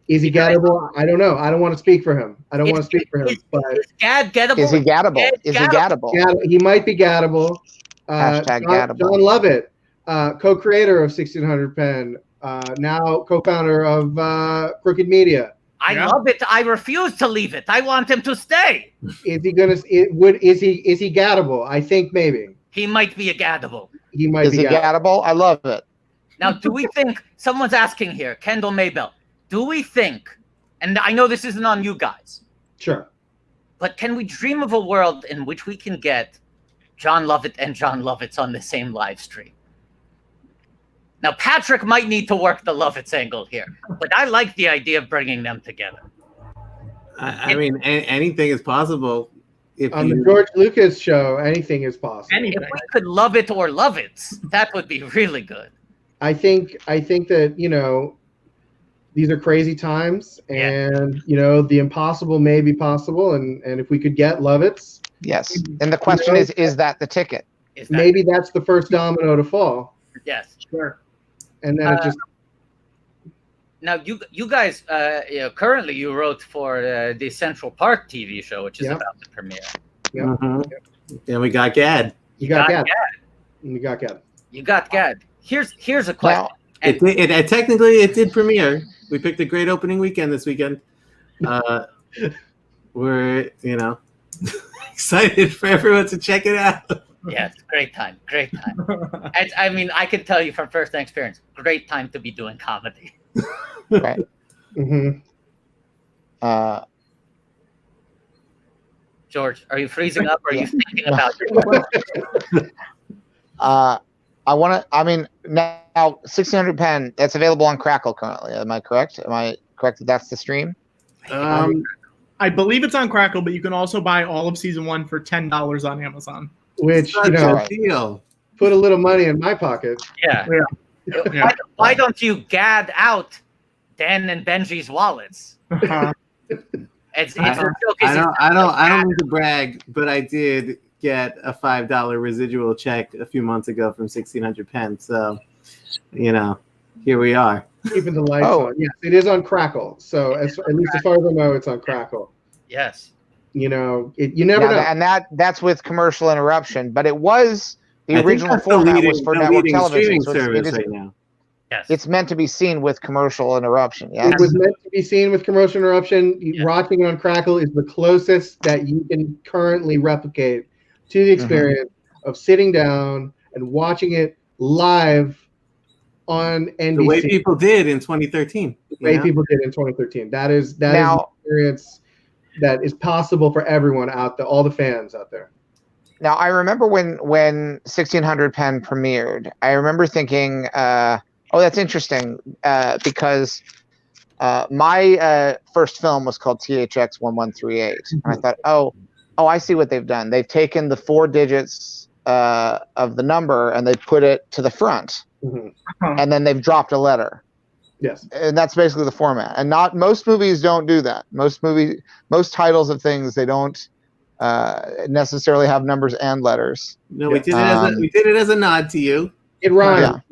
Is he gettable? I don't know. I don't want to speak for him. But is Gad gettable? Is he gettable? He might be gettable. #gettable. John Lovett, co-creator of 1600 Pen, now co-founder of Crooked Media. I love it. I refuse to leave it. I want him to stay. Is he gaddable? I think maybe. He might be a gaddable. Is he gaddable? I love it. Now, do we think someone's asking here, Kendall Maybell, do we think, and I know this isn't on you guys. Sure. But can we dream of a world in which we can get John Lovett and John Lovitz on the same live stream? Now, Patrick might need to work the Lovitz angle here, but I like the idea of bringing them together. Anything is possible. On the George Lucas show, anything is possible. If we could love it or love it, that would be really good. I think that, these are crazy times, and, the impossible may be possible, and if we could get Lovitz. Yes. And the question is that the ticket? Maybe that's the first domino to fall. Yes. Sure. And then it just Now you guys, currently you wrote for the Central Park TV show, which is about to premiere. Yep. Mm-hmm. And we got Gad. You got Gad. You got Gad. You got Gad. Here's a question. Now, it technically it did premiere. We picked a great opening weekend this weekend. We're excited for everyone to check it out. Yeah, it's a great time. Great time. I mean, I can tell you from first-hand experience, great time to be doing comedy. Right. Mm-hmm. George, are you freezing up or are you thinking about it? I want to. I mean, now 1600 pen. That's available on Crackle currently. Am I correct? Am I correct that that's the stream? I believe it's on Crackle, but you can also buy all of season 1 for $10 on Amazon. Which deal. Put a little money in my pocket. Yeah. Why don't you gad out Dan and Benji's wallets? It's a joke. I don't mean to brag, but I did get a $5 residual check a few months ago from 1600 pen. So, here we are. Keeping the lights on. Yes, it is on Crackle. So at least as far as I know, it's on Crackle. Yes. You never know. And that's with commercial interruption. But it was the original format was for network television. So service right now. Yes. It's meant to be seen with commercial interruption. Yes. It was meant to be seen with commercial interruption. Yeah. Watching it on Crackle is the closest that you can currently replicate to the experience of sitting down and watching it live on NBC. The way people did in 2013. The way people did in 2013. That is an experience that is possible for everyone out there, all the fans out there. Now, I remember when 1600 pen premiered, I remember thinking, that's interesting, because my first film was called THX 1138. And I thought, oh, I see what they've done. They've taken the 4 digits of the number and they put it to the front. And then they've dropped a letter. Yes. And that's basically the format. And most movies don't do that. Most titles of things, they don't necessarily have numbers and letters. No, we did it as a nod to you. It rhymes,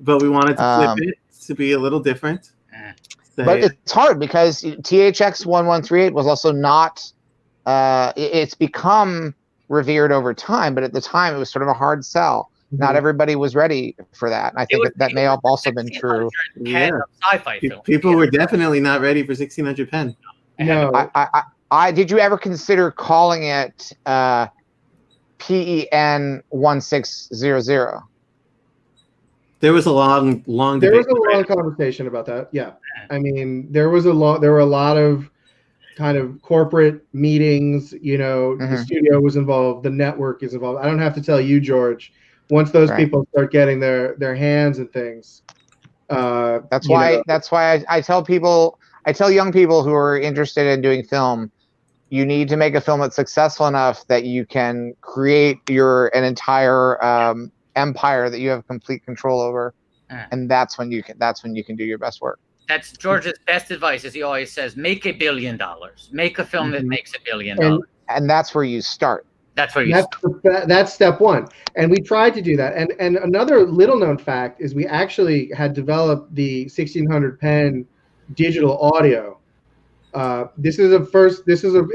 but we wanted to flip it to be a little different. But it's hard because THX 1138 was also not. It's become revered over time, but at the time it was sort of a hard sell. Not everybody was ready for that. And I think that may have also been true. Yeah. Sci-fi film. People were definitely not ready for 1600 pen. No. I did you ever consider calling it PEN 1600? There was a long debate. There was a long conversation about that. Yeah. I mean, there were a lot of kind of corporate meetings, the studio was involved, the network is involved. I don't have to tell you, George, once those people start getting their hands and things. That's why I tell young people who are interested in doing film, you need to make a film that's successful enough that you can create an entire empire that you have complete control over, and that's when you can do your best work. That's George's best advice, as he always says: make $1 billion, make a film that makes $1 billion, and that's where you start. That's step one, and we tried to do that. And another little known fact is we actually had developed the 1600 pen digital audio. This is an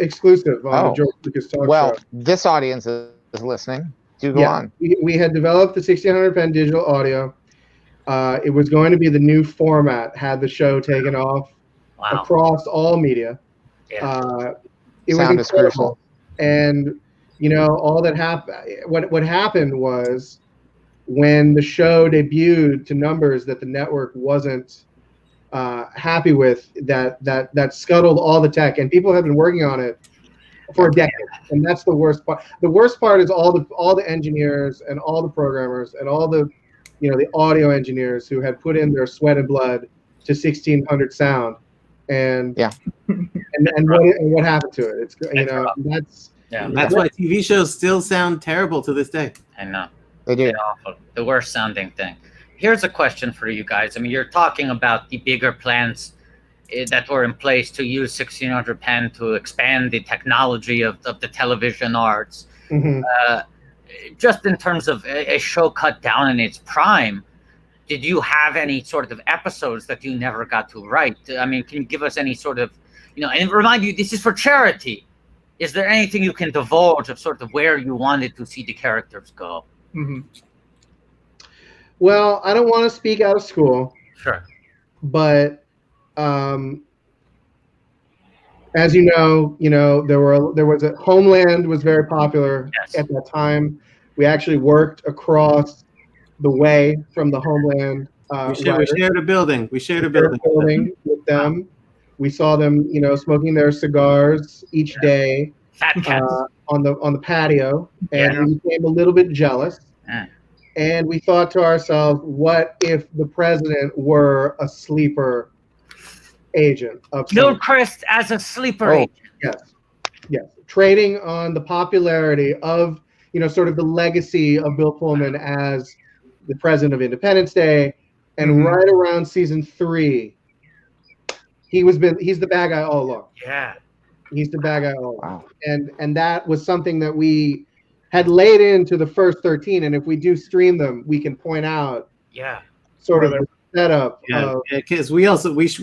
exclusive on the George Lucas Talk Show. This audience is listening. Do go on. We had developed the 1600 pen digital audio. It was going to be the new format had the show taken off across all media. Yeah. It Sound was is crucial. And all that happened. What happened was when the show debuted to numbers that the network wasn't happy with, that scuttled all the tech, and people have been working on it for a decade, and that's the worst part. The worst part is all the engineers and all the programmers and all the the audio engineers who had put in their sweat and blood to 1600 sound, and what happened to it? It's that's why TV shows still sound terrible to this day. I know they do. They're awful. The worst sounding thing. Here's a question for you guys. I mean, you're talking about the bigger plans that were in place to use 1600 pen to expand the technology of the television arts. just in terms of a show cut down in its prime, did you have any sort of episodes that you never got to write? I mean, can you give us any sort of, and remind you, this is for charity. Is there anything you can divulge of sort of where you wanted to see the characters go? Mm-hmm. Well, I don't want to speak out of school. Sure. But as you know, there was a Homeland was very popular at that time. We actually worked across the way from the Homeland. We shared a building. We shared a building with them. We saw them, smoking their cigars each day on the patio, and we became a little bit jealous. And we thought to ourselves, what if the president were a sleeper agent of Gilchrist as a sleeper agent? Yes. Trading on the popularity of, sort of the legacy of Bill Pullman as the president of Independence Day. And right around season 3, he's the bad guy all along. Yeah. He's the bad guy all along. And that was something that we had laid into the first 13, and if we do stream them, we can point out sort of the setup. Because we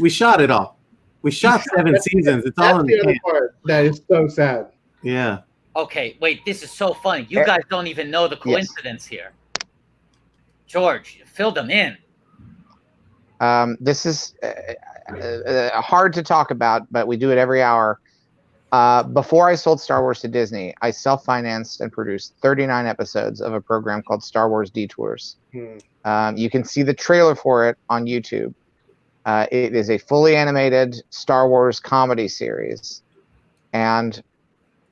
shot it all. We shot 7 seasons. It's all in the other part that is so sad. Yeah. Okay, wait, this is so funny. You guys don't even know the coincidence here. George, fill them in. This is hard to talk about, but we do it every hour. Before I sold Star Wars to Disney, I self-financed and produced 39 episodes of a program called Star Wars Detours. You can see the trailer for it on YouTube. It is a fully animated Star Wars comedy series. And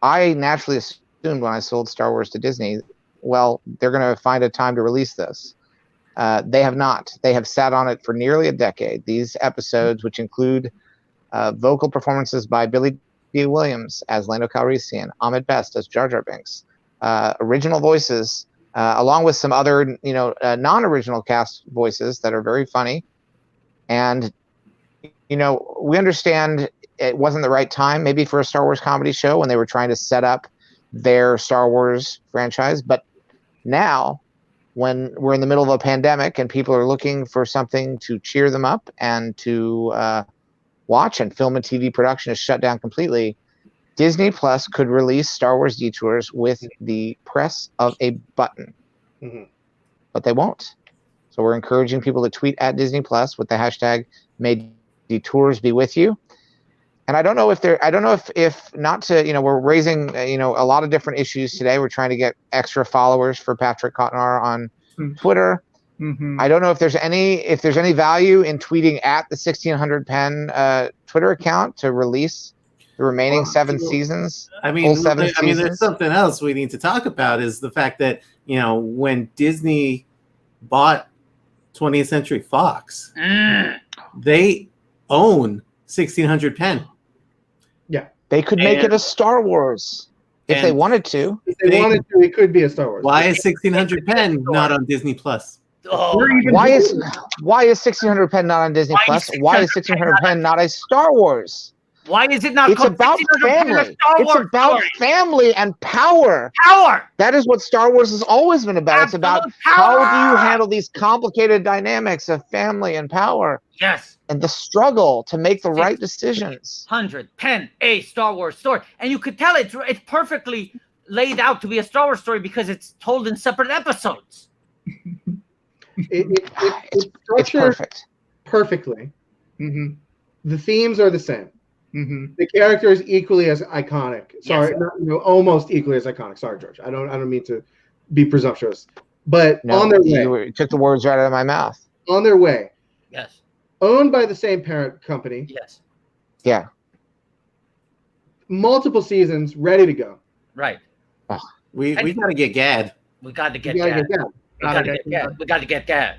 I naturally assumed when I sold Star Wars to Disney, well, they're going to find a time to release this. They have not. They have sat on it for nearly a decade. These episodes, which include vocal performances by Billy D. Williams as Lando Calrissian, Ahmed Best as Jar Jar Binks, original voices, along with some other, non-original cast voices that are very funny. And, we understand it wasn't the right time maybe for a Star Wars comedy show when they were trying to set up their Star Wars franchise. But now, when we're in the middle of a pandemic and people are looking for something to cheer them up and to watch, and film and TV production is shut down completely, Disney Plus could release Star Wars Detours with the press of a button. But they won't. So we're encouraging people to tweet at Disney Plus with the hashtag "May Detours be with you." And I don't know if not to, we're raising, a lot of different issues today. We're trying to get extra followers for Patrick Cotnoir on Twitter. I don't know if there's any value in tweeting at the 1600 pen Twitter account to release the remaining 7 seasons. I mean, there's something else we need to talk about is the fact that, when Disney bought 20th Century Fox, they own 1600 pen. Yeah. They could make it a Star Wars if they wanted to. If they wanted to, it could be a Star Wars. Why is 1600 pen not on Disney Plus? Why is 1600 pen not on Disney Plus? Why is 1600 pen not a Star Wars? Why is it not? It's about family. It's about family and power. Power. That is what Star Wars has always been about. It's about how do you handle these complicated dynamics of family and power. Yes. And the struggle to make the right decisions. 100 pen, a Star Wars story, and you could tell it's perfectly laid out to be a Star Wars story because it's told in separate episodes. It's structured perfectly. The themes are the same. The character is equally as iconic. Sorry, almost equally as iconic. Sorry, George. I don't mean to be presumptuous, but on their way. You took the words right out of my mouth. On their way. Yes. Owned by the same parent company. Yes. Yeah. Multiple seasons, ready to go. Right. We got to get Gad. We got to get Gad. We got to get Gad.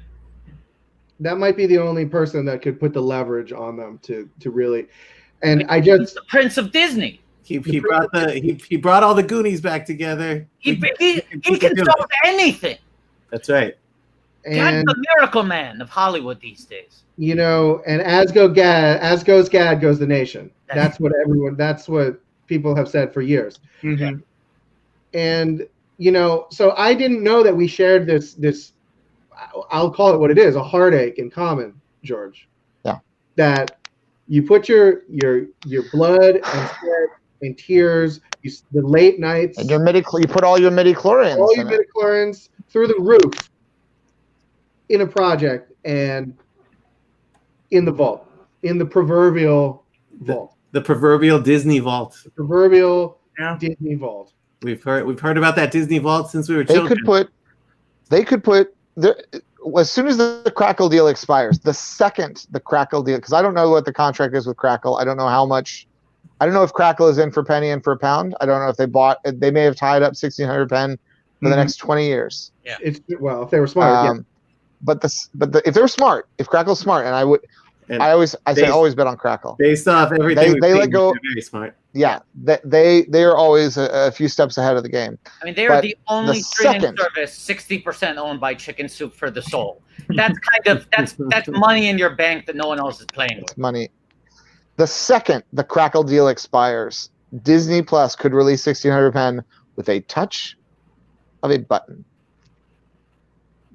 That might be the only person that could put the leverage on them to really. And he's the Prince of Disney. He brought all the Goonies back together. He can solve anything. That's right. Gad's the miracle man of Hollywood these days. And as goes Gad, goes the nation. That's what people have said for years. And you know, so I didn't know that we shared this. I'll call it what it is, a heartache in common, George. Yeah. That you put your blood and sweat and tears, the late nights, And you put all your midichlorians. all your midichlorians through the roof in a project and in the vault, in the proverbial vault. The proverbial Disney vault. The proverbial Disney vault. We've heard about that Disney vault since we were children. They could put as soon as the Crackle deal expires, the second the Crackle deal, because I don't know what the contract is with Crackle. I don't know how much. I don't know if Crackle is in for penny and for a pound. I don't know if they may have tied up 1,600 pen for the next 20 years. Yeah. If they were smart. But if they were smart, if Crackle's smart, and I say always bet on Crackle. Based off everything they let go. Very smart. Yeah, they are always a few steps ahead of the game. I mean, they are the only streaming service 60% owned by Chicken Soup for the Soul. That's that's money in your bank that no one else is playing with. Money. The second the Crackle deal expires, Disney Plus could release 1,600 pen with a touch of a button.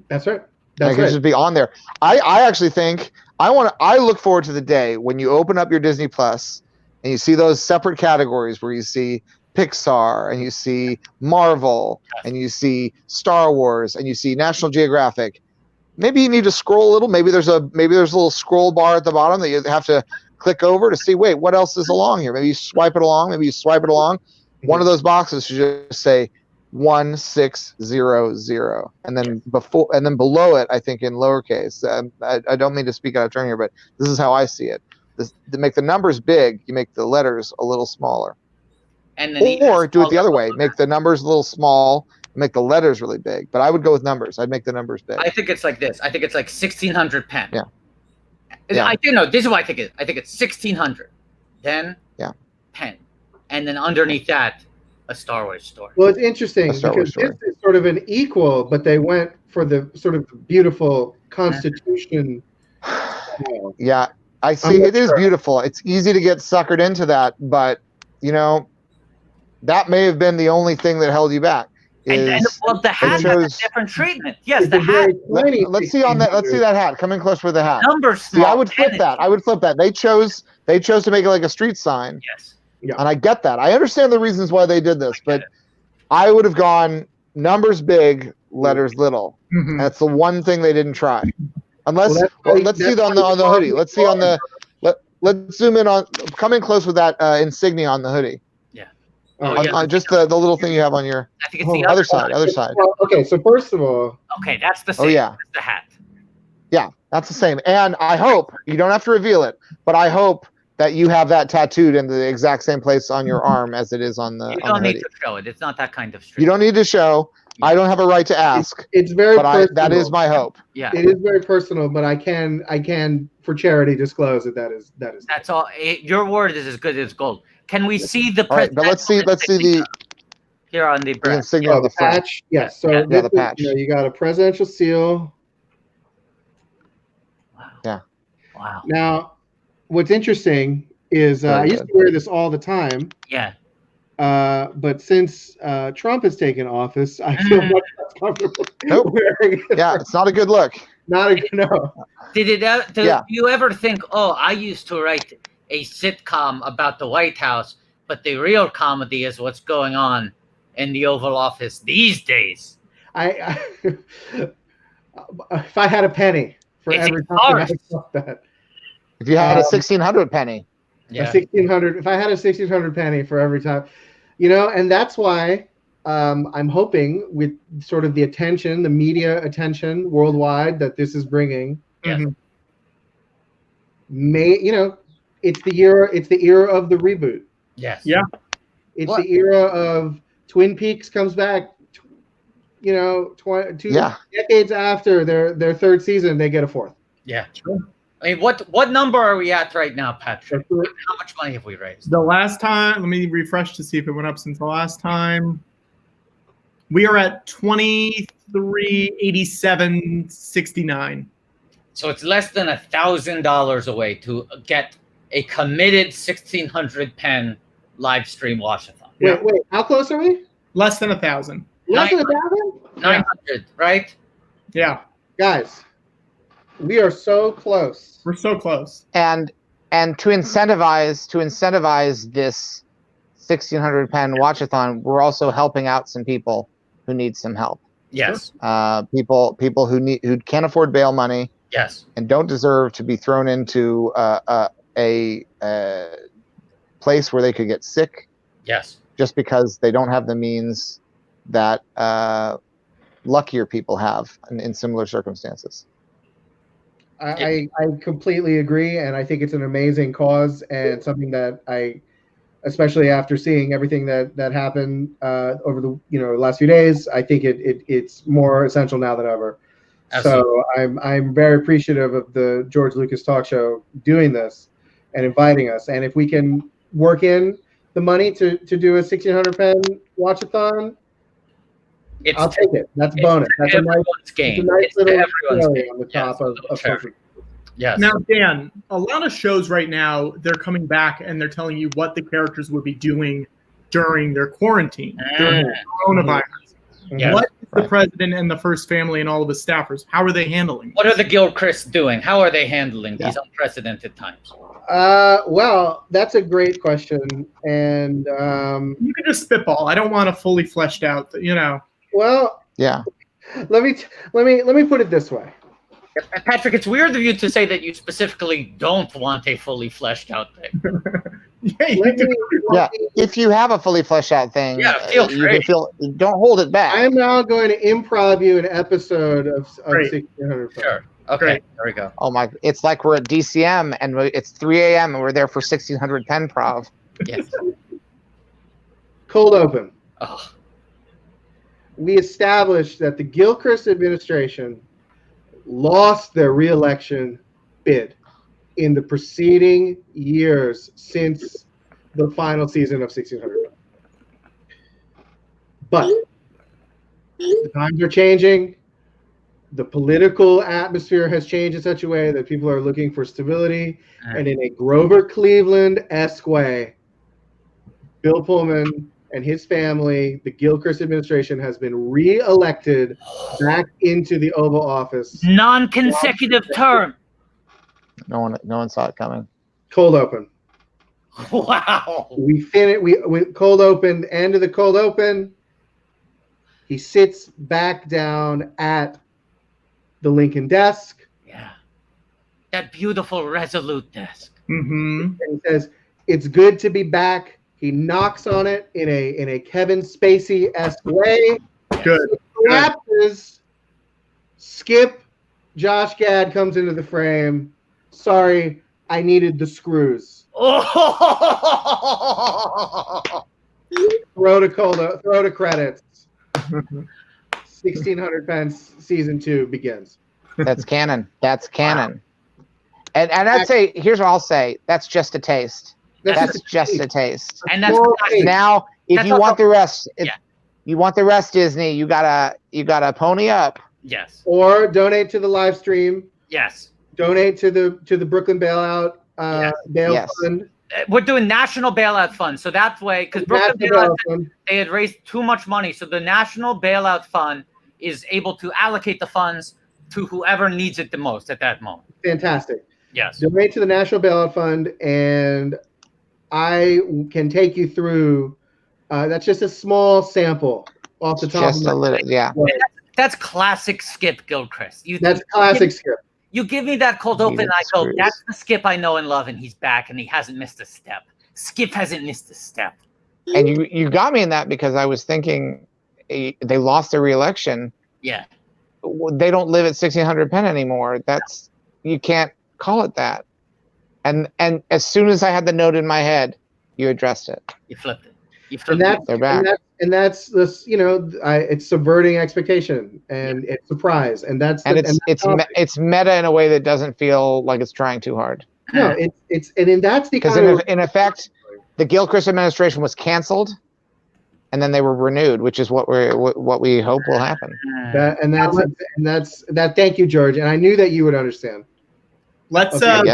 That's right. It could just be on there. I actually think I look forward to the day when you open up your Disney Plus and you see those separate categories where you see Pixar and you see Marvel and you see Star Wars and you see National Geographic. Maybe you need to scroll a little. Maybe there's a little scroll bar at the bottom that you have to click over to see, wait, what else is along here? Maybe you swipe it along. Maybe you swipe it along. One of those boxes should just say 1600, and then below it, I think in lowercase. I don't mean to speak out of turn here, but this is how I see it. To make the numbers big, you make the letters a little smaller. And then or do it the other way. Make the numbers a little small, make the letters really big. But I would go with numbers. I'd make the numbers big. I think it's like this. I think it's like 1,600 pen. Yeah. I do know. This is what I think it is. I think it's 1,600, then pen, and then underneath that, a Star Wars story. Well, it's interesting because this is sort of an equal, but they went for the sort of beautiful Constitution. Yeah, I see. It is beautiful. It's easy to get suckered into that, but that may have been the only thing that held you back. And the hat has a different treatment. Yes, the hat. Let's see on that. Let's see that hat. Come in close with the hat. Numbers. See, I would flip that. They chose to make it like a street sign. Yes. Yeah. And I get that. I understand the reasons why they did this, but I would have gone numbers big, letters little. Mm-hmm. That's the one thing they didn't try. Unless, let's see on the hoodie. Let's see on the. Let's zoom in on. Come in close with that insignia on the hoodie. Yeah. On just the little thing you have on your. I think it's the other side. Other side. Well, okay, so first of all. Okay, that's the same. Oh yeah. That's the hat. Yeah, that's the same. And I hope you don't have to reveal it, but I hope that you have that tattooed in the exact same place on your arm as it is on the. You don't need to show it. It's not that kind of street. You don't need to show. I don't have a right to ask. It's very personal. That is my hope. Yeah. It is very personal, but I can for charity disclose that is. That's all. Your word is as good as gold. Can we see the? All right, but let's see the. Here on the breast. Insignia on the front. Patch. Yes. So the patch. You got a presidential seal. Wow. Yeah. Wow. Now, what's interesting is I used to wear this all the time. Yeah. But since Trump has taken office, I feel much less comfortable wearing it. Yeah, it's not a good look. Not a no. Do you ever think, I used to write a sitcom about the White House, but the real comedy is what's going on in the Oval Office these days? If I had a penny for every time I thought that. If you had a 1,600 penny. Yeah. 1,600. If I had a 1,600 penny for every time, and that's why I'm hoping with sort of the attention, the media attention worldwide that this is bringing. Yeah. It's the era of the reboot. Yes. Yeah. It's the era of Twin Peaks comes back. 2 decades after their third season, they get a fourth. Yeah. True. I mean, what number are we at right now, Patrick? How much money have we raised? The last time, let me refresh to see if it went up since the last time. We are at 2387.69. So it's less than $1,000 away to get a committed 1,600 pen live stream watchathon. Wait, how close are we? Less than 1,000. Less than 1,000? 900, right? Yeah. Guys, we are so close. We're so close. And to incentivize this 1,600 pen watchathon, we're also helping out some people who need some help. Yes. People who can't afford bail money. Yes. And don't deserve to be thrown into a place where they could get sick. Yes. Just because they don't have the means that luckier people have in similar circumstances. I completely agree, and I think it's an amazing cause and something that I, especially after seeing everything that happened over the last few days, I think it's more essential now than ever. Absolutely. So I'm very appreciative of the George Lucas Talk Show doing this and inviting us, and if we can work in the money to do a 1,600 pen watchathon, I'll take it. That's bonus. That's a nice game. It's a nice little everyone's cherry on the top of social. Yes. Now, Dan, a lot of shows right now, they're coming back and they're telling you what the characters would be doing during their quarantine, during the coronavirus. Yes. What is the president and the first family and all of his staffers? How are they handling it? What are the Gilchrists doing? How are they handling these unprecedented times? Well, that's a great question, and you can just spitball. I don't want a fully fleshed out, Well, yeah. Let me put it this way. Patrick, it's weird of you to say that you specifically don't want a fully fleshed out thing. Yeah, if you have a fully fleshed out thing, feel you free. can don't hold it back. I am now going to improv you an episode of 1,600. Sure. Okay, there we go. Oh my! It's like we're at DCM and it's 3 a.m. and we're there for 1,600 pen prov. Yes. Cold open. Oh. We established that the Gilchrist administration lost their re-election bid in the preceding years since the final season of 1,600. But the times are changing. The political atmosphere has changed in such a way that people are looking for stability. And in a Grover Cleveland-esque way, Bill Pullman and his family, the Gilchrist administration, has been re-elected back into the Oval Office. Non-consecutive term. No one saw it coming. Cold open. Wow. We cold open. End of the cold open. He sits back down at the Lincoln desk. Yeah. That beautiful, resolute desk. Mm-hmm. And he says, "It's good to be back." He knocks on it in a Kevin Spacey-esque way. Good. Collapses. Skip. Josh Gad comes into the frame. Sorry, I needed the screws. Throw to credits. 1,600 pence season 2 begins. That's canon. That's canon. And I'd say, here's what I'll say. That's just a taste. That's just a taste. And that's now, if that's you also, want the rest, you want the rest, Disney, you gotta pony up. Yes. Or donate to the live stream. Yes. Donate to the Brooklyn bailout bail fund. We're doing national bailout fund, so that way, because Brooklyn bailout fund, they had raised too much money, so the national bailout fund is able to allocate the funds to whoever needs it the most at that moment. Fantastic. Yes. Donate to the national bailout fund, and I can take you through. That's just a small sample off the top. Just a little, yeah. That's classic Skip Gilchrist. That's classic Skip. You give me that cold open, I go, that's the Skip I know and love, and he's back, and he hasn't missed a step. Skip hasn't missed a step. And you got me in that because I was thinking they lost their re-election. Yeah. They don't live at 1,600 pen anymore. That's you can't call it that. And as soon as I had the note in my head, you addressed it. You flipped it. They're back. And that's this, it's subverting expectation and it's surprise, and it's meta in a way that doesn't feel like it's trying too hard. No, that's because in effect, the Gilchrist administration was canceled, and then they were renewed, which is what we hope will happen. Thank you, George, and I knew that you would understand. Let's start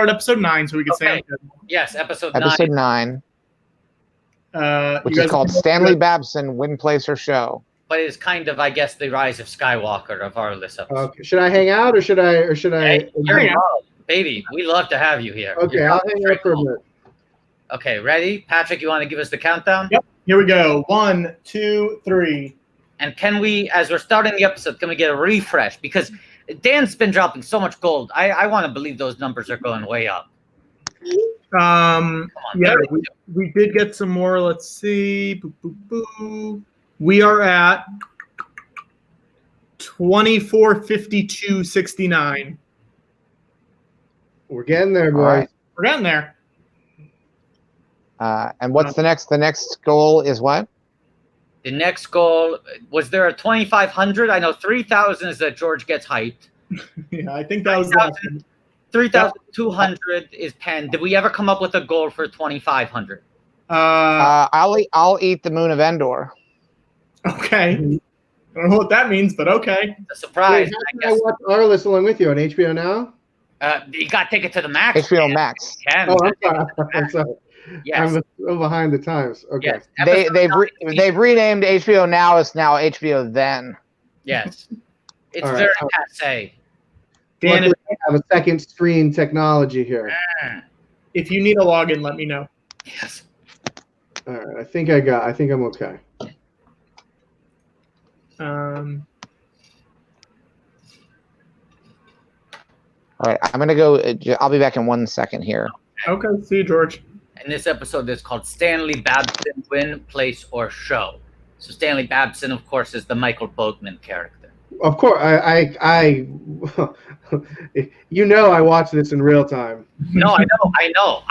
episode 9 so we can say Yes, episode 9. which is called Stanley Babson Win, Place, or Show. But it's kind of, I guess, the rise of Skywalker of our list episode. Okay. Should I hang out or should I? Hey, you're involved, baby. We love to have you here. Okay, I'll hang out for a bit. Okay, ready? Patrick, you want to give us the countdown? Yep. Here we go. 1, 2, 3. And can we, as we're starting the episode, can we get a refresh? Because Dan's been dropping so much gold. I want to believe those numbers are going way up. Yeah, we did get some more. Let's see. Boo, boo, boo. We are at 2452.69. We're getting there, boys. Right. We're getting there. And what's the next? The next goal is what? The next goal, was there a 2,500? I know 3,000 is that George gets hyped. Yeah, I think that was 3,200 is Penn. Did we ever come up with a goal for 2,500? I'll eat the moon of Endor. Okay. I don't know what that means, but okay. A surprise. Wait, how can I watch Arliss along with you on HBO Now? You got to take it to the max. HBO Max. Oh, I'm sorry. I'm sorry. Yes. I'm so behind the times. Okay. Yes. They've renamed HBO Now. It's now HBO Then. Yes. It's All right. very passe. Dan, Luckily, I have a second screen technology here. if you need a login, let me know. Yes. All right. I think I'm okay. All right, I'm gonna go. I'll be back in 1 second here. Okay, see you, George. And this episode is called Stanley Babson Win, Place, or Show. So Stanley Babson, of course, is the Michael Boatman character. Of course, I I watch this in real time. No, I know.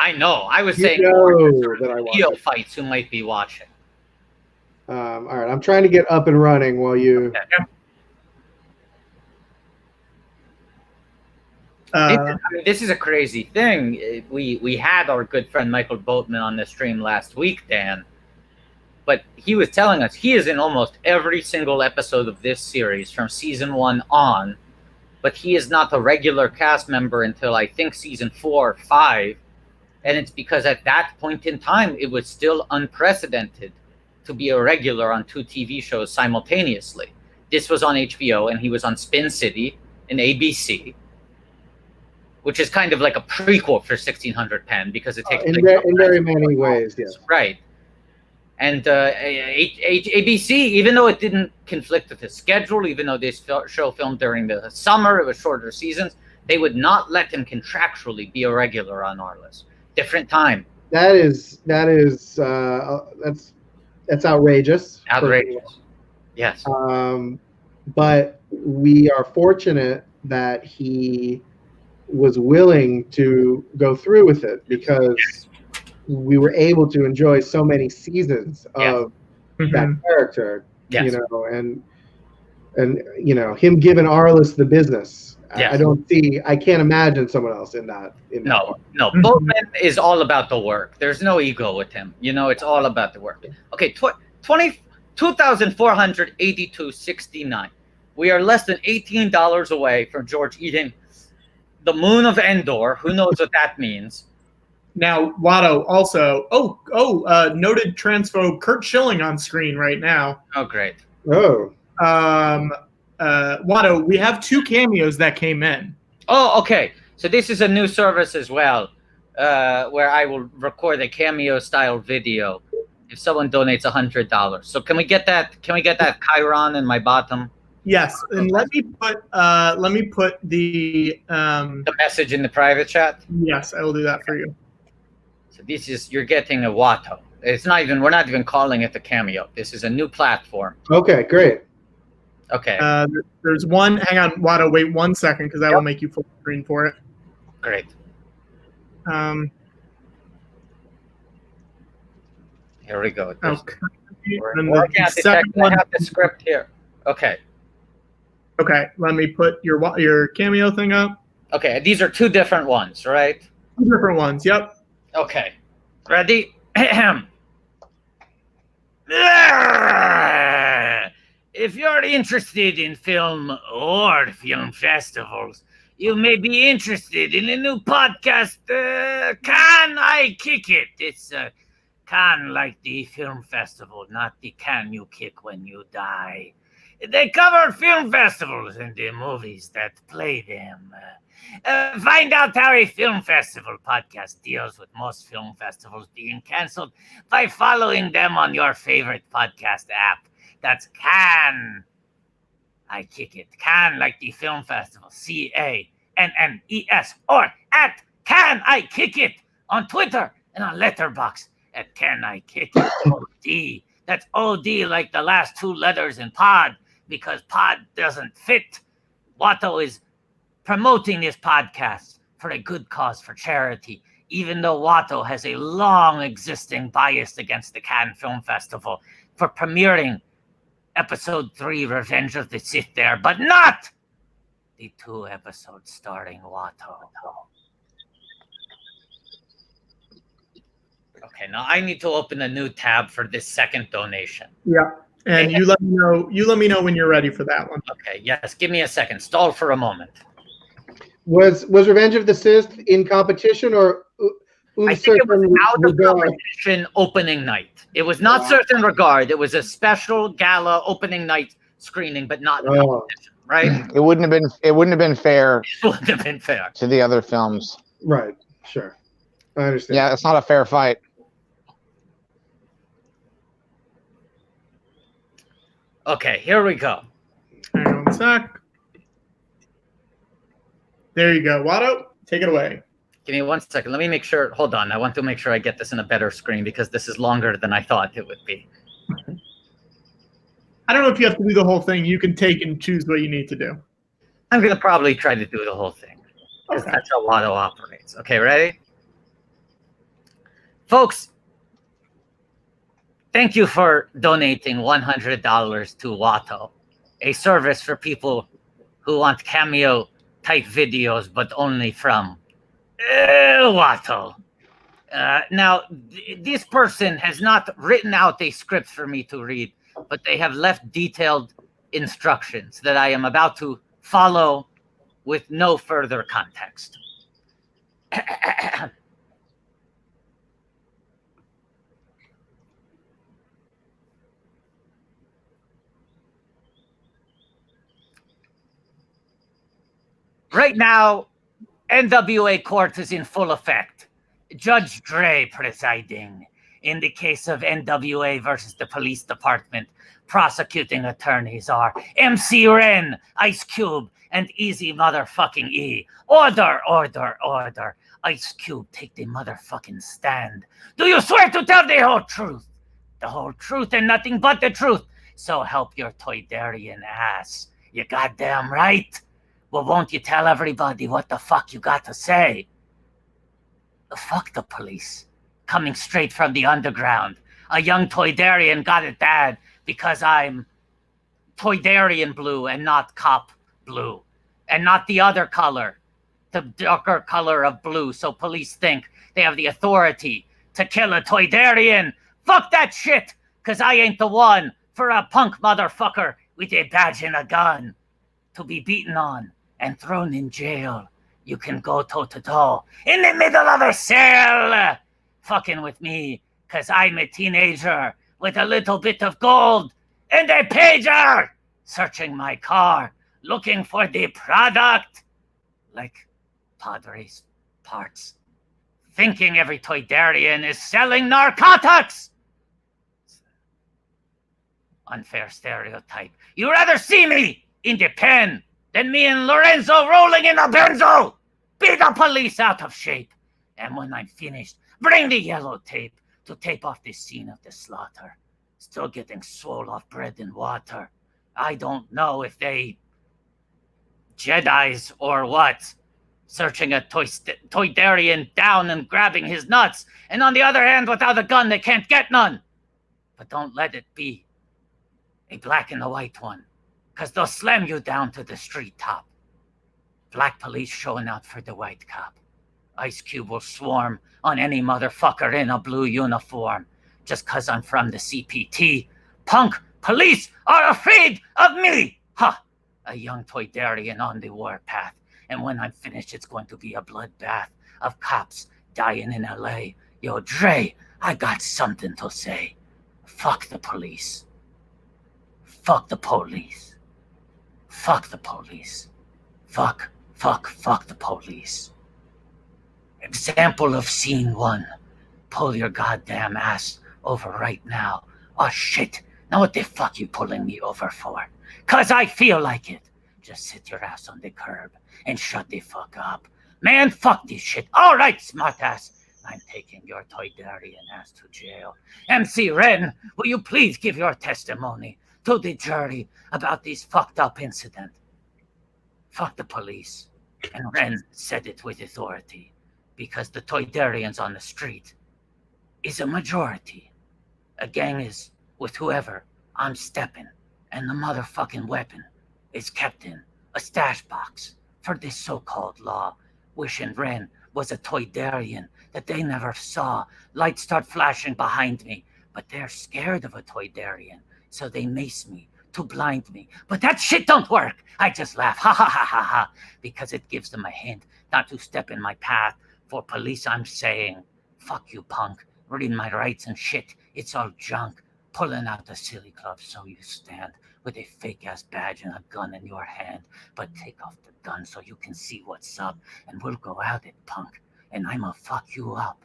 I was saying that I watch Neo fights who might be watching. All right, I'm trying to get up and running while you. Okay. This is a crazy thing. We had our good friend Michael Boatman on the stream last week, Dan, but he was telling us he is in almost every single episode of this series from season 1 on, but he is not a regular cast member until I think season 4 or 5, and it's because at that point in time it was still unprecedented to be a regular on 2 TV shows simultaneously. This was on HBO, and he was on Spin City and ABC, which is kind of like a prequel for 1600 Penn because it takes in very many ways, yes. Right. And ABC, even though it didn't conflict with his schedule, even though this show filmed during the summer, it was shorter seasons, they would not let him contractually be a regular on our list. Different time. That's outrageous. Outrageous. Yes. But we are fortunate that he was willing to go through with it because we were able to enjoy so many seasons of that character, yes. and him giving Arliss the business. Yes. I can't imagine someone else in that. No. Boatman is all about the work. There's no ego with him. It's all about the work. Okay, 2,482.69. We are less than $18 away from George eating the moon of Endor. Who knows what that means? Now, Watto also. Noted transphobe Kurt Schilling on screen right now. Oh, great. Oh. Watto, we have 2 cameos that came in. Oh, okay. So this is a new service as well, where I will record a cameo-style video if someone donates $100. So can we get that? Can we get that Chiron in my bottom? Yes, and let me put the message in the private chat. Yes, I will do that for you. So this is, you're getting a Watto. We're not even calling it the cameo. This is a new platform. Okay, great. Okay. There's one. Hang on, Watto. Wait 1 second, because I will make you full screen for it. Great. Here we go. Okay. And I have the script here. Okay. Okay, let me put your cameo thing up. Okay, these are 2 different ones, right? 2 different ones, yep. Okay. Ready? If you're interested in film or film festivals, you may be interested in a new podcast, Can I Kick It? It's Cannes like the film festival, not the can you kick when you die. They cover film festivals and the movies that play them. Find out how a film festival podcast deals with most film festivals being canceled by following them on your favorite podcast app. That's Cannes I Kick It. Cannes like the film festival. CANNES. Or at Can I Kick It on Twitter and on Letterboxd at Can I Kick It OD. That's OD like the last two letters in pod because pod doesn't fit. Watto is promoting this podcast for a good cause, for charity, even though Watto has a long existing bias against the Cannes Film Festival for premiering episode 3, Revenge of the Sith there, but not the 2 episodes starring Watto. Okay, now I need to open a new tab for this second donation. Yeah. And you let me know. You let me know when you're ready for that one. Okay. Yes. Give me a second. Stall for a moment. Was Revenge of the Sith in competition or? I think it was out of competition opening night. It was not certain regard. It was a special gala opening night screening, but not in competition. Right? It wouldn't have been. It wouldn't have been fair. It wouldn't have been fair to the other films. Right. Sure. I understand. Yeah, it's not a fair fight. Okay, here we go. Hang on a sec. There you go. Watto, take it away. Give me 1 second. Let me make sure. Hold on. I want to make sure I get this in a better screen because this is longer than I thought it would be. I don't know if you have to do the whole thing. You can take and choose what you need to do. I'm going to probably try to do the whole thing because that's how Watto operates. Okay, ready? Folks, thank you for donating $100 to Watto, a service for people who want cameo-type videos, but only from Watto. Now, this person has not written out a script for me to read, but they have left detailed instructions that I am about to follow with no further context. Right now, NWA court is in full effect. Judge Dre presiding. In the case of NWA versus the police department, prosecuting attorneys are MC Ren, Ice Cube, and Easy Motherfucking E. Order, order, order. Ice Cube, take the motherfucking stand. Do you swear to tell the whole truth? The whole truth and nothing but the truth. So help your Toydarian ass. You goddamn right. Well, won't you tell everybody what the fuck you got to say? Fuck the police. Coming straight from the underground. A young Toydarian got it bad because I'm Toydarian blue and not cop blue. And not the other color. The darker color of blue. So police think they have the authority to kill a Toydarian. Fuck that shit. Cause I ain't the one for a punk motherfucker with a badge and a gun to be beaten on and thrown in jail. You can go toe-to-toe in the middle of a cell fucking with me because I'm a teenager with a little bit of gold and a pager searching my car looking for the product like Padre's parts, thinking every Toydarian is selling narcotics. Unfair stereotype. You rather see me in the pen than me and Lorenzo rolling in a benzo. Beat the police out of shape. And when I'm finished, bring the yellow tape to tape off the scene of the slaughter. Still getting swole off bread and water. I don't know if they Jedis or what. Searching a Toydarian down and grabbing his nuts. And on the other hand, without a gun, they can't get none. But don't let it be a black and a white one. Because they'll slam you down to the street top. Black police showing out for the white cop. Ice Cube will swarm on any motherfucker in a blue uniform. Just because I'm from the CPT. Punk police are afraid of me! Ha! A young Toydarian on the warpath. And when I'm finished, it's going to be a bloodbath of cops dying in LA. Yo, Dre, I got something to say. Fuck the police. Fuck the police. Fuck the police. Fuck the police. Example of scene 1. Pull your goddamn ass over right now. Oh shit, now what the fuck you pulling me over for? 'Cause I feel like it. Just sit your ass on the curb and shut the fuck up. Man, fuck this shit. All right, smartass. I'm taking your Toydarian ass to jail. MC Ren, will you please give your testimony to the jury about this fucked up incident? Fuck the police. And Ren said it with authority because the Toydarians on the street is a majority. A gang is with whoever I'm stepping, and the motherfucking weapon is kept in a stash box for this so-called law. Wishing Ren was a Toydarian that they never saw. Lights start flashing behind me, but they're scared of a Toydarian, so they mace me to blind me. But that shit don't work. I just laugh, ha ha ha ha ha, because it gives them a hint not to step in my path. For police, I'm saying, fuck you, punk. Reading my rights and shit, it's all junk. Pulling out the silly club so you stand with a fake-ass badge and a gun in your hand. But take off the gun so you can see what's up, and we'll go at it, punk. And I'ma fuck you up.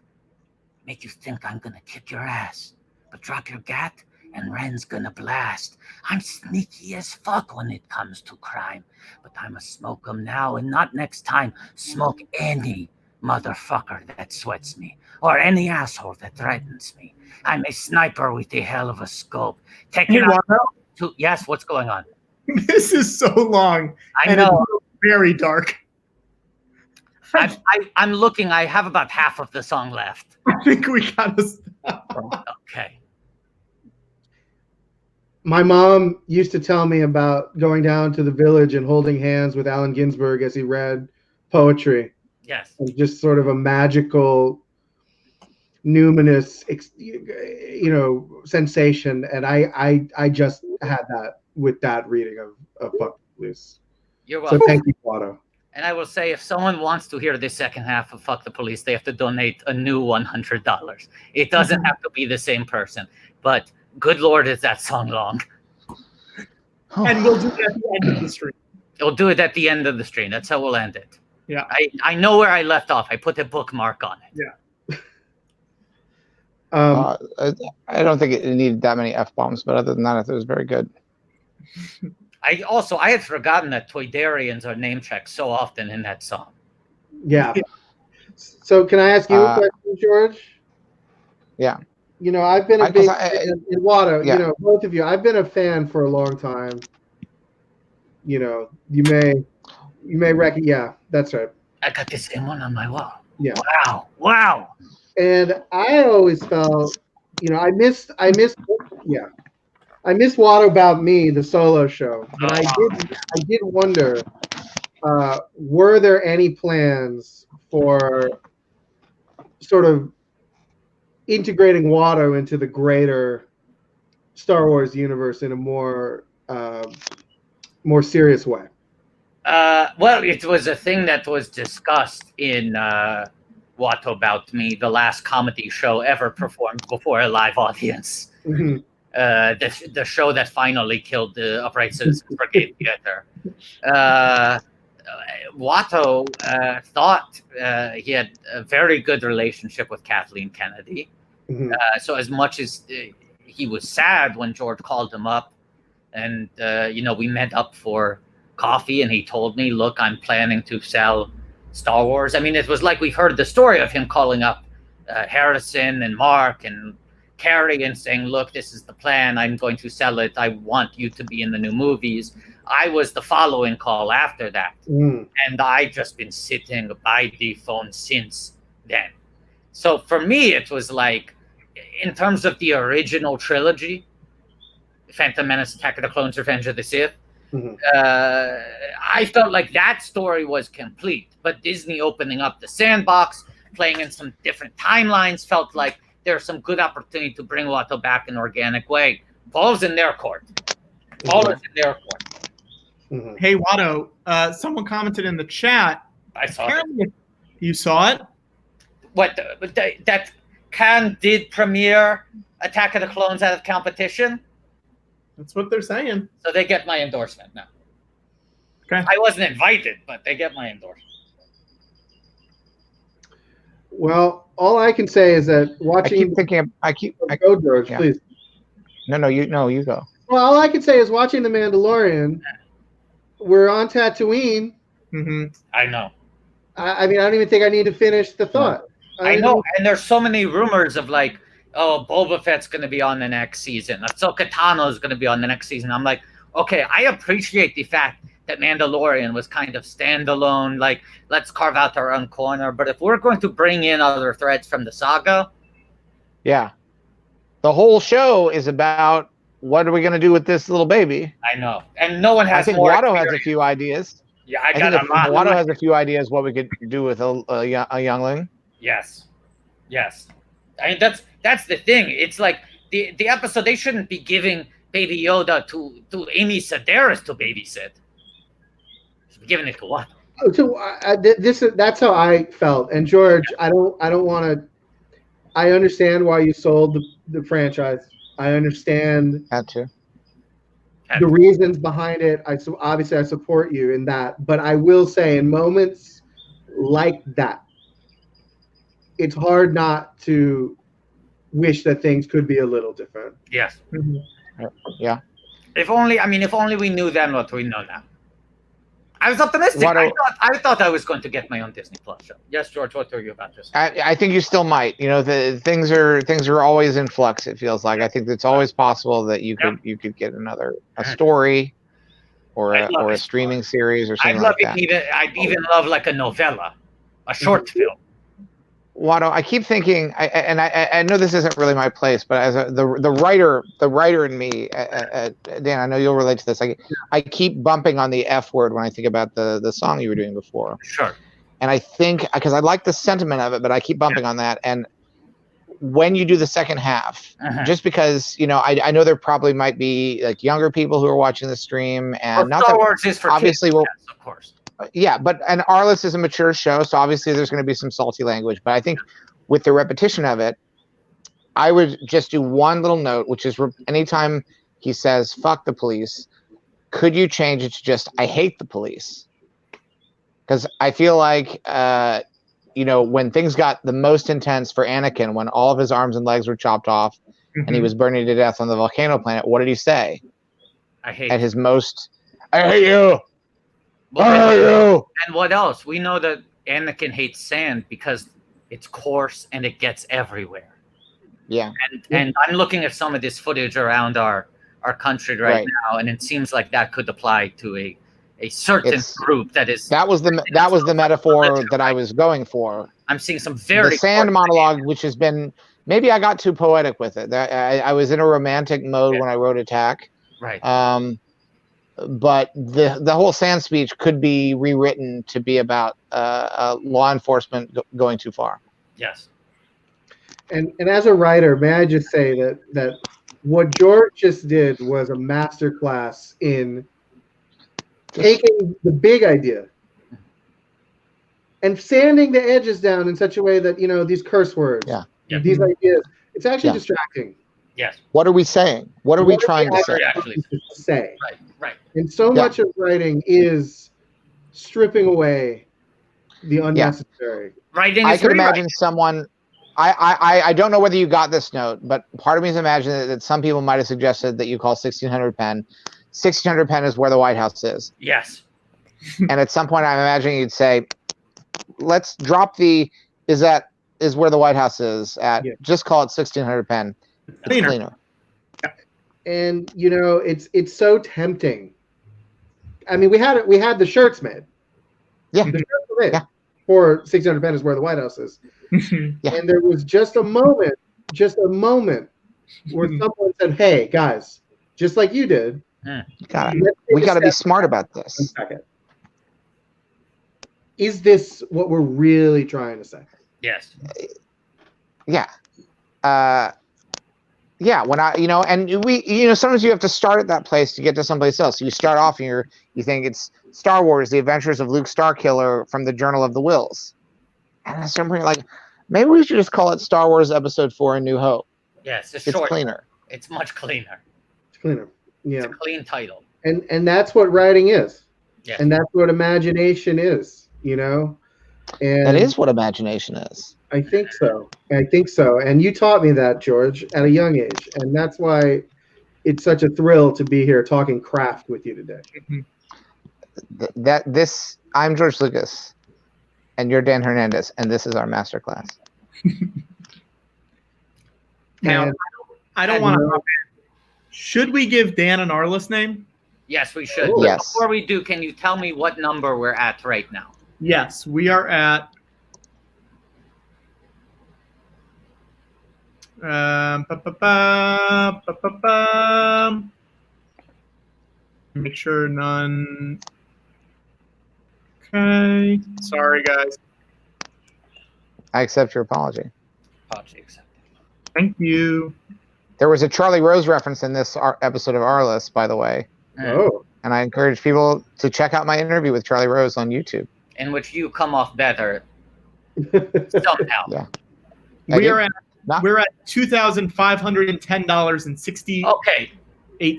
Make you think I'm gonna kick your ass. But drop your gat, and Ren's gonna blast. I'm sneaky as fuck when it comes to crime. But I'ma smoke 'em now and not next time. Smoke any motherfucker that sweats me, or any asshole that threatens me. I'm a sniper with a hell of a scope. Taking out to, yes, what's going on? This is so long. I know. It's very dark. I'm looking. I have about half of the song left. I think we gotta stop. Okay. My mom used to tell me about going down to the village and holding hands with Allen Ginsberg as he read poetry. Yes. And just sort of a magical, numinous, sensation. And I just had that with that reading of Fuck the Police. You're welcome. So thank you, Watto. And I will say, if someone wants to hear the second half of Fuck the Police, they have to donate a new $100. It doesn't have to be the same person. But good Lord, is that song long. And we'll do it at the end of the stream. We'll do it at the end of the stream. That's how we'll end it. Yeah. I know where I left off. I put a bookmark on it. Yeah. I don't think it needed that many F-bombs, but other than that, I thought it was very good. I had forgotten that Toydarians are name checked so often in that song. Yeah. So can I ask you a question, George? Yeah. I've been a big fan in Watto, yeah. Both of you. I've been a fan for a long time. You may reckon, yeah, that's right. I got the same one on my wall. Yeah. Wow. And I always felt, I missed Watto About Me, the solo show. But I did wonder, were there any plans for sort of integrating Watto into the greater Star Wars universe in a more serious way? Well, it was a thing that was discussed in What About Me, the last comedy show ever performed before a live audience. Mm-hmm. The show that finally killed the Upright Citizens Brigade Theater. Watto thought he had a very good relationship with Kathleen Kennedy. Mm-hmm. So as much as he was sad when George called him up, and we met up for coffee, and he told me, look, I'm planning to sell Star Wars. I mean, it was like we've heard the story of him calling up Harrison and Mark and Carrie and saying, look, this is the plan. I'm going to sell it. I want you to be in the new movies. I was the following call after that. Mm. And I've just been sitting by the phone since then. So for me, it was like, in terms of the original trilogy, Phantom Menace, Attack of the Clones, Revenge of the Sith, mm-hmm. I felt like that story was complete. But Disney opening up the sandbox, playing in some different timelines, felt like there's some good opportunity to bring Watto back in an organic way. Ball's in their court. Ball is in their court. Mm-hmm. Hey, Watto, someone commented in the chat. I saw it. You saw it? What? Cannes did premiere Attack of the Clones out of competition. That's what they're saying. So they get my endorsement now. Okay. I wasn't invited, but they get my endorsement. Well, all I can say is that watching. Go, George, please. No, you go. Well, all I can say is watching The Mandalorian. We're on Tatooine. Mm-hmm. I know. I mean, I don't even think I need to finish the thought. I know, and there's so many rumors of like, oh, Boba Fett's going to be on the next season. Ahsoka Tano is going to be on the next season. I'm like, okay, I appreciate the fact that Mandalorian was kind of standalone. Like, let's carve out our own corner. But if we're going to bring in other threads from the saga, yeah, the whole show is about what are we going to do with this little baby. I know, and no one has. I think more Watto has experience. a few ideas. Yeah, I got a lot. Watto has a few ideas what we could do with a youngling. Yes. I mean, that's the thing. It's like the episode. They shouldn't be giving Baby Yoda to Amy Sedaris to babysit. Should be giving it to what? So that's how I felt. And George, I don't want to. I understand why you sold the franchise. I understand that too. The reasons behind it. Obviously I support you in that. But I will say, in moments like that, it's hard not to wish that things could be a little different. Yes. Mm-hmm. Yeah. If only we knew then what we know now. I was optimistic. I thought I was going to get my own Disney Plus show. Yes, George, what are you about this? I think you still might. You know, the things are always in flux. It feels like. I think it's always possible that you could get a story, or a streaming series or something like that. I'd even love like a novella, a short film. Watto, I keep thinking, I know this isn't really my place, but as the writer in me, Dan, I know you'll relate to this. I keep bumping on the F word when I think about the song you were doing before. Sure. And I think, because I like the sentiment of it, but I keep bumping on that. And when you do the second half, just because, you know, I know there probably might be like younger people who are watching the stream, and Star Wars is for obviously, kids, yes, of course. Yeah, and Arliss is a mature show, so obviously there's going to be some salty language. But I think with the repetition of it, I would just do one little note, which is anytime he says, fuck the police, could you change it to just, I hate the police? Because I feel like, you know, when things got the most intense for Anakin, when all of his arms and legs were chopped off and he was burning to death on the volcano planet, what did he say? I hate At his most, I hate you! And what else? We know that Anakin hates sand because it's coarse and it gets everywhere. Yeah. And I'm looking at some of this footage around our country right now, and it seems like that could apply to a certain group that is. That was the metaphor that I was going for. I'm seeing some very the sand monologue, which has been, maybe I got too poetic with it. I was in a romantic mode when I wrote Attack. Right. But the whole sand speech could be rewritten to be about law enforcement going too far. Yes. And as a writer, may I just say that what George just did was a masterclass in taking the big idea and sanding the edges down in such a way that, you know, these curse words, these ideas, it's actually distracting. Yes. What are we saying? What are we trying to say? Right. And so much of writing is stripping away the unnecessary. Writing. I could imagine someone. I don't know whether you got this note, but part of me is imagining that some people might have suggested that you call 1600 Penn. 1600 Penn is where the White House is. Yes. And at some point, I'm imagining you'd say, "Let's drop the is where the White House is at. Just call it 1600 Penn. It's cleaner." And you know, it's so tempting. I mean, we had the shirts made. Yeah. The shirts were made for 600 Penn is where the White House is. And there was just a moment where someone said, "Hey guys, just like you did, we got to be smart about this." Is this what we're really trying to say? Yes. Yeah. Yeah, when sometimes you have to start at that place to get to someplace else. You start off and you think it's Star Wars: The Adventures of Luke Starkiller from the Journal of the Wills, and at some point you're like, Maybe we should just call it Star Wars Episode 4: A New Hope. Yes, it's It's short. cleaner. It's much cleaner. It's cleaner. Yeah. It's a clean title. And that's what writing is. Yes. And that's what imagination is, you know? And That is what imagination is. I think so. I think so. And you taught me that, George, at a young age. And that's why it's such a thrill to be here talking craft with you today. I'm George Lucas, and you're Dan Hernandez, and this is our masterclass. Now, I don't want to. Should we give Dan an Arliss name? Yes, we should. Ooh. Yes. Before we do, can you tell me what number we're at right now? Yes, we are at. Make sure none. Okay. Sorry, guys. I accept your apology. Apology accepted. Thank you. There was a Charlie Rose reference in this episode of Arliss, by the way. Oh. And I encourage people to check out my interview with Charlie Rose on YouTube. In which you come off better somehow. Yeah. We're at $2,510.68. Okay.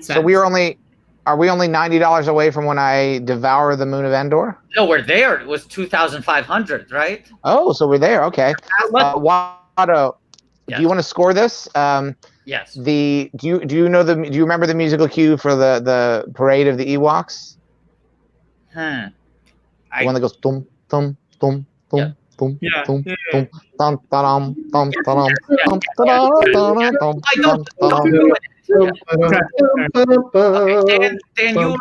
So are we only $90 away from when I devour the moon of Endor? No, we're there. It was 2,500, right? Oh, so we're there. Okay. Watto, Yes. do you want to score this? Yes. Do you remember the musical cue for the parade of the Ewoks? The one that goes tum tum tum tum tum tum tum tum tum tum tum tum Dan, you will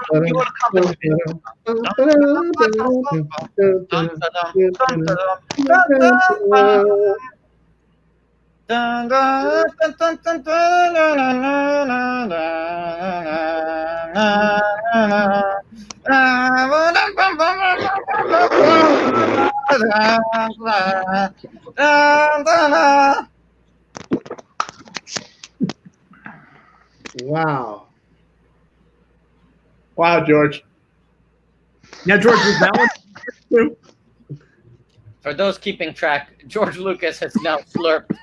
Wow. Wow, George. Yeah, George, was that one? For those keeping track, George Lucas has now slurped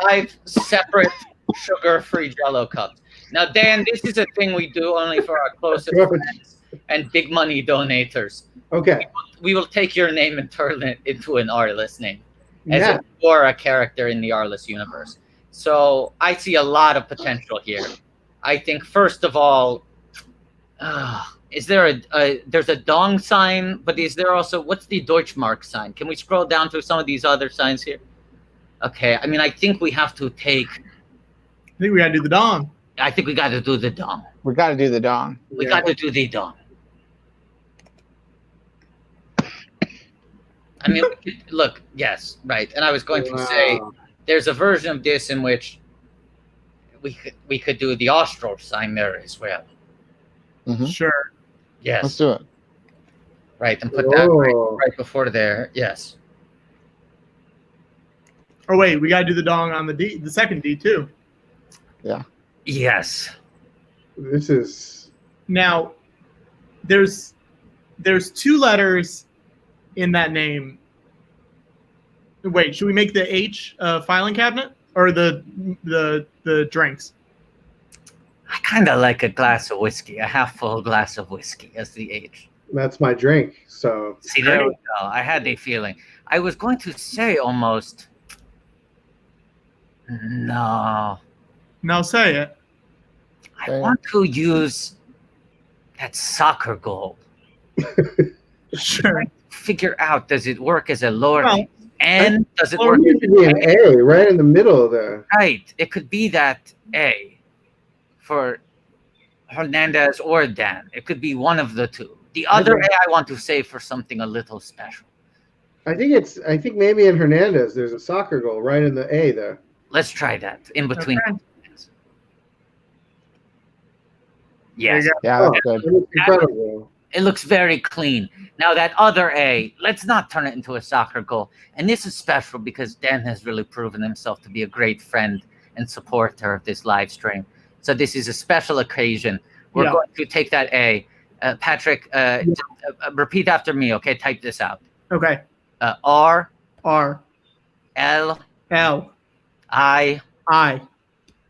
5 separate sugar-free Jell-O cups. Now, Dan, this is a thing we do only for our closest friends and big money donators. Okay. We will take your name and turn it into an Arliss name, as if you're a character in the Arliss universe. So I see a lot of potential here. I think, first of all, is there there's a dong sign, but is there also, what's the Deutschmark sign? Can we scroll down through some of these other signs here? Okay, I mean, I think we have to take. I think we got to do the dong. I think we got to do the dong. We got to do the dong. We got to do the dong. I mean, look, yes, right. And I was going to say, there's a version of this in which we could do the Austral sign there as well. Mm-hmm. Sure. Yes. Let's do it. Right, and put that right before there. Yes. Oh wait, we got to do the dong on the second D too. Yeah. Yes. This is now. There's 2 letters in that name. Wait, should we make the H filing cabinet or the drinks? I kind of like a glass of whiskey, a half-full glass of whiskey as the H. That's my drink. So see, there we go. I had a feeling. I was going to say almost. No. No, say it. I want to use that soccer goal. Sure. Figure out, does it work as a lowercase N? Does it work? It could be an A right in the middle there. Right. It could be that A for Hernandez or Dan. It could be one of the two. The other A I want to save for something a little special. I think maybe in Hernandez there's a soccer goal right in the A there. Let's try that in between. Okay. Yes. Yeah, that's good. It looks incredible. It looks very clean. Now that other A, let's not turn it into a soccer goal. And this is special because Dan has really proven himself to be a great friend and supporter of this live stream. So this is a special occasion. We're going to take that A. Patrick, repeat after me, okay? Type this out. Okay. R. L L I I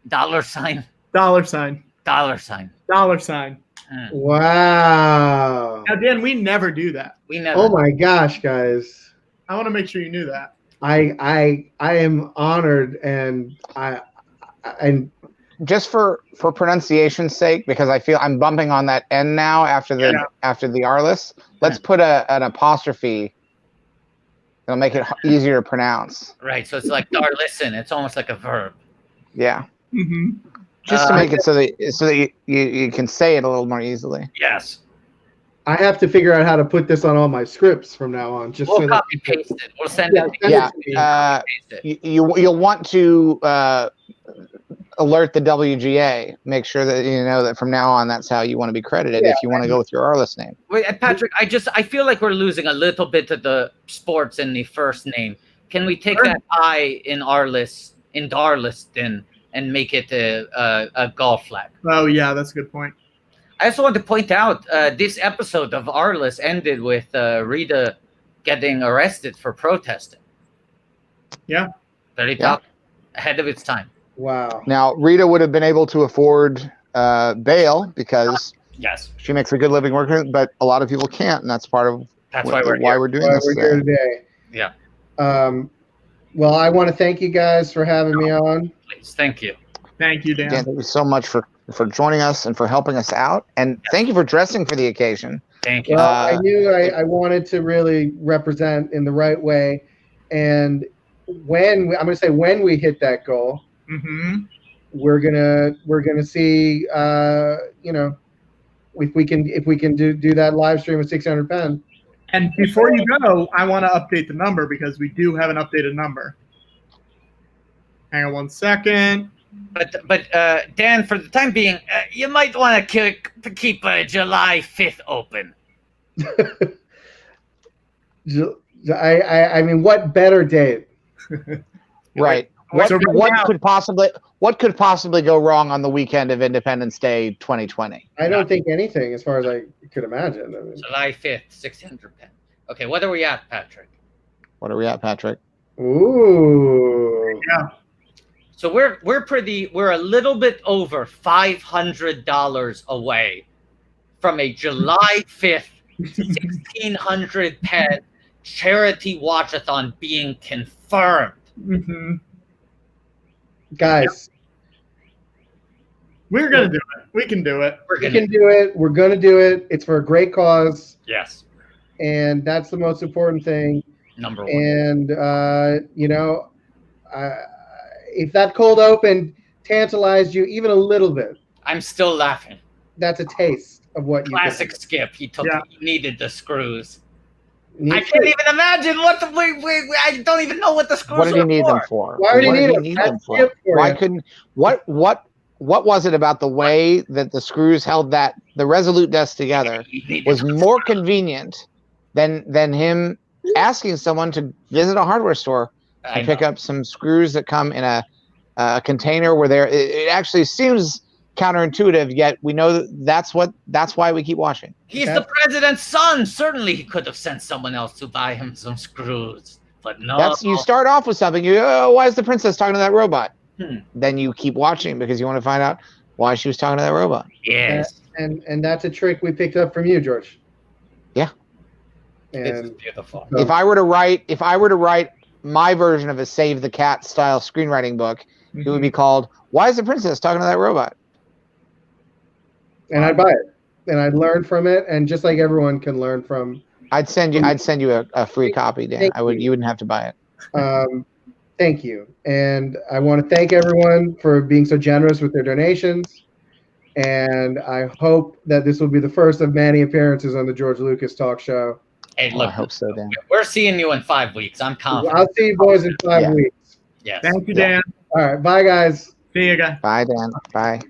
dollar sign dollar sign dollar sign. dollar sign. Wow. Now, Dan, we never do that. We never. Oh my gosh, guys. I want to make sure you knew that. I am honored, and just for pronunciation's sake, because I feel I'm bumping on that N now after the Arliss. Let's put an apostrophe. It'll make it easier to pronounce. Right. So it's like listen. It's almost like a verb. Yeah. Mm-hmm. Just to make it so that you can say it a little more easily. Yes. I have to figure out how to put this on all my scripts from now on. Just We'll so copy paste it. We'll send it. Yeah. You'll want to alert the WGA. Make sure that you know that from now on that's how you want to be credited if you want to go with your Arliss name. Wait, Patrick, I feel like we're losing a little bit of the sports in the first name. Can we take that I in Arliss in Darliss then and make it a golf flag? Oh yeah, that's a good point. I also want to point out this episode of Arliss ended with Rita getting arrested for protesting. Yeah. Very tough. Ahead of its time. Wow. Now, Rita would have been able to afford bail because she makes a good living working, but a lot of people can't, and that's part of why we're doing this. We're here today. Yeah. Well, I want to thank you guys for having me on. Please, thank you. Thank you, Dan. Dan, thank you so much for joining us and for helping us out, and thank you for dressing for the occasion. Thank you. Well, I knew I wanted to really represent in the right way, and when we hit that goal, we're gonna see if we can do that live stream with 600 pen. And before you go, I want to update the number because we do have an updated number. Hang on 1 second. But Dan, for the time being, you might want to keep July 5th open. I mean, what better date? Right. What could possibly go wrong on the weekend of Independence Day 2020? I don't think anything, as far as I could imagine. I mean, July 5th, 600 pen. Okay, what are we at, Patrick? Ooh. Yeah. So we're a little bit over $500 away from a July 5th 1600 pen charity watchathon being confirmed. Guys, we're gonna do it. We can do it. we can do it. We're gonna do it. It's for a great cause. Yes. And that's the most important thing. Number one. And if that cold open tantalized you even a little bit, I'm still laughing. That's a taste of what you Classic Skip. He needed the screws. Need I can't even imagine what the I don't even know what the screws. What did he are need for. them for? Why would he need them for? Why couldn't? What was it about the way that the screws held the Resolute desk together was more convenient than him asking someone to visit a hardware store and pick up some screws that come in a container where it actually seems counterintuitive, yet we know that's why we keep watching. He's the president's son. Certainly he could have sent someone else to buy him some screws, but no. You start off with something. Why is the princess talking to that robot? Then you keep watching because you want to find out why she was talking to that robot. Yes. And that's a trick we picked up from you, George. Yeah. This is beautiful. If I were to write my version of a Save the Cat style screenwriting book, it would be called "Why is the princess talking to that robot?" And I'd buy it, and I'd learn from it, and just like everyone can learn from. I'd send you a free copy, Dan. You wouldn't have to buy it. Thank you, and I want to thank everyone for being so generous with their donations, and I hope that this will be the first of many appearances on the George Lucas Talk Show. Hey, look, I hope so, Dan. We're seeing you in 5 weeks. I'm confident. I'll see you boys in 5 weeks. Yes. Thank you, Dan. All right, bye, guys. See you guys. Bye, Dan. Bye.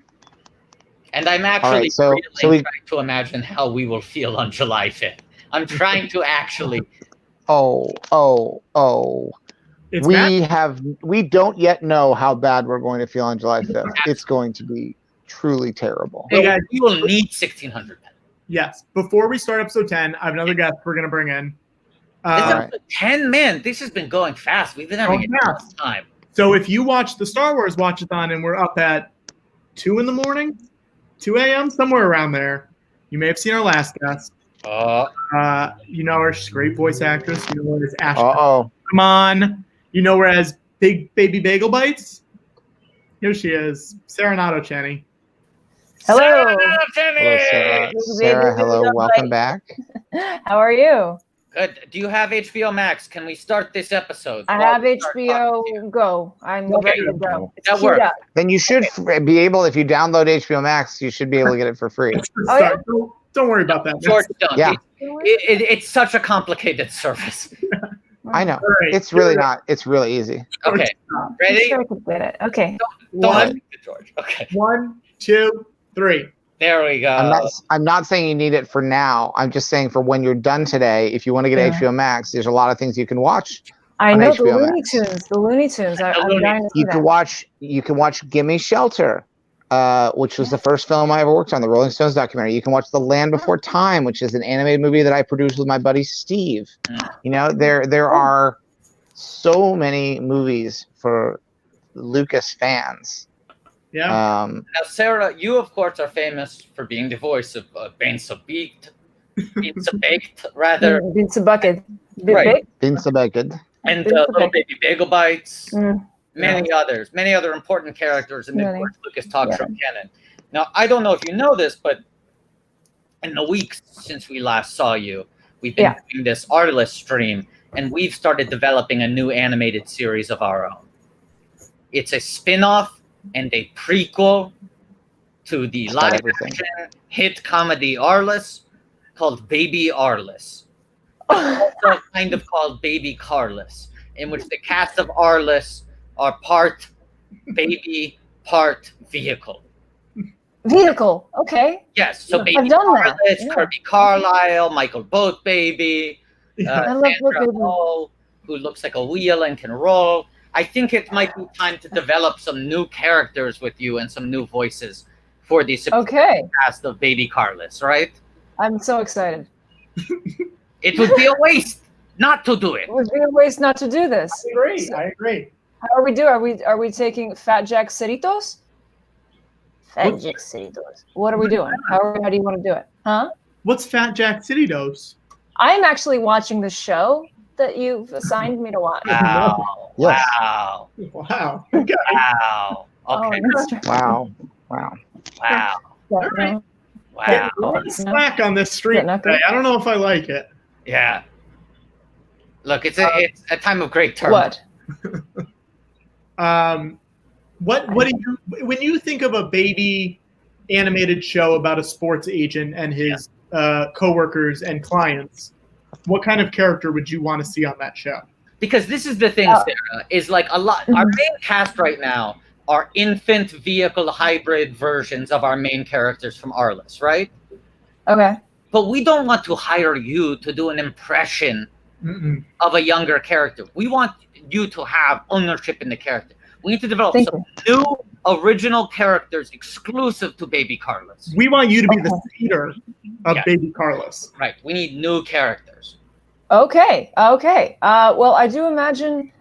And I'm actually so trying to imagine how we will feel on July 5th. I'm trying to actually. We don't yet know how bad we're going to feel on July 5th. It's going to be truly terrible. Hey guys, we will need 1600 pen. Yes. Before we start episode 10, I have another guest we're going to bring in. This episode 10, man, this has been going fast. We've been having a lot of time. So if you watch the Star Wars Watchathon and we're up at 2 in the morning, 2 a.m., somewhere around there, you may have seen our last guest. You know her, she's a great voice actress. You know her as Ashley. Come on. You know her as Big Baby Bagel Bites. Here she is, Sarah Nato Cheney. Hello. Hello, Sarah. Sarah, hello. Welcome back. How are you? Good. Do you have HBO Max? Can we start this episode? I have HBO Go. I'm ready to go. It's That queued works. up. Then you should be able, if you download HBO Max, you should be able to get it for free. Oh, yeah? Don't worry about that. George, don't. Yeah. It's such a complicated service. I know. It's really not. It's really easy. Okay. Ready? I'm sure I could get it. Okay. Don't George. Okay. 1, 2, 3. There we go. I'm not saying you need it for now. I'm just saying for when you're done today, if you want to get HBO Max, there's a lot of things you can watch. I on know the HBO Looney Max. Tunes. The Looney Tunes. I'm dying to see You can watch Gimme Shelter, which was the first film I ever worked on, the Rolling Stones documentary. You can watch The Land Before Time, which is an animated movie that I produced with my buddy Steve. You know, there are so many movies for Lucas fans. Yeah. Now, Sarah, you of course are famous for being the voice of Pizza Baked, rather. Pizza Bucket. Right. Pizza Baked. And Little Baby Bagel Bites. Many other important characters in the George Lucas talk show canon. Now, I don't know if you know this, but in the weeks since we last saw you, we've been doing this RATLIFF stream, and we've started developing a new animated series of our own. It's a spin-off and a prequel to the live-action hit comedy Arliss called Baby Arliss. Also kind of called Baby Carliss, in which the cast of Arliss are part baby, part vehicle. Vehicle, okay. Yes, so I've Baby done that. Carliss, Kirby Carlisle, Michael Boat Baby, I love Boat Sandra Baby. Oh, who looks like a wheel and can roll. I think it might be time to develop some new characters with you and some new voices for the cast of Baby Carliss, right? I'm so excited. It would be a waste not to do it. It would be a waste not to do this. I agree. How are we doing? Are we taking Fat Jack Cerritos? Fat Jack Cerritos. What are we doing? How do you want to do it? Huh? What's Fat Jack City Dose? I'm actually watching the show that you've assigned me to watch. Wow. Yes. Wow. Wow. Okay. Wow. Okay. Wow. Wow. Wow. All right. Wow. Slack on this stream today. I don't know if I like it. Yeah. Look, it's a time of great turmoil. What do you, when you think of a baby animated show about a sports agent and his coworkers and clients, what kind of character would you want to see on that show? Because this is the thing, Sarah, is like a lot. Our main cast right now are infant vehicle hybrid versions of our main characters from Arliss, right? Okay. But we don't want to hire you to do an impression of a younger character. We want you to have ownership in the character. We need to develop some new original characters exclusive to Baby Carliss. We want you to be the leader of Baby Carliss. Right. We need new characters. Okay. Okay. Well, I imagine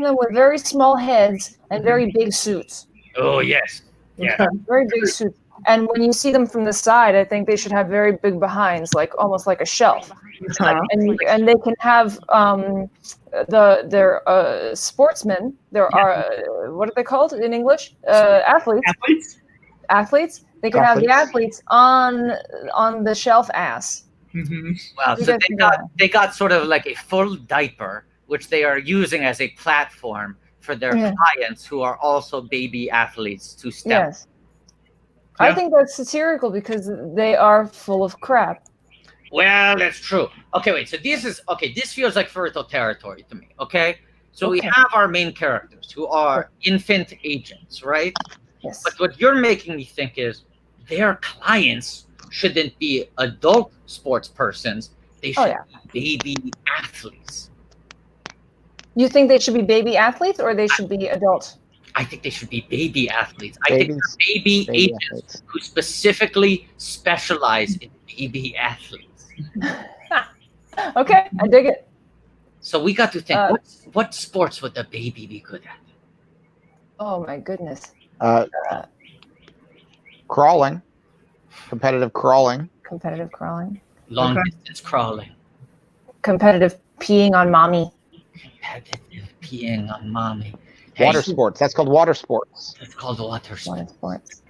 them with very small heads and very big suits. Oh, yes. Yeah. Very big suits. And when you see them from the side, I think they should have very big behinds, like almost like a shelf. And they can have their sportsmen. There are what are they called in English? Athletes. Athletes. They can have the athletes on the shelf ass. Wow. So they got sort of like a full diaper, which they are using as a platform for their clients who are also baby athletes to step. Yes. I think that's satirical because they are full of crap. Well, that's true. Okay, wait. So this feels like fertile territory to me. Okay. So we have our main characters who are infant agents, right? Yes. But what you're making me think is their clients shouldn't be adult sports persons. They should be baby athletes. You think they should be baby athletes or they should be adult? I think they should be baby athletes. I think they're baby agents who specifically specialize in baby athletes. Okay, I dig it. So we got to think, what sports would the baby be good at? Oh my goodness. Crawling. Competitive crawling. Competitive crawling. Long distance crawling. Competitive peeing on mommy. Competitive peeing on mommy. Water sports. That's called water sports. It's called water sports. Water sports.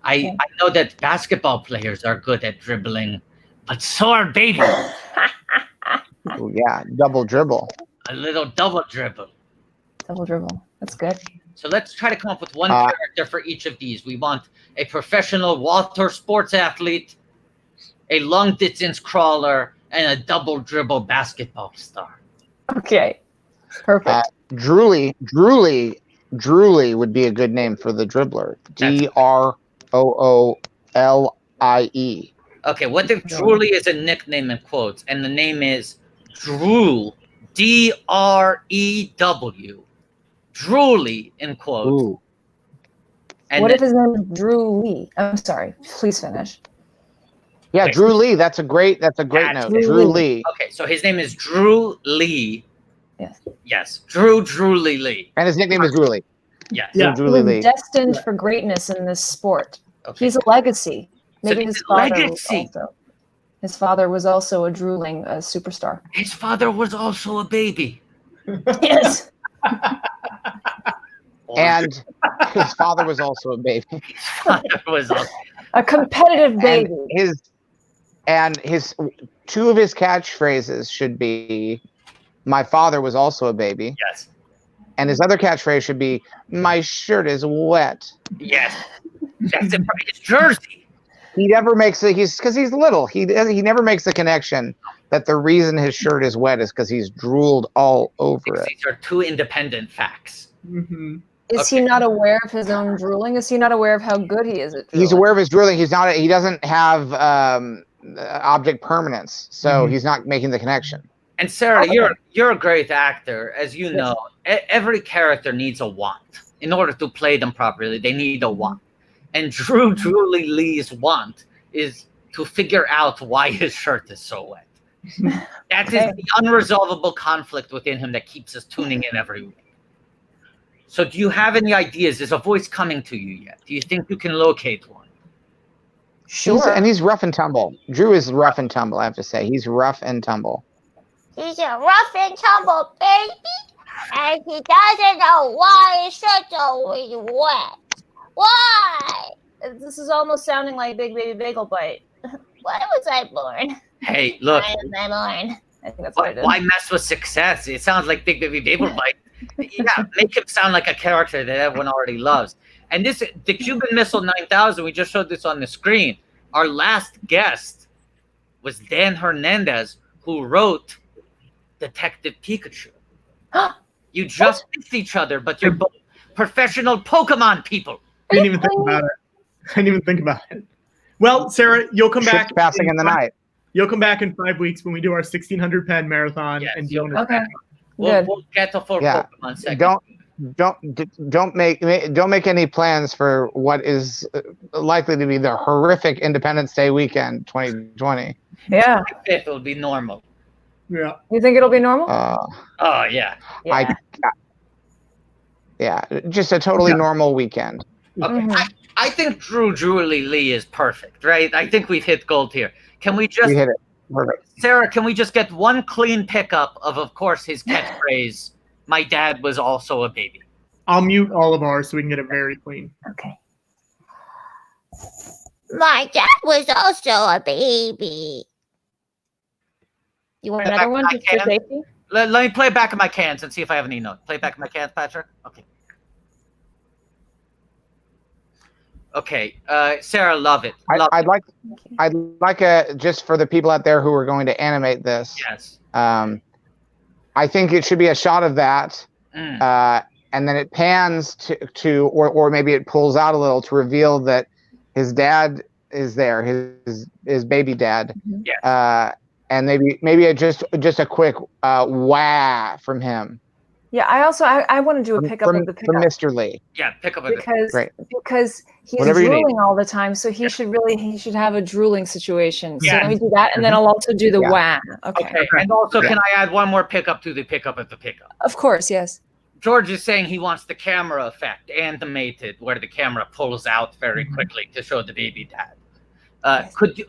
I know that basketball players are good at dribbling, but so are babies. Oh, yeah, double dribble. A little double dribble. Double dribble. That's good. So let's try to come up with one character for each of these. We want a professional water sports athlete, a long distance crawler, and a double dribble basketball star. Okay. Perfect. Drooly would be a good name for the dribbler. Droollie. Okay, what if Drooly is a nickname in quotes, and the name is Drool, DREW, Drooly in quotes. Ooh. And what if his name is Drew Lee? I'm sorry. Please finish. Yeah, Drew Lee. That's a great note. Drew Lee. Okay, so his name is Drew Lee. Yes. Yes, Drew Lee. And his nickname is Drooly. Yes. Yeah. Drooly Lee. He's destined for greatness in this sport. Okay. He's a legacy. Maybe his father was also a drooling superstar. His father was also a baby. Yes. And his father was also a baby. His father was also a competitive baby. And his two of his catchphrases should be, "My father was also a baby." Yes. And his other catchphrase should be, "My shirt is wet." Yes. That's his jersey. He never makes it. Because he's little. He never makes the connection that the reason his shirt is wet is because he's drooled all over it. These are two independent facts. Mm-hmm. Is he not aware of his own drooling? Is he not aware of how good he is at drooling? He's aware of his drooling. He doesn't have object permanence, so he's not making the connection. And Sarah, you're a great actor, as you know. Every character needs a want in order to play them properly. They need a want, and Drooly Lee's want is to figure out why his shirt is so wet. That is the unresolvable conflict within him that keeps us tuning in every week. So do you have any ideas? Is a voice coming to you yet? Do you think you can locate one? Sure. And he's rough and tumble. Drew is rough and tumble, I have to say. He's rough and tumble. He's a rough and tumble baby, and he doesn't know why his shirt's always wet. Why? This is almost sounding like Big Baby Bagel Bite. When was I born? Hey, look. When was I born? I think that's what it is. Why mess with success? It sounds like Big Baby Bagel Bite. Yeah, make him sound like a character that everyone already loves. And the Cuban Missile 9000, we just showed this on the screen. Our last guest was Dan Hernandez, who wrote Detective Pikachu. You just missed each other, but you're both professional Pokemon people. I didn't even think about it. Well, Sarah, you'll come back. Passing in the night. You'll come back in 5 weeks when we do our 1600 pen marathon. Yes, and okay. We'll get to full Pokemon second. Don't make any plans for what is likely to be the horrific Independence Day weekend 2020. Yeah. It will be normal. Yeah. You think it'll be normal? Oh yeah. Just a totally normal weekend. Okay. I think Drooly Lee is perfect, right? I think we've hit gold here. Can we just hit it? Perfect. Sarah, can we just get one clean pickup of course, his catchphrase, "My dad was also a baby"? I'll mute all of ours so we can get it very clean. Okay. My dad was also a baby. You want another one just for safety? Let me play it back in my cans and see if I have any notes. Play it back in my cans, Patrick? Okay. Okay, Sarah, love it. I'd like just for the people out there who are going to animate this. Yes. I think it should be a shot of that, and then it pans to or maybe it pulls out a little to reveal that his dad is there, his baby dad. Yes. And maybe just a quick wah from him. Yeah, I want to do a pickup of the from pickup Mr. Lee. Yeah, pick up a because he's Whatever you need. drooling all the time, so he should have a drooling situation. So Yeah. let me do that, and then I'll also do the Yeah. wah. Okay. And also, can I add one more pickup to the pickup of the pickup? Of course, yes. George is saying he wants the camera effect animated, where the camera pulls out very quickly to show the baby dad.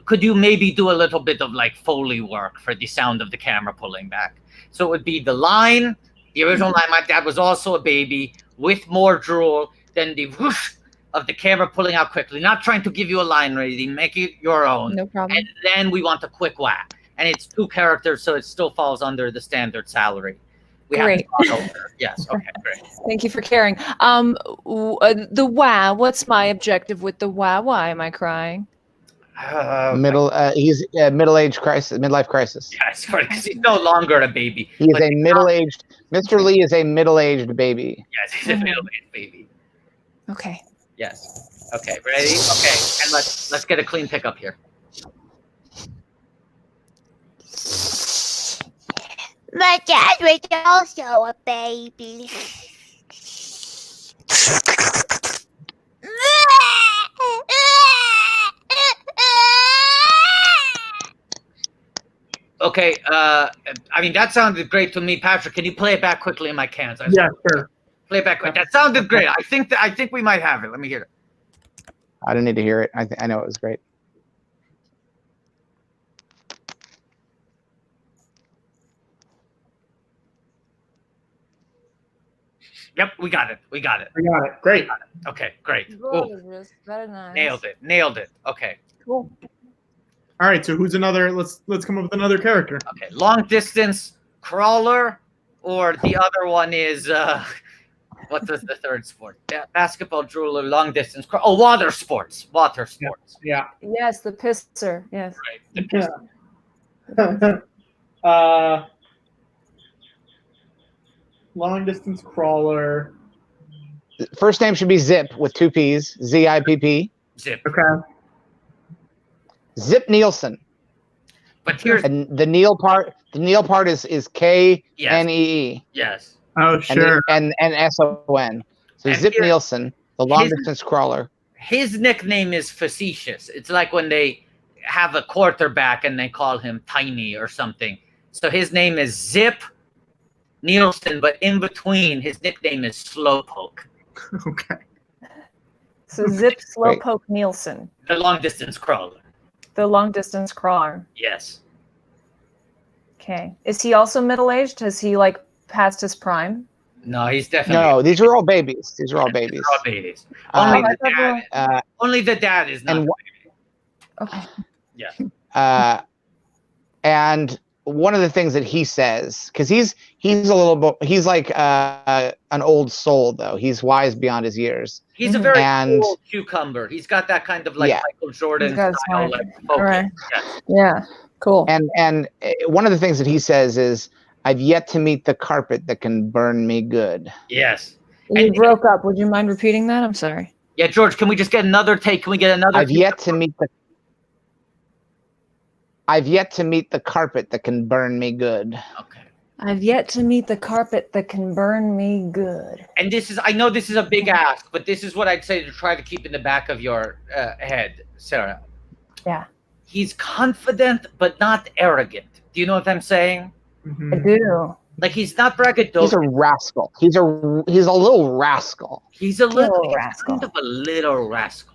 Could you maybe do a little bit of like Foley work for the sound of the camera pulling back? So it would be the line, the original line, my dad was also a baby, with more drool, then the whoosh of the camera pulling out quickly, not trying to give you a line ready, make it your own. No problem. And then we want a quick whack. And it's 2 characters, so it still falls under the standard salary. Great. Yes, okay, great. Thank you for caring. The wah. What's my objective with the wah? Why am I crying? He's middle-age crisis, midlife crisis. Yes, because he's no longer a baby. He is a middle-aged. Mr. Lee is a middle-aged baby. Yes, he's a middle-aged baby. Okay. Yes. Okay, ready? Okay, and let's get a clean pickup here. My dad was also a baby. Okay, I mean that sounded great to me, Patrick. Can you play it back quickly in my cans? Yeah, sure. Play it back quick. That sounded great. I think we might have it. Let me hear it. I don't need to hear it. I know it was great. Yep, we got it. We got it. Great. Okay, great. Gorgeous. Very nice. Nailed it. Okay. Cool. All right, so who's another? Let's come up with another character. Okay, long distance crawler, or the other one is what was the third sport? Basketball drooler, long distance water sports. Yeah. Yes, the pisser. Yes. Right. The pisser. Long distance crawler. First name should be Zip with 2 P's. Z-I-P-P. Zip. Okay. Zip Nielsen. But here's the Neil part. The Neil part is K-N-E-E. Yes. Oh, sure. And S-O-N. So And Zip here- Nielsen, the long distance crawler. His nickname is facetious. It's like when they have a quarterback and they call him Tiny or something. So his name is Zip Nielsen, but in between, his nickname is Slowpoke. Okay. So Zip Slowpoke Nielsen, The long distance crawler. the long distance crawler. Yes. Okay. Is he also middle aged? Has he like past his prime? No, he's definitely. No, these are all babies. These are all babies. They're all babies. Only the dad is not. Okay. Yeah. And one of the things that he says, because he's a little bit, he's like an old soul though. He's wise beyond his years. He's a very cool cucumber. He's got that kind of like Michael Jordan style, like focus. Right. Yes. Yeah. Cool. And one of the things that he says is, "I've yet to meet the carpet that can burn me good." Yes. You broke up. Would you mind repeating that? I'm sorry. Yeah, George, can we just get another take? Can we get another? I've yet to meet the carpet that can burn me good. Okay. I've yet to meet the carpet that can burn me good. And I know this is a big ask, but this is what I'd say to try to keep in the back of your head, Sarah. Yeah. He's confident, but not arrogant. Do you know what I'm saying? I do. Like he's not braggadocious. He's a rascal. He's a little rascal. He's a little rascal. Kind of a little rascal.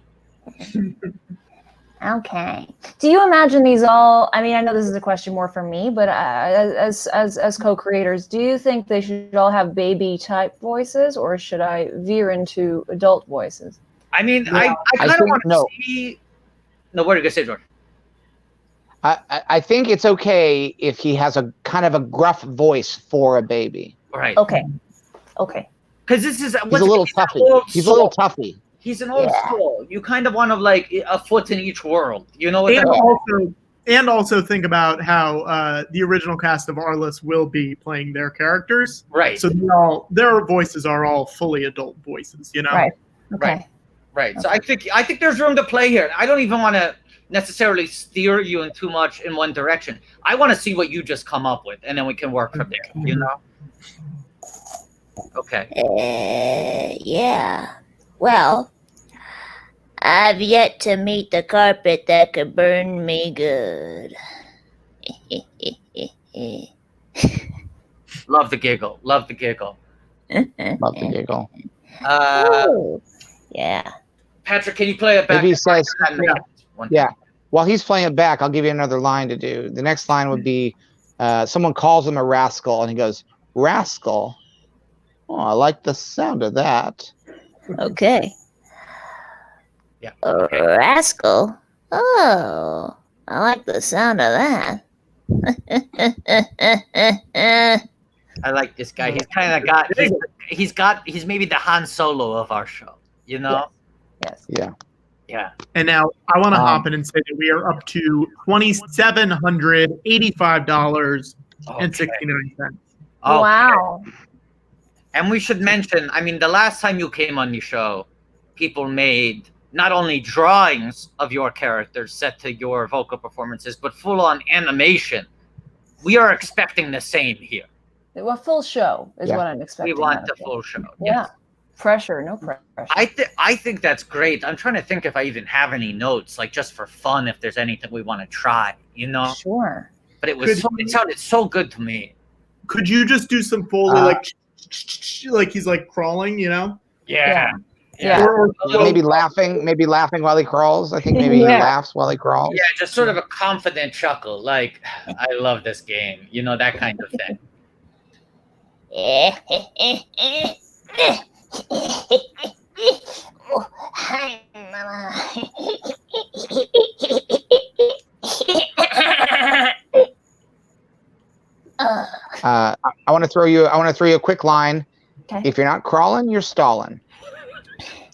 Okay. Do you imagine these all? I mean, I know this is a question more for me, but as co-creators, do you think they should all have baby type voices, or should I veer into adult voices? I mean, I kind of want to see. No, what are you gonna say, George? I think it's okay if he has a kind of a gruff voice for a baby. Right. Okay. Okay. Because this is he's a little toughy. He's a little toughy. He's an old soul. You kind of want to like a foot in each world. You know what? And also think about how the original cast of Arliss will be playing their characters. Right. So their voices are all fully adult voices. You know. Right. Okay. Right. So I think there's room to play here. I don't even want to necessarily steer you in too much in one direction. I want to see what you just come up with, and then we can work from there. You know. Okay. Yeah. Well, I've yet to meet the carpet that could burn me good. Love the giggle. Love the giggle. Love the giggle. Yeah. Patrick, can you play it back? Maybe he says, One yeah. While he's playing it back, I'll give you another line to do. The next line would be, someone calls him a rascal, and he goes, "Rascal? Oh, I like the sound of that." Okay. Yeah. Rascal? Oh, I like the sound of that. I like this guy. He's kind of he's maybe the Han Solo of our show, you know? Yes. Yeah. Yeah. And now I want to hop in and say that we are up to $2,785.69. Okay. Wow. And we should mention, I mean, the last time you came on the show, people made not only drawings of your characters set to your vocal performances, but full-on animation. We are expecting the same here. A full show is what I'm expecting. We want out the of it. full show. Yeah. Pressure, no pressure. I think that's great. I'm trying to think if I even have any notes, like just for fun, if there's anything we want to try, you know? Sure. But it sounded so good to me. Could you just do some Foley, like he's like crawling, you know? Yeah. Or maybe laughing while he crawls. I think maybe he laughs while he crawls. Yeah, just sort of a confident chuckle, like, I love this game, you know, that kind of thing. Hi, Mama. I want to throw you a quick line. Okay. If you're not crawling, you're stalling.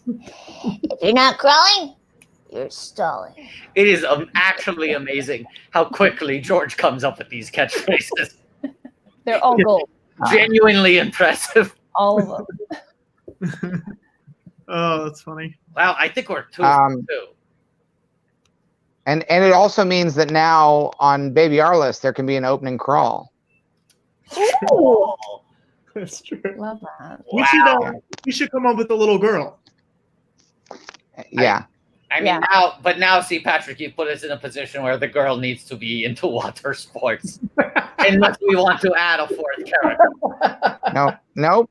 If you're not crawling, you're stalling. It is actually amazing how quickly George comes up with these catchphrases. They're all gold. Genuinely impressive. All of them. Oh, that's funny. Wow, I think we're 2 for 2. And it also means that now on Baby Arliss there can be an opening crawl. Ooh. That's true. Love that. We should come up with a little girl. Yeah. I mean, now see, Patrick, you put us in a position where the girl needs to be into water sports. Unless we want to add a fourth character. Nope.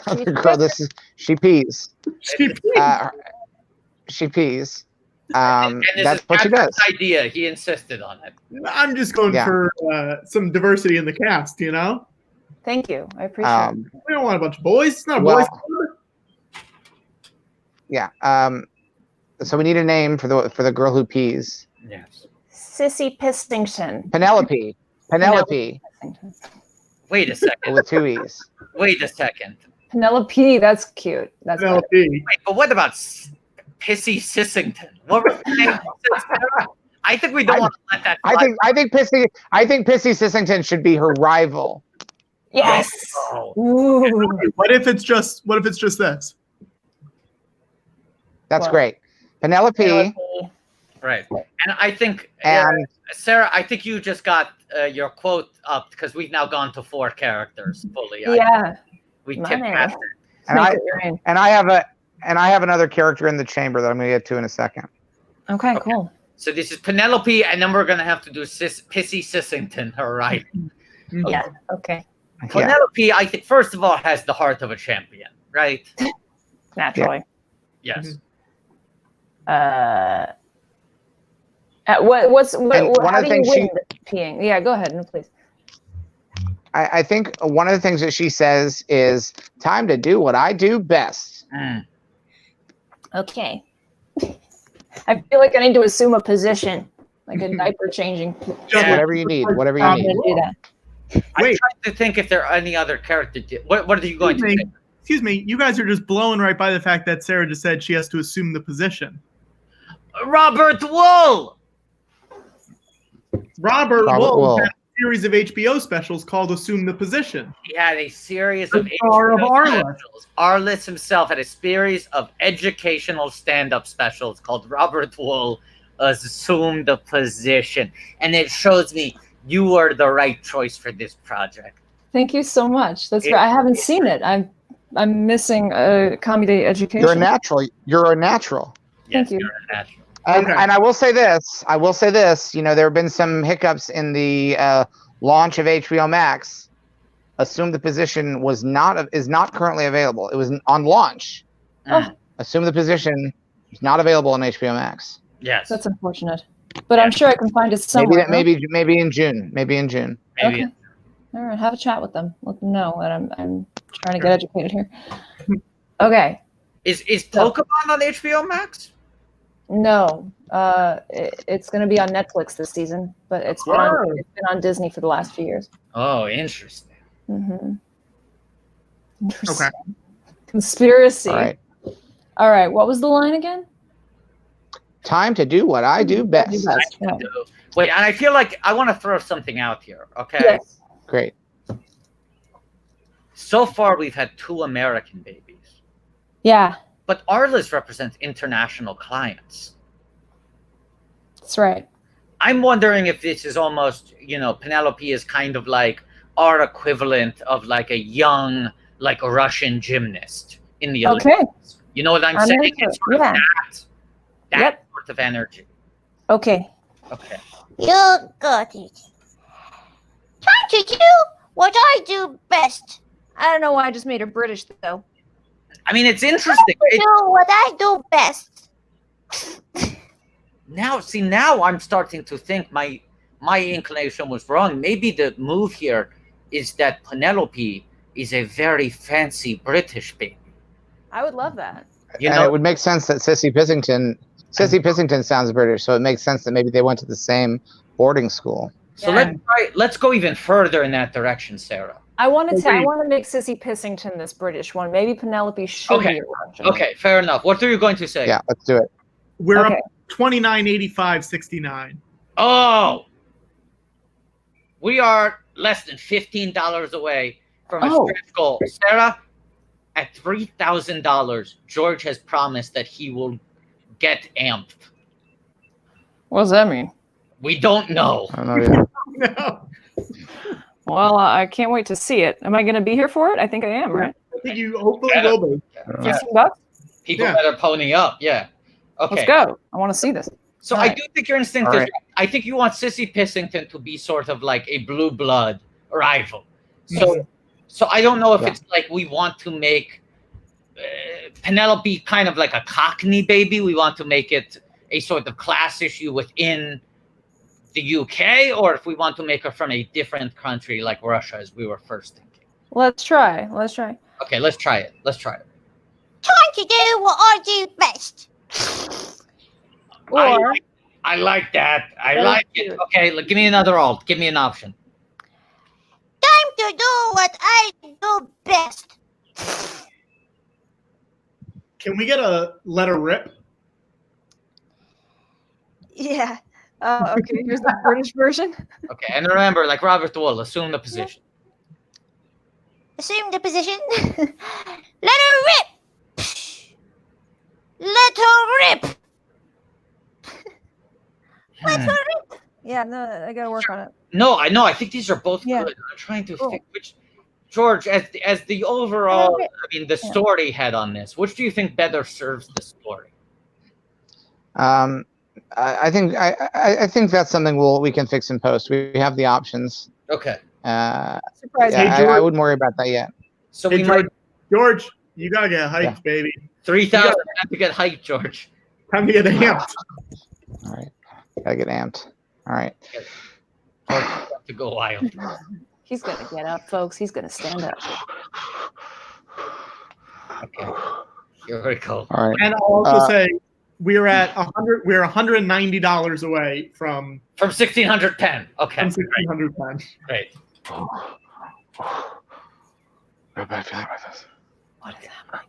Other girl, she pees. She pees. And this That's is what she Patrick's does. idea. He insisted on it. I'm just going for some diversity in the cast, you know? Thank you. I appreciate it. We don't want a bunch of boys. It's not a boys' club. Yeah. So we need a name for the girl who pees. Yes. Sissy Pissington. Penelope. Wait a second. With 2 E's. Wait a second. Penelope, that's cute. That's Penelope. Wait, but what about Pissy Sissington? What was the name? I think we don't want to let that fly. I think Pissy Sissington should be her rival. Yes. Oh. Ooh. What if it's just this? That's great. Penelope. Right. And I think, And Sarah, I think you just got your quote up because we've now gone to 4 characters fully. Yeah. We My tipped man. past it. and I have another character in the chamber that I'm going to get to in a second. Okay, cool. So this is Penelope, and then we're going to have to do Pissy Sissington, her right. Yeah. Okay. Penelope, I think, first of all, has the heart of a champion, right? Naturally. Yes. How do you win peeing? Yeah, go ahead, no, please. I think one of the things that she says is time to do what I do best. Okay. I feel like I need to assume a position, like a diaper changing. Whatever you need. Whatever you need. Do that. I'm trying to think if there are any other characters. What are you going to say? Excuse me, you guys are just blown right by the fact that Sarah just said she has to assume the position. Robert Wool! Robert Wool had a series of HBO specials called Assume the Position. He had a series of star of HBO specials. Arliss himself had a series of educational stand-up specials called Robert Wool Assume the Position. And it shows me you are the right choice for this project. Thank you so much. That's right. I haven't seen it. I'm missing comedy education. You're a natural. You're a natural. Thank you. You're a natural. And I will say this. You know, there have been some hiccups in the launch of HBO Max. Assume the position is not currently available. It was on launch. Oh. Assume the position is not available on HBO Max. Yes. That's unfortunate. But I'm sure I can find it somewhere. Maybe in June. Maybe in June. Maybe. Okay. All right. Have a chat with them. Let them know that I'm trying to get educated here. Okay. Is Pokemon on HBO Max? No. It's going to be on Netflix this season, but it's been on Disney for the last few years. Oh, interesting. Mm-hmm. Okay. Conspiracy. All right. What was the line again? Time to do what I do best. Right. Wait, and I feel like I want to throw something out here. Okay. Yes. Great. So far, we've had 2 American babies. Yeah. But Arliss represents international clients. That's right. I'm wondering if this is almost, Penelope is kind of like our equivalent of like a young, like a Russian gymnast in the Olympics. Okay. You know what I'm saying? It's sort of that sort of energy. Okay. Okay. You got it. Time to do what I do best. I don't know why I just made her British though. I mean, it's interesting. Do what I do best. Now I'm starting to think my inclination was wrong. Maybe the move here is that Penelope is a very fancy British baby. I would love that. It would make sense that Sissy Pissington sounds British, so it makes sense that maybe they went to the same boarding school. So let's go even further in that direction, Sarah. I want to make Sissy Pissington this British one. Maybe Penelope should be a Russian. Okay, fair enough. What are you going to say? Yeah, let's do it. We're up 29.85.69. Oh, we are less than $15 away from a stretch goal. Sarah, at $3,000, George has promised that he will get amped. What does that mean? We don't know. I don't know yet. No. Well, I can't wait to see it. Am I going to be here for it? I think I am, right? I think you hopefully will be. $15? People better pony up. Yeah. Okay. Let's go. I want to see this. So I do think your instinct All is right. I think you want Sissy Pissington to be sort of like a blue blood rival. So I don't know if it's like we want to make Penelope kind of like a Cockney baby. We want to make it a sort of class issue within the UK, or if we want to make her from a different country like Russia, as we were first thinking. Let's try. Okay, let's try it. Time to do what I do best. Or I like that. I like it. Okay, give me another alt. Give me an option. Time to do what I do best. Can we get a letter rip? yeah. Okay, here's the British version. Okay, and remember, like Robert Wool, assume the position. Assume the position. Let her rip. Let her rip. Let her rip. Yeah, no, I gotta work on it. No, I know. I think these are both Yeah. good. I'm trying to think which. George, as the overall, I mean, the story head on this, which do you think better serves the story? I think that's something we can fix in post. We have the options. Okay. Surprise! Yeah, I wouldn't worry about that yet. So we might. George, you gotta get hyped, baby. 3,000 time to get hyped, George. Time to get amped. All right, gotta get amped. All right. To go wild. He's gonna get up, folks. He's gonna stand up. Okay. Here we go. All right. And I'll also say we're at We're $190 away from 1,610. Okay. From 1,610. Great. What bad feeling about this? What is happening?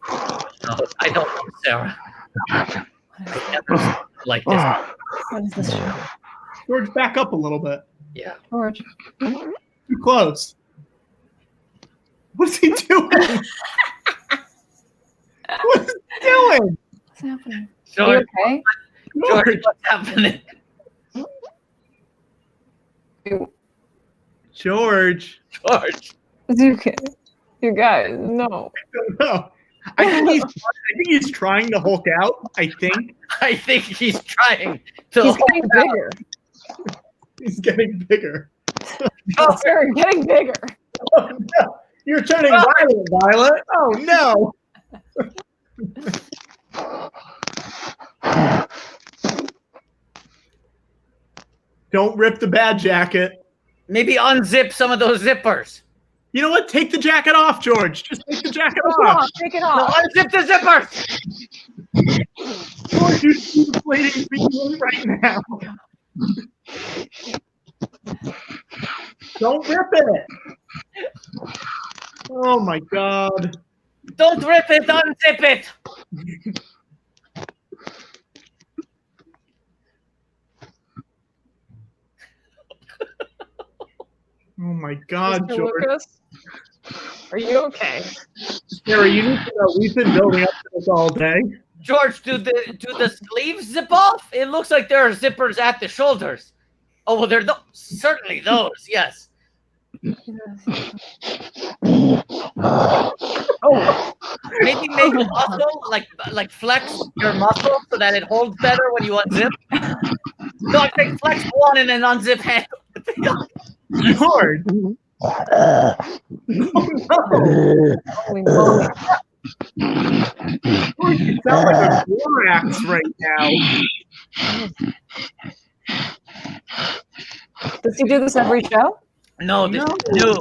No, I don't know, Sarah. I never like this. What is this? George, back up a little bit. Yeah. George. Too close. What is he doing? What is he doing? What's happening? George, Are you okay? George, what's happening? George. George. Okay. You guys, no. No. I think he's trying to Hulk out. I think he's trying to. He's getting bigger. He's getting bigger. Oh, sorry, getting bigger. Oh, no. You're turning violet, Violet. Oh no. Don't rip the bad jacket. Maybe unzip some of those zippers. You know what? Take the jacket off, George. Just take the jacket off. Take it off. No, unzip the zippers. George, you're deflating me right now. Don't rip it. Oh my God. Don't rip it, unzip it. Oh my God, Mr. George. Lucas, are you okay? Sarah, you need to know we've been building up to this all day. George, do the sleeves zip off? It looks like there are zippers at the shoulders. Oh well, there are certainly those. Yes. Oh, maybe make a muscle like flex your muscle so that it holds better when you unzip. No, I think flex one and then unzip hand. George. Oh no. George, you sound like a borax right now. Does he do this every show? No, this is new.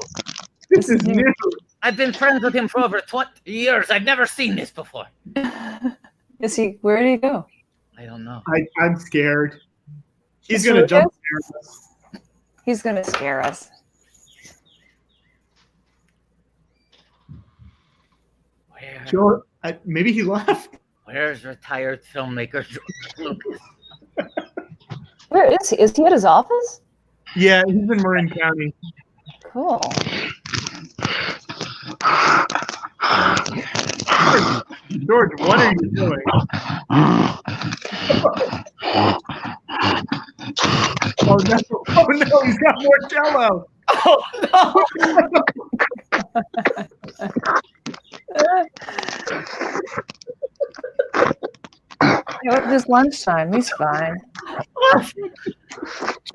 This is new. I've been friends with him for over 20 years. I've never seen this before. Is he? Where did he go? I don't know. I'm scared. He's Mr. gonna jump Lucas? scare us. He's gonna scare us. Where? George, maybe he left. Where's retired filmmaker George Lucas? Where is he? Is he at his office? Yeah, he's in Marin County. Cool. George, what are you doing? Oh no! Oh no! He's got more Jello. Oh no! It was lunchtime. He's fine.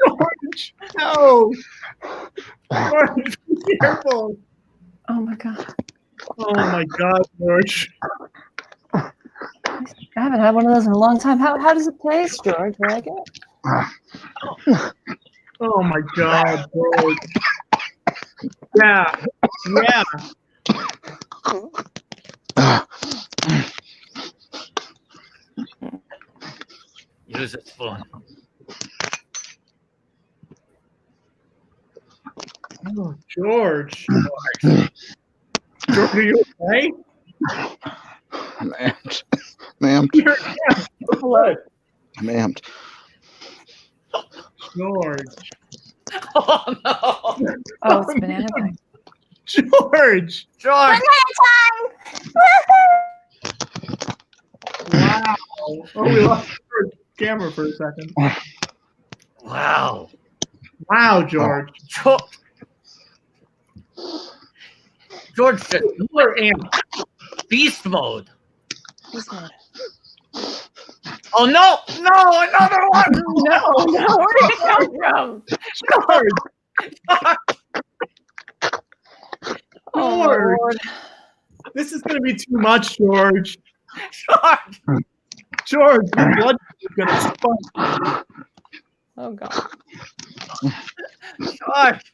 George, no! George, be careful! Oh my God. Oh my God, George! I haven't had one of those in a long time. How does it taste, George? You like it? Oh my God, George! Yeah, yeah. Use a spoon. Oh, George! George, are you okay? I'm amped. I'm amped. You're, yeah, what? I'm amped. George! Oh no! Oh, it's banana time. George! George! Wow! Oh, we lost the camera for a second. Wow! Wow, George! George, you were in beast mode. Beast mode. Oh no! No! Another one! No! Where did it come from? George! Oh, George! Lord. This is going to be too much, George. George! George, your blood is going to spike. Oh God. George!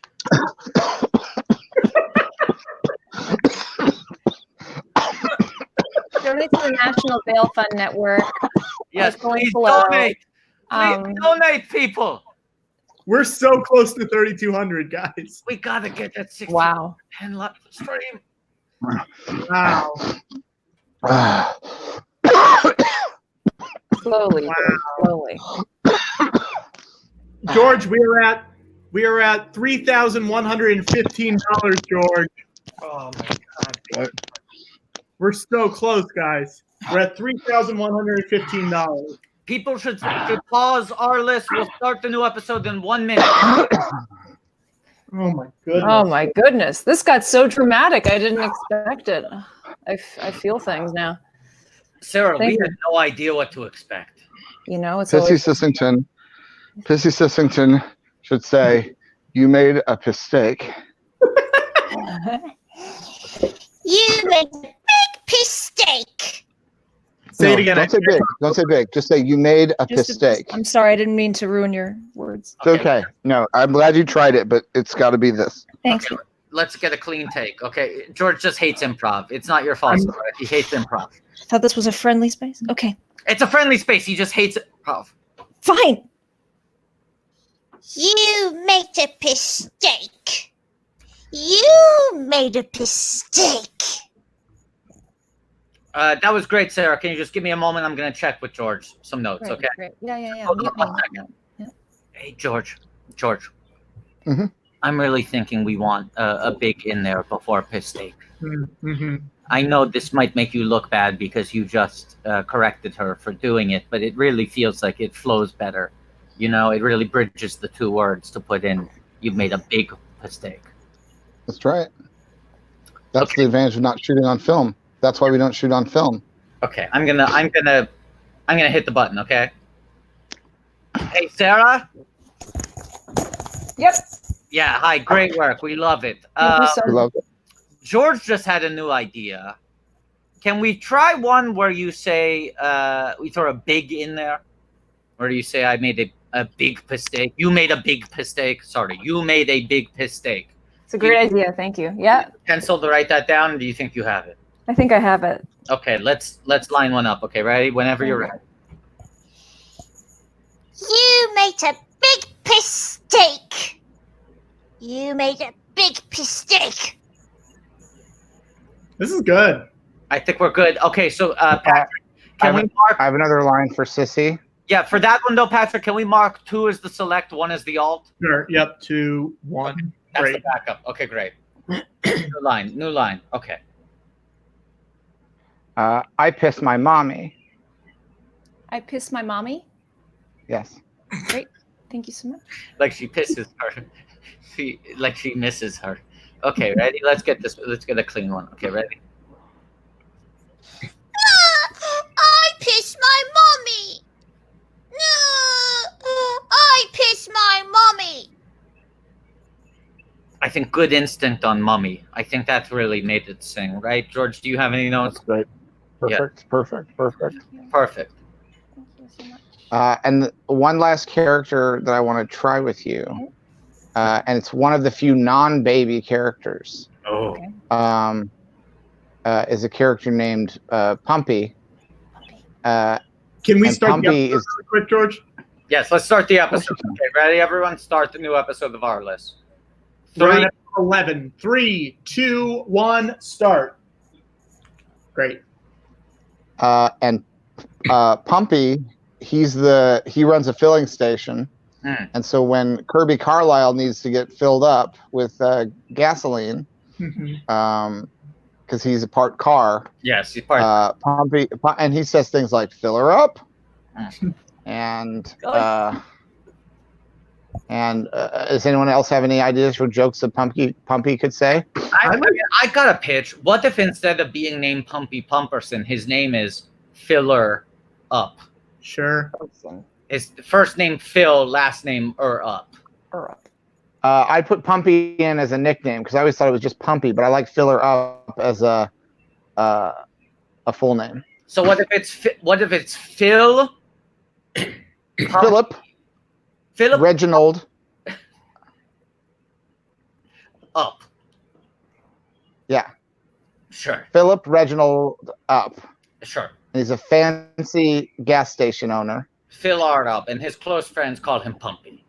Donate to the National Bail Fund Network. Yes, Link please below. donate. Please donate, people. We're so close to 3,200, guys. We gotta get that 60 Wow. and let the stream. Wow. Slowly, slowly. George, we are at $3,115, George. Oh my God. We're so close, guys. We're at $3,115. People should pause our list. We'll start the new episode in 1 minute. Oh my goodness. Oh my goodness. This got so dramatic. I didn't expect it. I feel things now. Sarah, Thank we you. had no idea what to expect. You know, it's Pissy always Sissington should say, "You made a mistake." You made a big mistake. Say No, it again. Don't say big. Don't say big. Just say, "You made a mistake." I'm sorry, I didn't mean to ruin your words. It's okay. No, I'm glad you tried it, but it's got to be this. Thank you. Let's get a clean take. Okay, George just hates improv. It's not your fault. Sarah. He hates improv. I thought this was a friendly space. Okay. It's a friendly space. He just hates improv. Fine. You made a mistake. You made a mistake. That was great, Sarah. Can you just give me a moment? I'm going to check with George some notes, Great, okay? Great. Yeah. Hold on 1 second. Yeah. Hey, George. Mhm. I'm really thinking we want a big in there before mistake. Mm-hmm. I know this might make you look bad because you just corrected her for doing it, but it really feels like it flows better. You know, it really bridges the two words to put in, you've made a big mistake. That's right. That's the advantage of not shooting on film. That's why we don't shoot on film. Okay, I'm gonna hit the button, okay? Hey, Sarah? Yep. Yeah, hi, great work. We love it. We love it. George just had a new idea. Can we try one where you say, we throw a big in there? Or do you say, I made a big mistake? You made a big mistake. Sorry, you made a big mistake. It's a great idea. Thank you. Yeah. Pencil to write that down. Do you think you have it? I think I have it. Okay, let's line one up. Okay, ready? Whenever you're ready. You made a big mistake. You made a big mistake. This is good. I think we're good. Okay, so Patrick, can we mark? I have another line for Sissy. Yeah, for that one though, Patrick, can we mark 2 as the select, 1 as the alt? Sure. Yep. 2, 1. Okay, that's Great. the backup. Okay, great. New line. Okay. I piss my mommy. I pissed my mommy. Yes. Great. Thank you so much. Like she pisses her. She misses her. Okay, ready? Let's get a clean one. Okay, ready? I pissed my mommy. No, I pissed my mommy. I think good instinct on mummy. I think that's really made it sing, right? George, do you have any notes? That's great. Perfect. Perfect. Perfect. And one last character that I want to try with you, and it's one of the few non-baby characters. Oh. Is a character named Pumpy. Can we start the Pumpy episode is really quick, George? Yes, let's start the episode. Okay, ready, everyone? Start the new episode of our list. 11. 3, 2, 1, start. Great. And Pumpy, he runs a filling station, and so when Kirby Carlisle needs to get filled up with gasoline, because he's a part car. Yes, he's part. Pumpy, and he says things like "fill her up," and does anyone else have any ideas for jokes that Pumpy could say? I got a pitch. What if instead of being named Pumpy Pumperson, his name is Filler Up? Sure. His first name Phil, last name Up. I'd put Pumpy in as a nickname because I always thought it was just Pumpy, but I like Filler Up as a full name. So what if it's Phil? Philip. Reginald. Up. Yeah. Sure. Philip Reginald Up. Sure. And he's a fancy gas station owner. Phil Art Up, and his close friends call him Pumpy.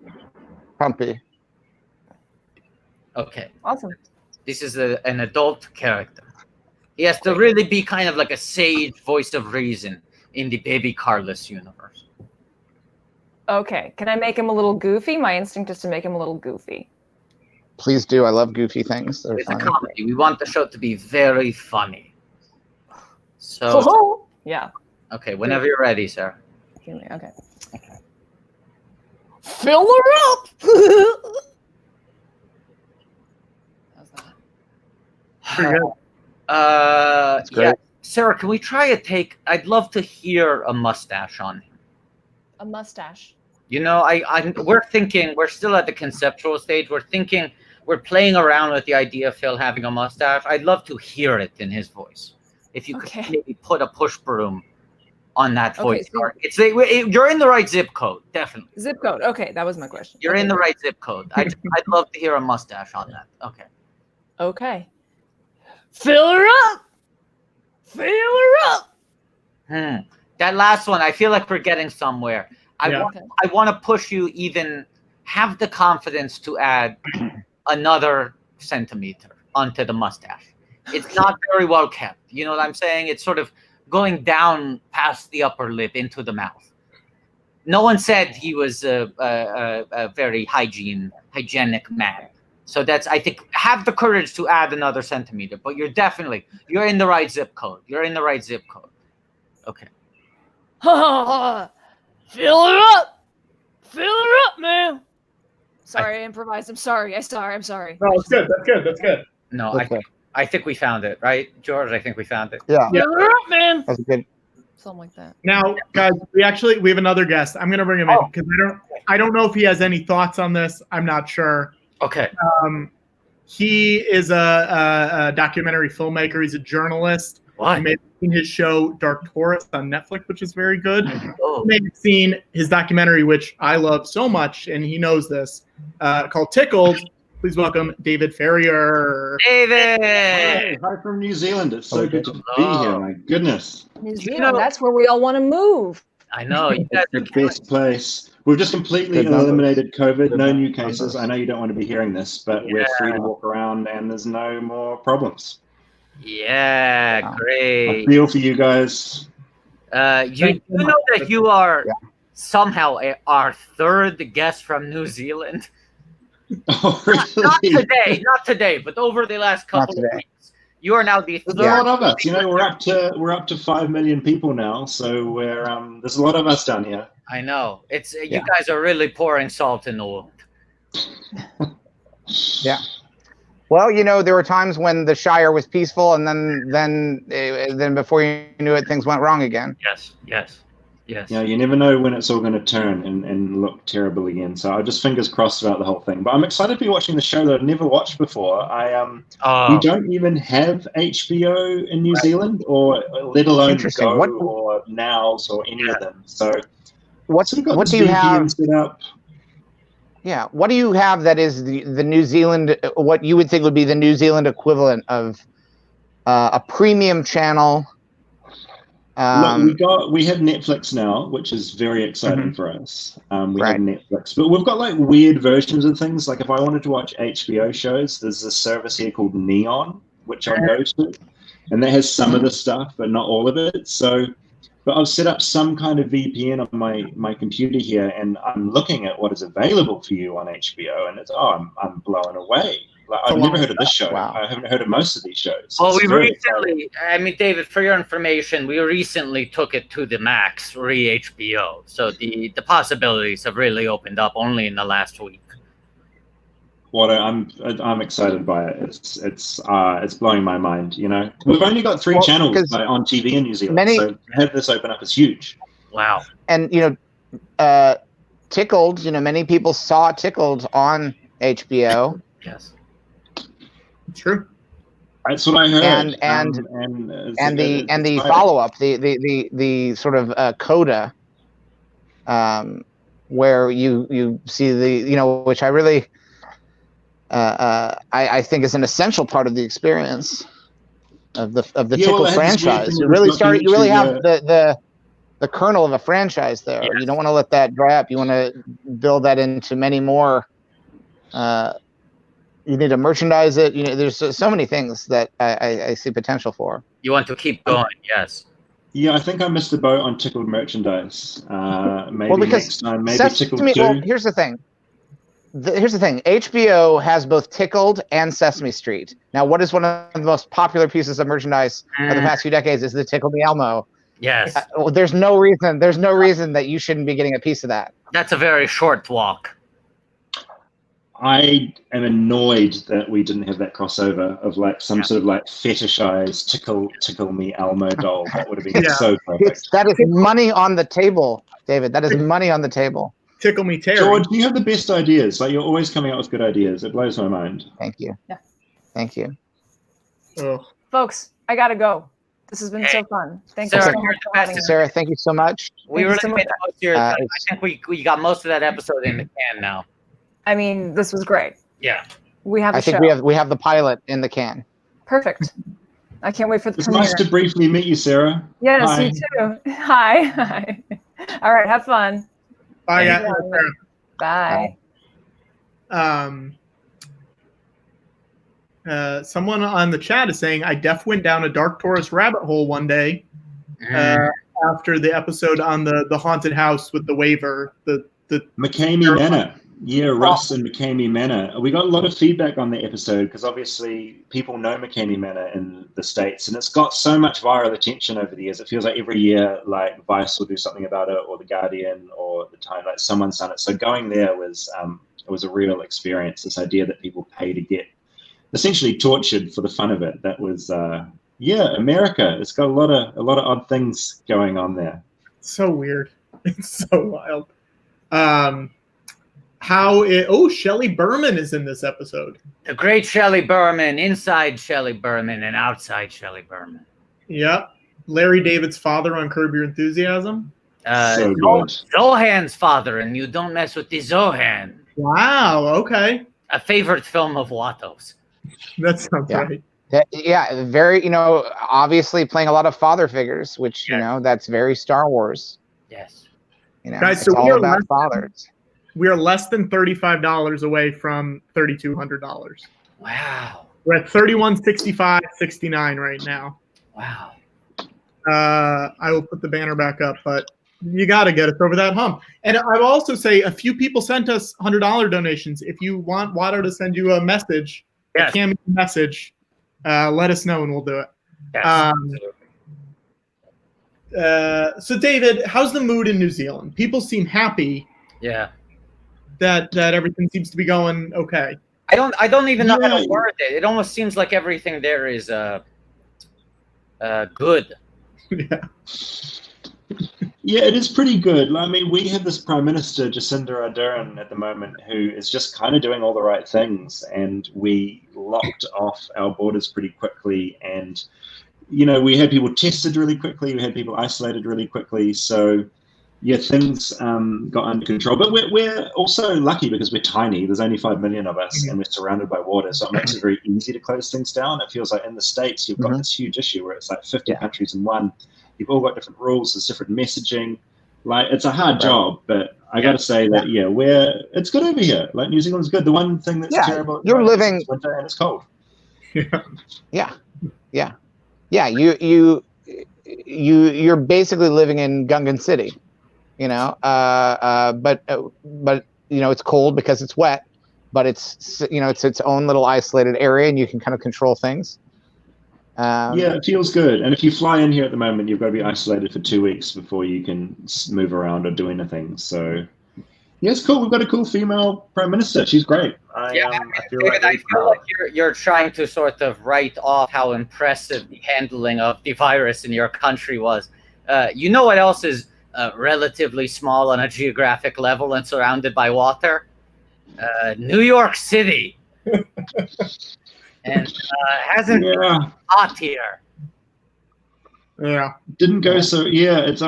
Pumpy. Okay. Awesome. This is an adult character. He has to really be kind of like a sage voice of reason in the Baby Carlos universe. Okay. Can I make him a little goofy? My instinct is to make him a little goofy. Please do. I love goofy things. They're It's funny. a comedy. We want the show to be very funny. So, yeah. Okay, whenever you're ready, sir. Okay. Fill her up. pretty good. Yeah, Sarah, can we try a take? I'd love to hear a mustache on him. A mustache. You know, we're thinking, we're still at the conceptual stage. We're playing around with the idea of Phil having a mustache. I'd love to hear it in his voice. If you could maybe put a push broom on that voice. So you're in the right zip code, definitely. Zip code. Okay, that was my question. You're in the right zip code. I'd love to hear a mustache on that. Okay. Okay. Fill her up. Fill her up. That last one, I feel like we're getting somewhere. I want to push you even have the confidence to add another centimeter onto the mustache. It's not very well kept. You know what I'm saying? It's sort of going down past the upper lip into the mouth. No one said he was a very hygienic man. So that's, I think, have the courage to add another centimeter. But you're in the right zip code. You're in the right zip code. Okay. Fill her up. Fill her up, man. Sorry, I improvised. I'm sorry. I'm sorry. No, it's good. That's good. No, I think we found it, right, George? I think we found it. Yeah. Fill her up, man. That's good. Something like that. Now, guys, we have another guest. I'm gonna bring him in because I don't know if he has any thoughts on this. I'm not sure. Okay. He is a documentary filmmaker. He's a journalist. What? You may have seen his show Dark Tourist on Netflix, which is very good. Oh. You may have seen his documentary, which I love so much, and he knows this, called Tickled. Please welcome David Farrier. David! Hi from New Zealand. It's so good to be here. My goodness. New Zealand, that's where we all want to move. I know. You guys are the best place. We've just completely eliminated COVID. No new cases. I know you don't want to be hearing this, but we're free to walk around and there's no more problems. Yeah, great. I feel for you guys. You know that you are somehow our third guest from New Zealand. Oh, really? Not today, but over the last couple of weeks. You are now the third. There's a lot of us. You know, we're up to 5 million people now, so we're there's a lot of us down here. I know. It's you guys are really pouring salt in the wound. Yeah. Well, you know, there were times when the Shire was peaceful, and then before you knew it, things went wrong again. Yes. Yeah, you never know when it's all going to turn and look terrible again. So I just fingers crossed about the whole thing. But I'm excited to be watching the show that I've never watched before. We don't even have HBO in New Zealand, or let alone Go or Nows or any of them. So what do you have set up? Yeah, what do you have that is the New Zealand, what you would think would be the New Zealand equivalent of a premium channel? Look, we have Netflix now, which is very exciting for us. We have Netflix, but we've got like weird versions of things. Like if I wanted to watch HBO shows, there's this service here called Neon, which I'll go to, and that has some of the stuff, but not all of it. So, but I've set up some kind of VPN on my computer here, and I'm looking at what is available for you on HBO, and it's I'm blown away. Like, I've never heard of this show. Wow. I haven't heard of most of these shows. Well, we recently, I mean, David, for your information, we recently took it to the max re-HBO. So the possibilities have really opened up only in the last week. What I'm excited by it. It's blowing my mind. You know, we've only got 3 channels on TV in New Zealand, so to have this open up is huge. Wow. And you know, Tickled. You know, many people saw Tickled on HBO. Yes. True. That's what I heard. And the follow up, the sort of coda, where you see which I really I think is an essential part of the experience of the Tickled franchise. You really have the kernel of a franchise there. Yes. You don't want to let that dry up. You want to build that into many more. You need to merchandise it. You know, there's so many things that I see potential for. You want to keep going, yes. Yeah, I think I missed the boat on Tickled merchandise. Maybe next time, maybe Tickled 2. Well, here's the thing. HBO has both Tickled and Sesame Street. Now, what is one of the most popular pieces of merchandise of the past few decades is the Tickle Me Elmo. Yes. There's no reason that you shouldn't be getting a piece of that. That's a very short walk. I am annoyed that we didn't have that crossover of like some sort of like fetishized tickle me Elmo doll. That would have been so perfect. That is money on the table, David. That is money on the table. Tickle me, Terry. George, you have the best ideas. Like, you're always coming up with good ideas. It blows my mind. Thank you. Yeah. Thank you. Folks, I gotta go. This has been so fun. Thank you Sarah, so much for having me. Sarah, thank you so much. We really so made much. the most of your I think we got most of that episode in the can now. I mean, this was great. Yeah. We have a I think show. we have the pilot in the can. Perfect. I can't wait for the It's premiere. nice to briefly meet you, Sarah. Yes, Hi. you too. Hi. Hi. All right, have fun. Bye, Thank guys. you. Bye. Someone on the chat is saying, I went down a dark tourist rabbit hole one day after the episode on the haunted house with the waiver. The McCamey Manor. Yeah, Russ and McCamey Manor. We got a lot of feedback on the episode because obviously people know McCamey Manor in the States, and it's got so much viral attention over the years. It feels like every year, like Vice will do something about it, or The Guardian, or The Time, like someone's done it. So going there was it was a real experience. This idea that people pay to get essentially tortured for the fun of it. That was America. It's got a lot of odd things going on there. So weird. It's so wild. Shelley Berman is in this episode. The great Shelley Berman, inside Shelley Berman and outside Shelley Berman. Yep. Larry David's father on Curb Your Enthusiasm. So good. Zohan's father, and You Don't Mess with the Zohan. Wow. Okay. A favorite film of Watto's. That sounds right. Yeah, very, obviously playing a lot of father figures, which, that's very Star Wars. Yes. Guys, it's so all about fathers. We are less than $35 away from $3,200. Wow. We're at $31.65.69 right now. Wow. I will put the banner back up, but you got to get us over that hump. And I will also say a few people sent us $100 donations. If you want Watto to send you a message, a cameo message, let us know and we'll do it. Yes. So David, how's the mood in New Zealand? People seem happy. Yeah. That everything seems to be going okay. I don't even know how to word it. It almost seems like everything there is good. Yeah, it is pretty good. I mean, we have this Prime Minister, Jacinda Ardern, at the moment, who is just kind of doing all the right things. And we locked off our borders pretty quickly. And, we had people tested really quickly. We had people isolated really quickly. So, yeah, things got under control. But we're also lucky because we're tiny. There's only 5 million of us, and we're surrounded by water. So it makes it very easy to close things down. It feels like in the States, you've got this huge issue where it's like 50 countries in one. You've all got different rules. There's different messaging. Like, it's a hard job, but I got to say that, it's good over here. Like, New Zealand's good. The one thing that's terrible you're living is winter and it's cold. Yeah. You're basically living in Gungan City, but it's cold because it's wet, but it's its own little isolated area, and you can kind of control things. It feels good. And if you fly in here at the moment, you've got to be isolated for 2 weeks before you can move around or do anything. So, yeah, it's cool. We've got a cool female prime minister. She's great. I feel like you're trying to sort of write off how impressive the handling of the virus in your country was. You know what else is relatively small on a geographic level and surrounded by water? New York City. And hasn't been hot here. Yeah, didn't go so. Yeah, it's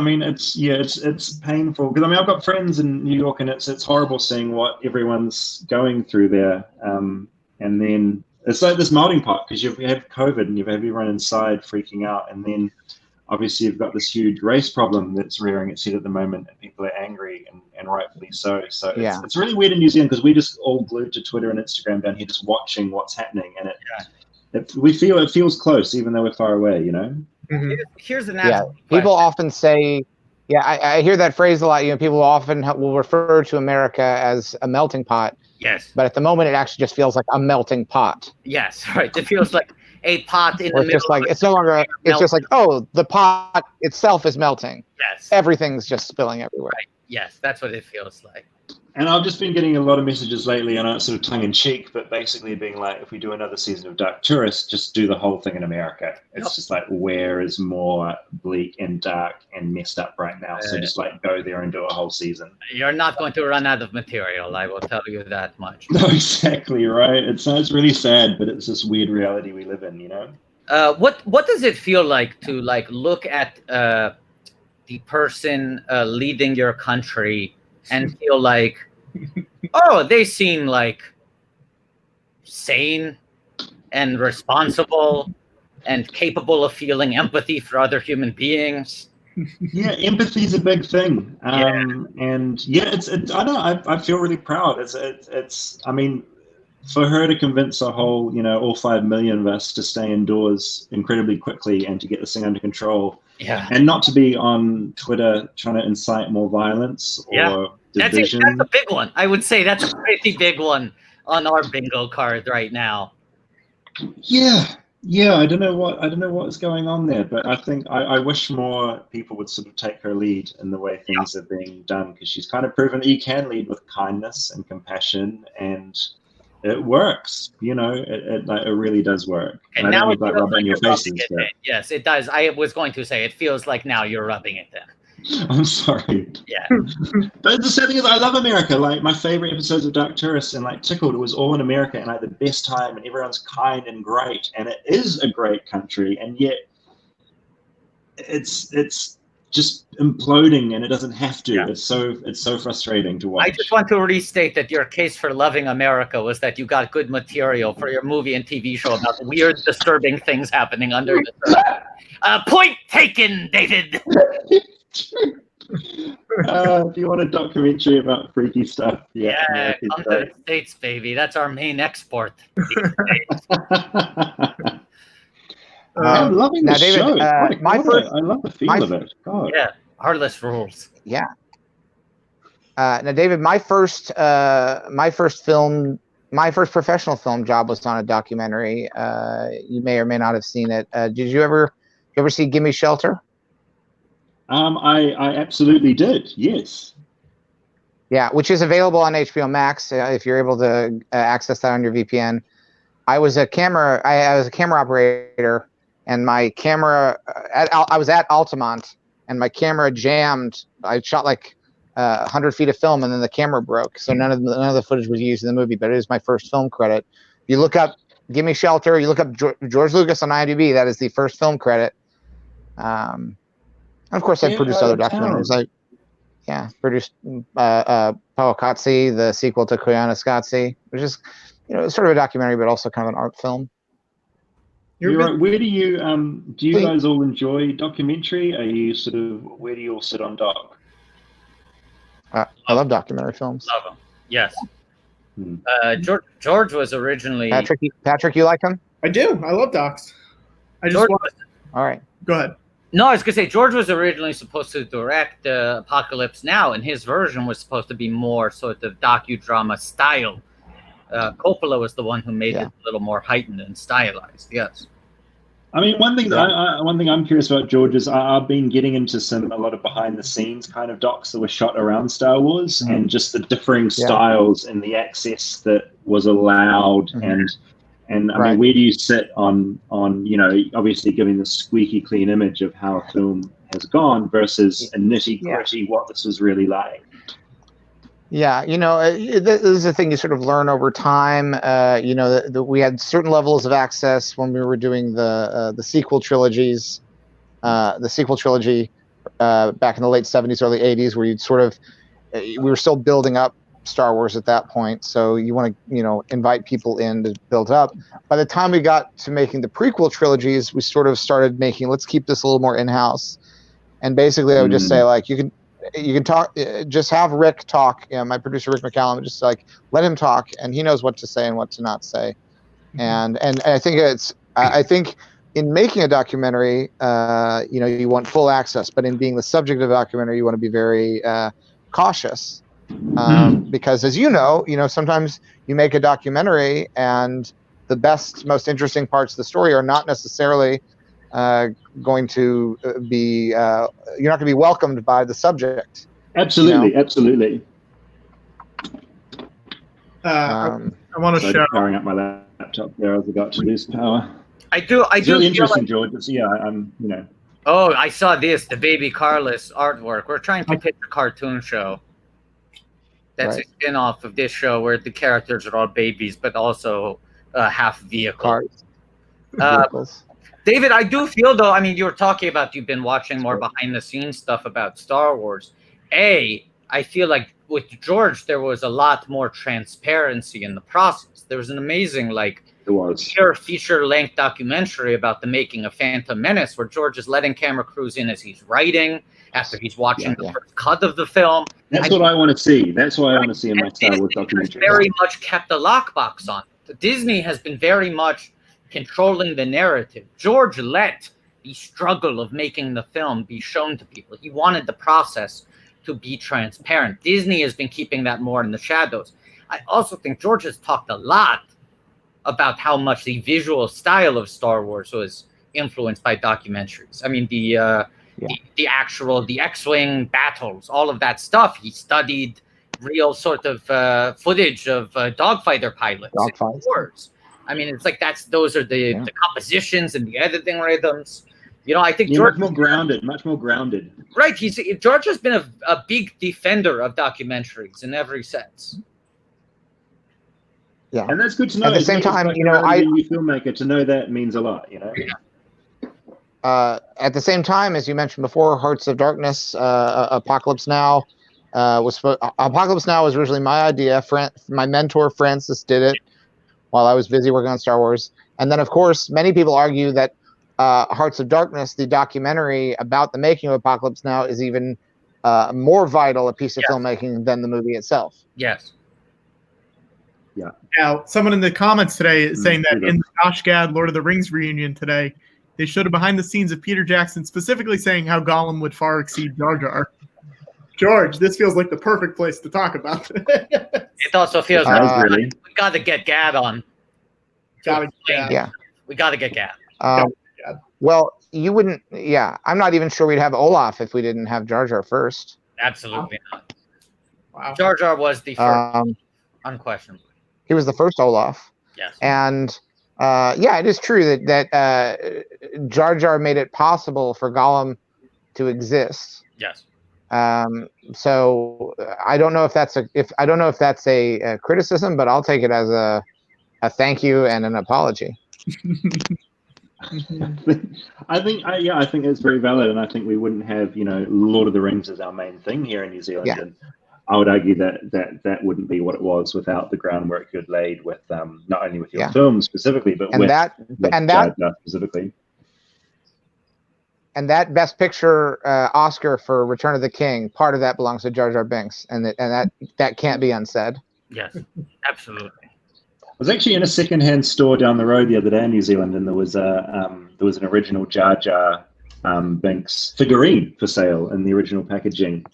painful because I've got friends in New York, and it's horrible seeing what everyone's going through there. And then it's like this melting pot because you have COVID and you have everyone inside freaking out, and then obviously you've got this huge race problem that's rearing its head at the moment, and people are angry and rightfully so. So it's really weird in New Zealand because we just all glued to Twitter and Instagram down here, just watching what's happening, and it feels close even though we're far away. Mm-hmm. Here's an people often say, I hear that phrase a lot. People often will refer to America as a melting pot. Yes. But at the moment, it actually just feels like a melting pot. Yes, right. It feels like a pot in the middle. Just like it's no longer. It's just like, oh, the pot itself is melting. Yes. Everything's just spilling everywhere. Right. Yes, that's what it feels like. And I've just been getting a lot of messages lately, and it's sort of tongue in cheek, but basically being like, if we do another season of Dark Tourist, just do the whole thing in America. It's just like, where is more bleak and dark and messed up right now? So just like go there and do a whole season. You're not going to run out of material, I will tell you that much. No, exactly, right? It sounds really sad, but it's this weird reality we live in, you know? What does it feel like to like look at the person leading your country and feel like, oh, they seem like sane and responsible and capable of feeling empathy for other human beings? Yeah, empathy is a big thing, and yeah, it's I don't know. I feel really proud. It's. I mean, for her to convince a whole, all 5 million of us to stay indoors incredibly quickly and to get this thing under control, and not to be on Twitter trying to incite more violence or division. That's a big one. I would say that's a pretty big one on our bingo card right now. Yeah, I don't know what's going on there, but I think I wish more people would sort of take her lead in the way things are being done, because she's kind of proven that you can lead with kindness and compassion, and it works. It really does work. And now it like rubbing your faces. Yes, it does. I was going to say it feels like now you're rubbing it in. I'm sorry. Yeah. But the sad thing is, I love America. Like, my favorite episodes of Dark Tourist and like Tickled, it was all in America, and I had the best time, and everyone's kind and great, and it is a great country, and yet it's just imploding, and it doesn't have to. It's so frustrating to watch. I just want to restate that your case for loving America was that you got good material for your movie and TV show about weird, disturbing things happening under the surface. Point taken, David. If you want a documentary about freaky stuff, come to the States, baby. That's our main export. I'm loving now, this David, show. I love the feel of it. God. Yeah, Heartless rules. Yeah. Now, David, my first professional film job was on a documentary. You may or may not have seen it. Did you ever see Gimme Shelter? I absolutely did. Yes. Yeah, which is available on HBO Max if you're able to access that on your VPN. I was a camera operator, and my camera I was at Altamont, and my camera jammed. I shot like 100 feet of film, and then the camera broke, so none of the footage was used in the movie. But it is my first film credit. You look up "Gimme Shelter," you look up George Lucas on IMDb. That is the first film credit. Of course, I've produced other documentaries. I produced Pawakatsi, the sequel to Koyaanisqatsi, which is sort of a documentary, but also kind of an art film. Where do you guys all enjoy documentary? Are you where do you all sit on doc? I love documentary films. Love them. Yes. George was originally Patrick, you like him? I do. I love docs. All right. Go ahead. No, I was going to say, George was originally supposed to direct Apocalypse Now, and his version was supposed to be more sort of docudrama style. Coppola was the one who made it a little more heightened and stylized, yes. I mean, one thing I'm curious about, George, is I've been getting into a lot of behind-the-scenes kind of docs that were shot around Star Wars, and just the differing styles and the access that was allowed, and I mean, where do you sit on obviously giving the squeaky clean image of how a film has gone versus a nitty-gritty what this was really like? Yeah, this is a thing you sort of learn over time. We had certain levels of access when we were doing the sequel trilogies, back in the late 70s, early 80s, where we were still building up Star Wars at that point, so you want to invite people in to build up. By the time we got to making the prequel trilogies, we sort of started making, let's keep this a little more in-house. And basically I would just say, like, you can talk, just have Rick talk, my producer Rick McCallum, just like let him talk, and he knows what to say and what to not say. And I think I think in making a documentary, you want full access, but in being the subject of a documentary, you want to be very cautious. Because as sometimes you make a documentary and the best, most interesting parts of the story are not necessarily going to be, you're not going to be welcomed by the subject. Absolutely. I want to show. Powering up my laptop there as I got to lose power. I do. It's feel really interesting, like- George. It's, I'm, Oh, I saw this, the Baby Carlos artwork. We're trying to pitch a cartoon show. That's Right. a spin-off of this show where the characters are all babies, but also half vehicle. Vehicles. David, I do feel though, I mean, you were talking about you've been watching more behind the scenes stuff about Star Wars. I feel like with George, there was a lot more transparency in the process. There was an amazing, pure feature-length documentary about the making of Phantom Menace, where George is letting camera crews in as he's writing, after he's watching the first cut of the film. That's what I want to see. That's what I want to see in my Star Wars documentary. Very much kept a lockbox on it. Disney has been very much controlling the narrative. George let the struggle of making the film be shown to people. He wanted the process to be transparent. Disney has been keeping that more in the shadows. I also think George has talked a lot about how much the visual style of Star Wars was influenced by documentaries. I mean, the X-Wing battles, all of that stuff. He studied real sort of footage of dogfighter pilots in wars. I mean, it's like those are the compositions and the editing rhythms. I think George much more grounded. Right, George has been a big defender of documentaries in every sense. Yeah, and that's good to know. At the same time, filmmaker to know that means a lot. At the same time, as you mentioned before, Hearts of Darkness, Apocalypse Now was originally my idea. My mentor Francis did it while I was busy working on Star Wars, and then of course many people argue that Hearts of Darkness, the documentary about the making of Apocalypse Now, is even more vital a piece of filmmaking than the movie itself. Yes. Yeah. Now, someone in the comments today is saying that in the Josh Gad Lord of the Rings reunion today, they showed a behind the scenes of Peter Jackson specifically saying how Gollum would far exceed Jar Jar. George, this feels like the perfect place to talk about it. It also feels like we got to get Gad on. Yeah. We got to get Gad. Well, you wouldn't. Yeah, I'm not even sure we'd have Olaf if we didn't have Jar Jar first. Absolutely not. Wow. Jar Jar was the first, unquestionably. He was the first Olaf. Yes. And it is true that Jar Jar made it possible for Gollum to exist. Yes. So I don't know if that's a criticism, but I'll take it as a thank you and an apology. I think it's very valid, and I think we wouldn't have Lord of the Rings as our main thing here in New Zealand. Yeah. And I would argue that wouldn't be what it was without the groundwork you'd laid with not only with your film specifically, but with Jar Jar specifically. And that Best Picture Oscar for Return of the King, part of that belongs to Jar Jar Binks, and that can't be unsaid. Yes, absolutely. I was actually in a secondhand store down the road the other day in New Zealand, and there was an original Jar Jar Binks figurine for sale in the original packaging.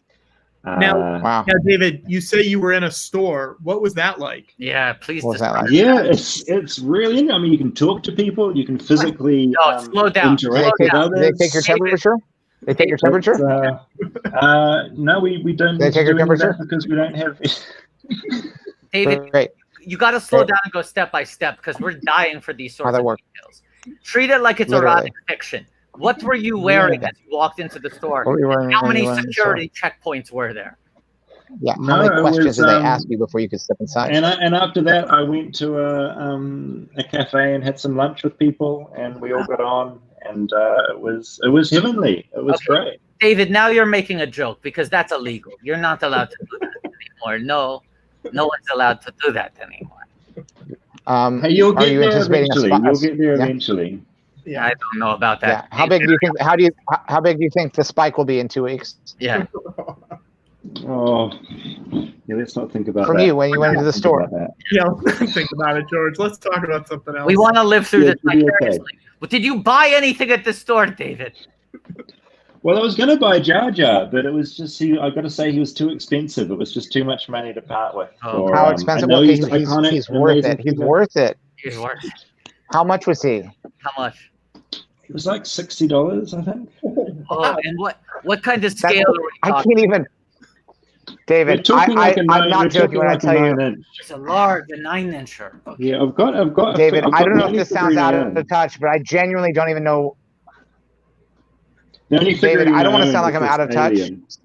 Now, David, you say you were in a store. What was that like? Yeah, please. What was that like? Yeah, it's really. I mean, you can talk to people. You can physically slow down. interact with others. They take your temperature. They take your temperature. No, we don't. They take your temperature because we don't have. David, Great. You got to slow down and go step by step because we're dying for these sorts of details. Treat it like it's erotic fiction. What were you wearing as you walked into the store? How many security checkpoints were there? Yeah, how many questions did they ask you before you could step inside? And after that, I went to a cafe and had some lunch with people, and we all got on, and it was heavenly. It was great. David, now you're making a joke because that's illegal. You're not allowed to do that anymore. No one's allowed to do that anymore. Hey, you'll get there eventually. You'll get there eventually. Yeah, I don't know about that. Yeah. How big do you think? How big do you think the spike will be in 2 weeks? Yeah. Oh, yeah. Let's not think about From that. you when you went into the store. Yeah, let's think about it, George. Let's talk about something else. We want to live through this vicariously. Okay. Well, did you buy anything at the store, David? Well, I was going to buy Jar Jar, but it was just I got to say he was too expensive. It was just too much money to part with. For, how expensive? I know he's worth it. He's worth it. He's worth it. How much was he? How much? It was like $60, I think. Oh, and what kind of scale? I can't even. David, I'm not joking when I tell you. It's a large, a 9-incher. Okay. Yeah, I've got. David, I've I got don't know if many this sounds out figurine of touch, but I genuinely don't even know. The only David, I don't want to figurine sound like is I'm out of touch. Alien. It's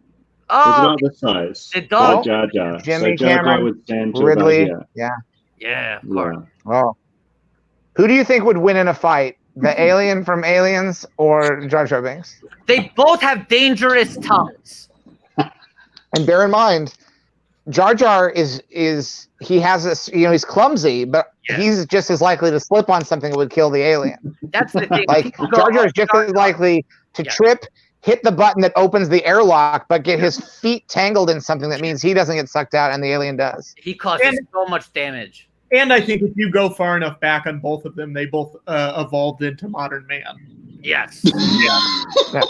Oh, about this size. the dog. Jar Jar. Jimmy so Jar Jar Cameron, would stand to Ridley, about here. Yeah, of course. Oh. Who do you think would win in a fight? The alien from Aliens or Jar Jar Binks? They both have dangerous tongues. And bear in mind, Jar Jar is he has this, he's clumsy, but he's just as likely to slip on something that would kill the alien. That's the thing. Like Jar Jar is just as likely to trip, hit the button that opens the airlock, but get his feet tangled in something that means he doesn't get sucked out and the alien does. He causes so much damage. And I think if you go far enough back on both of them, they both evolved into modern man. Yes. Yeah.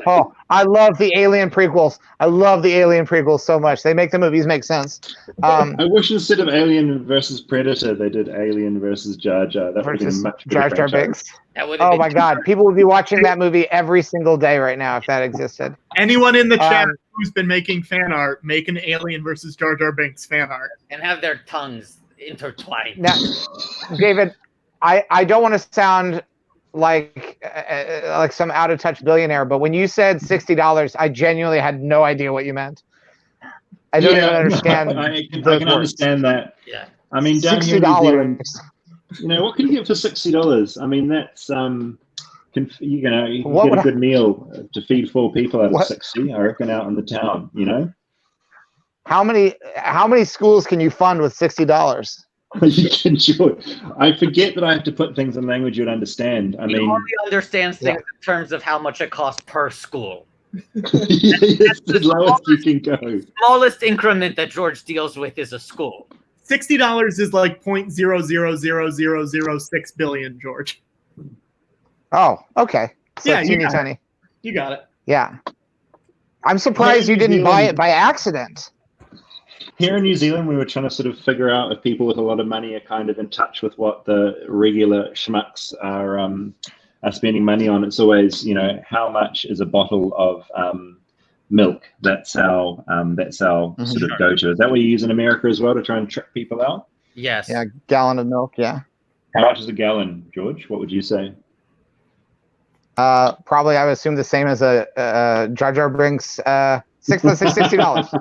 Oh, I love the Alien prequels. I love the Alien prequels so much. They make the movies make sense. I wish instead of Alien versus Predator, they did Alien versus Jar Jar. That would have been much Jar better Jar franchise. Binks. Oh my God, people would be watching that movie every single day right now if that existed. Anyone in the chat who's been making fan art, make an Alien versus Jar Jar Binks fan art. And have their tongues intertwined. Now, David, I don't want to sound like some out of touch billionaire, but when you said $60, I genuinely had no idea what you meant. I don't even understand. I can understand that. Yeah. I mean, down here in New Zealand, what can you get for $60? I mean, that's you get a good meal to feed 4 people out of 60. I reckon out in the town. How many schools can you fund with $60? You can sure. I forget that I have to put things in language you'd understand. I He mean, only understands things in terms of how much it costs per school. it's the lowest you can go. Smallest increment that George deals with is a school. $60 is like 0.000006 billion, George. Oh, okay. So Yeah, teeny tiny. You got it. Yeah. I'm surprised you didn't buy it by accident. Here in New Zealand, we were trying to sort of figure out if people with a lot of money are kind of in touch with what the regular schmucks are spending money on. It's always, how much is a bottle of milk? That's our sort of go-to. Is that what you use in America as well to try and trick people out? Yes. Yeah, gallon of milk. Yeah. How much is a gallon, George? What would you say? Probably, I would assume the same as a Jar Jar Binks $60.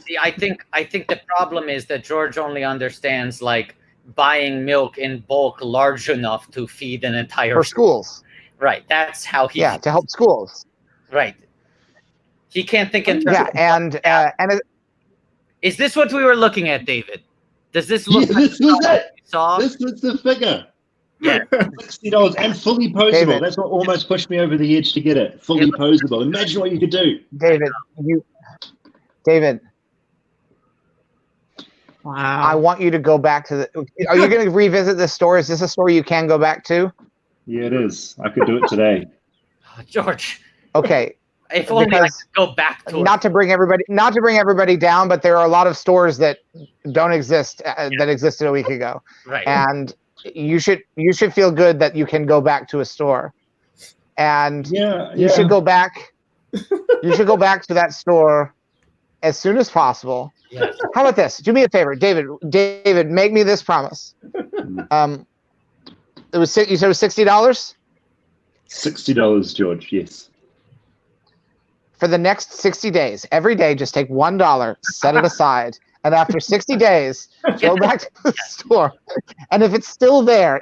See, I think the problem is that George only understands like buying milk in bulk large enough to feed an entire for schools. Right. That's how he. Yeah, to help schools. Right. He can't think in terms. Yeah, and is this what we were looking at, David? Does this look? Yeah, this was it. Saw? This was the figure. Yeah, $60 and fully posable. David. That's what almost pushed me over the edge to get it. Fully posable. Imagine what you could do. David. Wow. I want you to go back to the. Are you going to revisit this store? Is this a store you can go back to? Yeah, it is. I could do it today. George. Okay. If only I could go back to not to bring everybody down, but there are a lot of stores that don't exist that existed a week ago. Right. And you should feel good that you can go back to a store. And you should go back. You should go back to that store as soon as possible. Yes. How about this? Do me a favor, David. David, make me this promise. You said it was $60? $60, George. Yes. For the next 60 days, every day, just take $1, set it aside, and after 60 days, go back to the store. And if it's still there,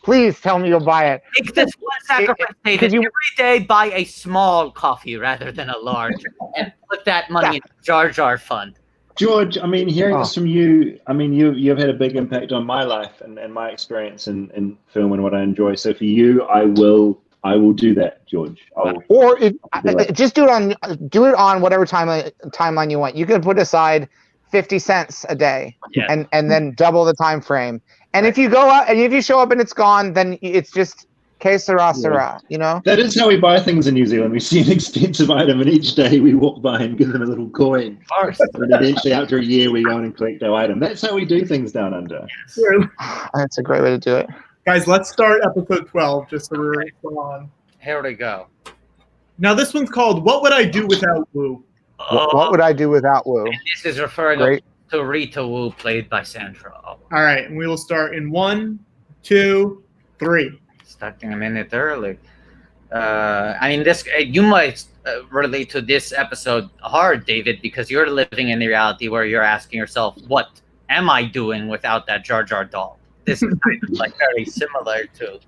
please tell me you'll buy it. Make this one sacrifice, David. Every day, buy a small coffee rather than a large, and put that money in the Jar Jar fund. George, I mean, hearing this from you, I mean, you've had a big impact on my life and my experience in film and what I enjoy. So for you, I will do that, George. Just do it on whatever timeline you want. You can put aside 50 cents a day, and then double the time frame. And if you go out and if you show up and it's gone, then it's just que sera, sera, That is how we buy things in New Zealand. We see an expensive item, and each day we walk by and give them a little coin. And eventually, after a year, we go in and collect our item. That's how we do things down under. That's a great way to do it. Guys, let's start episode 12 just so we're on. Here we go. Now this one's called "What Would I Do Without Wu?" What would I do without Wu? And this is referring Great. to Rita Wu, played by Sandra Oh. All right, and we will start in 1, 2, 3. Starting a minute early. I mean, this you might relate to this episode hard, David, because you're living in the reality where you're asking yourself, "What am I doing without that Jar Jar doll?" This is kind of like very similar to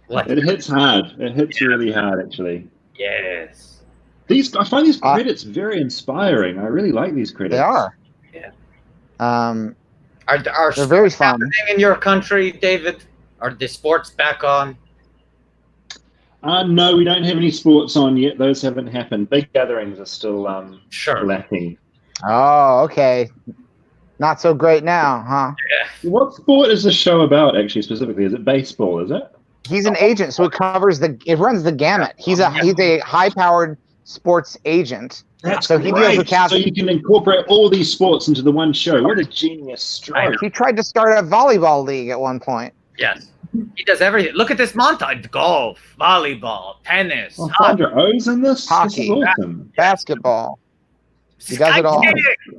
what It hits hard. It hits really hard, actually. Yes. I find these credits very inspiring. I really like these credits. They are. Yeah. They're very sports fun. happening in your country, David? Are the sports back on? No, we don't have any sports on yet. Those haven't happened. Big gatherings are still lacking. Oh, okay. Not so great now, huh? Yeah. What sport is the show about, actually, specifically? Is it baseball, is it? He's an agent, so it runs the gamut. He's a high-powered sports agent. So he deals with So you can incorporate all these sports into the one show. What a genius stroke. He tried to start a volleyball league at one point. Yes. He does everything. Look at this montage. Golf, volleyball, tennis, Oh, Sandra O's in this? Hockey, This is awesome. basketball. He does it all.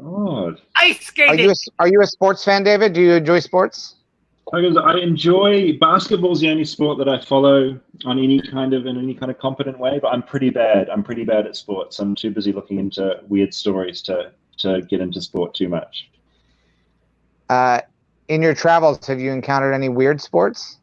God. Ice skating. Are you a sports fan, David? Do you enjoy sports? I enjoy basketball. Is the only sport that I follow in any kind of competent way. But I'm pretty bad. I'm pretty bad at sports. I'm too busy looking into weird stories to get into sport too much. In your travels, have you encountered any weird sports?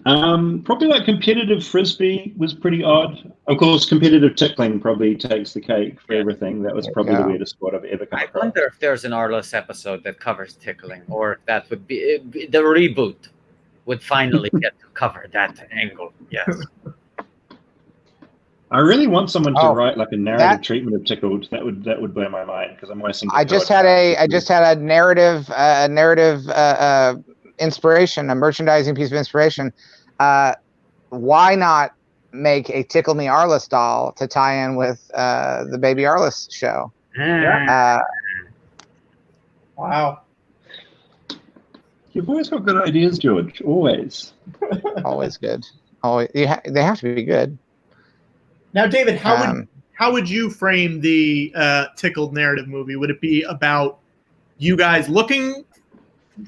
Probably like competitive frisbee was pretty odd. Of course, competitive tickling probably takes the cake for everything. That was probably the weirdest sport I've ever come across. I wonder if there's an Arliss episode that covers tickling, or if that would be the reboot would finally get to cover that angle. Yes. I really want someone to write like a narrative treatment of tickled. That would blow my mind because I'm wasting. I just had a narrative inspiration, a merchandising piece of inspiration. Why not make a Tickle Me Arliss doll to tie in with the Baby Arliss show? Wow. You've always got good ideas, George. Always. Always good. Always. They have to be good. Now, David, how would you frame the Tickled narrative movie? Would it be about you guys looking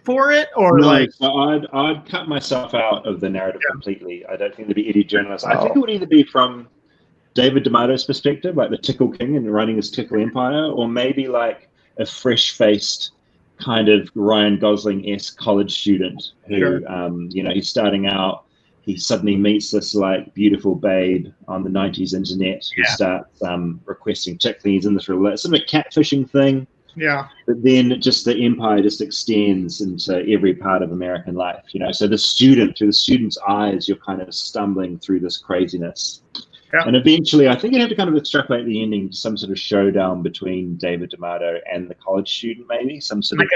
for it, or so I'd cut myself out of the narrative completely. I don't think there'd be any journalists. I think it would either be from David D'Amato's perspective, like the Tickle King and running his Tickle Empire, or maybe like a fresh-faced kind of Ryan Gosling-esque college student who, he's starting out. He suddenly meets this like beautiful babe on the 90s internet who starts requesting tickling. He's in this sort of a catfishing thing. Yeah. But then just the empire just extends into every part of American life, So the student, through the student's eyes, you're kind of stumbling through this craziness. Yeah. And eventually, I think you have to kind of extrapolate the ending to some sort of showdown between David D'Amato and the college student, maybe some sort of.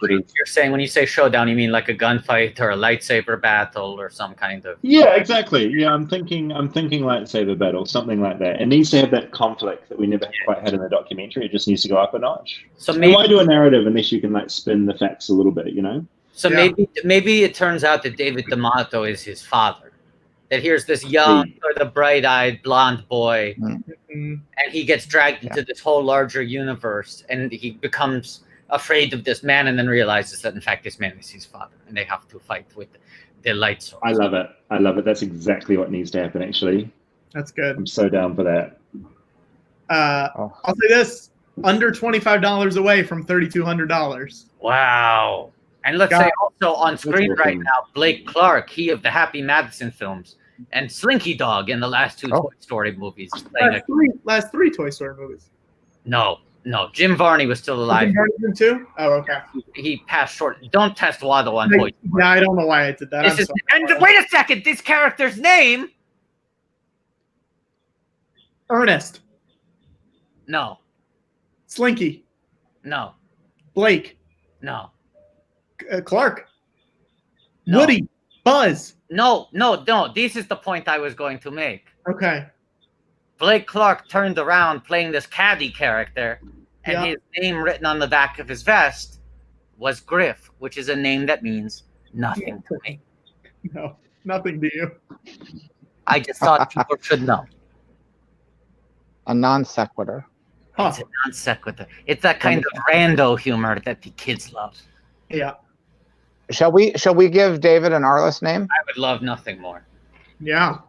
You're saying when you say showdown, you mean like a gunfight or a lightsaber battle or some kind of. Yeah, exactly. Yeah, I'm thinking lightsaber battle, something like that. It needs to have that conflict that we never quite had in the documentary. It just needs to go up a notch. So maybe, why do a narrative unless you can like spin the facts a little bit, So maybe it turns out that David D'Amato is his father. That here's this young, sort of bright-eyed blonde boy, and he gets dragged into this whole larger universe, and he becomes afraid of this man, and then realizes that in fact this man is his father, and they have to fight with the light source. I love it. That's exactly what needs to happen. Actually, that's good. I'm so down for that. I'll say this: under $25 away from $3,200. Wow. And let's say also on screen right now, Blake Clark, he of the Happy Madison films, and Slinky Dog in the last two Toy Story movies. Last three Toy Story movies. No. Jim Varney was still alive. Jim Varney in too? Oh, okay. He passed short. Don't test Waddle on Toy Story. Yeah, I don't know why I did that. And wait a second. This character's name? Ernest. No. Slinky. No. Blake. No. Clark. No. Woody. Buzz. No. This is the point I was going to make. Okay. Blake Clark turned around playing this caddy character, and his name written on the back of his vest was Griff, which is a name that means nothing to me. No, nothing to you. I just thought people should know. A non sequitur. It's a non sequitur. It's that kind of rando humor that the kids love. Yeah. Shall we give David an Arliss name? I would love nothing more. Yeah.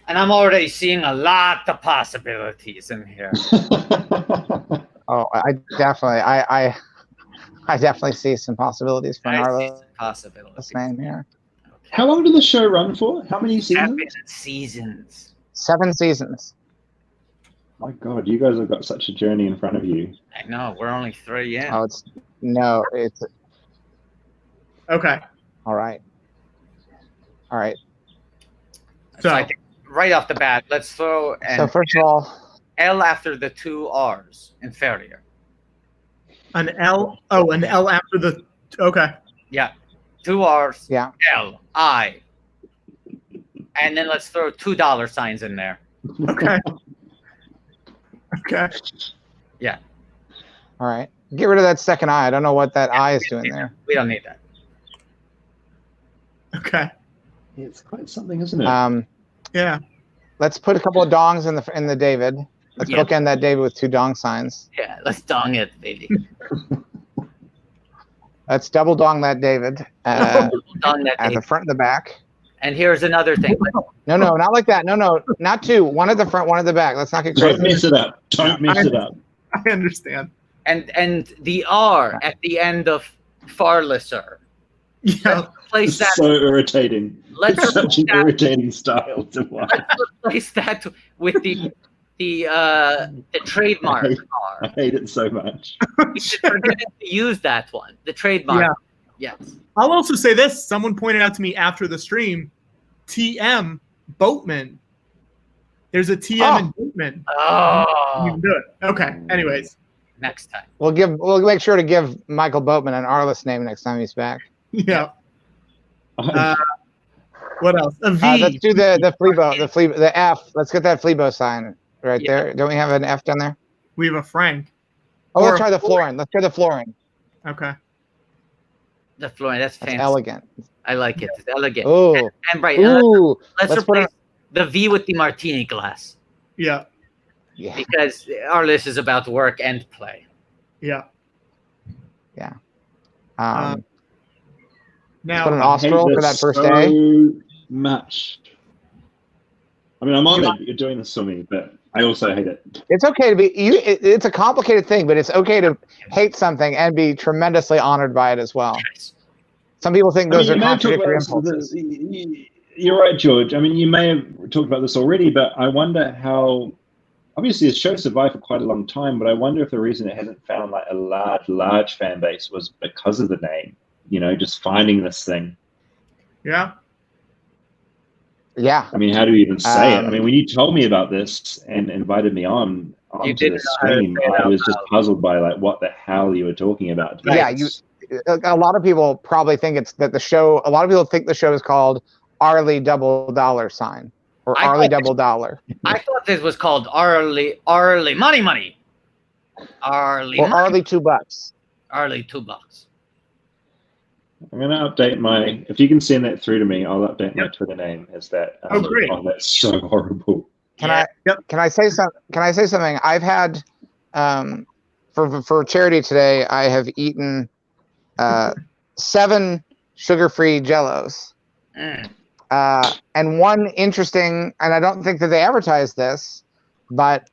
And I'm already seeing a lot of possibilities in here. Oh, I definitely see some possibilities for an Arliss name here. How long did the show run for? How many seasons? 7 seasons. 7 seasons. My God, you guys have got such a journey in front of you. I know, we're only 3 in. Oh, it's okay. All right. So I think right off the bat, let's throw So first of all, L after the 2 R's in Farrier. An L. Oh, an L after the. Okay. Yeah, 2 R's. Yeah. L I. And then let's throw $2 signs in there. Okay. Okay. Yeah. All right. Get rid of that second I. I don't know what that I is doing there. We don't need that. Okay. It's quite something, isn't it? Yeah. Let's put a couple of dongs in the David. Let's bookend that David with 2 dong signs. Yeah, let's dong it, baby. Let's double dong that David Dong that at the front and the back. And here's another thing. No, not like that. No, not 2. One at the front, one at the back. Let's not get crazy. Don't mess it up. Don't mess it up. I understand. And the R at the end of Farliser. Yeah. Place that. So irritating. Let's It's such an irritating style to watch. Let's replace that with the trademark R. I hate it so much. We should forget to use that one. The trademark. Yeah. Yes. I'll also say this. Someone pointed out to me after the stream, TM Boatman. There's a TM in Boatman. Oh. You can do it. Okay. Anyways. Next time. We'll make sure to give Michael Boatman an Arliss name next time he's back. Yeah. What else? A V. Let's do the F. Let's get that Fleabo sign right there. Don't we have an F down there? We have a Frank. Oh, Or let's a try the flooring. Let's try the flooring. Okay. The flooring. That's fancy. Elegant. I like it. It's elegant. Ooh. And right. Ooh. Let's Let's put replace the V with the martini glass. Yeah. Yeah. Because our list is about work and play. Yeah. Yeah. Now, put an I hate Austral for this that first so day. much. I mean, I'm honored that you're doing this for me, but I also hate it. It's okay to be it's a complicated thing, but it's okay to hate something and be tremendously honored by it as well. Some people think those are contradictory impulses. You're right, George. I mean, you may have talked about this already, but I wonder how. Obviously, the show survived for quite a long time, but I wonder if the reason it hasn't found like a large fan base was because of the name. You know, just finding this thing. Yeah. Yeah. I mean, how do you even say it? I mean, when you told me about this and invited me onto the stream, I was just puzzled by like what the hell you were talking about. Yeah, a lot of people probably think it's that the show. A lot of people think the show is called Arli Double Dollar Sign or Arli Double Dollar. I thought this was called Arli Money. Arli or money. Arli $2. Arli $2. I'm going to update my. If you can send that through to me, I'll update my Twitter name as that. Oh, great! Oh, that's so horrible. Can I say something? Can I say something? I've had for charity today. I have eaten 7 sugar-free Jellos, and one interesting. And I don't think that they advertise this, but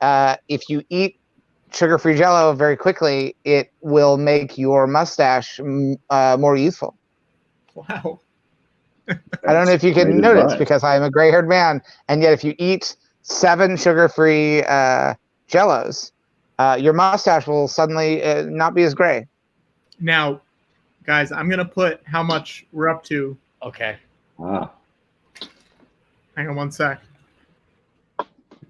if you eat sugar-free Jello very quickly, it will make your mustache more youthful. Wow. I don't know if you can notice because I am a gray-haired man, and yet if you eat 7 sugar-free Jellos, your mustache will suddenly not be as gray. Now, guys, I'm gonna put how much we're up to. Okay. Ah. Hang on one sec.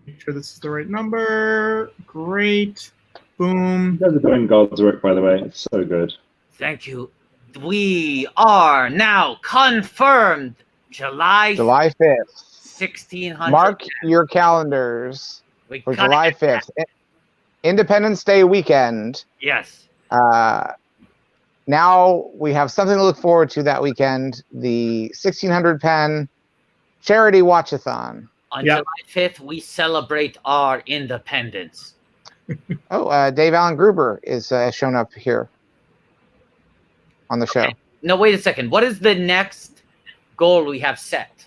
Make sure this is the right number. Great. Boom. You guys are doing God's work, by the way. It's so good. Thank you. We are now confirmed. July 5th. 1600. Mark your calendars We for gotta July get 5th. Independence Day weekend. Yes. Now we have something to look forward to that weekend. The 1600 pen charity watchathon. On July 5th, we celebrate our independence. Oh, Dave Allen Gruber is shown up here on the show. No, wait a second. What is the next goal we have set?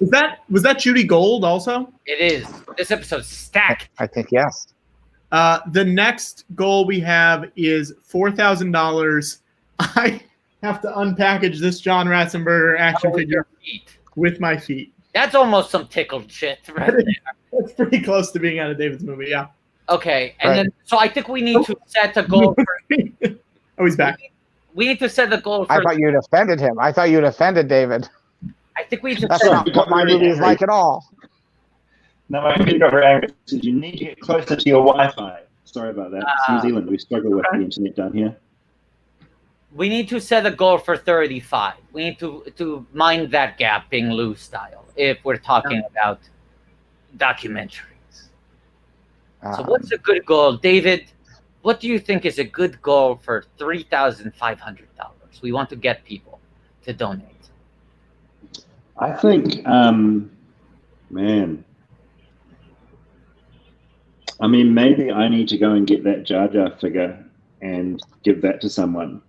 Was that Judy Gold also? It is. This episode's stacked. I think yes. The next goal we have is $4,000. I have to unpackage this John Ratzenberger action figure with my feet. That's almost some tickled shit right there. That's pretty close to being out of David's movie, yeah. Okay, and then so I think we need to set a goal for. Oh, he's back. We need to set a goal for. I thought you'd offended him. I thought you'd offended David. I think we need to. That's not what my movie is like at all. No, my computer got very angry. You need to get closer to your Wi-Fi. Sorry about that. It's New Zealand. We struggle with the internet down here. We need to set a goal for 35. We need to mind that gap, Bing Lu style, if we're talking about documentaries. So what's a good goal? David, what do you think is a good goal for $3,500? We want to get people to donate. I think, man. I mean, maybe I need to go and get that Jar Jar figure and give that to someone.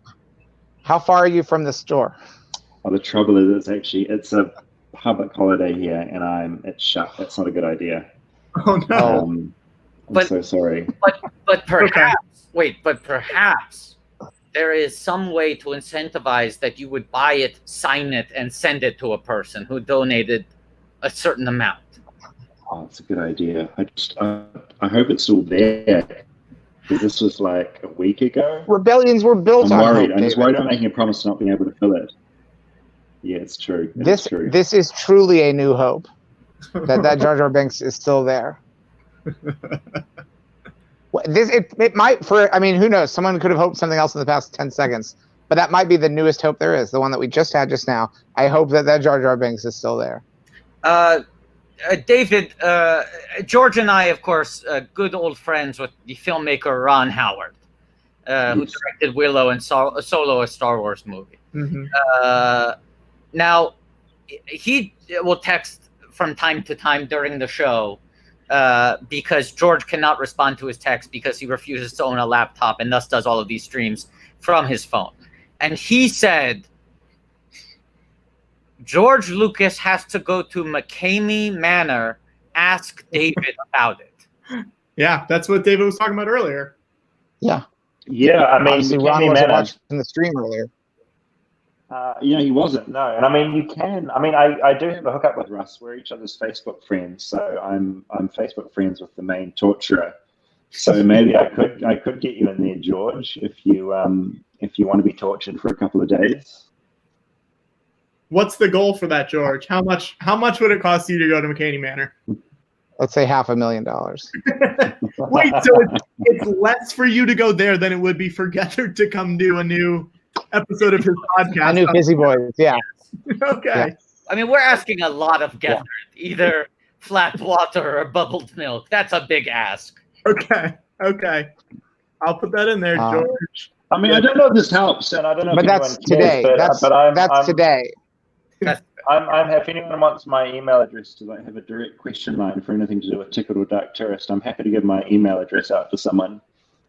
How far are you from the store? Oh, the trouble is, it's a public holiday here, and it's shut. That's not a good idea. Oh no! I'm so sorry. But perhaps, but perhaps there is some way to incentivize that you would buy it, sign it, and send it to a person who donated a certain amount. Oh, that's a good idea. I hope it's still there. This was like a week ago. Rebellions were built on worried. hope, I'm just David. worried about making a promise to not being able to fill it. Yeah, it's true. It's true. This is truly a new hope that Jar Jar Binks is still there. It might who knows? Someone could have hoped something else in the past 10 seconds, but that might be the newest hope there is. The one that we just had just now. I hope that Jar Jar Binks is still there. David, George and I, of course, good old friends with the filmmaker Ron Howard, who directed Willow and Solo, a Star Wars movie. Mm-hmm. Now, he will text from time to time during the show because George cannot respond to his text because he refuses to own a laptop and thus does all of these streams from his phone. And he said, George Lucas has to go to McCamey Manor, ask David about it. Yeah, that's what David was talking about earlier. Yeah. Yeah, I mean, obviously Ron wasn't watching the stream earlier. He wasn't. No, and I mean, you can. I mean, I do have a hookup with Russ. We're each other's Facebook friends, so I'm Facebook friends with the main torturer. So maybe I could get you in there, George, if you want to be tortured for a couple of days. What's the goal for that, George? How much would it cost you to go to McCamey Manor? Let's say $500,000. Wait, so it's less for you to go there than it would be for Gethard to come do a new episode of his podcast. A new Fizzy Boys, yeah. Okay. Yeah. I mean, we're asking a lot of Gethard, either flat water or bubbled milk. That's a big ask. Okay. I'll put that in there, George. I mean, I don't know if this helps, and I don't know but if that's anyone today. cares, That's today. I'm if anyone wants my email address to have a direct question line for anything to do with Ticket or Dark Tourist, I'm happy to give my email address out to someone.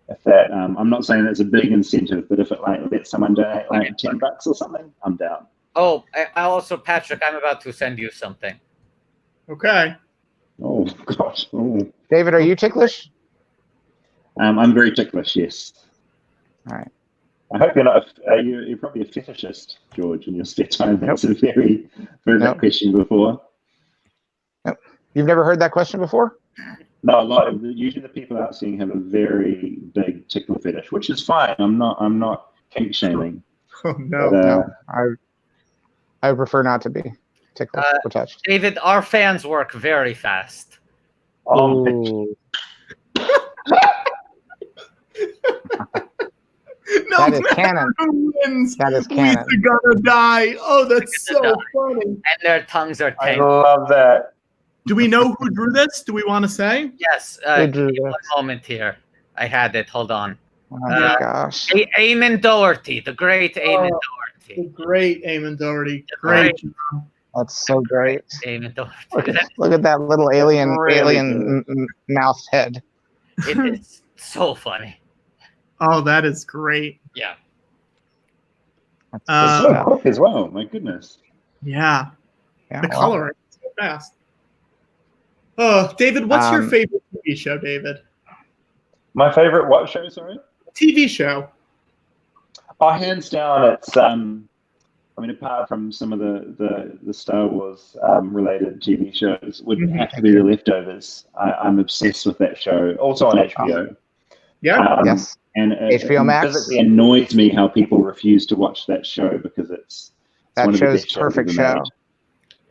If that, I'm not saying that's a big incentive, but if it lets someone donate $10 or something, I'm down. Oh, I also, Patrick, I'm about to send you something. Okay. Oh gosh. Oh. David, are you ticklish? I'm very ticklish. Yes. All right. I hope you're not. You're probably a fetishist, George, in your spare time. That's a very heard that question before. Nope. You've never heard that question before? No, a lot of usually the people out seeing have a very big tickle fetish, which is fine. I'm not kink shaming. Oh no, but, no. I prefer not to be tickled or touched. David, our fans work very fast. No, that is canon. That is canon. Lisa gonna die. Oh, that's so funny. And their tongues are I tangled. love that. Do we know who drew this? Do we want to say? Yes. Give me one moment here. I had it. Hold on. Oh my gosh. Eamon Doherty, the great Eamon Doherty. The great Eamon Doherty. Great. That's so great. David, don't Look, do that. look at that little alien Really mouth head. It is so funny. Oh, that is great. Yeah. It's so quick as well. My goodness. Yeah. Yeah, The wow. coloring is so fast. Oh, David, what's your favorite TV show, David? My favorite what show? Sorry. TV show. Oh, hands down, it's I mean, apart from some of the Star Wars related TV shows, would have to be The Leftovers. I'm obsessed with that show. Also on HBO. Yeah. Yes. And HBO it Max. physically annoys me how people refuse to watch that show because it's That one of the show's best shows perfect ever show. made.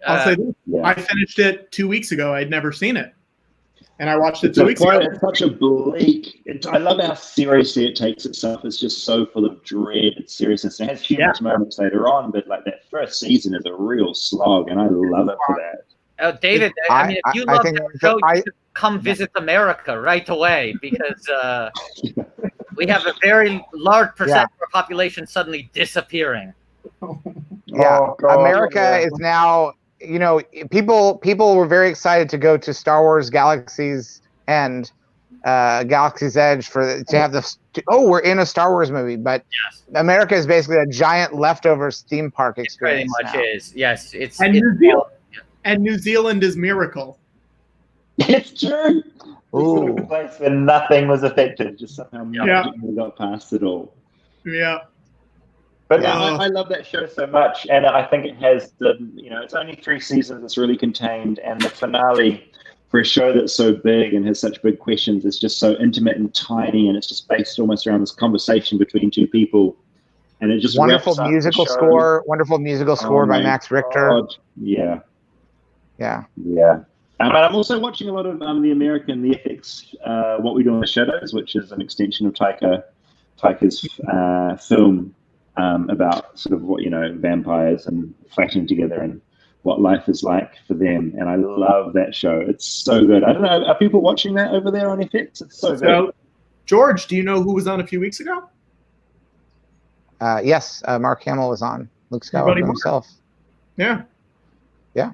I'll say this. Yeah. I finished it 2 weeks ago. I'd never seen it. And I watched it It's 2 weeks ago. It's such a bleak. I love how seriously it takes itself. It's just so full of dread and seriousness. It has humorous moments later on, but like that first season is a real slog, and I love it for that. Oh, David, I mean, if you love think that show, you should come visit America right away because we have a very large percent of our population suddenly disappearing. Yeah, Oh, God, America yeah. is now. You know, people were very excited to go to Star Wars Galaxy's End, Galaxy's Edge to have we're in a Star Wars movie, but America is basically a giant leftovers theme park experience. Pretty much now. is. Yes, it's And New Zealand is Miracle. It's true. Sort of a place where nothing was affected, just somehow magically got past it all. Yeah. But I love that show so much, and I think it has it's only 3 seasons, it's really contained, and the finale for a show that's so big and has such big questions is just so intimate and tiny, and it's just based almost around this conversation between two people, and it just Wonderful wraps up musical the show. score by my Max Richter. God. Yeah. But I'm also watching a lot of the American The Ethics, What We Do in the Shadows, which is an extension of Taika's film. About sort of what vampires and flashing together and what life is like for them, and I love that show. It's so good. I don't know, are people watching that over there on FX? It's so good. George, do you know who was on a few weeks ago? Yes, Mark Hamill was on. Luke Skywalker himself. Yeah. Yeah.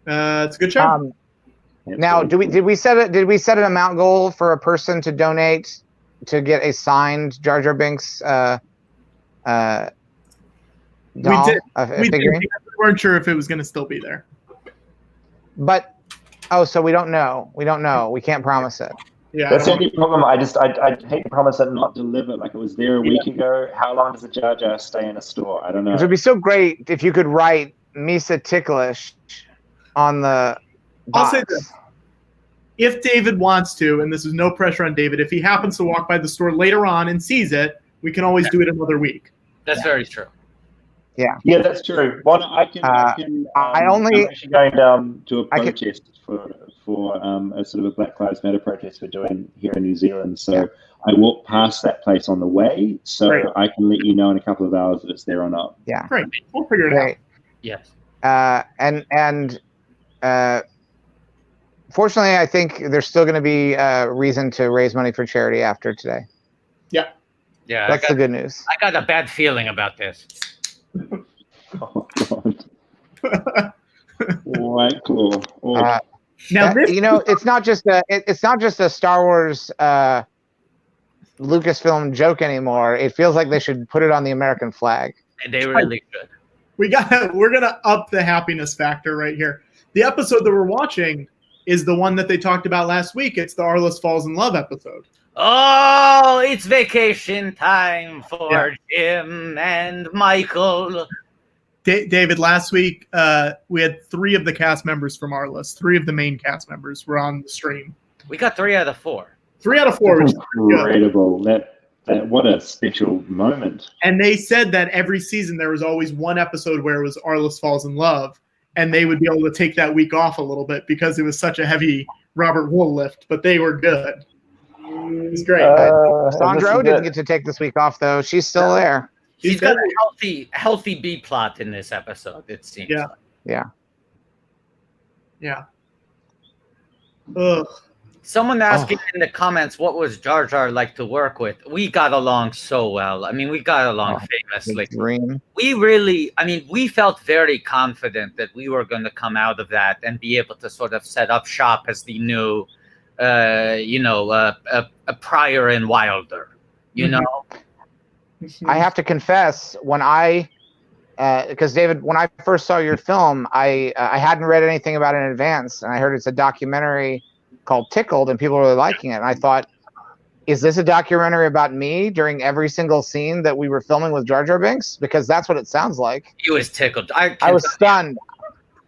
It's a good show. Now, did we set an amount goal for a person to donate to get a signed Jar Jar Binks? Doll, we did. Figurine? We weren't sure if it was going to still be there. But so we don't know. We don't know. We can't promise it. Yeah, that's the only problem. I hate to promise it and not deliver. Like it was there a week ago. How long does a Jar Jar stay in a store? I don't know. It would be so great if you could write Misa Ticklish on the box. I'll say this. If David wants to, and this is no pressure on David, if he happens to walk by the store later on and sees it, we can always do it another week. That's very true. Yeah. Yeah, that's true. I'm actually going down to a protest for a sort of a Black Lives Matter protest we're doing here in New Zealand. So I walk past that place on the way, so I can let you know in a couple of hours if it's there or not. Yeah. Great. We'll figure it out. Yes. And fortunately, I think there's still going to be reason to raise money for charity after today. Yeah. Yeah. That's the good news. I got a bad feeling about this. Oh, God. White Claw. Now, it's not just a Star Wars Lucasfilm joke anymore. It feels like they should put it on the American flag. They really should. We're gonna up the happiness factor right here. The episode that we're watching is the one that they talked about last week. It's the Arliss Falls in Love episode. Oh, it's vacation time for Jim and Michael. David, last week we had 3 of the cast members from Arliss. 3 of the main cast members were on the stream. We got 3 out of 4. 3 out of 4, which is incredible. That what a special moment. And they said that every season there was always one episode where it was Arliss Falls in Love, and they would be able to take that week off a little bit because it was such a heavy Robert Wool lift, but they were good. It was great. Sandra didn't get to take this week off, though. She's still there. She's got a healthy B plot in this episode, it seems. Yeah. Like. Yeah. Ugh. Someone asking in the comments, what was Jar Jar like to work with? We got along so well. I mean, we got along famously. Dream. We really, I mean, we felt very confident that we were going to come out of that and be able to sort of set up shop as the new, a Pryor and Wilder, you know? I have to confess, when because David, when I first saw your film, I hadn't read anything about it in advance, and I heard it's a documentary called Tickled, and people were really liking it. And I thought, is this a documentary about me during every single scene that we were filming with Jar Jar Binks? Because that's what it sounds like. He was tickled. I was stunned.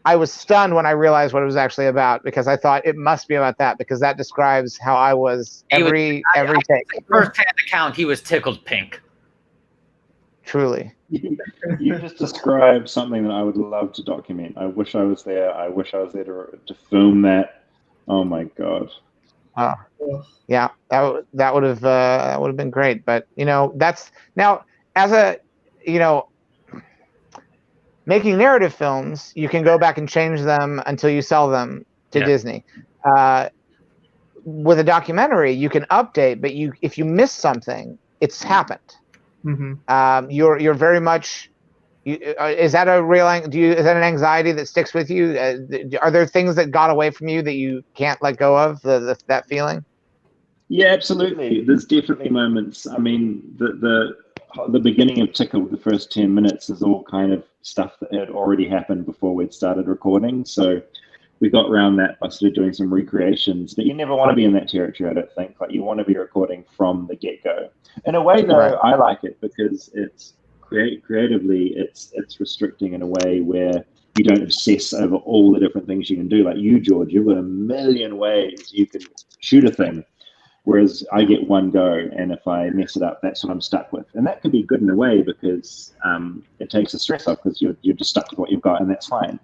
I was stunned when I realized what it was actually about, because I thought it must be about that, because that describes how I was every take. First-hand account, he was tickled pink. Truly. You just described something that I would love to document. I wish I was there. I wish I was there to film that. Oh my god. Yeah, that would have been great. But that's now, as a making narrative films, you can go back and change them until you sell them to Disney. With a documentary, you can update, but if you miss something, it's happened. Mm-hmm. You're very much. Is that a real? Is that an anxiety that sticks with you? Are there things that got away from you that you can't let go of? That feeling. Yeah, absolutely. There's definitely moments. I mean, the beginning of Tickled, the first 10 minutes, is all kind of stuff that had already happened before we'd started recording. So we got around that by sort of doing some recreations. But you never want to be in that territory, I don't think. Like, you want to be recording from the get-go. In a way, though, Right. I like it because it's creatively, it's restricting in a way where you don't obsess over all the different things you can do. Like you, George, you've got a million ways you can shoot a thing, whereas I get one go, and if I mess it up, that's what I'm stuck with. And that could be good in a way because it takes the stress off, because you're just stuck with what you've got, and that's fine.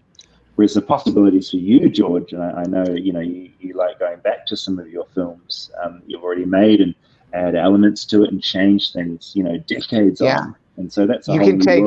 Whereas the possibilities for you, George, and I know you like going back to some of your films you've already made and add elements to it and change things, decades on. And so that's You can take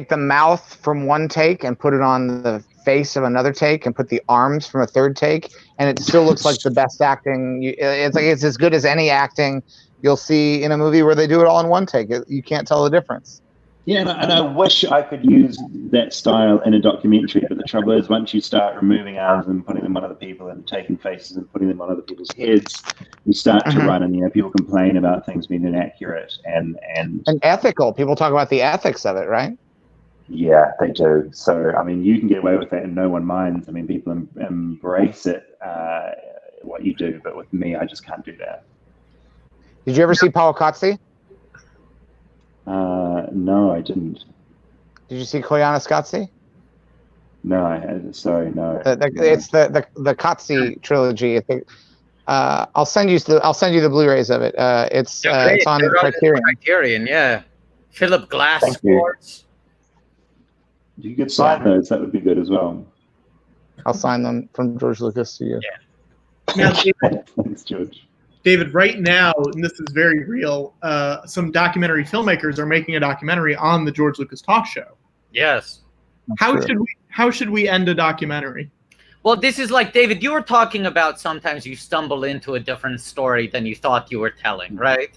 the mouth from one take and put it on the face of another take, and put the arms from a third take, and it still looks like the best acting. It's as good as any acting you'll see in a movie where they do it all in one take. You can't tell the difference. Yeah, and I wish I could use that style in a documentary, but the trouble is, once you start removing arms and putting them on other people and taking faces and putting them on other people's heads, you start to run, and people complain about things being inaccurate and ethical. People talk about the ethics of it, right? Yeah, they do. So, I mean, you can get away with it and no one minds. I mean, people embrace it, what you do, but with me, I just can't do that. Did you ever see Paul Kotze? No, I didn't. Did you see Koyaanisqatsi? No, sorry, no. It's the Kotze trilogy. I think. I'll send you the Blu-rays of it. It's on Criterion. Criterion, yeah. Philip Glass Thank you. Sports. If you could sign those, that would be good as well. I'll sign them from George Lucas to you. Now, Thanks, George. David, right now, and this is very real, some documentary filmmakers are making a documentary on the George Lucas talk show. Yes. How should we end a documentary? Well, this is like, David, you were talking about sometimes you stumble into a different story than you thought you were telling, right?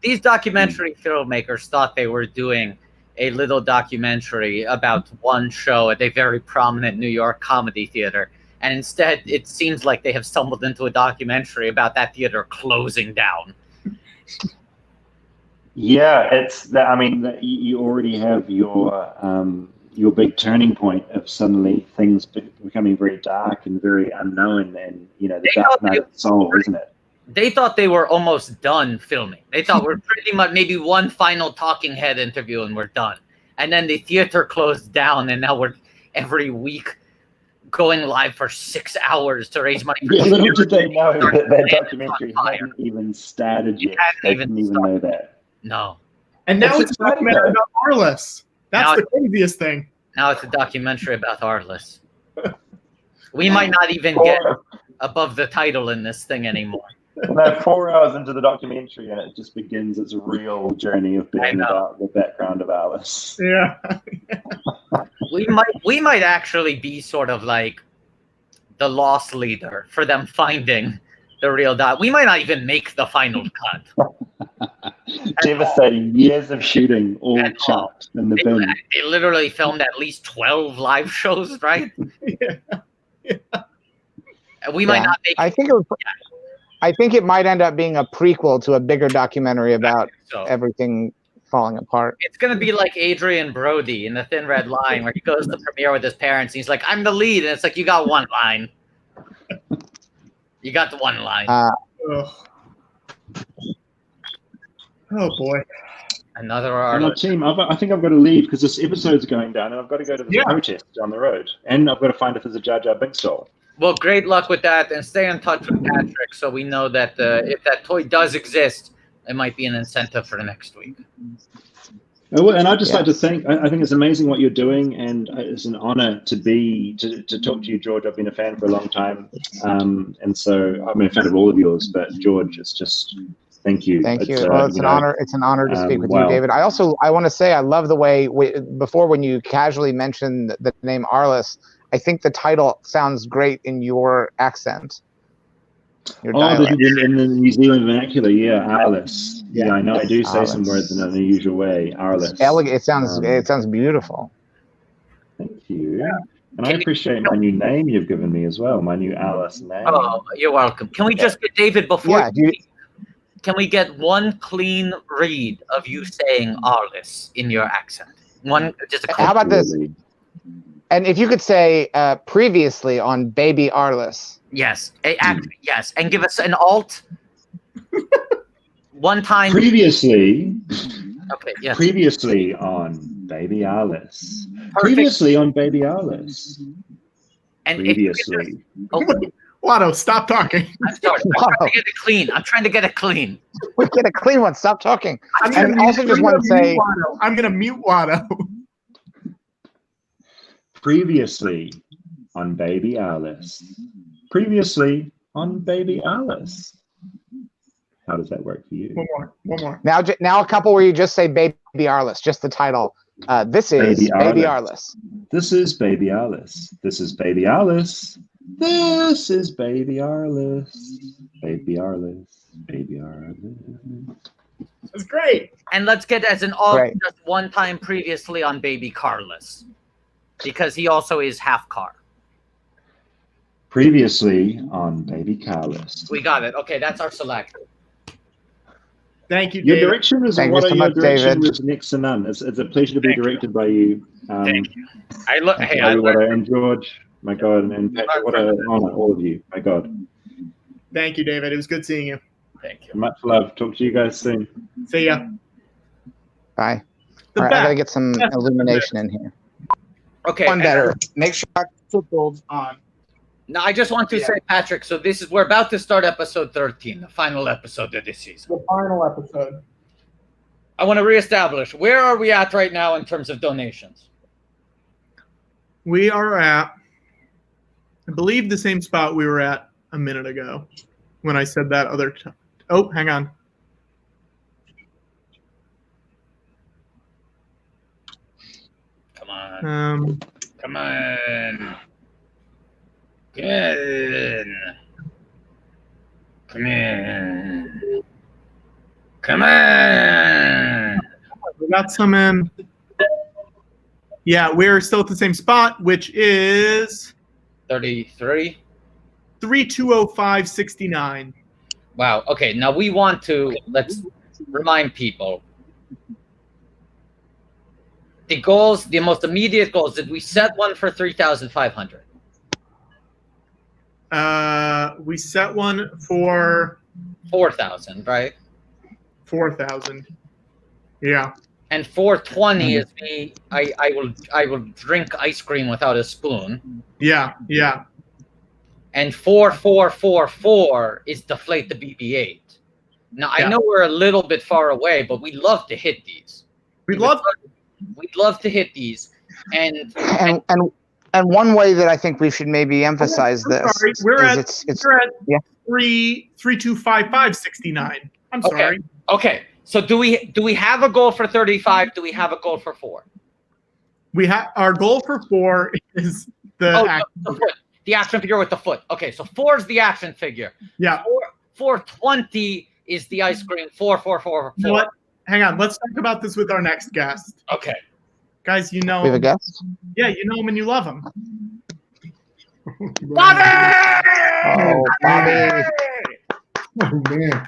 These documentary filmmakers thought they were doing a little documentary about one show at a very prominent New York comedy theater. And instead, it seems like they have stumbled into a documentary about that theater closing down. Yeah, it's that. I mean, you already have your big turning point of suddenly things becoming very dark and very unknown, and the dark night of the soul, isn't it? They thought they were almost done filming. They thought we're pretty much maybe one final talking head interview and we're done. And then the theater closed down, and now we're every week going live for 6 hours to raise money. For little did they know that documentary hadn't even started yet. They didn't even know that. No. And now it's a documentary about Arliss. That's the craziest thing. Now it's a documentary about Arliss. We might not even get above the title in this thing anymore. No, 4 hours into the documentary, and it just begins its real journey of being about the background of Arliss. Yeah. we might actually be sort of like the loss leader for them finding the real dog. We might not even make the final cut. Devastating. Years of shooting all chucked in the bin. They literally filmed at least 12 live shows, right? We might not make. I think it might end up being a prequel to a bigger documentary about everything falling apart. It's gonna be like Adrian Brody in The Thin Red Line, where he goes to the premiere with his parents, and he's like, "I'm the lead," and it's like, "You got one line. You got the one line." Oh boy. Another And our team, I think I've got to leave because this episode's going down, and I've got to go to the protest down the road, and I've got to find if there's a Jar Jar Binks doll. Well, great luck with that, and stay in touch with Patrick so we know that if that toy does exist, it might be an incentive for the next week. And I'd just like to thank. I think it's amazing what you're doing, and it's an honor to talk to you, George. I've been a fan for a long time, and so I've been a fan of all of yours. But George, it's just thank you. Thank you. Well, it's an honor. It's an honor to speak with you, David. I want to say I love the way before when you casually mentioned the name Arliss. I think the title sounds great in your accent. Your dialect. In the New Zealand vernacular, Arliss. Yeah, I know. I do say some words in an unusual way. Arliss. Elegant. It sounds beautiful. Thank you. And I appreciate my new name you've given me as well. My new Arliss name. Oh, you're welcome. Can we just get David before? Can we get one clean read of you saying Arliss in your accent? One, just a. How about this? And if you could say previously on Baby Arliss. Yes, yes, and give us an alt. One time. Previously. Okay. Yes. Previously on Baby Arliss. Previously on Baby Arliss. And previously. Watto, stop talking. I'm sorry. I'm trying to get it clean. I'm trying to get it clean. We get a clean one. Stop talking. And also just want to say, I'm going to mute Watto. Previously on Baby Arliss. Previously on Baby Arliss. How does that work for you? One more. Now a couple where you just say Baby Arliss, just the title. This is Baby Arliss. This is Baby Arliss. This is Baby Arliss. This is Baby Arliss. Baby Arliss. Baby Arliss. That's great. And let's get as an alt just one time previously on Baby Carless. Because he also is half car. Previously on Baby Carless. We got it. Okay, that's our select. Thank you, Your David. direction was Thank what you so your much, direction David. was next to none. It's a pleasure to be directed by you. Thank you. I and George, my God, and Patrick, what an honor, all of you, my God. Thank you, David. It was good seeing you. Thank you. Much love. Talk to you guys soon. See ya. Bye. All right, I gotta get some illumination in here. Okay. One better. Make sure I put those on. Now, I just want to say, Patrick, so we're about to start episode 13, the final episode of this season. The final episode. I want to reestablish, where are we at right now in terms of donations? We are at, I believe, the same spot we were at a minute ago when I said that other time. Oh, hang on. Come on. Come on. Come on. Come in. Come on. We got some in. Yeah, we're still at the same spot, which is 33. 3205.69. Wow. Okay. Now we want to let's remind people the goals, the most immediate goals. Did we set one for 3,500? We set one for 4,000, right? 4,000. Yeah. And 420 is me. I will drink ice cream without a spoon. Yeah. Yeah. And 4444 is deflate the BB-8. Now I know we're a little bit far away, but we'd love to hit these. We'd love to hit these, and one way that I think we should maybe emphasize this. Sorry, we're at 325.569. I'm sorry. Okay. So do we have a goal for 35? Do we have a goal for 4? We have our goal for 4 is The action figure with the foot. Okay, so 4 is the action figure. Yeah. 420 is the ice cream. 4. You know what? Hang on. Let's talk about this with our next guest. Okay. Guys, you know. We have a guest? Yeah, you know him and you love him. Bobby! Oh, Bobby. Oh man.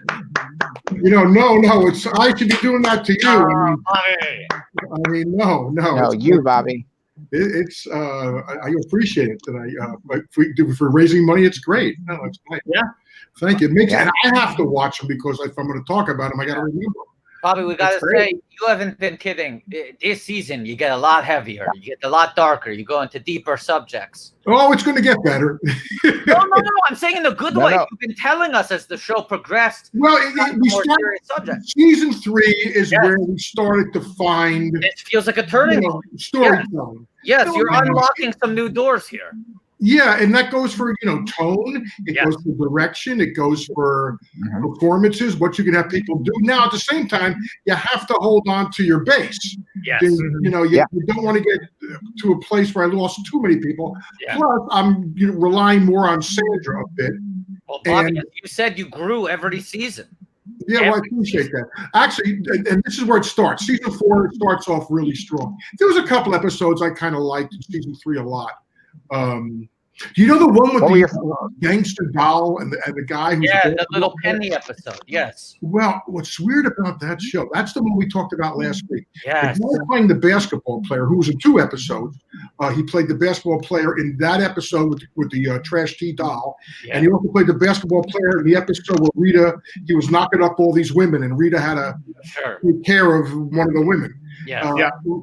No, it's I should be doing that to you. I mean, no. No, you, Bobby. It's I appreciate it that if we're raising money, it's great. No, it's nice. Yeah. Thank you. And I have to watch them because if I'm going to talk about them, I got to remember. Bobby, we gotta say, you haven't been kidding. This season, you get a lot heavier, you get a lot darker, you go into deeper subjects. Oh, it's going to get better. No, I'm saying in a good way. You've been telling us as the show progressed. Well, we started, season 3 is where we started to find. It feels like a turning point. Storytelling. Yes, you're unlocking some new doors here. Yeah, and that goes for tone. It goes for direction. It goes for performances. What you can have people do. Now, at the same time, you have to hold on to your base. Yes. You don't want to get to a place where I lost too many people. Yeah. Plus, I'm relying more on Sandra a bit. Well, Bobby, as you said, you grew every season. Yeah, well, I appreciate that. Actually, and this is where it starts. Season 4 starts off really strong. There was a couple episodes I kind of liked in season 3 a lot. You know the one with the gangster doll and the guy who's the little penny episode. Yes. Well, what's weird about that show? That's the one we talked about last week. Yes. The guy playing the basketball player who was in 2 episodes. He played the basketball player in that episode with the trash tea doll, and he also played the basketball player in the episode where Rita. He was knocking up all these women, and Rita had to take care of one of the women.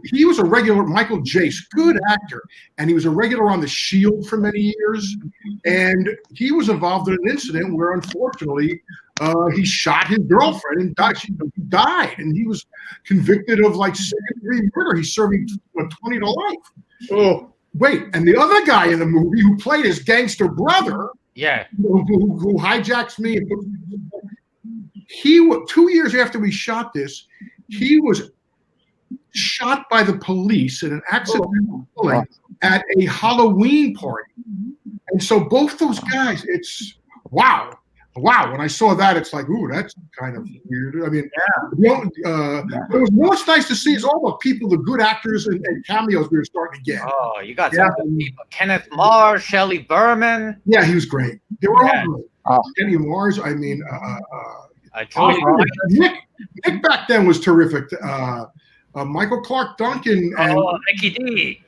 He was a regular, Michael Jace, good actor, and he was a regular on The Shield for many years. And he was involved in an incident where, unfortunately, he shot his girlfriend and died. She died, and he was convicted of like 2nd-degree murder. He's serving 20 to life. Oh, wait, and the other guy in the movie who played his gangster brother, who hijacks me, he 2 years after we shot this, he was shot by the police in an accidental killing at a Halloween party. And so both those guys, it's wow. When I saw that, it's like, ooh, that's kind of weird. I mean, what's nice to see is all the people, the good actors and cameos we were starting to get. Oh, you got some good people. Kenneth Mars, Shelley Berman. Yeah, he was great. They were all great. Kenny Mars, I mean, Nick back then was terrific. Michael Clark Duncan and Mickey D.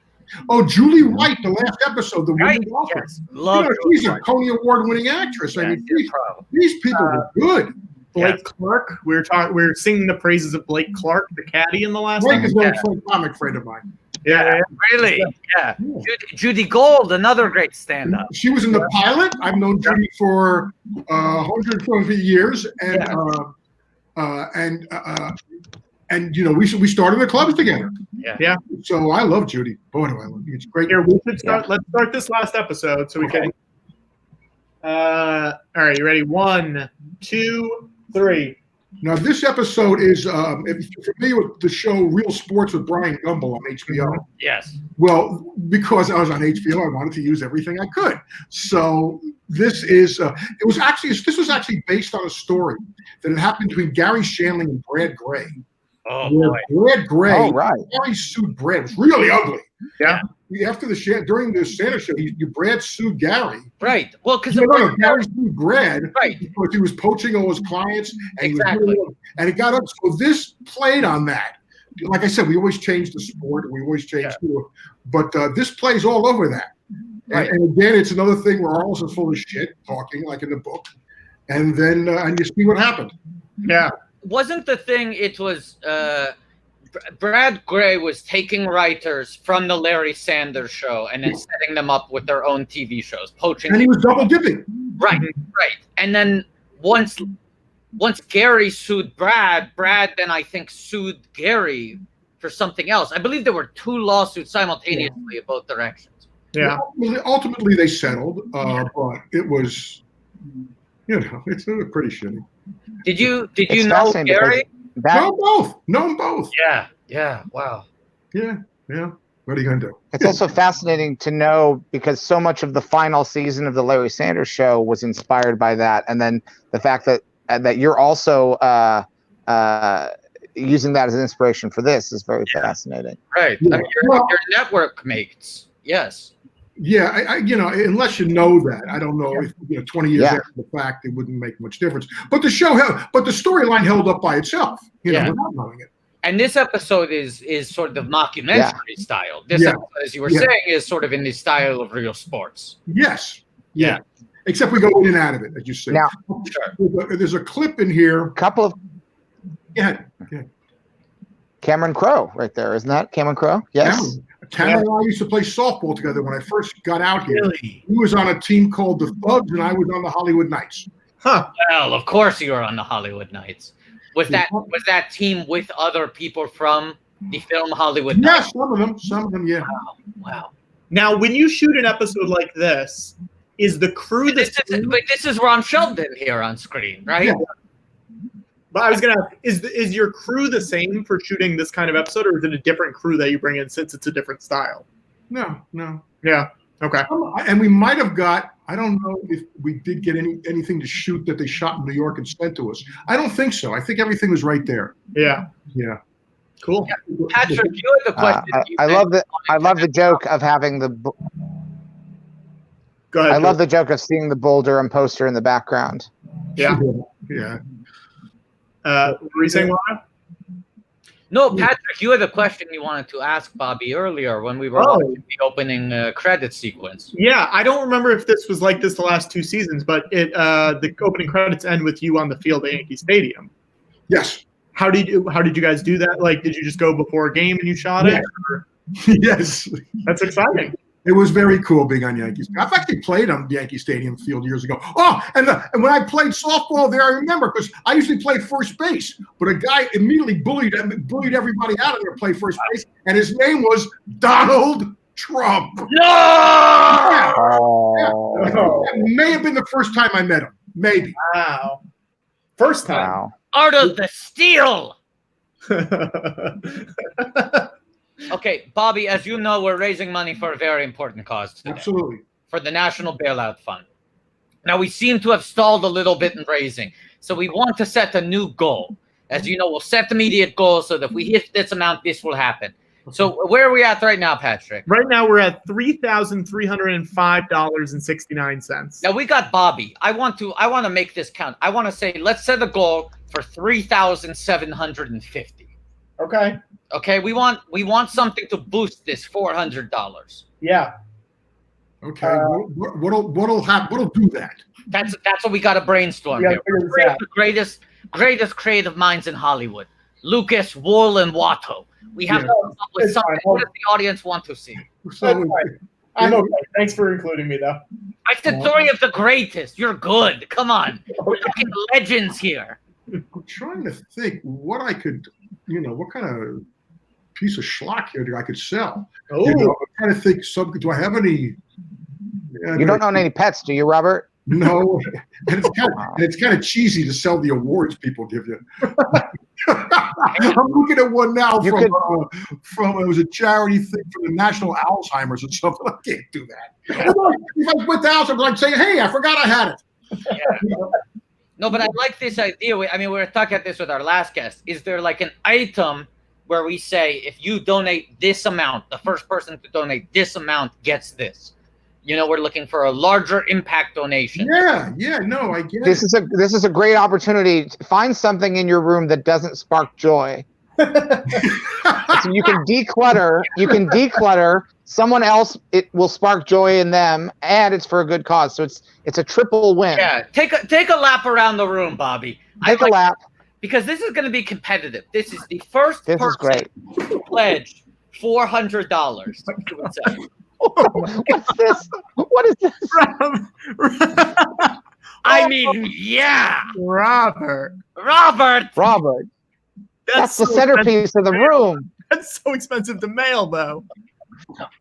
Oh, Julie White, the last episode, the woman author. Love she's a Tony Award-winning actress. I mean, these people were good. Blake Clark. We were singing the praises of Blake Clark, the caddy, in the last. Blake is a comic friend of mine. Really? Yeah. Judy Gold, another great stand-up. She was in the pilot. I've known Judy for 120 years, and we started the clubs together. Yeah. So I love Judy. Boy, do I love you. It's great. Here, we should start. Let's start this last episode so we can. All right, you ready? 1, 2, 3. Now this episode is if you're familiar with the show Real Sports with Brian Gumbel on HBO. Yes. Well, because I was on HBO, I wanted to use everything I could. So this is this was actually based on a story that had happened between Gary Shandling and Brad Gray. Oh boy. Brad Gray. Oh, right. Gary sued Brad. It was really ugly. Yeah. After during the Santa show, Brad sued Gary. Right. Well, because Gary sued Brad because he was poaching all his clients, and and it got up. So this played on that. Like I said, we always change the sport. We always change but this plays all over that. Right. And again, it's another thing where Arliss is full of shit, talking like in the book, and then and you see what happened. Yeah. Wasn't the thing? It was Brad Gray was taking writers from the Larry Sanders Show and then setting them up with their own TV shows, poaching. And he was double dipping. Right. And then once Gary sued Brad then I think sued Gary for something else. I believe there were 2 lawsuits simultaneously in both directions. Yeah. Ultimately, they settled, but it was, it's pretty shitty. Did you know Gary? Know them both. Yeah. Wow. Yeah. What are you going to do? It's also fascinating to know because so much of the final season of the Larry Sanders Show was inspired by that, and then the fact that you're also using that as an inspiration for this is very fascinating. Right. Yeah. I mean, your network mates. Yes. Yeah, I unless you know that, I don't know if 20 years after the fact, it wouldn't make much difference. But the storyline held up by itself, without knowing it. And this episode is sort of mockumentary style. This episode, as you were saying, is sort of in the style of real sports. Yes. Yeah. Except we go in and out of it, as you say. Now, there's a clip in here. Couple of. Yeah. Cameron Crowe, right there, isn't that Cameron Crowe? Yes. Cameron and I used to play softball together when I first got out here. Really? He was on a team called the Thugs, and I was on the Hollywood Knights. Huh. Well, of course you were on the Hollywood Knights. Was that team with other people from the film Hollywood Knights? Yes, some of them, yeah. Wow. Now, when you shoot an episode like this, is the crew this is Ron Sheldon here on screen, right? Yeah. But I was gonna ask, is your crew the same for shooting this kind of episode, or is it a different crew that you bring in since it's a different style? No. Yeah. Okay. And we might have got, I don't know if we did get anything to shoot that they shot in New York and sent to us. I don't think so. I think everything was right there. Yeah. Yeah. Cool. Yeah. Patrick, you had the question. I love the joke of having the. Go ahead. I love the joke of seeing the boulder and poster in the background. Yeah. Yeah. Were you saying what? No, Patrick, you had a question you wanted to ask Bobby earlier when we were watching the opening credit sequence. Yeah, I don't remember if this was like this the last two seasons, but the opening credits end with you on the field at Yankee Stadium. Yes. How did you guys do that? Like, did you just go before a game and you shot it? Or? Yes. That's exciting. It was very cool being on Yankees. I've actually played on Yankee Stadium field years ago. Oh, and when I played softball there, I remember because I usually play first base, but a guy immediately bullied everybody out of there to play first base, and his name was Donald Trump. No! Yeah. That may have been the first time I met him. Maybe. Wow. First time. Wow. Art of the Steal. Okay, Bobby, as you know, we're raising money for a very important cause today. Absolutely. For the National Bailout Fund. Now, we seem to have stalled a little bit in raising, so we want to set a new goal. As you know, we'll set immediate goals so that if we hit this amount, this will happen. So where are we at right now, Patrick? Right now, we're at $3,305.69. Now, we got Bobby. I want to make this count. I want to say, let's set a goal for $3,750. Okay. Okay, we want something to boost this $400. Yeah. Okay. What'll happen? What'll do that? That's what we got to brainstorm here. The greatest creative minds in Hollywood, Lucas, Wool, and Watto. We have to come up with something. What does the audience want to see? I'm okay. Thanks for including me, though. I said three of the greatest. You're good. Come on, we're talking legends here. I'm trying to think what I could, what kind of piece of schlock here I could sell. Oh. I'm trying to think something. Do I have any? You don't own any pets, do you, Robert? No, and it's kind of cheesy to sell the awards people give you. I'm looking at one now from it was a charity thing for the National Alzheimer's or something. I can't do that. If I went to Alzheimer's, I'd say, "Hey, I forgot I had it." Yeah. No, but I like this idea. I mean, we were talking about this with our last guest. Is there like an item where we say, if you donate this amount, the first person to donate this amount gets this? We're looking for a larger impact donation. Yeah, no, I get this it. This is a great opportunity to find something in your room that doesn't spark joy. So you can declutter. Someone else, it will spark joy in them, and it's for a good cause. So it's a triple win. Yeah, take a lap around the room, Bobby. Take a lap. Because this is going to be competitive. This is the first This is great. to pledge $400. What's this? What is this? I mean, yeah. Robert. That's the centerpiece of the room. That's so expensive to mail, though.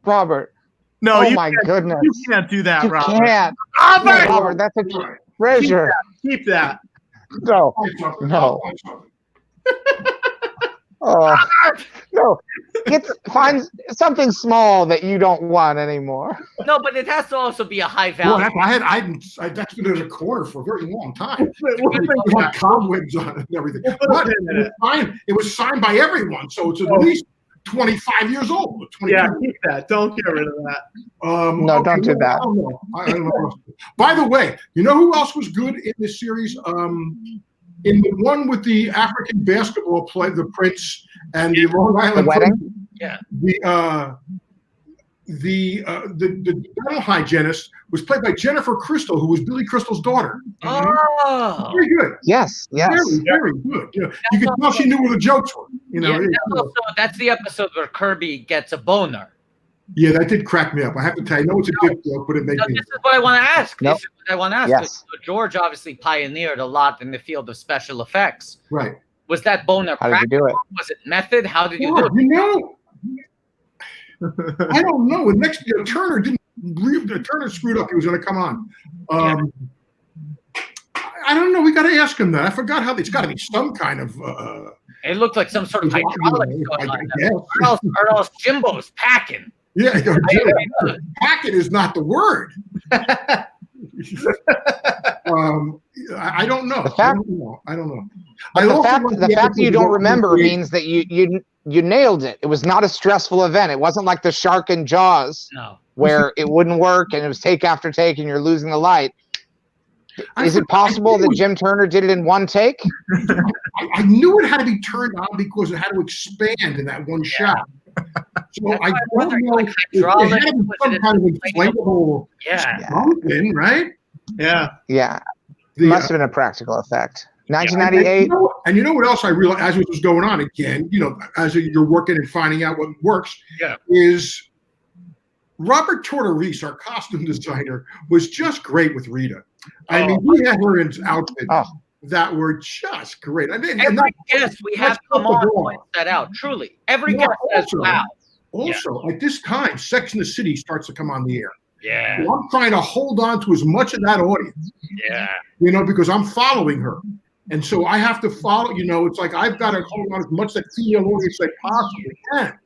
Robert. No, oh my goodness. You can't do that, You Robert. can't. Robert, that's a treasure. Keep that. No. Oh no! Find something small that you don't want anymore. No, but it has to also be a high Well, value. that's been in a corner for a very long time. It had cobwebs on it and everything. But it was signed by everyone, so it's at least 25 years old. Yeah, keep that. Don't get rid of that. No, don't do that. I don't know. By the way, you know who else was good in this series? In the one with the African basketball play, the Prince and the Long Island wedding. Yeah. The dental hygienist was played by Jennifer Crystal, who was Billy Crystal's daughter. Oh, very good. Yes. Very good. You know, you could tell she knew where the jokes were. You know, that's the episode where Kirby gets a boner. Yeah, that did crack me up. I have to tell you, I know it's a dick joke, but it made me. This is what I want to ask. Nope. This is what I want to ask. Yes. So George obviously pioneered a lot in the field of special effects. Right. Was that boner How did you do it? Was it method? How did you do it? You know, I don't know. Turner didn't. Turner screwed up. He was going to come on. I don't know. We got to ask him that. I forgot how. It's got to be some kind of. It looked like some sort of hydraulics going on. Or else Jimbo's packing. Yeah, packing is not the word. I don't know. I don't know. But the fact that you don't remember means that you nailed it. It was not a stressful event. It wasn't like the shark in Jaws, where it wouldn't work and it was take after take and you're losing the light. Is it possible that Jim Turner did it in one take? I knew it had to be turned on because it had to expand in that one shot. So I don't know if it had to be some kind of inflatable something, right? Yeah. It must have been a practical effect. 1998. And you know what else I realized as it was going on again, you know, as you're working and finding out what works, is Robert Tortorese, our costume designer, was just great with Rita. I mean, we had her in outfits that were just great. Every guest we have come on points that out. Truly, every guest says, "Wow." Also, at this time, Sex and the City starts to come on the air. Yeah. So I'm trying to hold on to as much of that audience. Yeah. You know, because I'm following her. And so I have to follow, you know, it's like I've got to hold on as much of that female audience as I possibly can.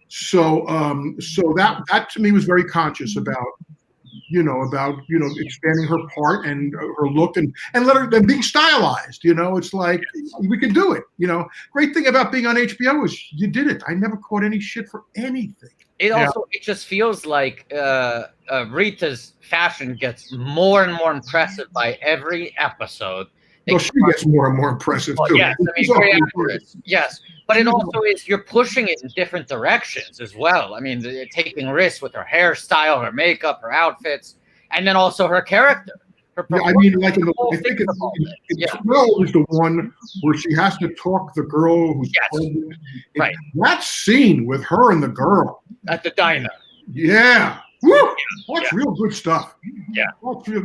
So that to me was very conscious about expanding her part and her look and let her and being stylized. You know, it's like we could do it. You know, great thing about being on HBO is you did it. I never caught any shit for anything. It just feels like Rita's fashion gets more and more impressive by every episode. Well, she gets more and more impressive too. Yes, I mean, great actress. Yes, but it also is you're pushing it in different directions as well. I mean, taking risks with her hairstyle, her makeup, her outfits, and then also her character. I mean, like I think it's 12 is the one where she has to talk the girl who's pregnant. Right. That scene with her and the girl at the diner. Yeah. Woo! That's real good stuff. Yeah.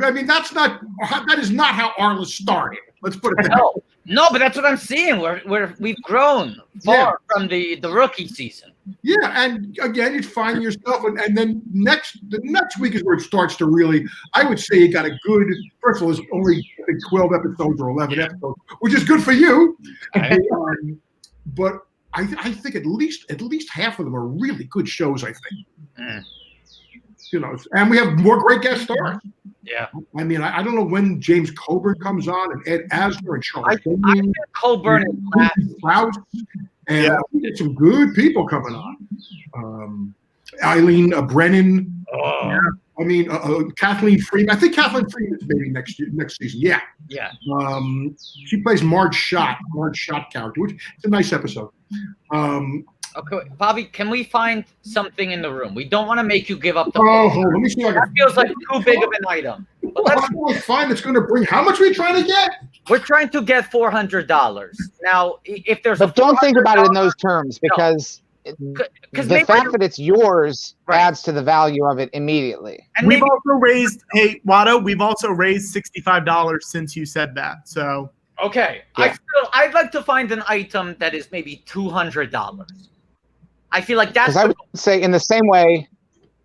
I mean, that is not how Arliss started. Let's put it that way. No, but that's what I'm seeing. We've grown far from the rookie season. Yeah, and again, you find yourself, and then the next week is where it starts to really. I would say you got a good. First of all, there's only I think 12 episodes or 11 episodes, which is good for you. But I think at least half of them are really good shows. I think. You know, and we have more great guest stars. Yeah. I mean, I don't know when James Coburn comes on and Ed Asner and Charles. I think Coburn and Klaus. And we get some good people coming on. Eileen Brennan. Oh. I mean, Kathleen Freeman. I think Kathleen Freeman is maybe next season. Yeah. Yeah. She plays Marge Schott character, which is a nice episode. Okay, Bobby, can we find something in the room? We don't want to make you give up the let me see. That feels like too big of an item. But let's find it's going to bring. How much are we trying to get? We're trying to get $400. Now, if there's but don't think about it in those terms because the fact that it's yours adds to the value of it immediately. And we've also raised, hey, Watto, we've also raised $65 since you said that. So okay, yeah. I'd like to find an item that is maybe $200. I feel like that's. Because I would say in the same way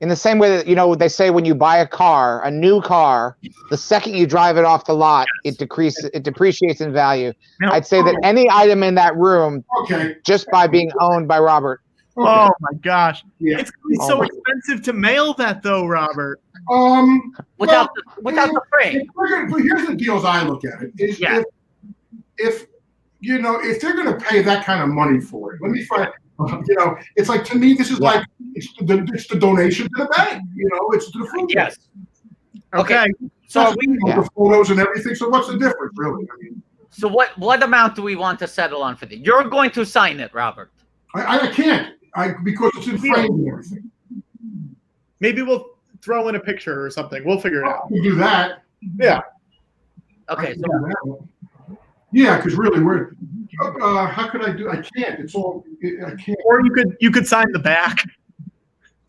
in the same way that, you know, they say when you buy a new car, the second you drive it off the lot, it depreciates in value. I'd say that any item in that room, just by being owned by Robert. Oh my gosh. Yeah. It's gonna be so expensive to mail that though, Robert. Without the frame. But here's the deal as I look at it. Is if you know, if they're gonna pay that kind of money for it, let me find you know, it's like, to me, this is like it's the donation to the bank. You know, it's to the food. Yes. Bank. Okay. So the photos and everything. So what's the difference, really? I mean, so what amount do we want to settle on for this? You're going to sign it, Robert. I can't. Because it's in frame and everything. Maybe we'll throw in a picture or something. We'll figure it out. We'll do that. Yeah. Okay. Yeah, because really, how could I do? I can't. It's all. I can't. Or you could sign the back.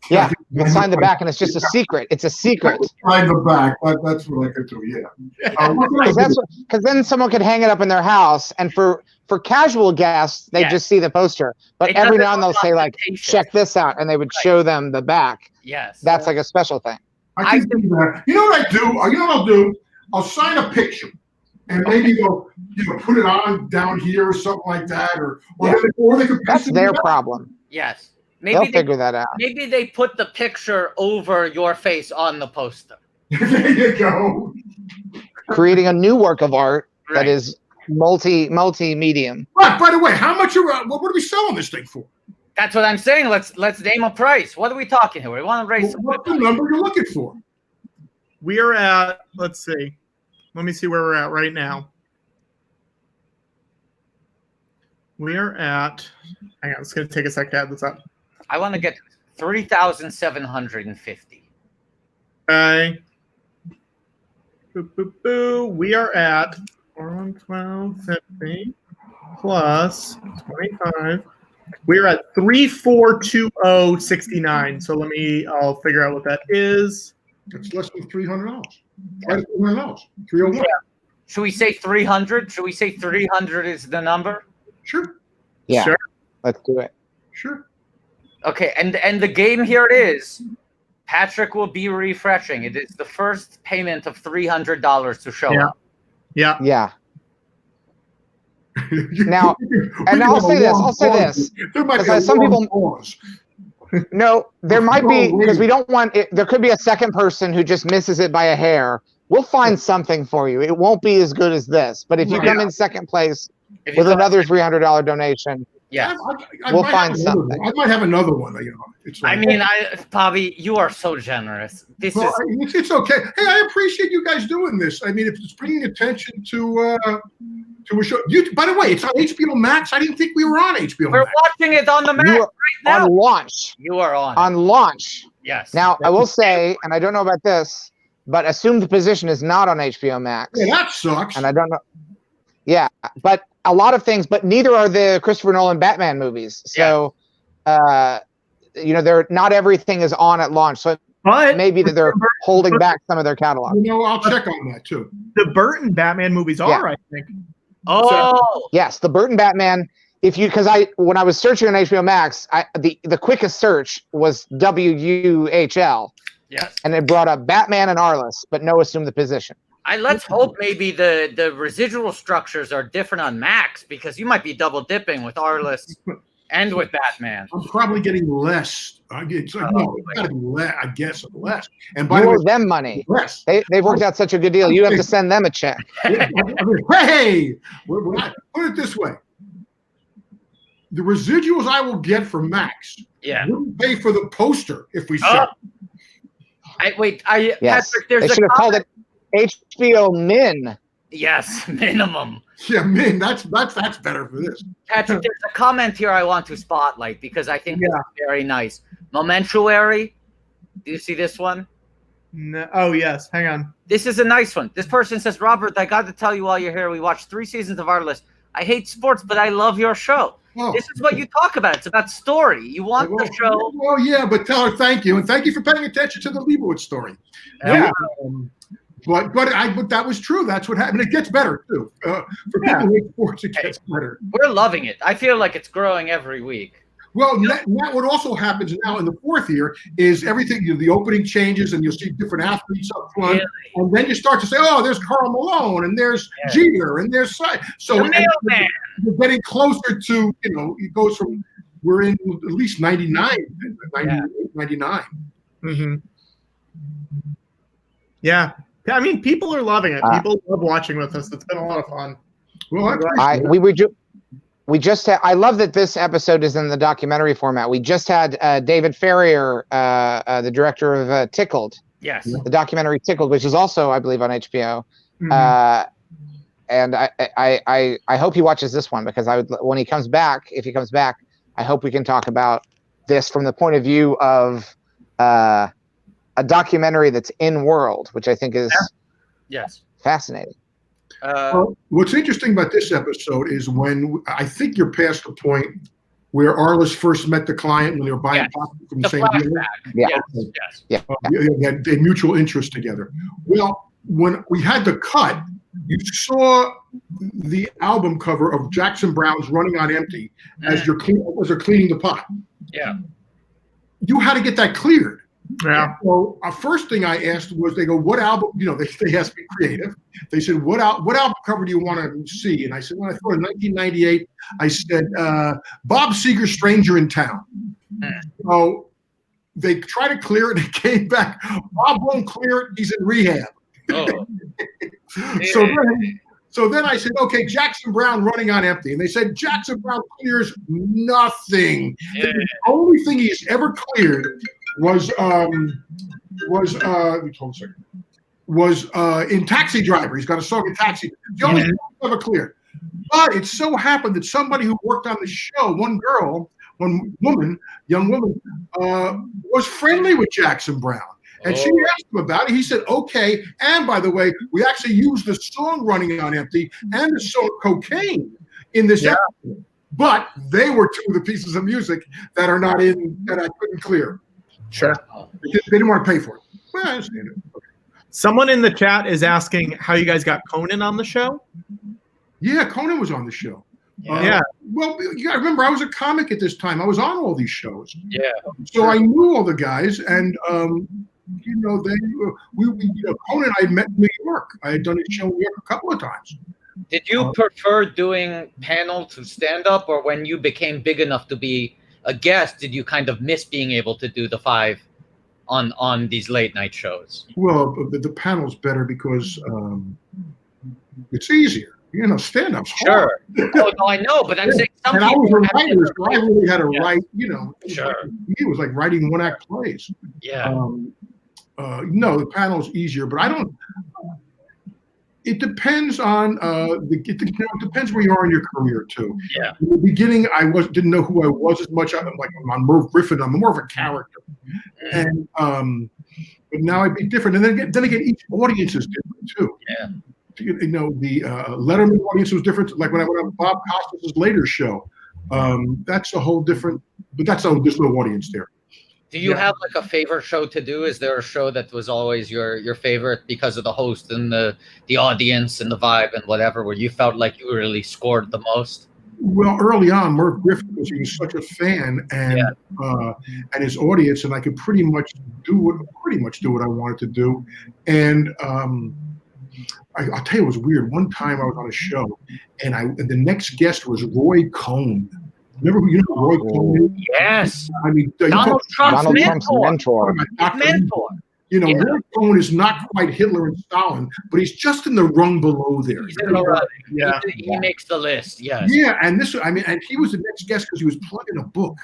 Yeah, you can sign the back, and it's just a secret. It's a secret. Sign the back. That's what I could do. Yeah. Because then someone could hang it up in their house, and for casual guests, they just see the poster. But every now and then they'll say like, "Check this out," and they would show them the back. Yes. That's like a special thing. I can do that. You know what I do? You know what I'll do? I'll sign a picture, and maybe they'll put it on down here or something like that, or they could. That's their problem. Yes. They'll figure that out. Maybe they put the picture over your face on the poster. There you go. Creating a new work of art that is multi-medium. Right. By the way, how much what are we selling this thing for? That's what I'm saying. Let's name a price. What are we talking here? We want to raise. What's the number you're looking for? We are at. Let's see. Let me see where we're at right now. We are at. Hang on. It's going to take a sec to add this up. I want to get 3,750. Okay. We are at 412.50 plus 25. We're at 3420.69. So I'll figure out what that is. It's less than $300. Right, $300. 301. Should we say 300? Should we say 300 is the number? Sure. Yeah. Sure. Let's do it. Sure. Okay, and the game here it is. Patrick will be refreshing. It is the first payment of $300 to show up. Yeah. Yeah. Now, and I'll say this. Because some people. No, there might be, because we don't want it. There could be a second person who just misses it by a hair. We'll find something for you. It won't be as good as this, but if you come in second place with another $300 donation. Yeah, we'll find something. I might have another one. You know, I mean, Bobby, you are so generous. It's okay. Hey, I appreciate you guys doing this. I mean, it's bringing attention to a show. By the way, it's on HBO Max. I didn't think we were on HBO We're Max. watching it on the Max right now. On launch. You are on. On launch. Yes. Now, I will say, and I don't know about this, but Assumed Position is not on HBO Max. Yeah, that sucks. And I don't know. Yeah, but a lot of things, but neither are the Christopher Nolan Batman movies. So, they're not everything is on at launch. So maybe that they're holding back some of their catalog. I'll check on that too. The Burton Batman movies are, I think. Oh, yes, the Burton Batman. When I was searching on HBO Max, the quickest search was WUHL. Yes. And it brought up Batman and Arliss, but no Assume the Position. Let's hope maybe the residual structures are different on Max, because you might be double dipping with Arliss and with Batman. I'm probably getting less. I guess less. And by you the way, owe them money. Less. They've worked out such a good deal. You have to send them a check. Hey, put it this way: the residuals I will get from Max, wouldn't pay for the poster if we sell. Yes. Patrick, They should have called it HBO Min. Yes, minimum. Yeah, Min. That's better for this. Patrick, there's a comment here I want to spotlight because I think it's very nice. Momentuary. Do you see this one? No. Oh, yes. Hang on. This is a nice one. This person says, Robert, I got to tell you while you're here, we watched 3 seasons of Arliss. I hate sports, but I love your show. Oh. This is what you talk about. It's about story. You want the show. Well, yeah, but tell her thank you. And thank you for paying attention to the Leibowitz story. Yeah. But that was true. That's what happened. It gets better, too. For people who hate sports, it gets better. We're loving it. I feel like it's growing every week. Well, what also happens now in the fourth year is everything. The opening changes, and you'll see different athletes up front, and then you start to say, "Oh, there's Karl Malone, and there's Jeter, and there's so." You're getting closer to, it goes from we're in at least 99, 99. Mm-hmm. Yeah, I mean, people are loving it. People love watching with us. It's been a lot of fun. Well, we just had, I love that this episode is in the documentary format. We just had David Farrier, the director of Tickled. Yes. The documentary Tickled, which is also, I believe, on HBO. And I hope he watches this one, because when he comes back, if he comes back, I hope we can talk about this from the point of view of a documentary that's in world, which I think is fascinating. Well, what's interesting about this episode is when I think you're past the point where Arliss first met the client when they were buying property from the same dealer. They had mutual interest together. Well, when we had the cut, you saw the album cover of Jackson Browne's "Running on Empty" as they're cleaning the pot. Yeah, you had to get that cleared. Yeah. So first thing I asked was, they go, "What album?" They asked me creative. They said, "What album cover do you want to see?" And I said, "When I thought in 1998, I said Bob Seger's "Stranger in Town." So they tried to clear it. It came back. Bob won't clear it. He's in rehab. Oh. So then I said, "Okay, Jackson Browne, Running on Empty." And they said, "Jackson Browne clears nothing. The only thing he's ever cleared was in Taxi Driver. He's got a song in Taxi. The only thing he's ever cleared." But it so happened that somebody who worked on the show, one young woman, was friendly with Jackson Browne. And she asked him about it. He said, "Okay. And by the way, we actually used the song "Running on Empty" and the song "Cocaine" in this episode. But they were two of the pieces of music that are not in, that I couldn't clear. Sure. They didn't want to pay for it. Well, I understand it. Okay. Someone in the chat is asking how you guys got Conan on the show. Yeah, Conan was on the show. Yeah. Well, you got to remember, I was a comic at this time. I was on all these shows. Yeah. So I knew all the guys, and Conan and I met in New York. I had done a show in New York a couple of times. Did you prefer doing panel to stand up, or when you became big enough to be a guest, did you kind of miss being able to do the 5 on these late night shows? Well, the panel's better because it's easier. Stand-up's hard. Sure. Oh, no, I know, but I'm saying some and I people was a writer, so I really had to write, Sure. It was like writing one-act plays. Yeah. No, the panel's easier, but I don't. It depends on it depends where you are in your career too. Yeah. In the beginning, I didn't know who I was as much. I'm Merv Griffin. I'm more of a character, and but now I'd be different. And then again, each audience is different too. Yeah. The Letterman audience was different. Like when I went on Bob Costas' later show, that's a whole different. But there's no audience there. Do you have like a favorite show to do? Is there a show that was always your favorite because of the host and the audience and the vibe and whatever, where you felt like you really scored the most? Well, early on, Merv Griffin, because he was such a fan and his audience, and I could pretty much do what I wanted to do. And I'll tell you, it was weird. One time I was on a show, and the next guest was Roy Cohn. Remember who Roy Cohn is? Yes. I mean, Donald Trump's mentor. Roy Cohn is not quite Hitler and Stalin, but he's just in the rung below there. He's in the rung. Yeah. He makes the list. Yes. Yeah, and and he was the next guest because he was plugging a book,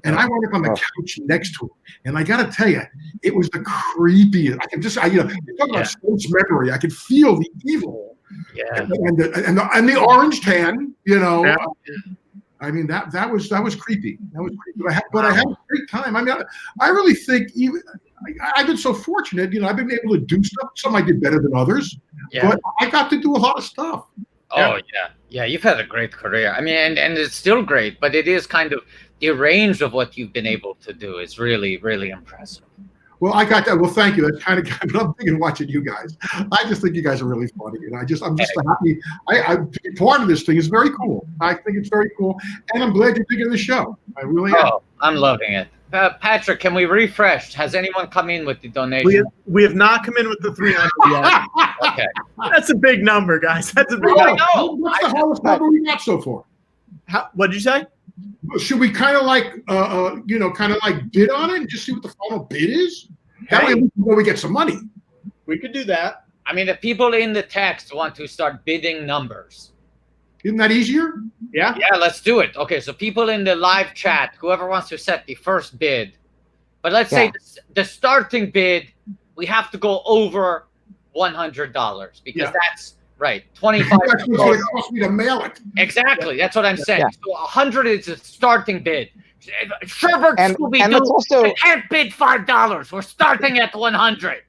and I went up on the couch next to him, and I got to tell you, it was the creepiest. I can just, you talk about sports memory. I could feel the evil. Yeah. And the orange tan. I mean, that was creepy. That was creepy. But I had a great time. I mean, I really think I've been so fortunate. I've been able to do stuff. Some I did better than others, but I got to do a lot of stuff. Oh yeah. You've had a great career. I mean, and it's still great, but it is kind of the range of what you've been able to do is really, really impressive. Well, I got that. Well, thank you. That's kind of what I'm thinking watching you guys. I just think you guys are really funny, and I'm just happy. I'm part of this thing. It's very cool. I think it's very cool, and I'm glad you're digging the show. I really am. Oh, I'm loving it. Patrick, can we refresh? Has anyone come in with the donation? We have not come in with the 300 yet. Okay. That's a big number, guys. That's a big I number. know. What's the highest number we got so far? What did you say? Should we kind of like, bid on it and just see what the final bid is? That way we know we get some money. We could do that. I mean, if people in the text want to start bidding numbers. Isn't that easier? Yeah. Yeah, let's do it. Okay, so people in the live chat, whoever wants to set the first bid. But let's say the starting bid, we have to go over $100 because that's right. 25. That's what it cost me to mail it. Exactly. That's what I'm saying. Yeah. So 100 is the starting bid. Sherbert And let's Scooby-Doo, also- you can't bid $5. We're starting at 100.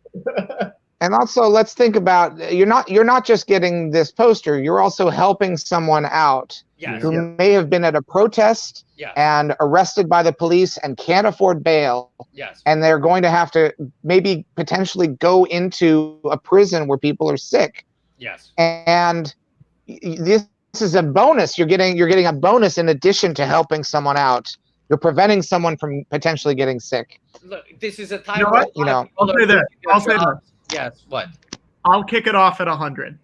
And also, let's think about you're not just getting this poster. You're also helping someone out who may have been at a protest and arrested by the police and can't afford bail. Yes. And they're going to have to maybe potentially go into a prison where people are sick. Yes. And this is a bonus. You're getting a bonus in addition to helping someone out. You're preventing someone from potentially getting sick. Look, this is a time. You know what? I'll say this. I'll say this. Yes. What? I'll kick it off at 100.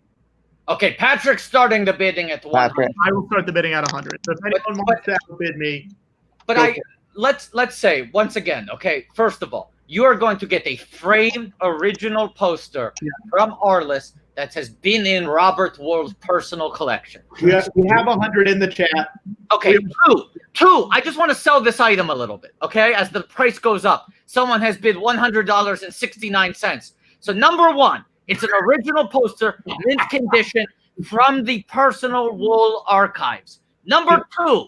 Okay, Patrick's starting the bidding at 100. I will start the bidding at 100. So if anyone wants to outbid me, But let's say once again, okay. First of all, you are going to get a framed original poster from Arliss that has been in Robert World's personal collection. we have 100 in the chat. Okay, two. I just want to sell this item a little bit, okay? As the price goes up, someone has bid $100.69. So number one, it's an original poster, mint condition from the Personal Wool archives. Number two,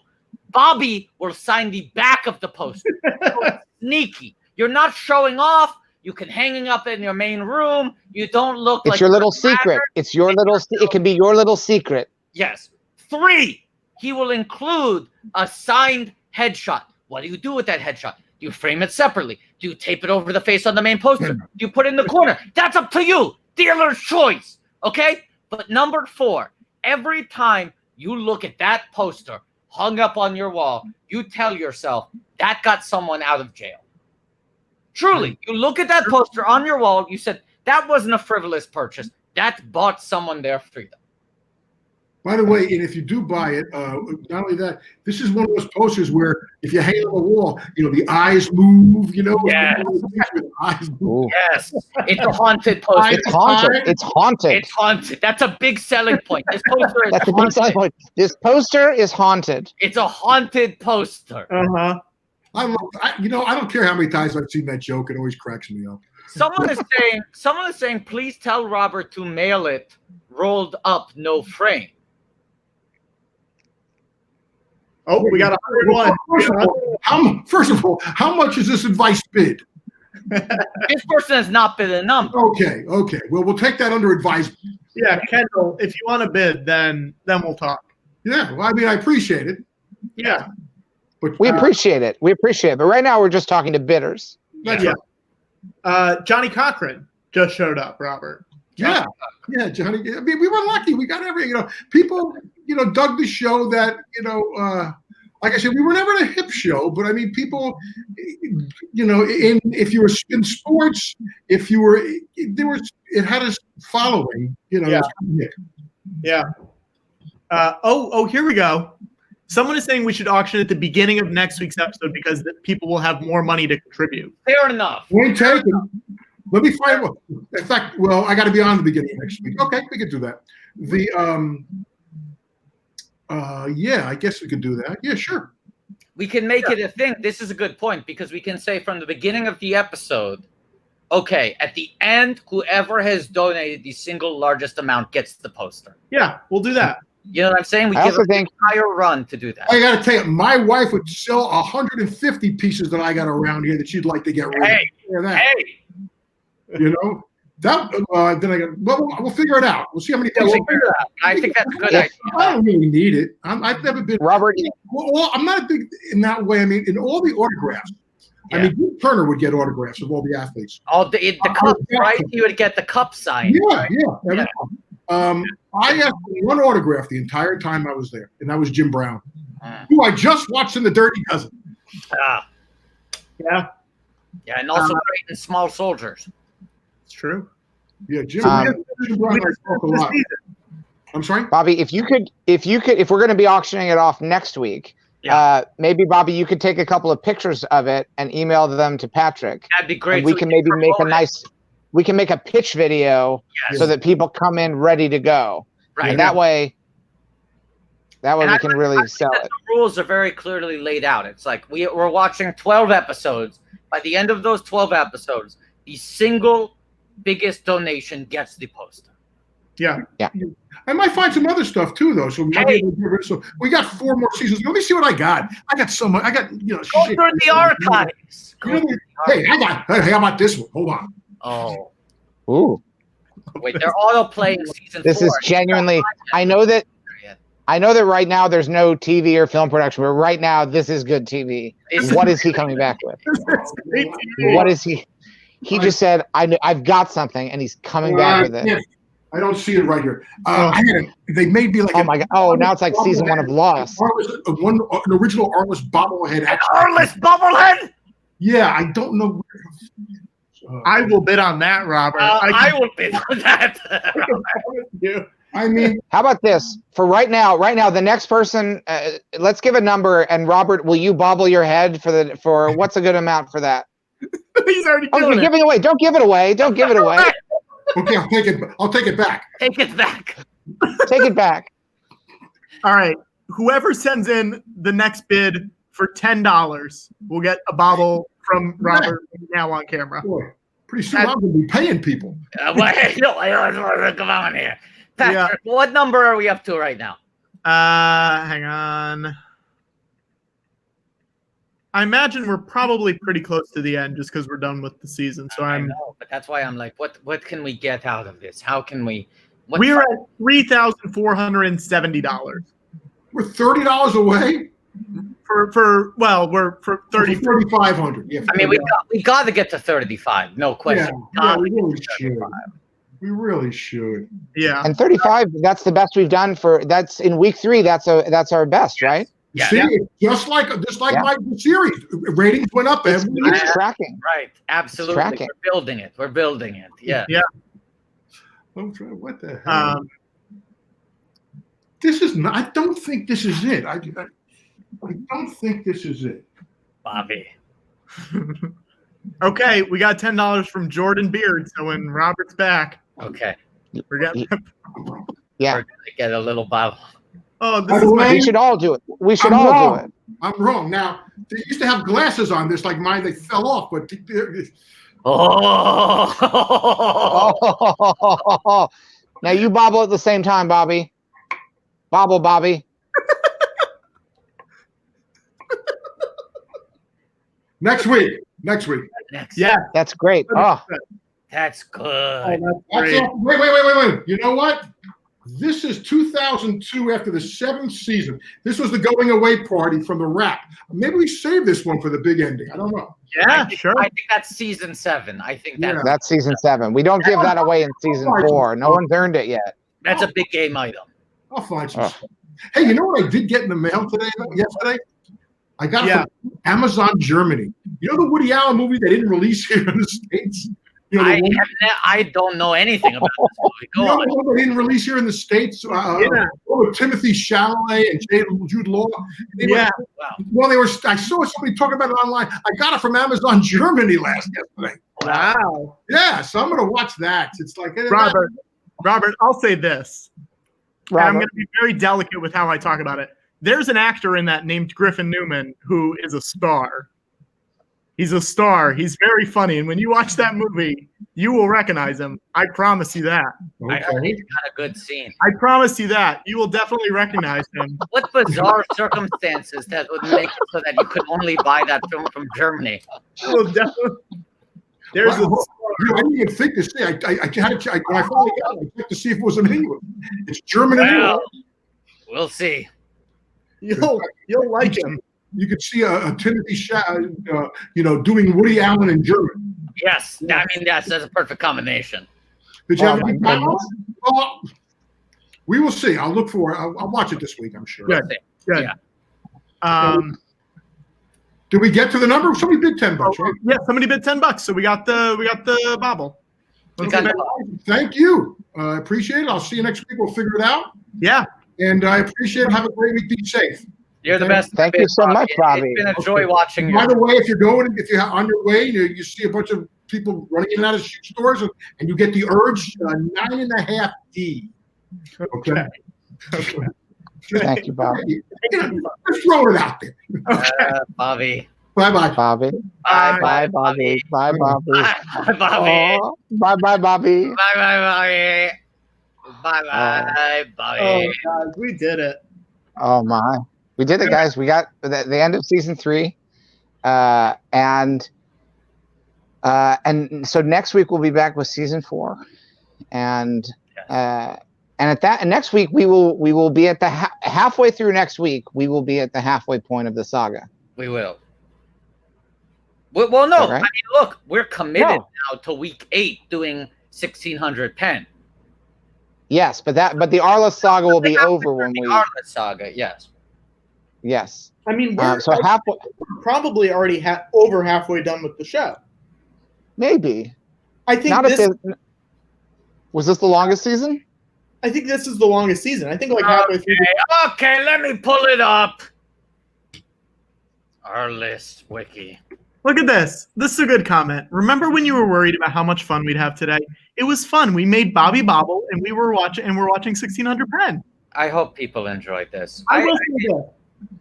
Bobby will sign the back of the poster. So sneaky. You're not showing off. You can hang it up in your main room. You don't look like It's your little secret. It's your little. It can be your little secret. Yes. 3, he will include a signed headshot. What do you do with that headshot? Do you frame it separately? Do you tape it over the face on the main poster? Do you put it in the corner? That's up to you. Dealer's choice. Okay? But number 4, every time you look at that poster hung up on your wall, you tell yourself that got someone out of jail. Truly, you look at that poster on your wall, you said, that wasn't a frivolous purchase. That bought someone their freedom. By the way, and if you do buy it, not only that, this is one of those posters where if you hang it on the wall, the eyes move, Yes. The eyes move. Yes. It's a haunted poster. It's haunted. It's haunted. It's haunted. That's a big selling point. This poster is That's a big haunted. selling point. This poster is haunted. It's a haunted poster. Uh-huh. I don't care how many times I've seen that joke. It always cracks me up. Someone is saying, please tell Robert to mail it rolled up, no frame. Oh, we got 101. First of all, how much is this advice bid? This person has not bid a number. Okay. Well, we'll take that under advisement. Yeah, Kendall, if you want to bid, then we'll talk. Yeah, well, I mean, I appreciate it. Yeah. But We appreciate it. We appreciate it. But right now, we're just talking to bidders. That's Yeah. right. Johnny Cochran just showed up, Robert. Yeah, Johnny. I mean, we were lucky. We got everything. People, dug the show. That like I said, we were never a hip show, but I mean, people, if you were in sports, it had a following. Yeah. Here we go. Someone is saying we should auction at the beginning of next week's episode because people will have more money to contribute. Fair enough. We ain't taking. Let me find one. In fact, I got to be on the beginning of next week. Okay, we could do that. I guess we could do that. Yeah, sure. We can make it a thing. This is a good point because we can say from the beginning of the episode, okay, at the end, whoever has donated the single largest amount gets the poster. Yeah, we'll do that. You know what I'm saying? We I give also an think- entire run to do that. I got to tell you, my wife would sell 150 pieces that I got around here that she'd like to get rid of. Hey, We'll figure it out. We'll see how many pieces. we'll figure it out. I think that's a good idea. I don't really need it. I've never been. Robert, I'm not big in that way. I mean, in all the autographs, I mean, Jim Turner would get autographs of all the athletes. Oh, the cup, right? He would get the cup signed. Yeah. I asked for one autograph the entire time I was there, and that was Jim Brown, who I just watched in The Dirty Dozen. Yeah, and also great in Small Soldiers. It's true. Yeah, Jim Brown. I spoke a lot. I'm sorry, Bobby. If we're going to be auctioning it off next week, maybe Bobby, you could take a couple of pictures of it and email them to Patrick. That'd be great. And we can maybe make a nice. We can make a pitch video so that people come in ready to go. Right. And that way we can really sell it. The rules are very clearly laid out. It's like we're watching 12 episodes. By the end of those 12 episodes, the single biggest donation gets the poster. Yeah. I might find some other stuff too, though. So we got 4 more seasons. Let me see what I got. I got so much. I got go through the archives. Hey, how about this one? Hold on. Oh. Ooh. Wait, they're all playing season 4. This is genuinely. I know that right now there's no TV or film production, but right now this is good TV. What is he coming back with? What is he? He just said, I've got something, and he's coming back with it. I don't see it right here. They made me like. Oh my god! Oh, now it's like season 1 of Lost. An original Arliss bobblehead. An Arliss bobblehead. Yeah, I don't know. I will bid on that, Robert. I will bid on that. I mean, how about this? For right now, the next person, let's give a number. And Robert, will you bobble your head for what's a good amount for that? He's already you're giving it away. Don't give it away. Don't give it away. Okay, I'll take it back. Take it back. Take it back. All right. Whoever sends in the next bid for $10 will get a bobble from Robert now on camera. Boy, pretty soon I'm going to be paying people. Come on here. Patrick, what number are we up to right now? Hang on. I imagine we're probably pretty close to the end just because we're done with the season. So I know, but that's why I'm like, what can we get out of this? How can we? We're at $3,470. We're $30 away. We're for $3,500. Yeah, I mean, we got to get to 35, no question. Yeah, we really should. We really should. Yeah. And 35, that's the best we've done that's in week 3. That's our best, right? Yeah. See, just like my series, ratings went up every week. It's tracking. Right. Absolutely. Tracking. We're building it. Yeah. Yeah. What the hell? This is not. I don't think this is it. I don't think this is it. Bobby. Okay, we got $10 from Jordan Beard. So when Robert's back, okay, we're gonna get a little bobble. Oh, we should all do it. We should all do it. I'm wrong. Now they used to have glasses on this, like mine. They fell off, but Now you bobble at the same time, Bobby. Bobble, Bobby. Next week. Yeah, that's great. Oh, that's good. Wait. You know what? This is 2002 after the 7th season. This was the going away party from the rap. Maybe we save this one for the big ending. I don't know. Yeah, sure. I think that's season 7. I think that's season 7. We don't give that away in season 4. No one's earned it yet. That's a big game item. I'll find some stuff. Hey, you know what I did get in the mail yesterday? I got it from Amazon Germany. You know the Woody Allen movie they didn't release here in the States? You know, I don't know anything about this movie. Go on. The one they didn't release here in the States? With Timothy Chalamet and Jude Law. Well, I saw somebody talking about it online. I got it from Amazon Germany yesterday. Wow. Yeah, so I'm going to watch that. It's like Robert, I'll say this. And I'm going to be very delicate with how I talk about it. There's an actor in that named Griffin Newman who is a star. He's a star. He's very funny. And when you watch that movie, you will recognize him. I promise you that. I heard he's got a good scene. I promise you that. You will definitely recognize him. What bizarre circumstances that would make it so that you could only buy that film from Germany? Well, definitely. There's I didn't even think to say. I had to. When I finally got it, I checked to see if it was in English. It's German and English. We'll see. You'll like him. you could see a Timothy doing Woody Allen in German. Yes, I mean that's a perfect combination. Did you have any comments? Well, we will see. I'll look for it. I'll watch it this week, I'm sure. Good. Good. Yeah. Did we get to the number? Somebody bid $10, right? Yeah, somebody bid $10. So we got the bobble. Okay. Thank you. I appreciate it. I'll see you next week. We'll figure it out. Yeah. And I appreciate it. Have a great week. Be safe. You're the best. Thank you so much, Bobby. It's been a joy watching you. By the way, if you're on your way, you see a bunch of people running in and out of shoe stores, and you get the urge 9.5D. Okay. Thank you, Bobby. Just throw it out there. Bobby. Bye-bye. Bobby. Bye, Bobby. Bye, Bobby. Bye, Bobby. Oh, bye, Bobby. Bye, Bobby. Bye, Bobby. Oh, God, we did it. Oh, my. We did it, guys. We got the end of season 3. And so next week we'll be back with season 4. And and next week we will be at the halfway through next week. We will be at the halfway point of the saga. We will. Well, no. Right? I mean, look, we're committed now to week 8 doing 1600 pen. Yes, but the Arliss saga will be over when we. Arliss saga, yes. Yes. I mean, we're probably already over halfway done with the show. Maybe. I think was this the longest season? I think this is the longest season. I think like halfway through. Okay, let me pull it up. Arliss wiki. Look at this. This is a good comment. Remember when you were worried about how much fun we'd have today? It was fun. We made Bobby Bobble, and we're watching 1600 pen. I hope people enjoyed this. I will say this.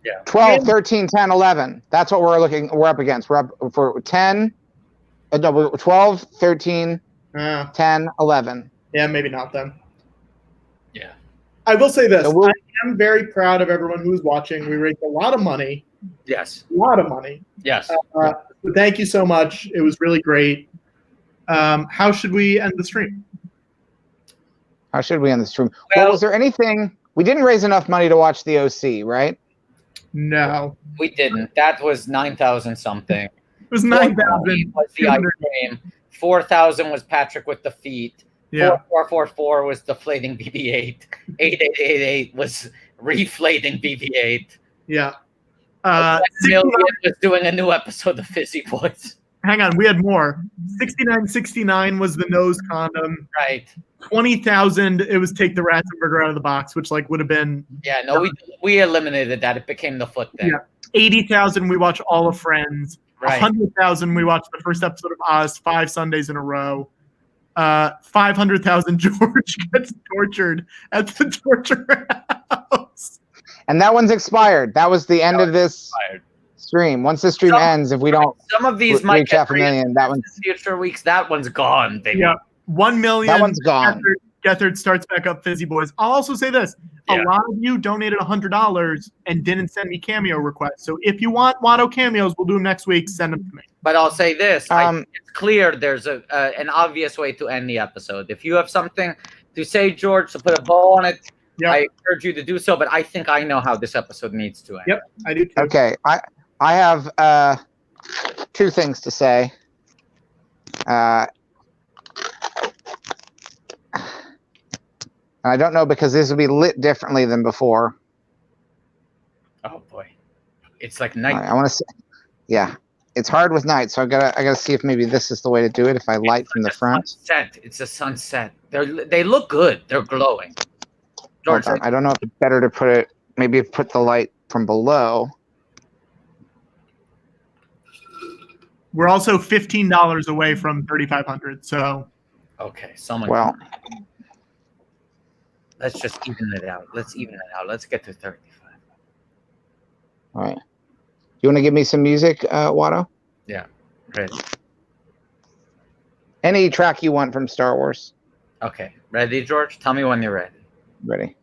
Yeah. 12, 13, 10, 11. That's what we're up against. We're up for 10. No, 12, 13, 10, 11. Yeah, maybe not then. Yeah. I will say this. I am very proud of everyone who's watching. We raised a lot of money. Yes. A lot of money. Yes. So thank you so much. It was really great. How should we end the stream? How should we end the stream? Well, was there anything? We didn't raise enough money to watch the OC, right? No. We didn't. That was 9,000 something. It was 9,000. Was the ice cream. 4,000 was Patrick with the feet. Yeah. 4,444 was deflating BB-8. 8,888 was reflating BB-8. Yeah. 1 million was doing a new episode of Fizzy Boys. Hang on, we had more. 6969 was the nose condom. Right. 20,000. It was take the Ratzenberger out of the box, which would have been. Yeah, no, we eliminated that. It became the foot thing. Yeah. 80,000. We watch all of Friends. Right. 100,000. We watched the first episode of Oz 5 Sundays in a row. 500,000. George gets tortured at the torture house. And that one's expired. That was the end of this stream. Once the stream ends, if we don't some of these might reach half a million, that one's future weeks. That one's gone, baby. Yeah. 1 million. That one's gone. Gethard starts back up Fizzy Boys. I'll also say this. A lot of you donated $100 and didn't send me cameo requests. So if you want Watto cameos, we'll do them next week. Send them to me. But I'll say this. It's clear there's an obvious way to end the episode. If you have something to say, George, to put a bow on it, I urge you to do so. But I think I know how this episode needs to end. Yep, I do too. Okay. I have 2 things to say. I don't know because this will be lit differently than before. Oh boy, it's like night. Right, I want to say, yeah, it's hard with night, so I gotta see if maybe this is the way to do it. If I light from the front. Sunset. It's a sunset. They look good. They're glowing. George, I don't know if it's better to put the light from below. We're also $15 away from 3,500. So. Okay, someone. Well. Let's just even it out. Let's even it out. Let's get to 35. All right. You want to give me some music, Watto? Yeah. Ready. Any track you want from Star Wars. Okay. Ready, George? Tell me when you're ready. Ready.